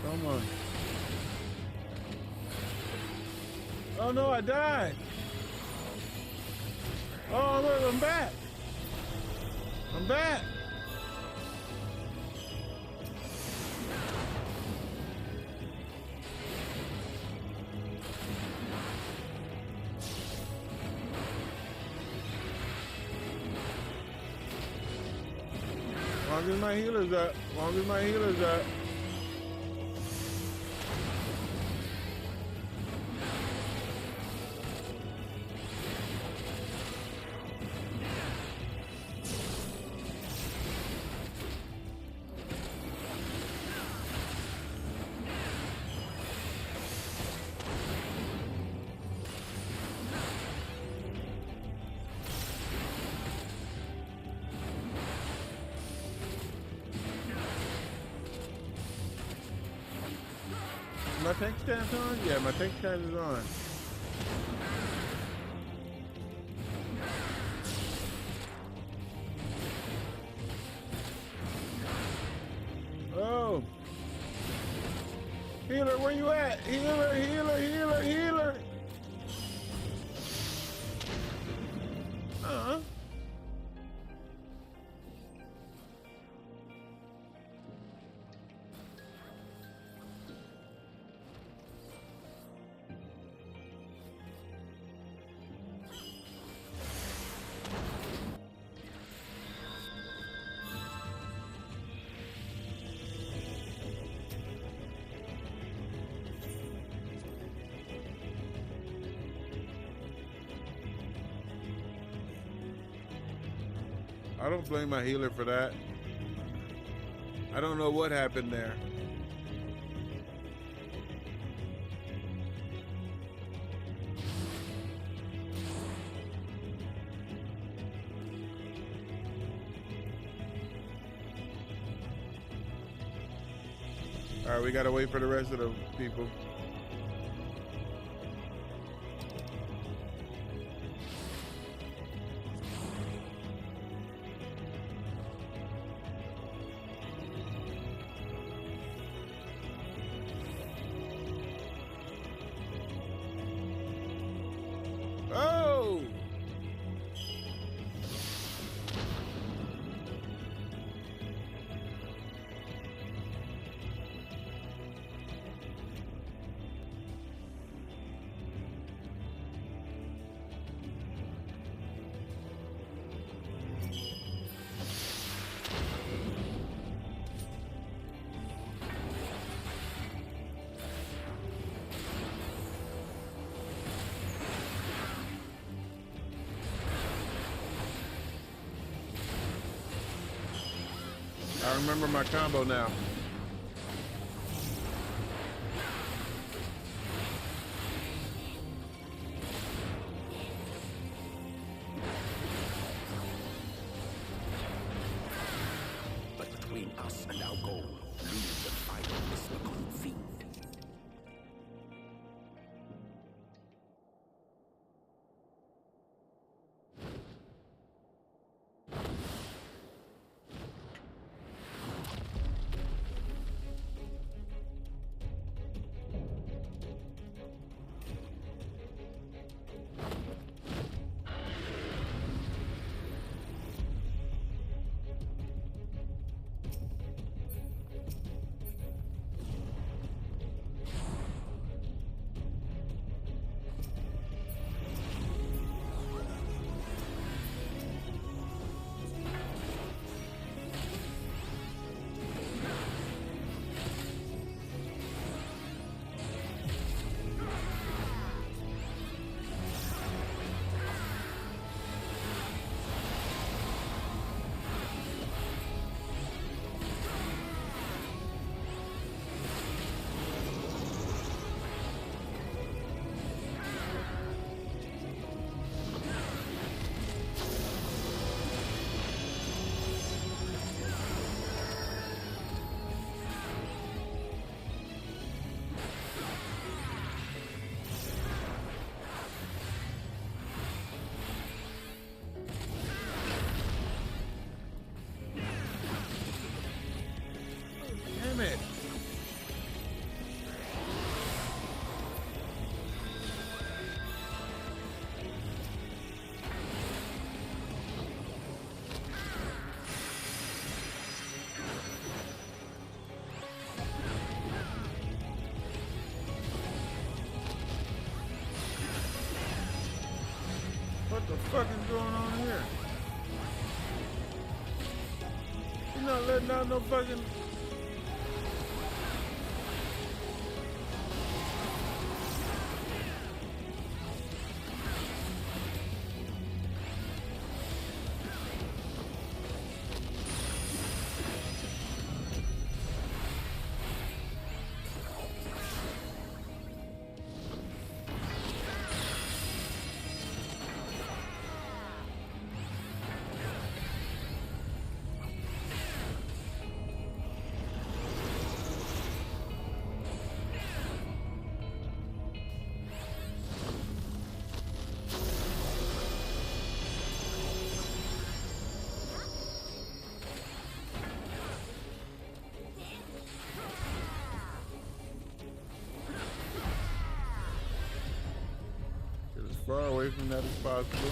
Come on. Oh no, I died. Oh look, I'm back. I'm back. Long as my healer's up. Long as my healer's up. My tank stance on? Yeah, my tank stance is on. Oh. Healer, where you at? Healer, healer, healer, healer. Uh-huh. I don't blame my healer for that. I don't know what happened there. All right, we gotta wait for the rest of the people. Oh! I remember my combo now. But between us and our goal, looms the final Ismakon fiend. Damn it. What the fuck is going on here? You're not letting out no fucking... Far away from that as possible.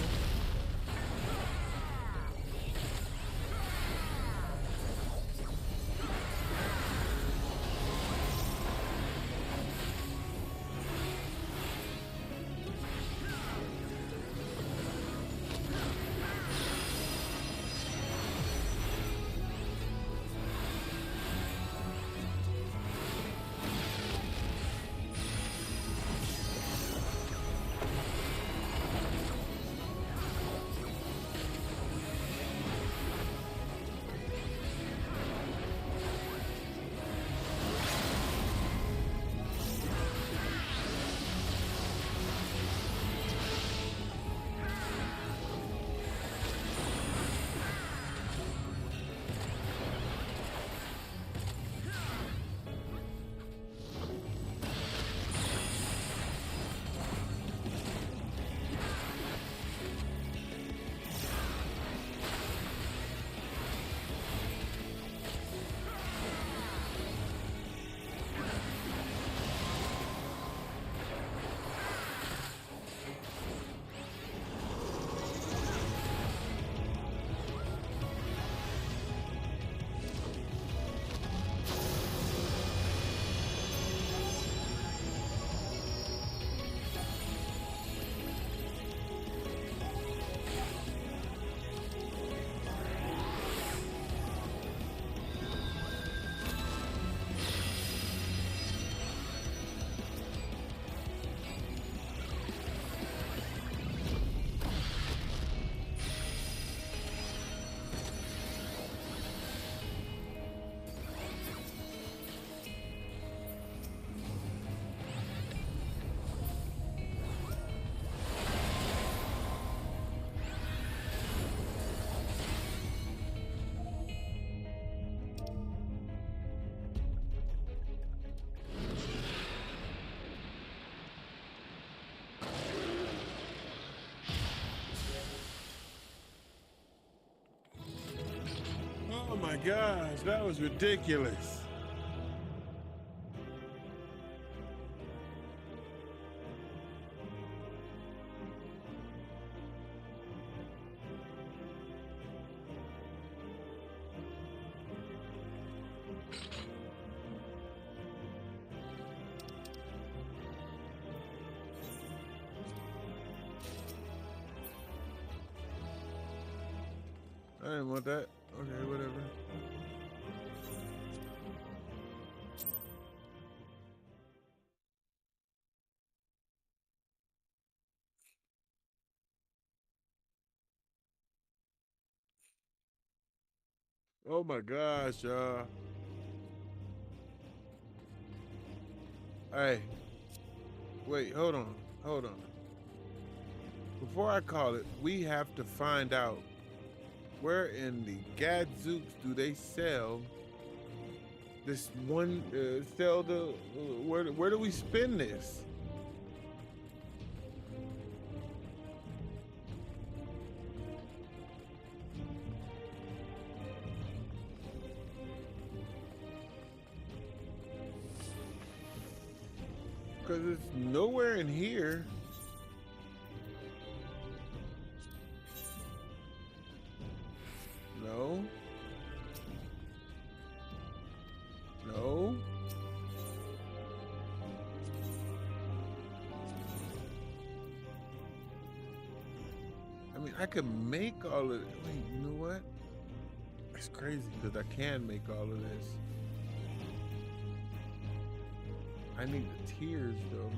Oh my gosh, that was ridiculous. I didn't want that. Okay, whatever. Oh my gosh, y'all. Hey. Wait, hold on. Hold on. Before I call it, we have to find out where in the gadzooks do they sell this one, sell the, where do we spend this? Because it's nowhere in here. No. No. I mean, I could make all of it. Wait, you know what? That's crazy because I can make all of this. I need the tears though.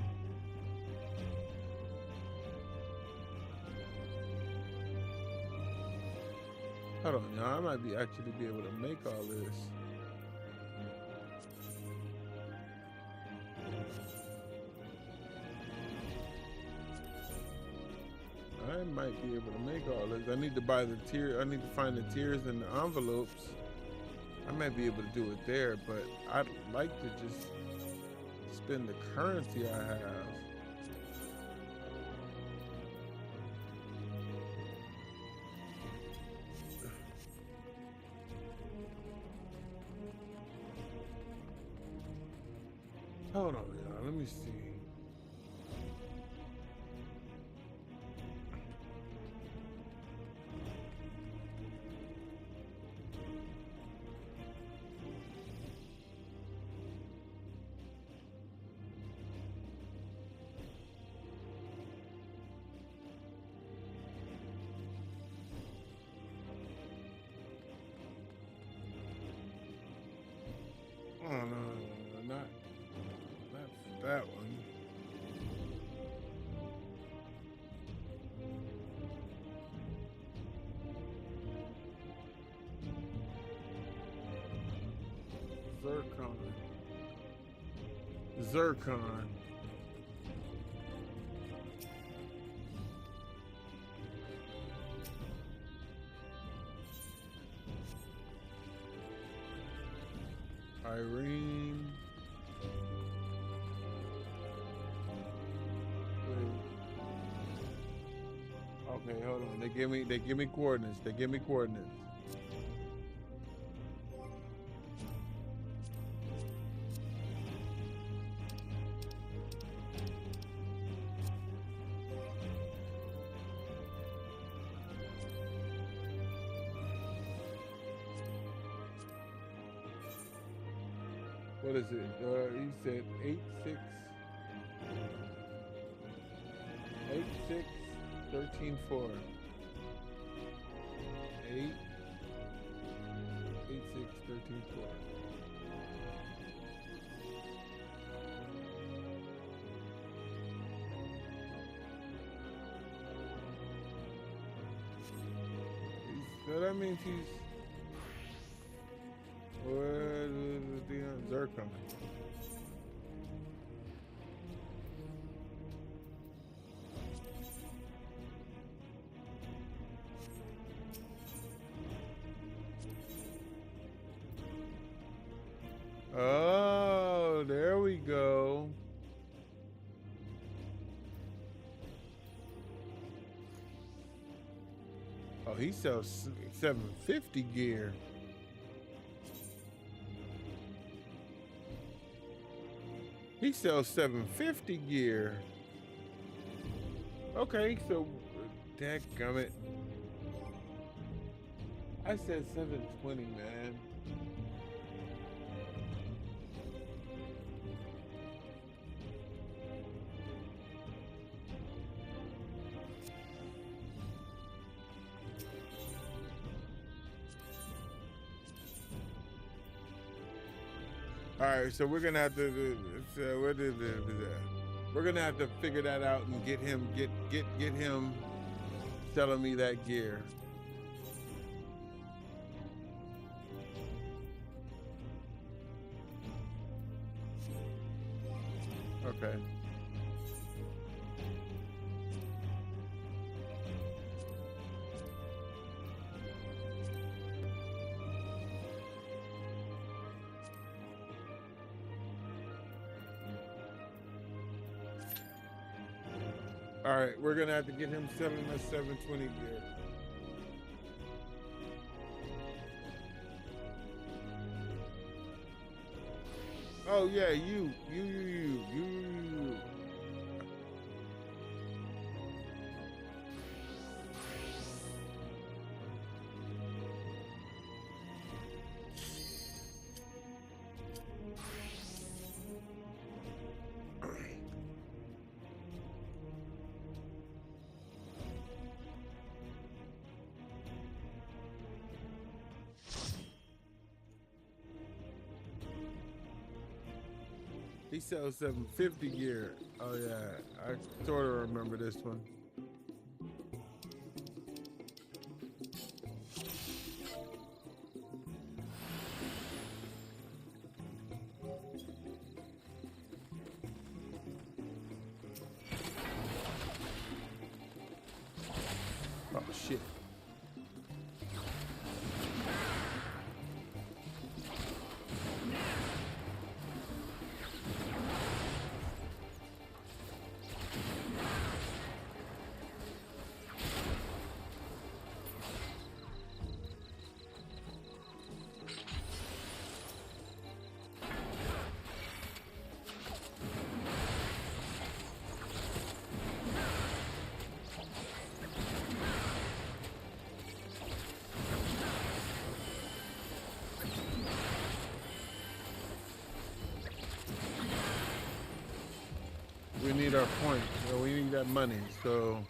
Hold on, y'all. I might actually be able to make all this. I might be able to make all this. I need to buy the tier. I need to find the tiers and the envelopes. I might be able to do it there, but I'd like to just spend the currency I have. Hold on, y'all. Let me see. Oh, no, not that one. Zircon. Irene. Wait. Okay, hold on. They give me coordinates. They give me coordinates. What is it? You said 13-4. 8 6 13-4. So that means he's Zircon. Oh, there we go. Oh, he sells 750 gear. He sells 750 gear. Okay, so dadgummit. I said 720, man. All right, so we're gonna have to. We're gonna have to figure that out and get him selling me that gear. Okay. All right, we're gonna have to get him selling us 720 gear. Oh yeah, you. He sells 750 gear. Oh yeah, I sort of remember this one. Oh shit. We need our points, so we need that money, so.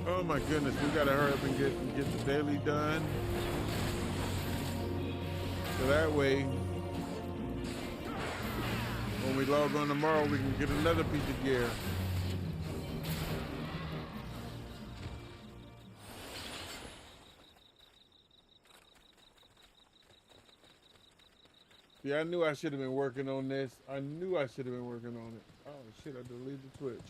Oh my goodness, we gotta hurry up and get the daily done. So that way, when we log on tomorrow, we can get another piece of gear. Yeah, I knew I should have been working on this. I knew I should have been working on it. Oh shit, I deleted the Twitch.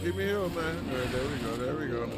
Keep me healed, man. All right, there we go. There we go.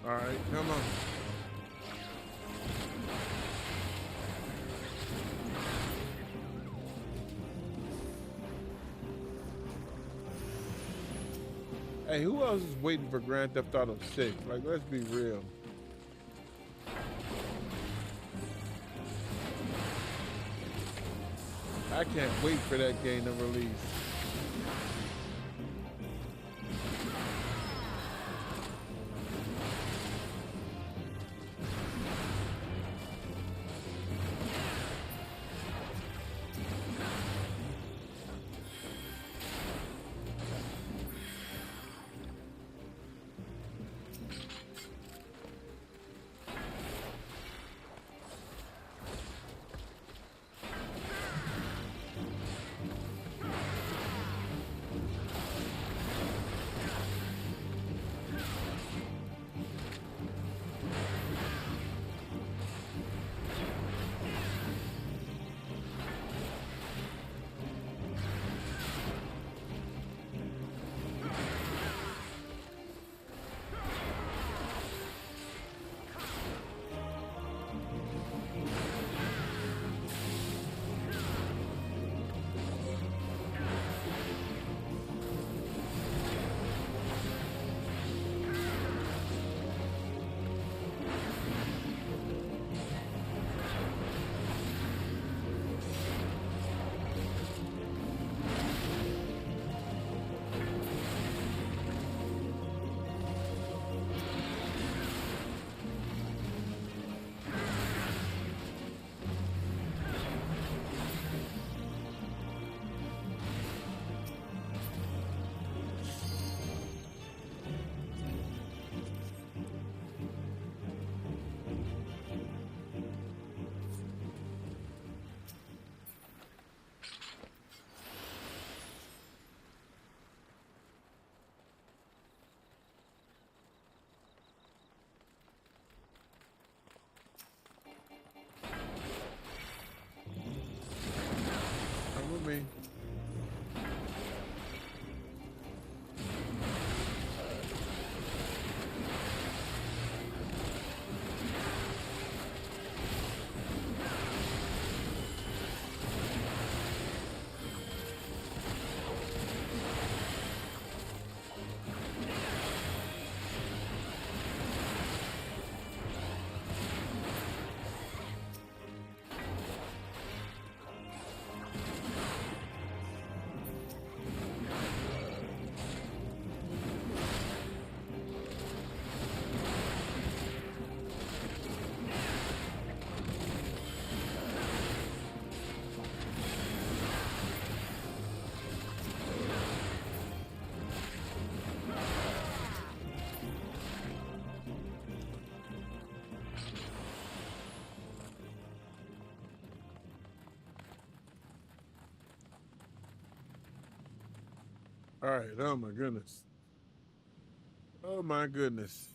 All right, come on. Hey, who else is waiting for Grand Theft Auto 6? Like, let's be real. I can't wait for that game to release. Me. All right. Oh my goodness. Oh my goodness.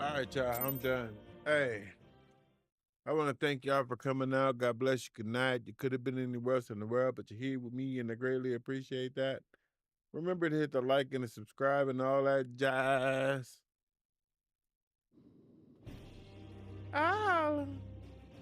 All right, y'all, I'm done. Hey, I want to thank y'all for coming out. God bless you. Good night. You could have been anywhere else in the world, but you're here with me, and I greatly appreciate that. Remember to hit the like and the subscribe and all that jazz. Oh.